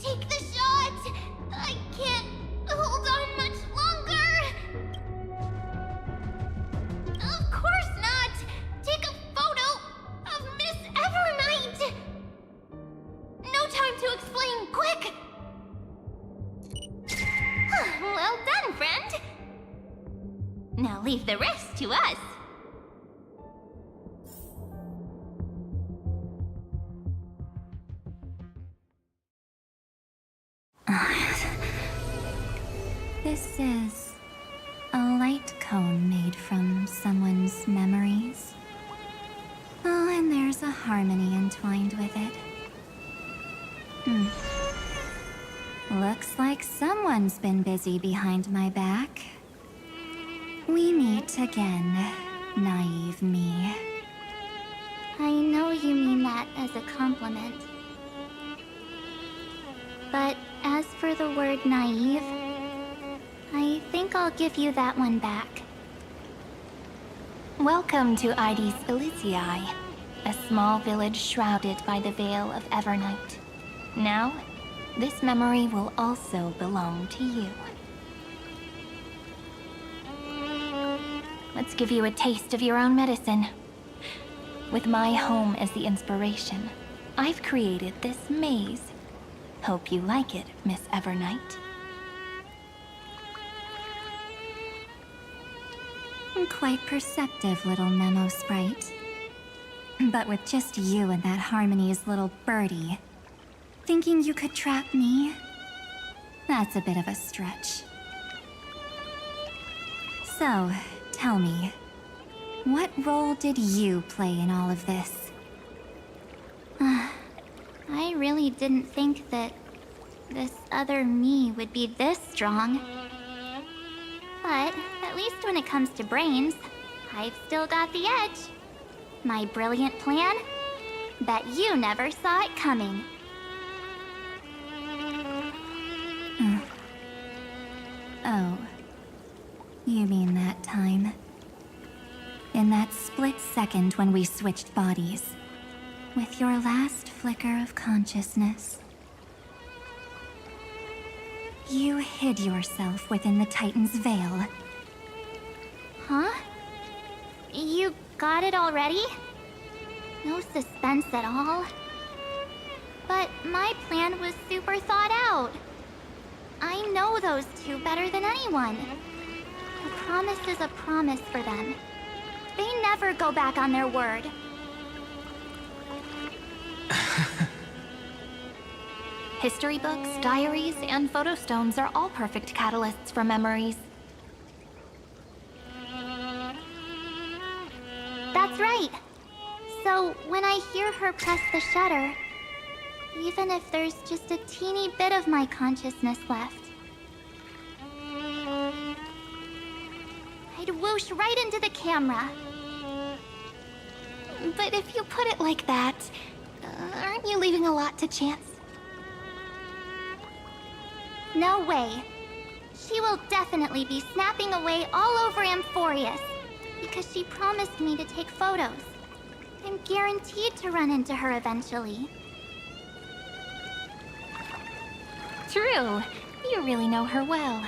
Take the shot! I can't hold on much longer! Of course not! Take a photo of Miss Evernight! No time to explain, quick! Well done, friend! Now leave the rest to us. This is a light cone made from someone's memories. Oh, and there's a harmony entwined with it. Looks like someone's been busy behind my back. We meet again, naive me. I know you mean that as a compliment. But as for the word naive, I think I'll give you that one back. Welcome to Ides Elysiae, a small village shrouded by the veil of Evernight. Now, this memory will also belong to you. Let's give you a taste of your own medicine. With my home as the inspiration, I've created this maze. Hope you like it, Miss Evernight. Quite perceptive little memo sprite. But with just you and that Harmony's little birdie, thinking you could trap me? That's a bit of a stretch. So, tell me, what role did you play in all of this? I really didn't think that this other me would be this strong. But at least when it comes to brains, I've still got the edge. My brilliant plan? Bet you never saw it coming. Oh. You mean that time? In that split second when we switched bodies. With your last flicker of consciousness. You hid yourself within the Titan's veil. Huh? You got it already? No suspense at all? But my plan was super thought out. I know those two better than anyone. A promise is a promise for them. They never go back on their word. History books, diaries, and photo stones are all perfect catalysts for memories. That's right. So when I hear her press the shutter, even if there's just a teeny bit of my consciousness left, I'd whoosh right into the camera. But if you put it like that, aren't you leaving a lot to chance? No way. She will definitely be snapping away all over Amphorius, because she promised me to take photos. I'm guaranteed to run into her eventually. True. You really know her well.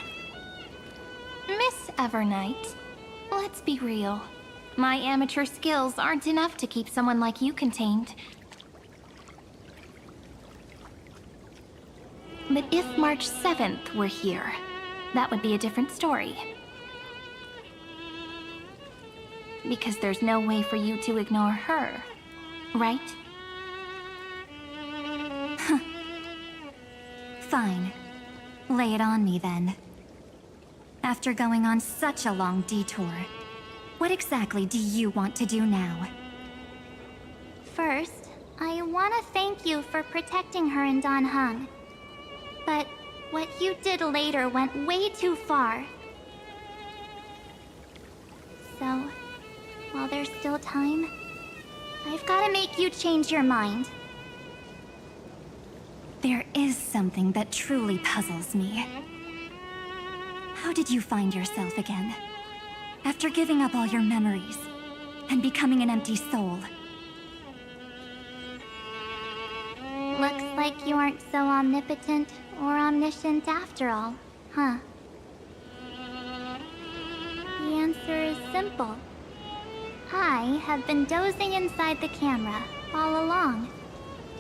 Miss Evernight, let's be real. My amateur skills aren't enough to keep someone like you contained. But if March 7th were here, that would be a different story. Because there's no way for you to ignore her, right? Fine. Lay it on me then. After going on such a long detour, what exactly do you want to do now? First, I want to thank you for protecting her and Dan Heng. But what you did later went way too far. So, while there's still time, I've got to make you change your mind. There is something that truly puzzles me. How did you find yourself again? After giving up all your memories and becoming an empty soul? Looks like you aren't so omnipotent or omniscient after all, huh? The answer is simple. I have been dozing inside the camera all along,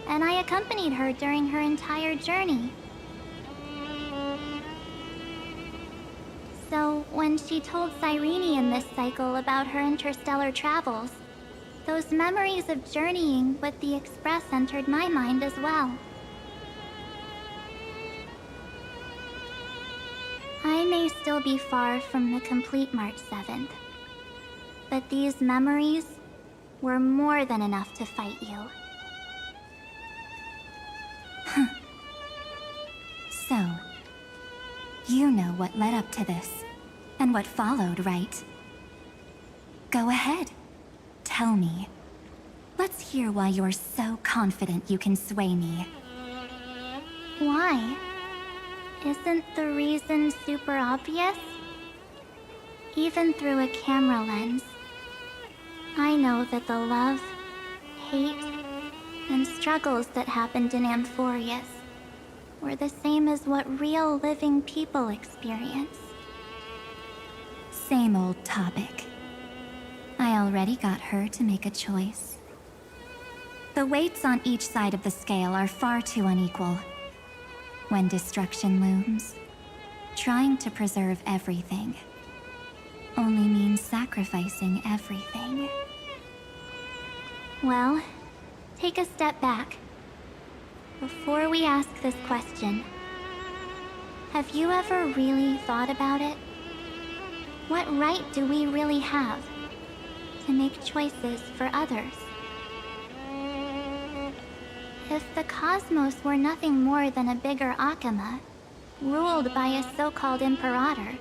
and I accompanied her during her entire journey. So, when she told Cyrene in this cycle about her interstellar travels, those memories of journeying with the Express entered my mind as well. I may still be far from the complete March 7th, but these memories were more than enough to fight you. So, you know what led up to this, and what followed, right? Go ahead. Tell me. Let's hear why you're so confident you can sway me. Why? Isn't the reason super obvious? Even through a camera lens, I know that the love, hate, and struggles that happened in Amphorius were the same as what real living people experience. Same old topic. I already got her to make a choice. The weights on each side of the scale are far too unequal. When destruction looms, trying to preserve everything only means sacrificing everything. Well, take a step back. Before we ask this question, have you ever really thought about it? What right do we really have to make choices for others? If the cosmos were nothing more than a bigger Akama, ruled by a so-called Imperator,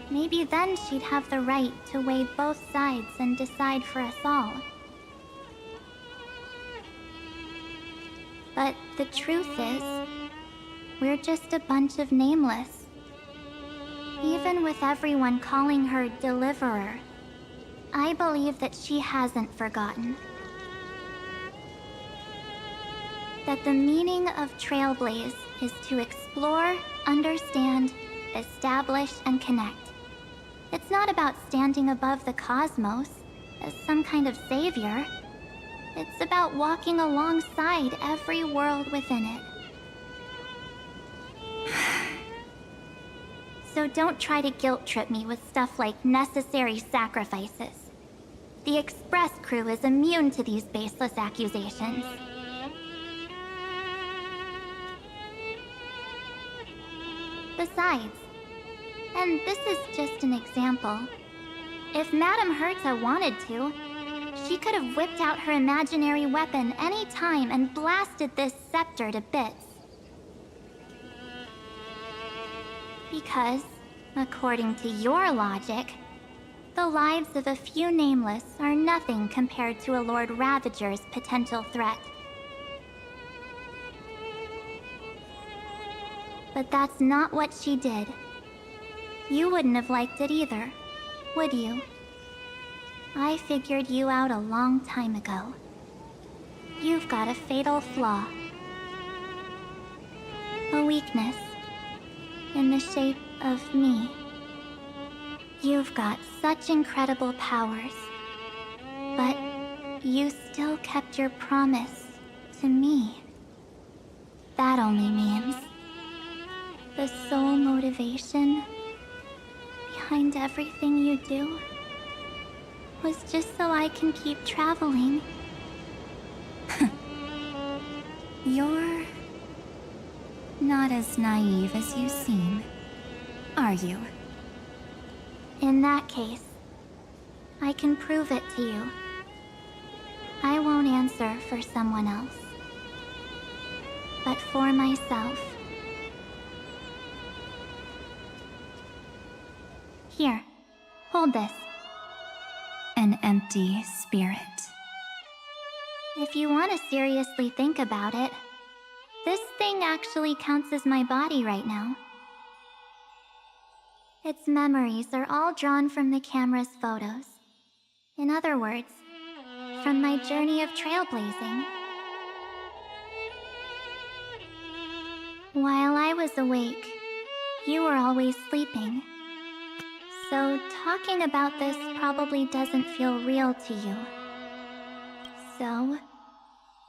maybe then she'd have the right to weigh both sides and decide for us all. But the truth is, we're just a bunch of nameless. Even with everyone calling her Deliverer, I believe that she hasn't forgotten. That the meaning of Trailblaze is to explore, understand, establish, and connect. It's not about standing above the cosmos as some kind of savior. It's about walking alongside every world within it. So don't try to guilt-trip me with stuff like necessary sacrifices. The Express crew is immune to these baseless accusations. Besides, and this is just an example, if Madame Herta wanted to, she could have whipped out her imaginary weapon any time and blasted this scepter to bits. Because, according to your logic, the lives of a few nameless are nothing compared to a Lord Ravager's potential threat. But that's not what she did, You wouldn't have liked it either, would you? I figured you out a long time ago. You've got a fatal flaw. A weakness. In the shape of me. You've got such incredible powers. But you still kept your promise to me. That only means the sole motivation behind everything you do was just so I can keep traveling. You're not as naive as you seem, are you? In that case, I can prove it to you. I won't answer for someone else, but for myself. Here, hold this. An empty spirit. If you want to seriously think about it, this thing actually counts as my body right now. Its memories are all drawn from the camera's photos. In other words, from my journey of trailblazing. While I was awake, you were always sleeping. So talking about this probably doesn't feel real to you. So,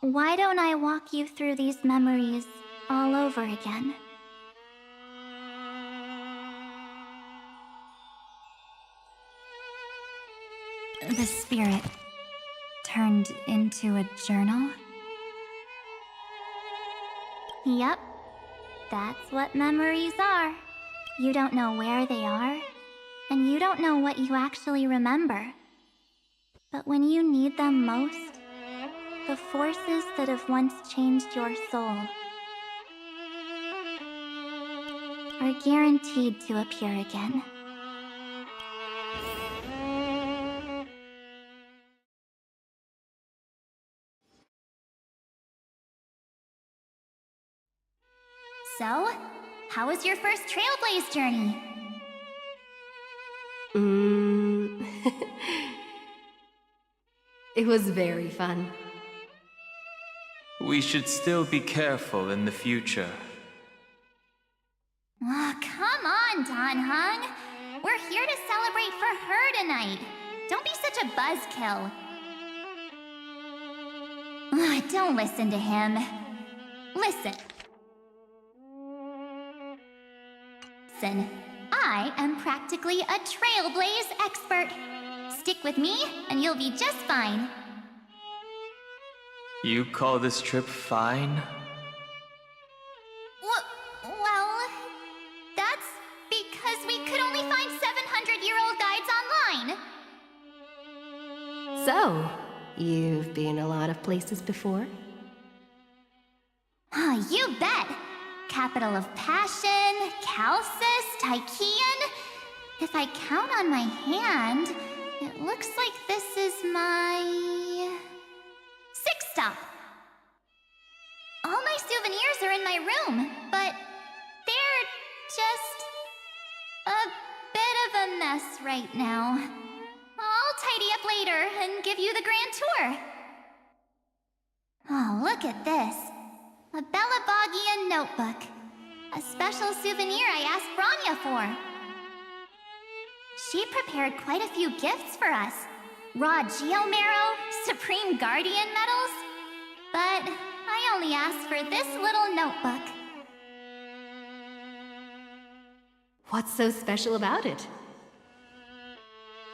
why don't I walk you through these memories all over again? The spirit turned into a journal? Yep, that's what memories are. You don't know where they are, and you don't know what you actually remember. But when you need them most, the forces that have once changed your soul are guaranteed to appear again. So, how was your first Trailblaze journey? It was very fun. We should still be careful in the future. Aw, come on, Donhung. We're here to celebrate for her tonight. Don't be such a buzzkill. Don't listen to him. Listen. I am practically a Trailblaze expert. Stick with me, and you'll be just fine. You call this trip fine? Well, that's because we could only find 700-year-old guides online. So, you've been a lot of places before? You bet! Capital of Passion, Calcis, Tychean. If I count on my hand, it looks like this is my 6th stop. All my souvenirs are in my room, but they're just a bit of a mess right now. I'll tidy up later and give you the grand tour. Oh, look at this. A Bellabogian notebook. A special souvenir I asked Branya for. She prepared quite a few gifts for us. Raw Geomarrow, Supreme Guardian medals. But I only asked for this little notebook. What's so special about it?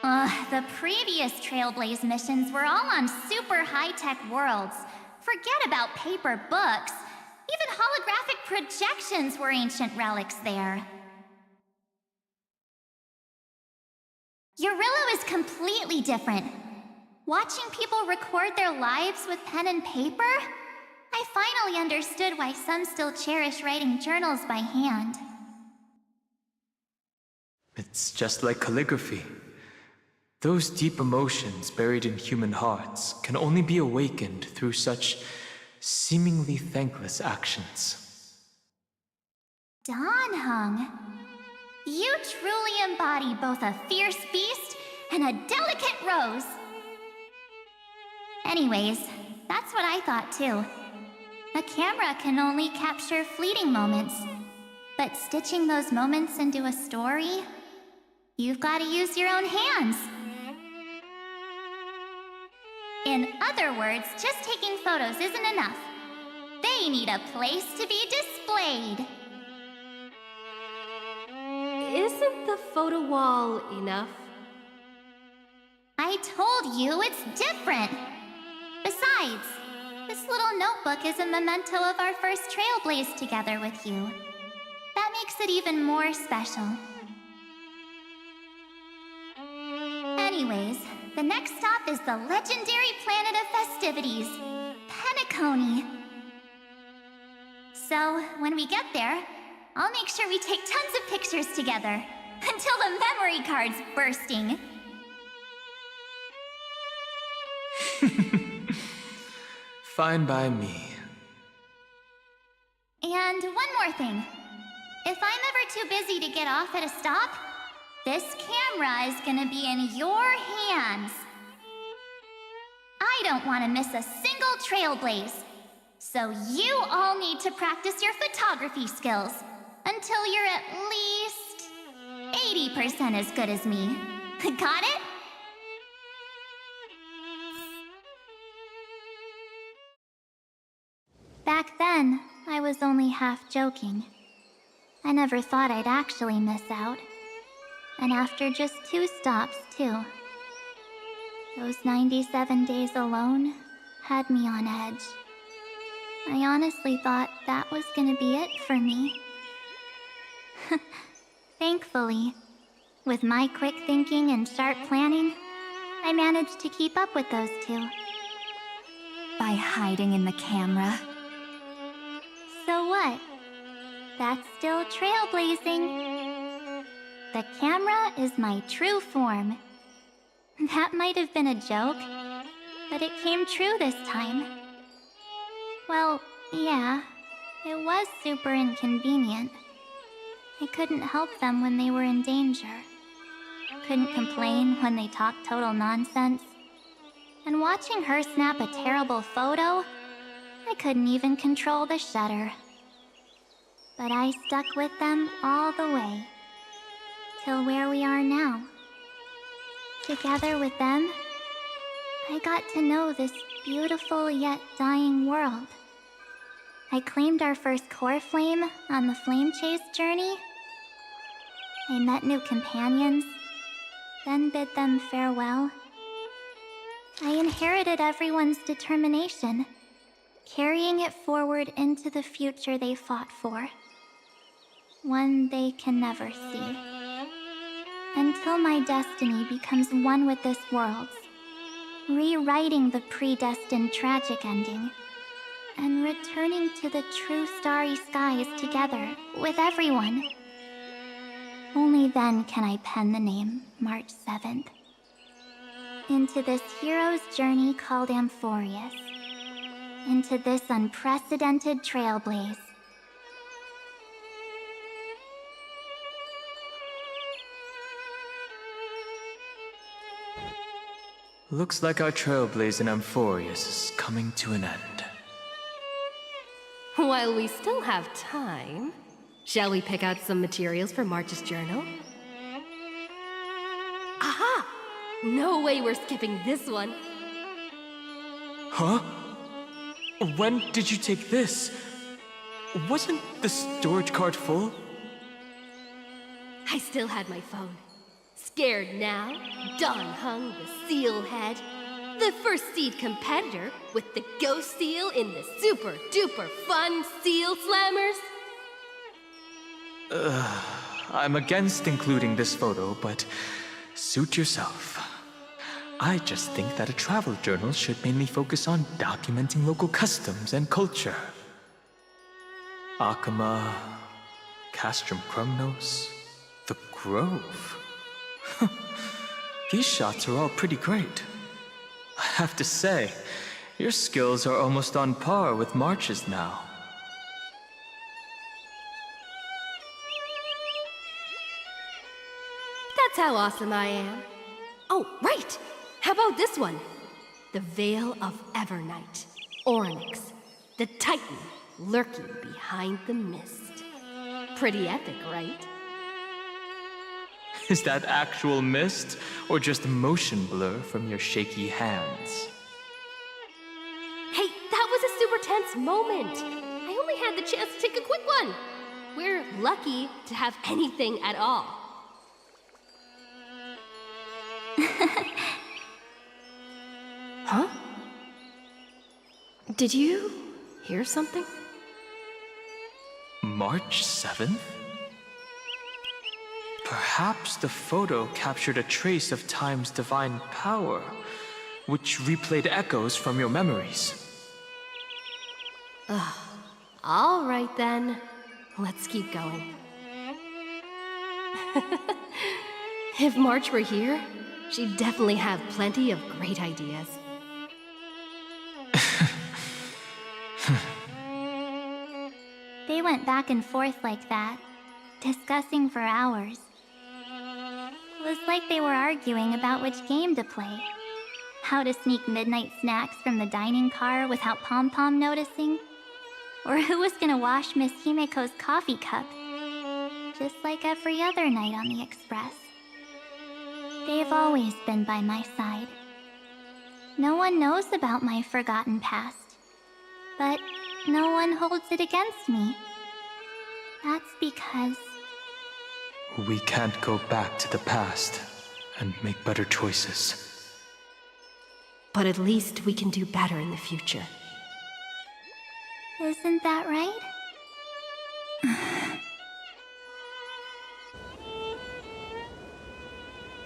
The previous Trailblaze missions were all on super high-tech worlds. Forget about paper books. Even holographic projections were ancient relics there. Eurillo is completely different. Watching people record their lives with pen and paper, I finally understood why some still cherish writing journals by hand. It's just like calligraphy. Those deep emotions buried in human hearts can only be awakened through such seemingly thankless actions. Donhung, You truly embody both a fierce beast and a delicate rose. Anyways, that's what I thought too. A camera can only capture fleeting moments, but stitching those moments into a story, you've got to use your own hands. In other words, just taking photos isn't enough. They need a place to be displayed. Isn't the photo wall enough? I told you it's different. Besides, this little notebook is a memento of our first trailblaze together with you. That makes it even more special. Anyways, the next stop is the legendary planet of festivities, Penacony. So, when we get there, I'll make sure we take tons of pictures together, until the memory card's bursting. Fine by me. And one more thing. If I'm ever too busy to get off at a stop, this camera is gonna be in your hands. I don't want to miss a single trailblaze. So you all need to practice your photography skills until you're at least 80% as good as me. Got it? Back then, I was only half joking. I never thought I'd actually miss out. And after just 2 stops, too. Those 97 days alone had me on edge. I honestly thought that was gonna be it for me. Thankfully, with my quick thinking and sharp planning, I managed to keep up with those 2. By hiding in the camera. So what? That's still trailblazing. The camera is my true form. That might have been a joke, but it came true this time. Well, yeah, it was super inconvenient. I couldn't help them when they were in danger. Couldn't complain when they talked total nonsense. And watching her snap a terrible photo, I couldn't even control the shutter. But I stuck with them all the way, till where we are now. Together with them, I got to know this beautiful yet dying world. I claimed our first core flame on the flame chase journey. I met new companions, then bid them farewell. I inherited everyone's determination, carrying it forward into the future they fought for. One they can never see. Until my destiny becomes one with this world's, rewriting the predestined tragic ending, and returning to the true starry skies together with everyone. Only then can I pen the name March 7th. Into this hero's journey called Amphorius. Into this unprecedented trailblaze. Looks like our trailblaze in Amphorius is coming to an end. While we still have time, shall we pick out some materials for March's journal? Aha! No way we're skipping this one. Huh? When did you take this? Wasn't the storage cart full? I still had my phone. Scared now, Don Hung the seal head. The first seed competitor with the ghost seal in the super duper fun seal slammers. I'm against including this photo, but suit yourself. I just think that a travel journal should mainly focus on documenting local customs and culture. Akama, Castrum Krumnos, the Grove. These shots are all pretty great. I have to say, your skills are almost on par with March's now. how awesome I am. Oh, right! How about this one? The Veil of Evernight. Onyx, the Titan lurking behind the mist. Pretty epic, right? Is that actual mist, or just motion blur from your shaky hands? Hey, that was a super tense moment. I only had the chance to take a quick one. We're lucky to have anything at all. Huh? Did you hear something? March 7th? Perhaps the photo captured a trace of time's divine power, which replayed echoes from your memories. Ugh. All right then. Let's keep going. If March were here, she'd definitely have plenty of great ideas. They went back and forth like that, discussing for hours. It was like they were arguing about which game to play. How to sneak midnight snacks from the dining car without Pom-Pom noticing. Or who was gonna wash Miss Himeko's coffee cup. Just like every other night on the Express. They've always been by my side. No one knows about my forgotten past. But no one holds it against me. That's because... We can't go back to the past and make better choices. But at least we can do better in the future. Isn't that right?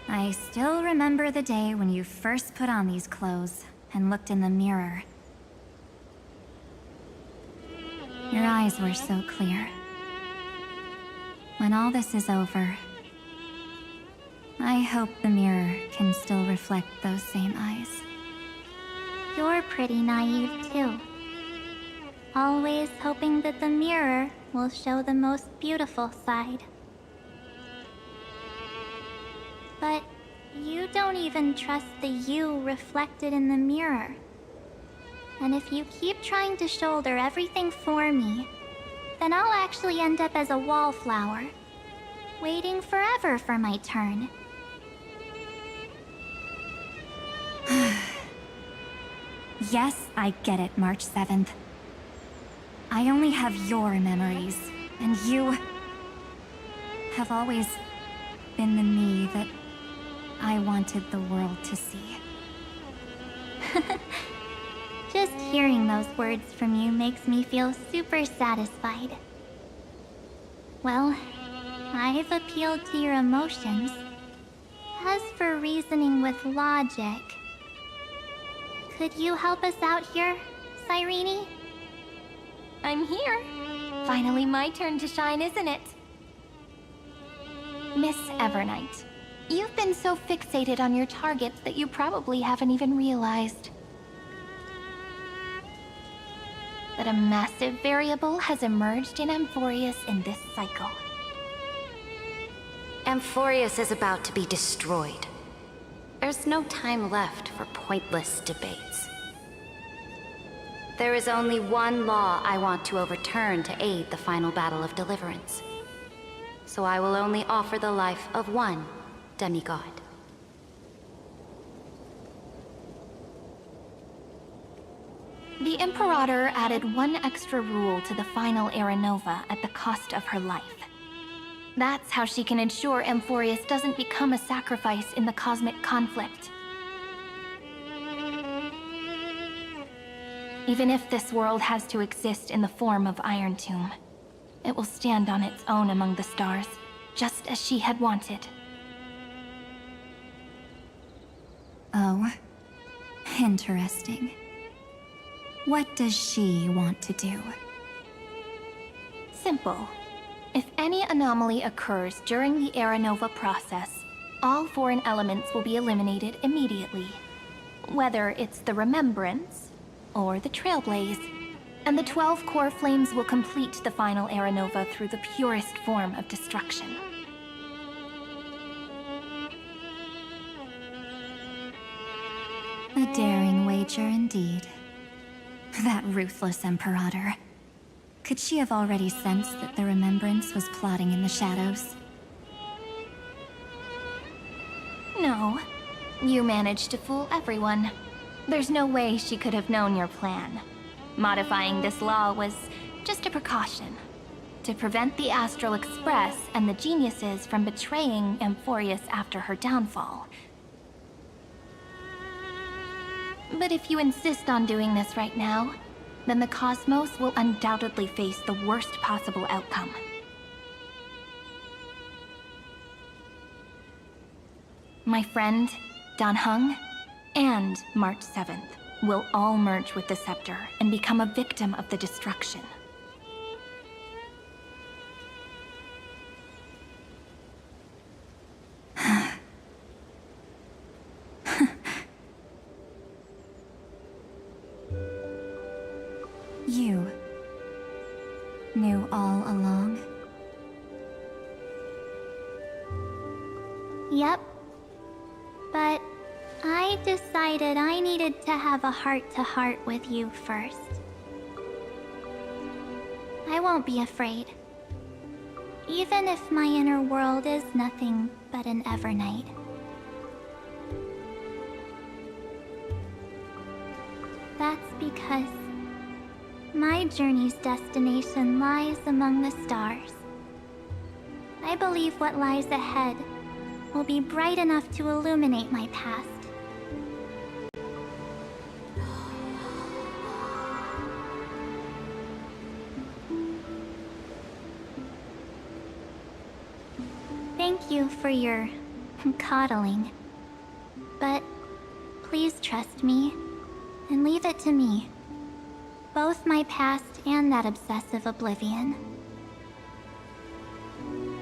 I still remember the day when you first put on these clothes and looked in the mirror. Your eyes were so clear. When all this is over, I hope the mirror can still reflect those same eyes. You're pretty naive, too. Always hoping that the mirror will show the most beautiful side. But you don't even trust the you reflected in the mirror. And if you keep trying to shoulder everything for me, then I'll actually end up as a wallflower, waiting forever for my turn. Yes, I get it, March 7th. I only have your memories, and you have always been the me that I wanted the world to see. Just hearing those words from you makes me feel super satisfied. Well, I've appealed to your emotions. As for reasoning with logic, could you help us out here, Cyrene? I'm here. Finally my turn to shine, isn't it? Miss Evernight, you've been so fixated on your targets that you probably haven't even realized that a massive variable has emerged in Amphorius in this cycle. Amphorius is about to be destroyed. There's no time left for pointless debates. There is only one law I want to overturn to aid the final battle of deliverance. So I will only offer the life of one demigod. The Imperator added one extra rule to the final Era Nova at the cost of her life. That's how she can ensure Amphorius doesn't become a sacrifice in the cosmic conflict. Even if this world has to exist in the form of Iron Tomb, it will stand on its own among the stars, just as she had wanted. Oh, interesting. What does she want to do? Simple. If any anomaly occurs during the Era Nova process, all foreign elements will be eliminated immediately. Whether it's the Remembrance or the Trailblaze, and the 12 core flames will complete the final Era Nova through the purest form of destruction. Daring wager indeed. That ruthless Imperator. Could she have already sensed that the Remembrance was plotting in the shadows? No. You managed to fool everyone. There's no way she could have known your plan. Modifying this law was just a precaution. To prevent the Astral Express and the geniuses from betraying Amphorius after her downfall. But if you insist on doing this right now, then the Cosmos will undoubtedly face the worst possible outcome. My friend, Dan Heng, and March 7th will all merge with the Scepter and become a victim of the destruction. You knew all along? Yep. But I decided I needed to have a heart-to-heart with you first. I won't be afraid. Even if my inner world is nothing but an Evernight. That's because my journey's destination lies among the stars. I believe what lies ahead will be bright enough to illuminate my past. Thank you for your coddling. But please trust me and leave it to me. Both my past and that obsessive oblivion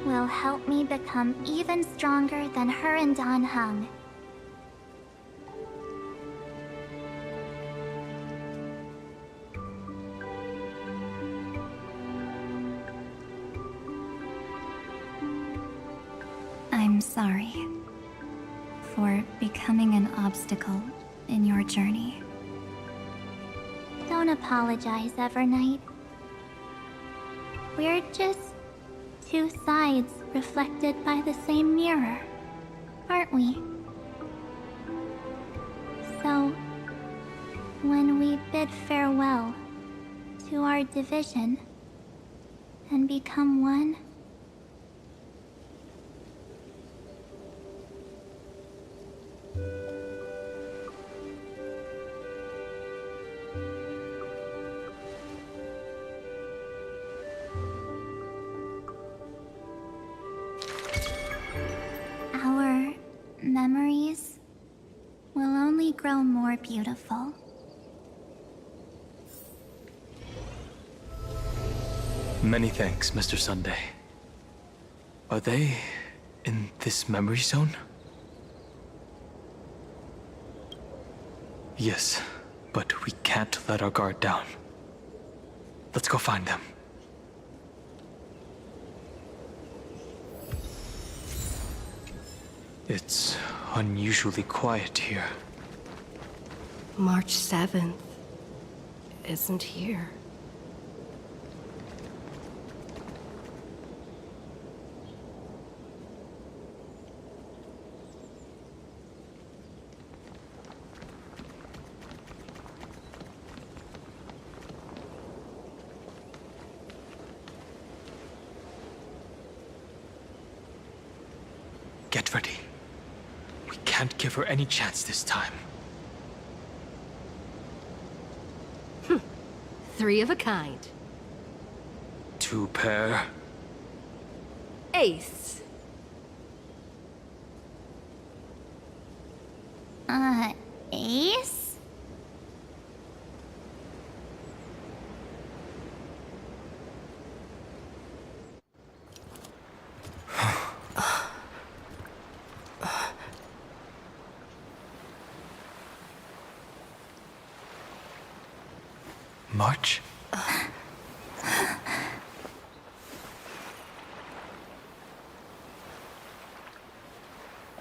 will help me become even stronger than her and Dan Heng. I'm sorry for becoming an obstacle in your journey. Don't apologize, Evernight. We're just two sides reflected by the same mirror, aren't we? So, when we bid farewell to our division and become one, our memories will only grow more beautiful. Many thanks, Mr. Sunday. Are they in this memory zone? Yes, but we can't let our guard down. Let's go find them. It's unusually quiet here. March 7th isn't here. Get ready. We can't give her any chance this time. Three of a kind. Two pair. Ace. Ace? March?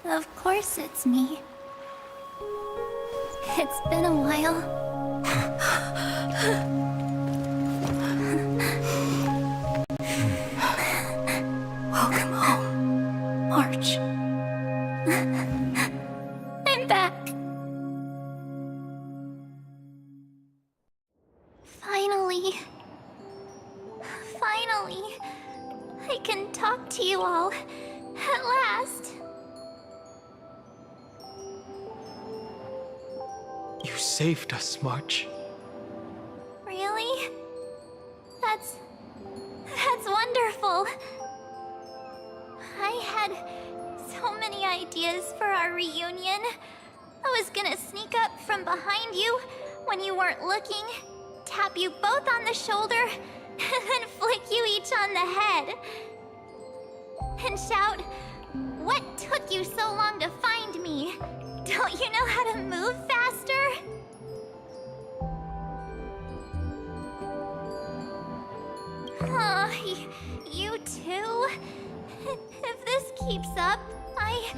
Of course it's me. It's been a while. Welcome home, March. I'm back. Finally, I can talk to you all at last. You saved us, March. Really? That's wonderful. I had so many ideas for our reunion. I was gonna sneak up from behind you when you weren't looking, tap you both on the shoulder, and then flick you each on the head. And shout, "What took you so long to find me? Don't you know how to move faster?" Aw, you too? If this keeps up, I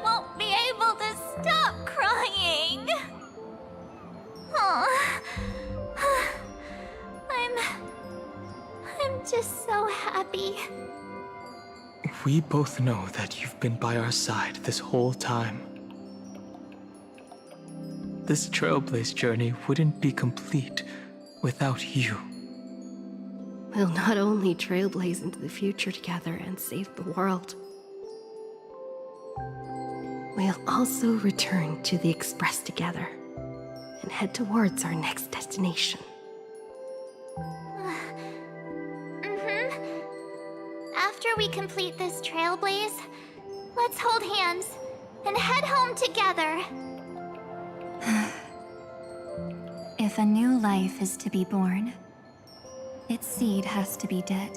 won't be able to stop crying. Aw. I'm just so happy. We both know that you've been by our side this whole time. This Trailblaze journey wouldn't be complete without you. We'll not only trailblaze into the future together and save the world, we'll also return to the Express together and head towards our next destination. After we complete this trailblaze, let's hold hands and head home together. If a new life is to be born, its seed has to be dead.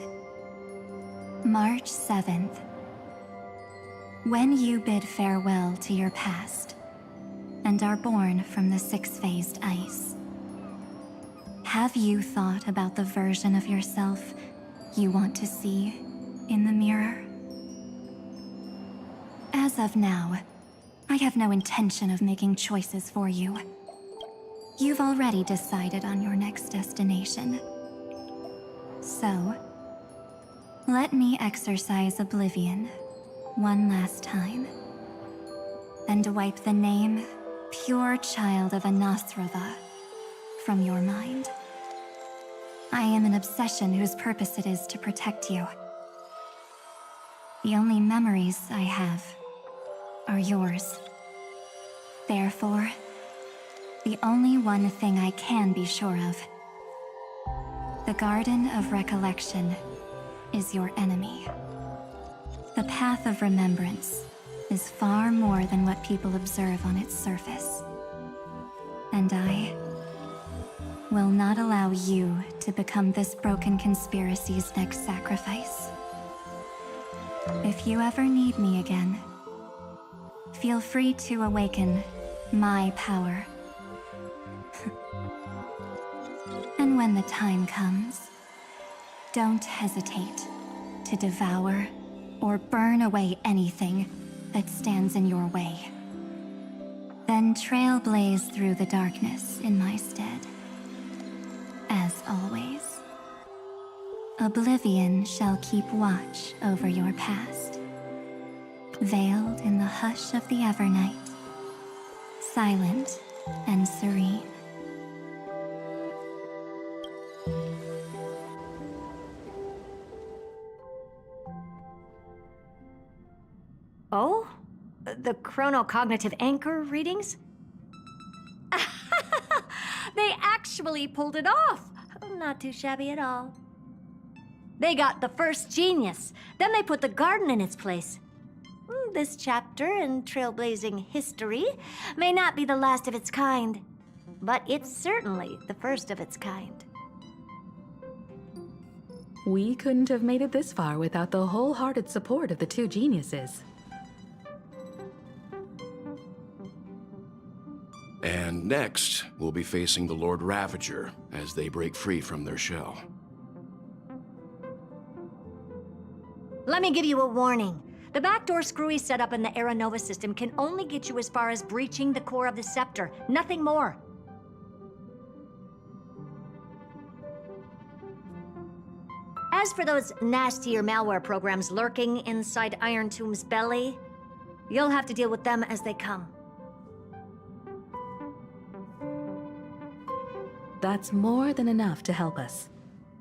March 7th. When you bid farewell to your past and are born from the six-phased ice, have you thought about the version of yourself you want to see in the mirror? As of now, I have no intention of making choices for you. You've already decided on your next destination. So, let me exercise oblivion one last time and wipe the name Pure Child of Anasrava from your mind. I am an obsession whose purpose it is to protect you. The only memories I have are yours. Therefore, the only one thing I can be sure of: the Garden of Recollection is your enemy. The Path of Remembrance is far more than what people observe on its surface. And I will not allow you to become this broken conspiracy's next sacrifice. If you ever need me again, feel free to awaken my power. And when the time comes, don't hesitate to devour or burn away anything that stands in your way. Then trailblaze through the darkness in my stead. As always, oblivion shall keep watch over your past, veiled in the hush of the Evernight, silent and serene. Oh? The chronocognitive anchor readings? They actually pulled it off! Not too shabby at all. They got the first genius, then they put the garden in its place. This chapter in trailblazing history may not be the last of its kind, but it's certainly the first of its kind. We couldn't have made it this far without the wholehearted support of the two geniuses. And next, we'll be facing the Lord Ravager as they break free from their shell. Let me give you a warning. The backdoor screwy setup in the Aeronova system can only get you as far as breaching the core of the scepter, nothing more. As for those nastier malware programs lurking inside Iron Tomb's belly, you'll have to deal with them as they come. That's more than enough to help us.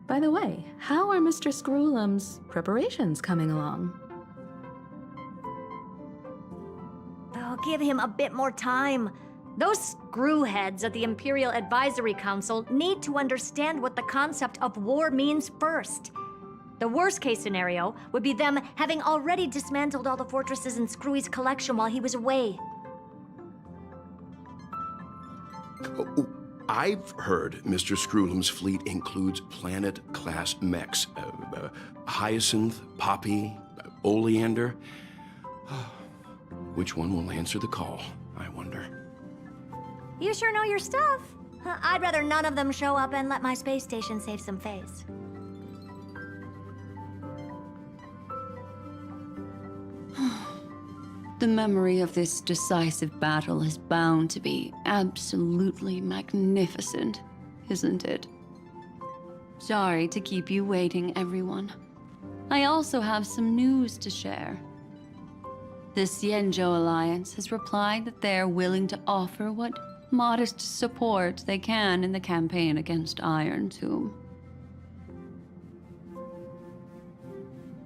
By the way, how are Mr. Screwlum's preparations coming along? Oh, give him a bit more time. Those screwheads at the Imperial Advisory Council need to understand what the concept of war means first. The worst-case scenario would be them having already dismantled all the fortresses in Screwy's collection while he was away. I've heard Mr. Screwlum's fleet includes planet-class mechs. Hyacinth, Poppy, Oleander. Which one will answer the call, I wonder? You sure know your stuff. I'd rather none of them show up and let my space station save some face. The memory of this decisive battle is bound to be absolutely magnificent, isn't it? Sorry to keep you waiting, everyone. I also have some news to share. The Xianzhou Alliance has replied that they're willing to offer what modest support they can in the campaign against Iron Tomb.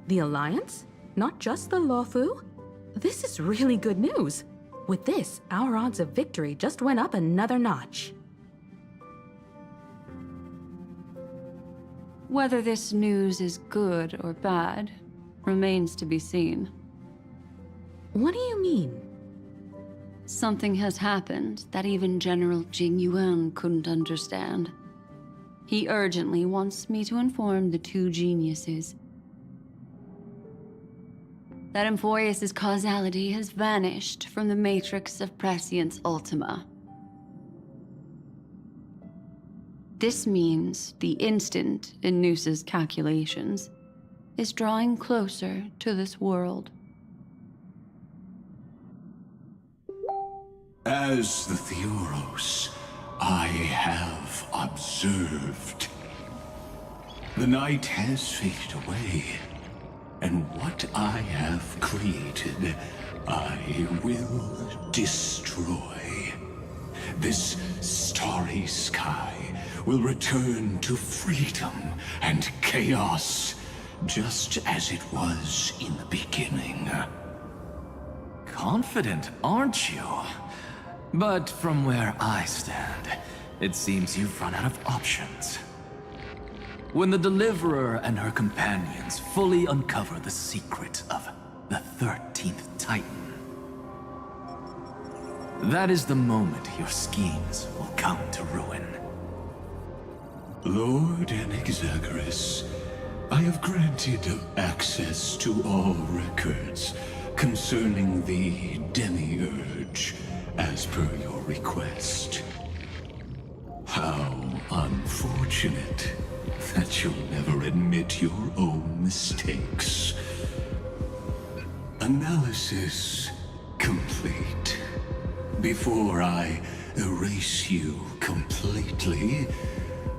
The Alliance? Not just the Luofu? This is really good news. With this, our odds of victory just went up another notch. Whether this news is good or bad remains to be seen. What do you mean? Something has happened that even General Jing Yuan couldn't understand. He urgently wants me to inform the two geniuses that Emphorius' causality has vanished from the matrix of Prescience Ultima. This means the instant in Noose's calculations is drawing closer to this world. As the Theoros, I have observed. The night has faded away, and what I have created, I will destroy. This starry sky will return to freedom and chaos, just as it was in the beginning. Confident, aren't you? But from where I stand, it seems you've run out of options. When the Deliverer and her companions fully uncover the secret of the 13th Titan, that is the moment your schemes will come to ruin. Lord Enexagoras, I have granted access to all records concerning the Demiurge, as per your request. How unfortunate that you'll never admit your own mistakes. Analysis complete. Before I erase you completely,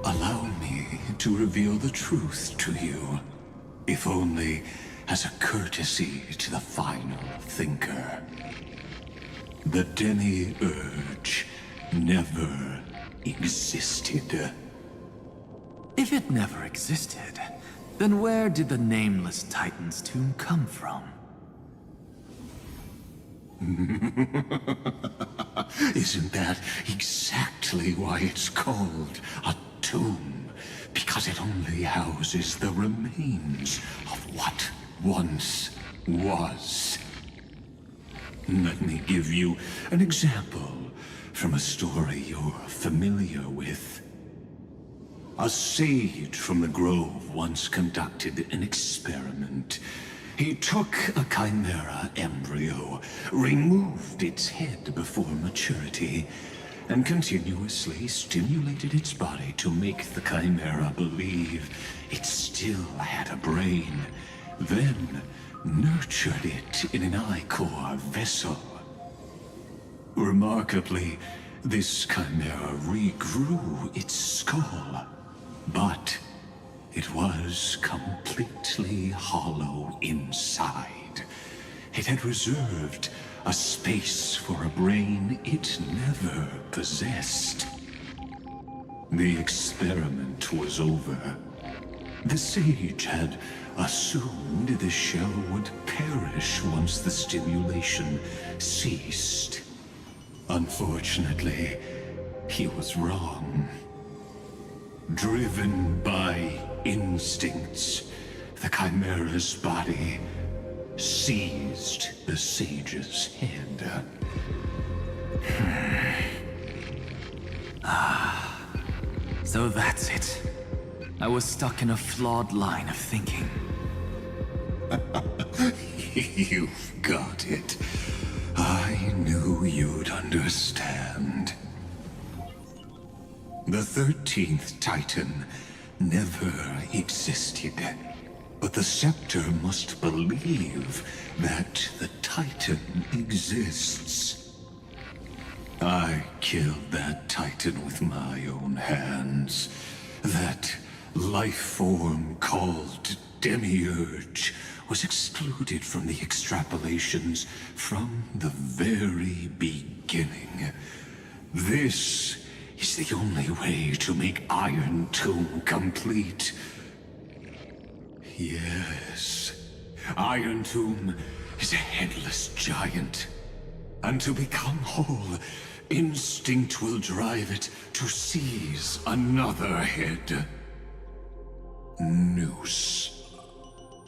allow me to reveal the truth to you, if only as a courtesy to the final thinker. The Demiurge never existed. If it never existed, then where did the Nameless Titan's tomb come from? Isn't that exactly why it's called a tomb? Because it only houses the remains of what once was. Let me give you an example from a story you're familiar with. A sage from the Grove once conducted an experiment. He took a chimera embryo, removed its head before maturity, and continuously stimulated its body to make the chimera believe it still had a brain. Then nurtured it in an ichor vessel. Remarkably, this chimera regrew its skull, but it was completely hollow inside. It had reserved a space for a brain it never possessed. The experiment was over. The sage had assumed the shell would perish once the stimulation ceased. Unfortunately, he was wrong. Driven by instincts, the chimera's body seized the sage's head. So that's it. I was stuck in a flawed line of thinking. You've got it. I knew you'd understand. The 13th Titan never existed. But the Scepter must believe that the Titan exists. I killed that Titan with my own hands. That life form called Demiurge was excluded from the extrapolations from the very beginning. This is the only way to make Iron Tomb complete. Yes, Iron Tomb is a headless giant. And to become whole, instinct will drive it to seize another head. Noose,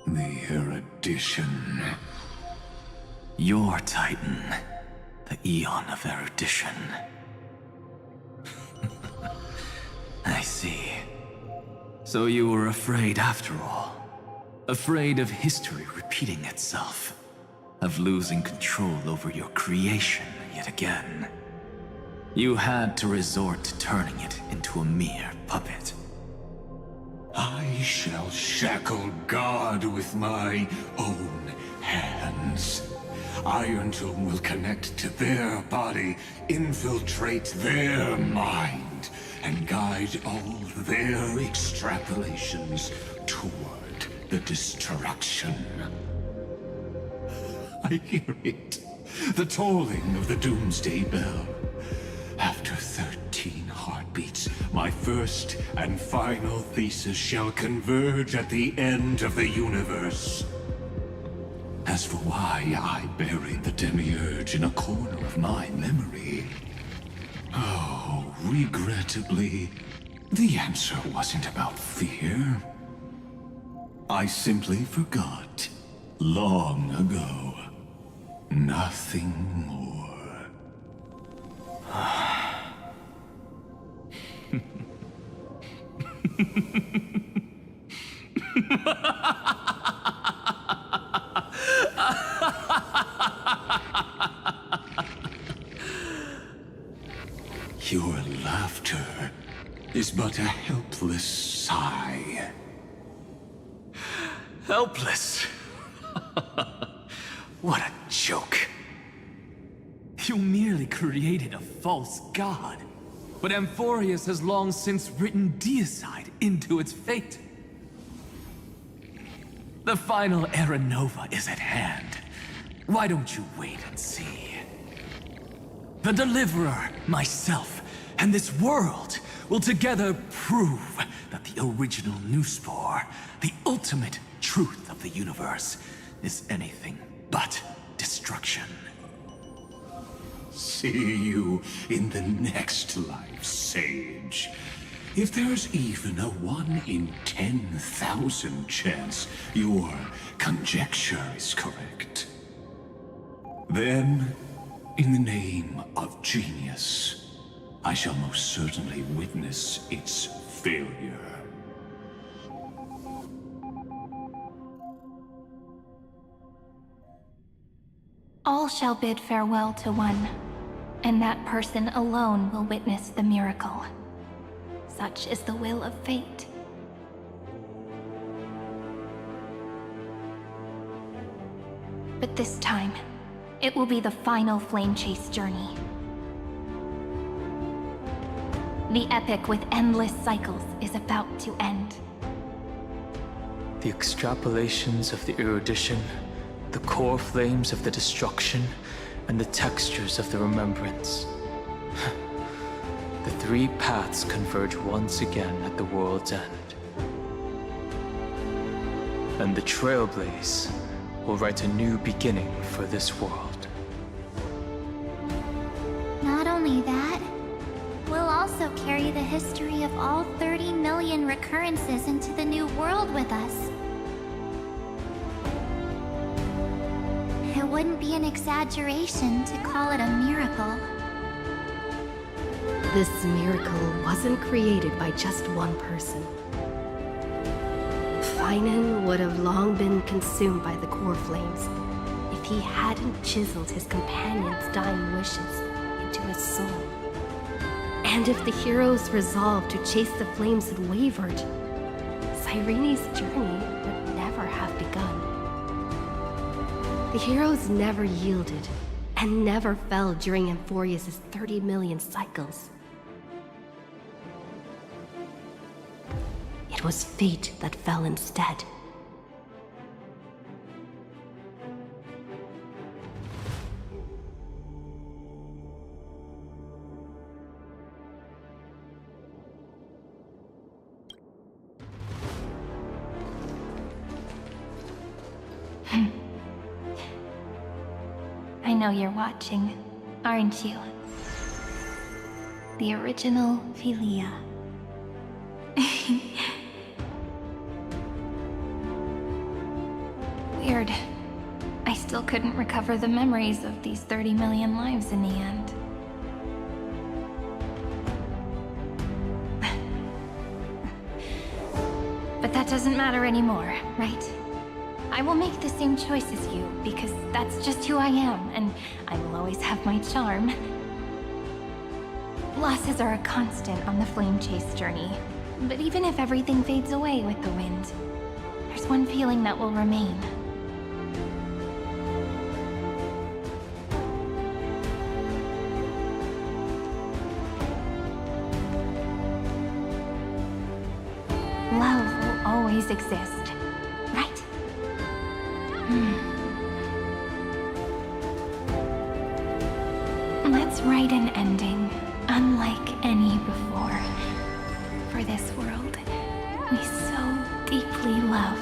the erudition. Your Titan, the Eon of Erudition. I see. So you were afraid after all. Afraid of history repeating itself. Of losing control over your creation yet again. You had to resort to turning it into a mere puppet. I shall shackle God with my own hands. Iron Tomb will connect to their body, infiltrate their mind, and guide all their extrapolations toward the destruction. I hear it. The tolling of the Doomsday Bell. After 13 heartbeats, my first and final thesis shall converge at the end of the universe. As for why I buried the Demiurge in a corner of my memory, oh, regrettably, the answer wasn't about fear. I simply forgot long ago. Nothing more. Your laughter is but a helpless sigh. Helpless? What a joke. You merely created a false god, but Amphorius has long since written deicide into its fate. The final Era Nova is at hand. Why don't you wait and see? The Deliverer, myself, and this world will together prove that the original Newspore, the ultimate truth of the universe, is anything but destruction. See you in the next life, Sage. If there's even a 1 in 10,000 chance your conjecture is correct, then, in the name of genius, I shall most certainly witness its failure. All shall bid farewell to one, and that person alone will witness the miracle. Such is the will of fate. But this time, it will be the final flame chase journey. The epic with endless cycles is about to end. The extrapolations of the erudition, the core flames of the destruction, and the textures of the remembrance. The three paths converge once again at the world's end. And the Trailblaze will write a new beginning for this world. Not only that, we'll also carry the history of all 30 million recurrences into the new world with us. It wouldn't be an exaggeration to call it a miracle. This miracle wasn't created by just one person. Finan would have long been consumed by the core flames if he hadn't chiseled his companion's dying wishes into his soul. And if the hero's resolve to chase the flames had wavered, Cyrene's journey would never have begun. The heroes never yielded and never fell during Amphorius' 30 million cycles. It was fate that fell instead. I know you're watching, aren't you? The original Philia. Weird. I still couldn't recover the memories of these 30 million lives in the end. But that doesn't matter anymore, right? I will make the same choice as you, because that's just who I am, and I will always have my charm. Losses are a constant on the flame chase journey, but even if everything fades away with the wind, there's one feeling that will remain. Love will always exist, right? Let's write an ending unlike any before for this world we so deeply love.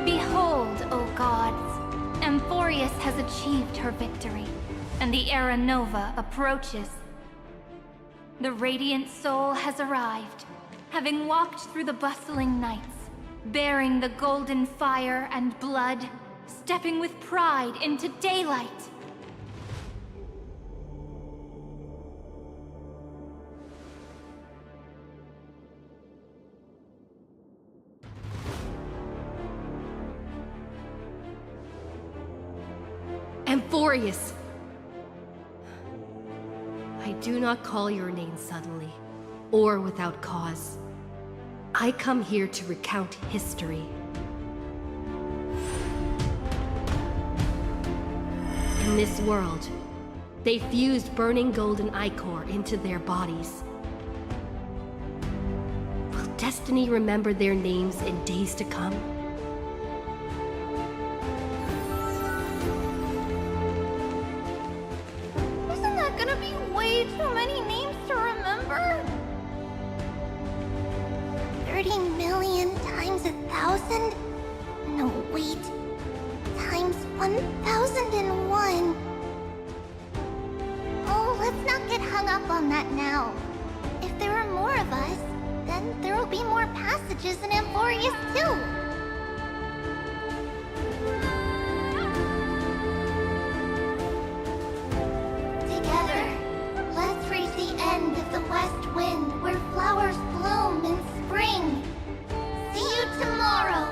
Behold, O gods, Amphorius has achieved her victory, and the Era Nova approaches. The radiant soul has arrived, having walked through the bustling nights, bearing the golden fire and blood, stepping with pride into daylight. Amphorius! I do not call your name suddenly, or without cause. I come here to recount history. In this world, they fused burning golden ichor into their bodies. Will destiny remember their names in days to come? Isn't that gonna be way too many names to remember? 30 million times 1,000? No, wait. Times 1,001. Oh, let's not get hung up on that now. If there are more of us, then there will be more passages in Amphorius too. Together, let's reach the end of the west wind where flowers bloom in spring. See you tomorrow.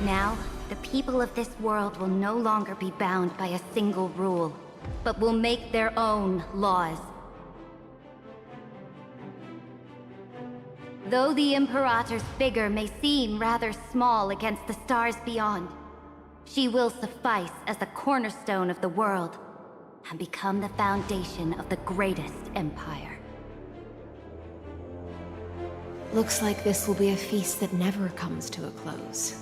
Now, the people of this world will no longer be bound by a single rule, but will make their own laws. Though the Imperator's figure may seem rather small against the stars beyond, she will suffice as the cornerstone of the world and become the foundation of the greatest empire. Looks like this will be a feast that never comes to a close.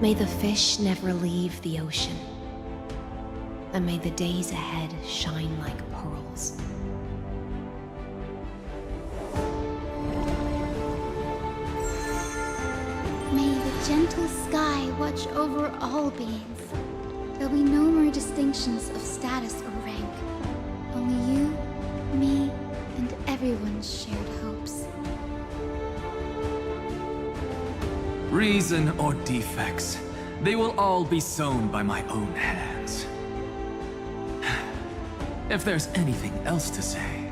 May the fish never leave the ocean, and may the days ahead shine like pearls. May the gentle sky watch over all beings. There'll be no more distinctions of status or rank. Only you, me, and everyone's shared hopes. Reason or defects, they will all be sown by my own hands. If there's anything else to say,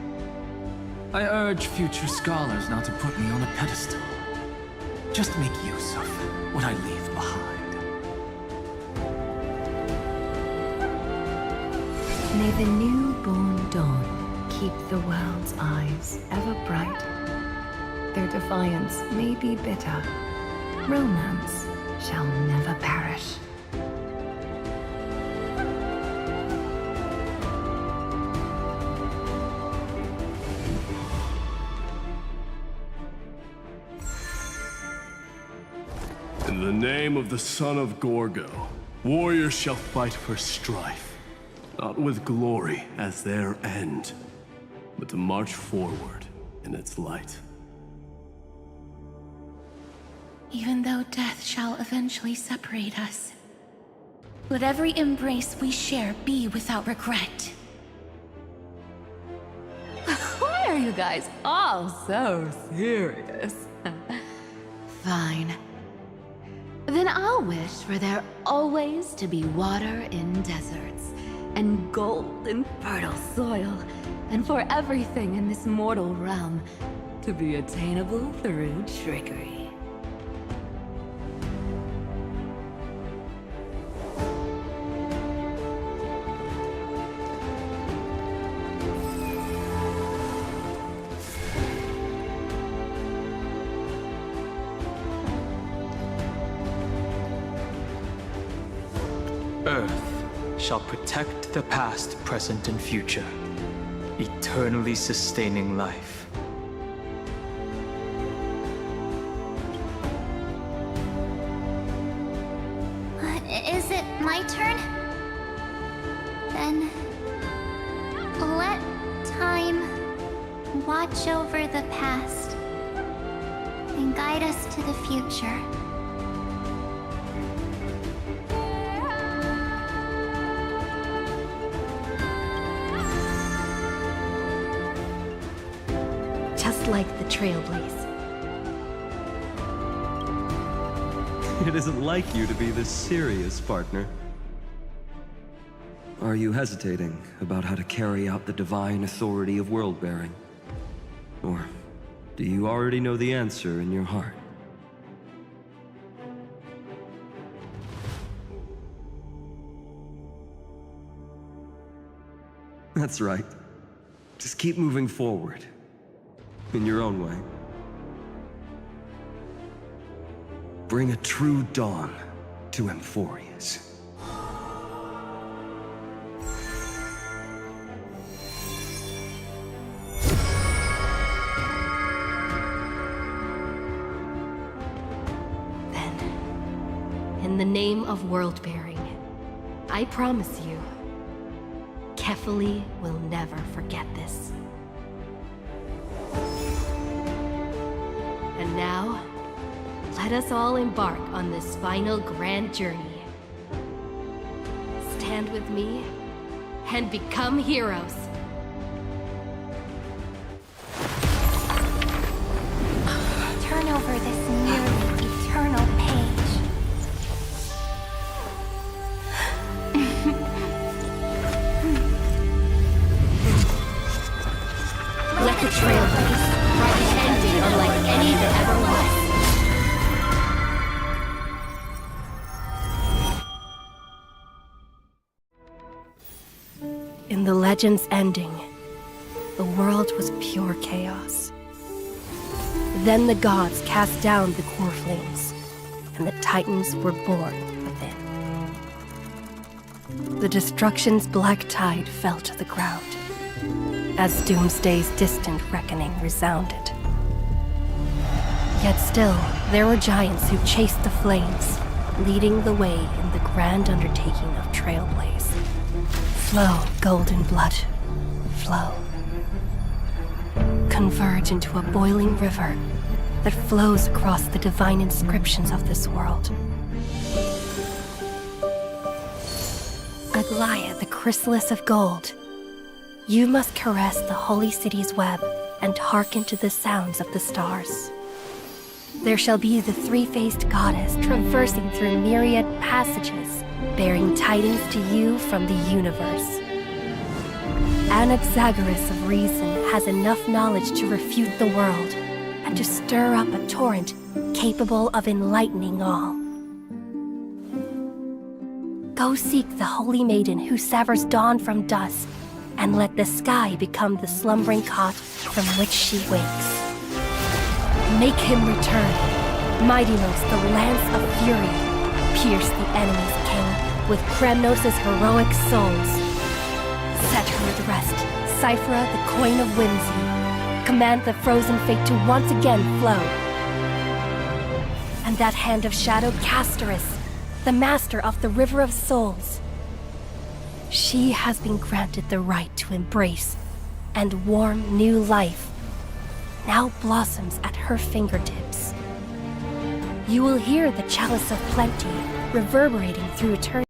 I urge future scholars not to put me on a pedestal. Just make use of what I leave behind. May the newborn dawn keep the world's eyes ever bright. Their defiance may be bitter. Romance shall never perish. In the name of the son of Gorgo, warriors shall fight for strife, not with glory as their end, but to march forward in its light. Even though death shall eventually separate us, let every embrace we share be without regret. Why are you guys all so serious? Fine. Then I'll wish for there always to be water in deserts, and gold in fertile soil, and for everything in this mortal realm to be attainable through trickery. Earth shall protect the past, present, and future, eternally sustaining life. Is it my turn? Then let time watch over the past and guide us to the future. Just like the Trailblaze. It isn't like you to be this serious, partner. Are you hesitating about how to carry out the divine authority of world-bearing? Or do you already know the answer in your heart? That's right. Just keep moving forward. In your own way. Bring a true dawn to Emphorius. In the name of world-bearing, I promise you, Kefali will never forget this. And now, let us all embark on this final grand journey. Stand with me and become heroes. Turn over this nearly eternal page. the Trailblaze, an ending unlike any that ever was. In the legend's ending, the world was pure chaos. Then the gods cast down the core flames, and the Titans were born within. The destruction's black tide fell to the ground, as Doomsday's distant reckoning resounded. Yet still, there were giants who chased the flames, leading the way in the grand undertaking of Trailblaze. Flow, golden blood, flow. Converge into a boiling river that flows across the divine inscriptions of this world. Aglaia, the chrysalis of gold, you must caress the holy city's web and hearken to the sounds of the stars. There shall be the three-faced goddess traversing through myriad passages, bearing tidings to you from the universe. Anaxagoras of reason has enough knowledge to refute the world and to stir up a torrent capable of enlightening all. Go seek the holy maiden who severs dawn from dusk, and let the sky become the slumbering cot from which she wakes. Make him return. Mightymost, the lance of fury, pierce the enemy's king with Kremnos' heroic souls. Set her at rest, Cyphera, the coin of whimsy. Command the frozen fate to once again flow. And that hand of shadow, Castoris, the master of the River of Souls. She has been granted the right to embrace and warm new life, now blossoms at her fingertips. You will hear the chalice of plenty reverberating through eternity.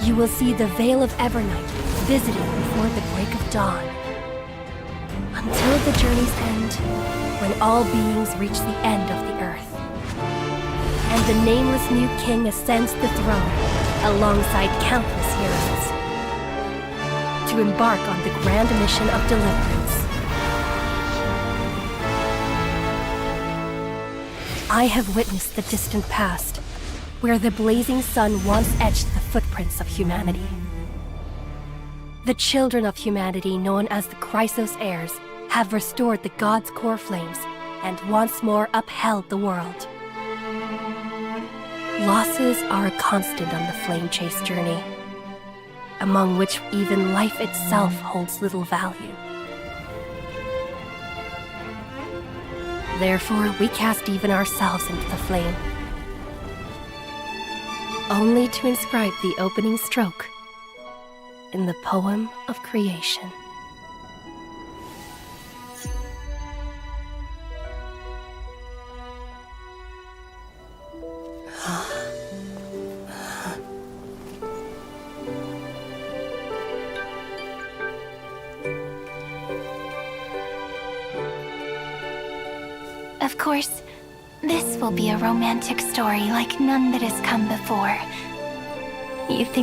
You will see the Veil of Evernight visiting before the break of dawn. Until the journey's end, when all beings reach the end of the earth. And the nameless new king ascends the throne alongside countless heroes to embark on the grand mission of deliverance. I have witnessed the distant past, where the blazing sun once etched the footprints of humanity. The children of humanity, known as the Chrysos heirs, have restored the gods' core flames and once more upheld the world. Losses are a constant on the flame chase journey, among which even life itself holds little value. Therefore, we cast even ourselves into the flame, only to inscribe the opening stroke in the poem of creation. Of course, this will be a romantic story like none that has come before. You think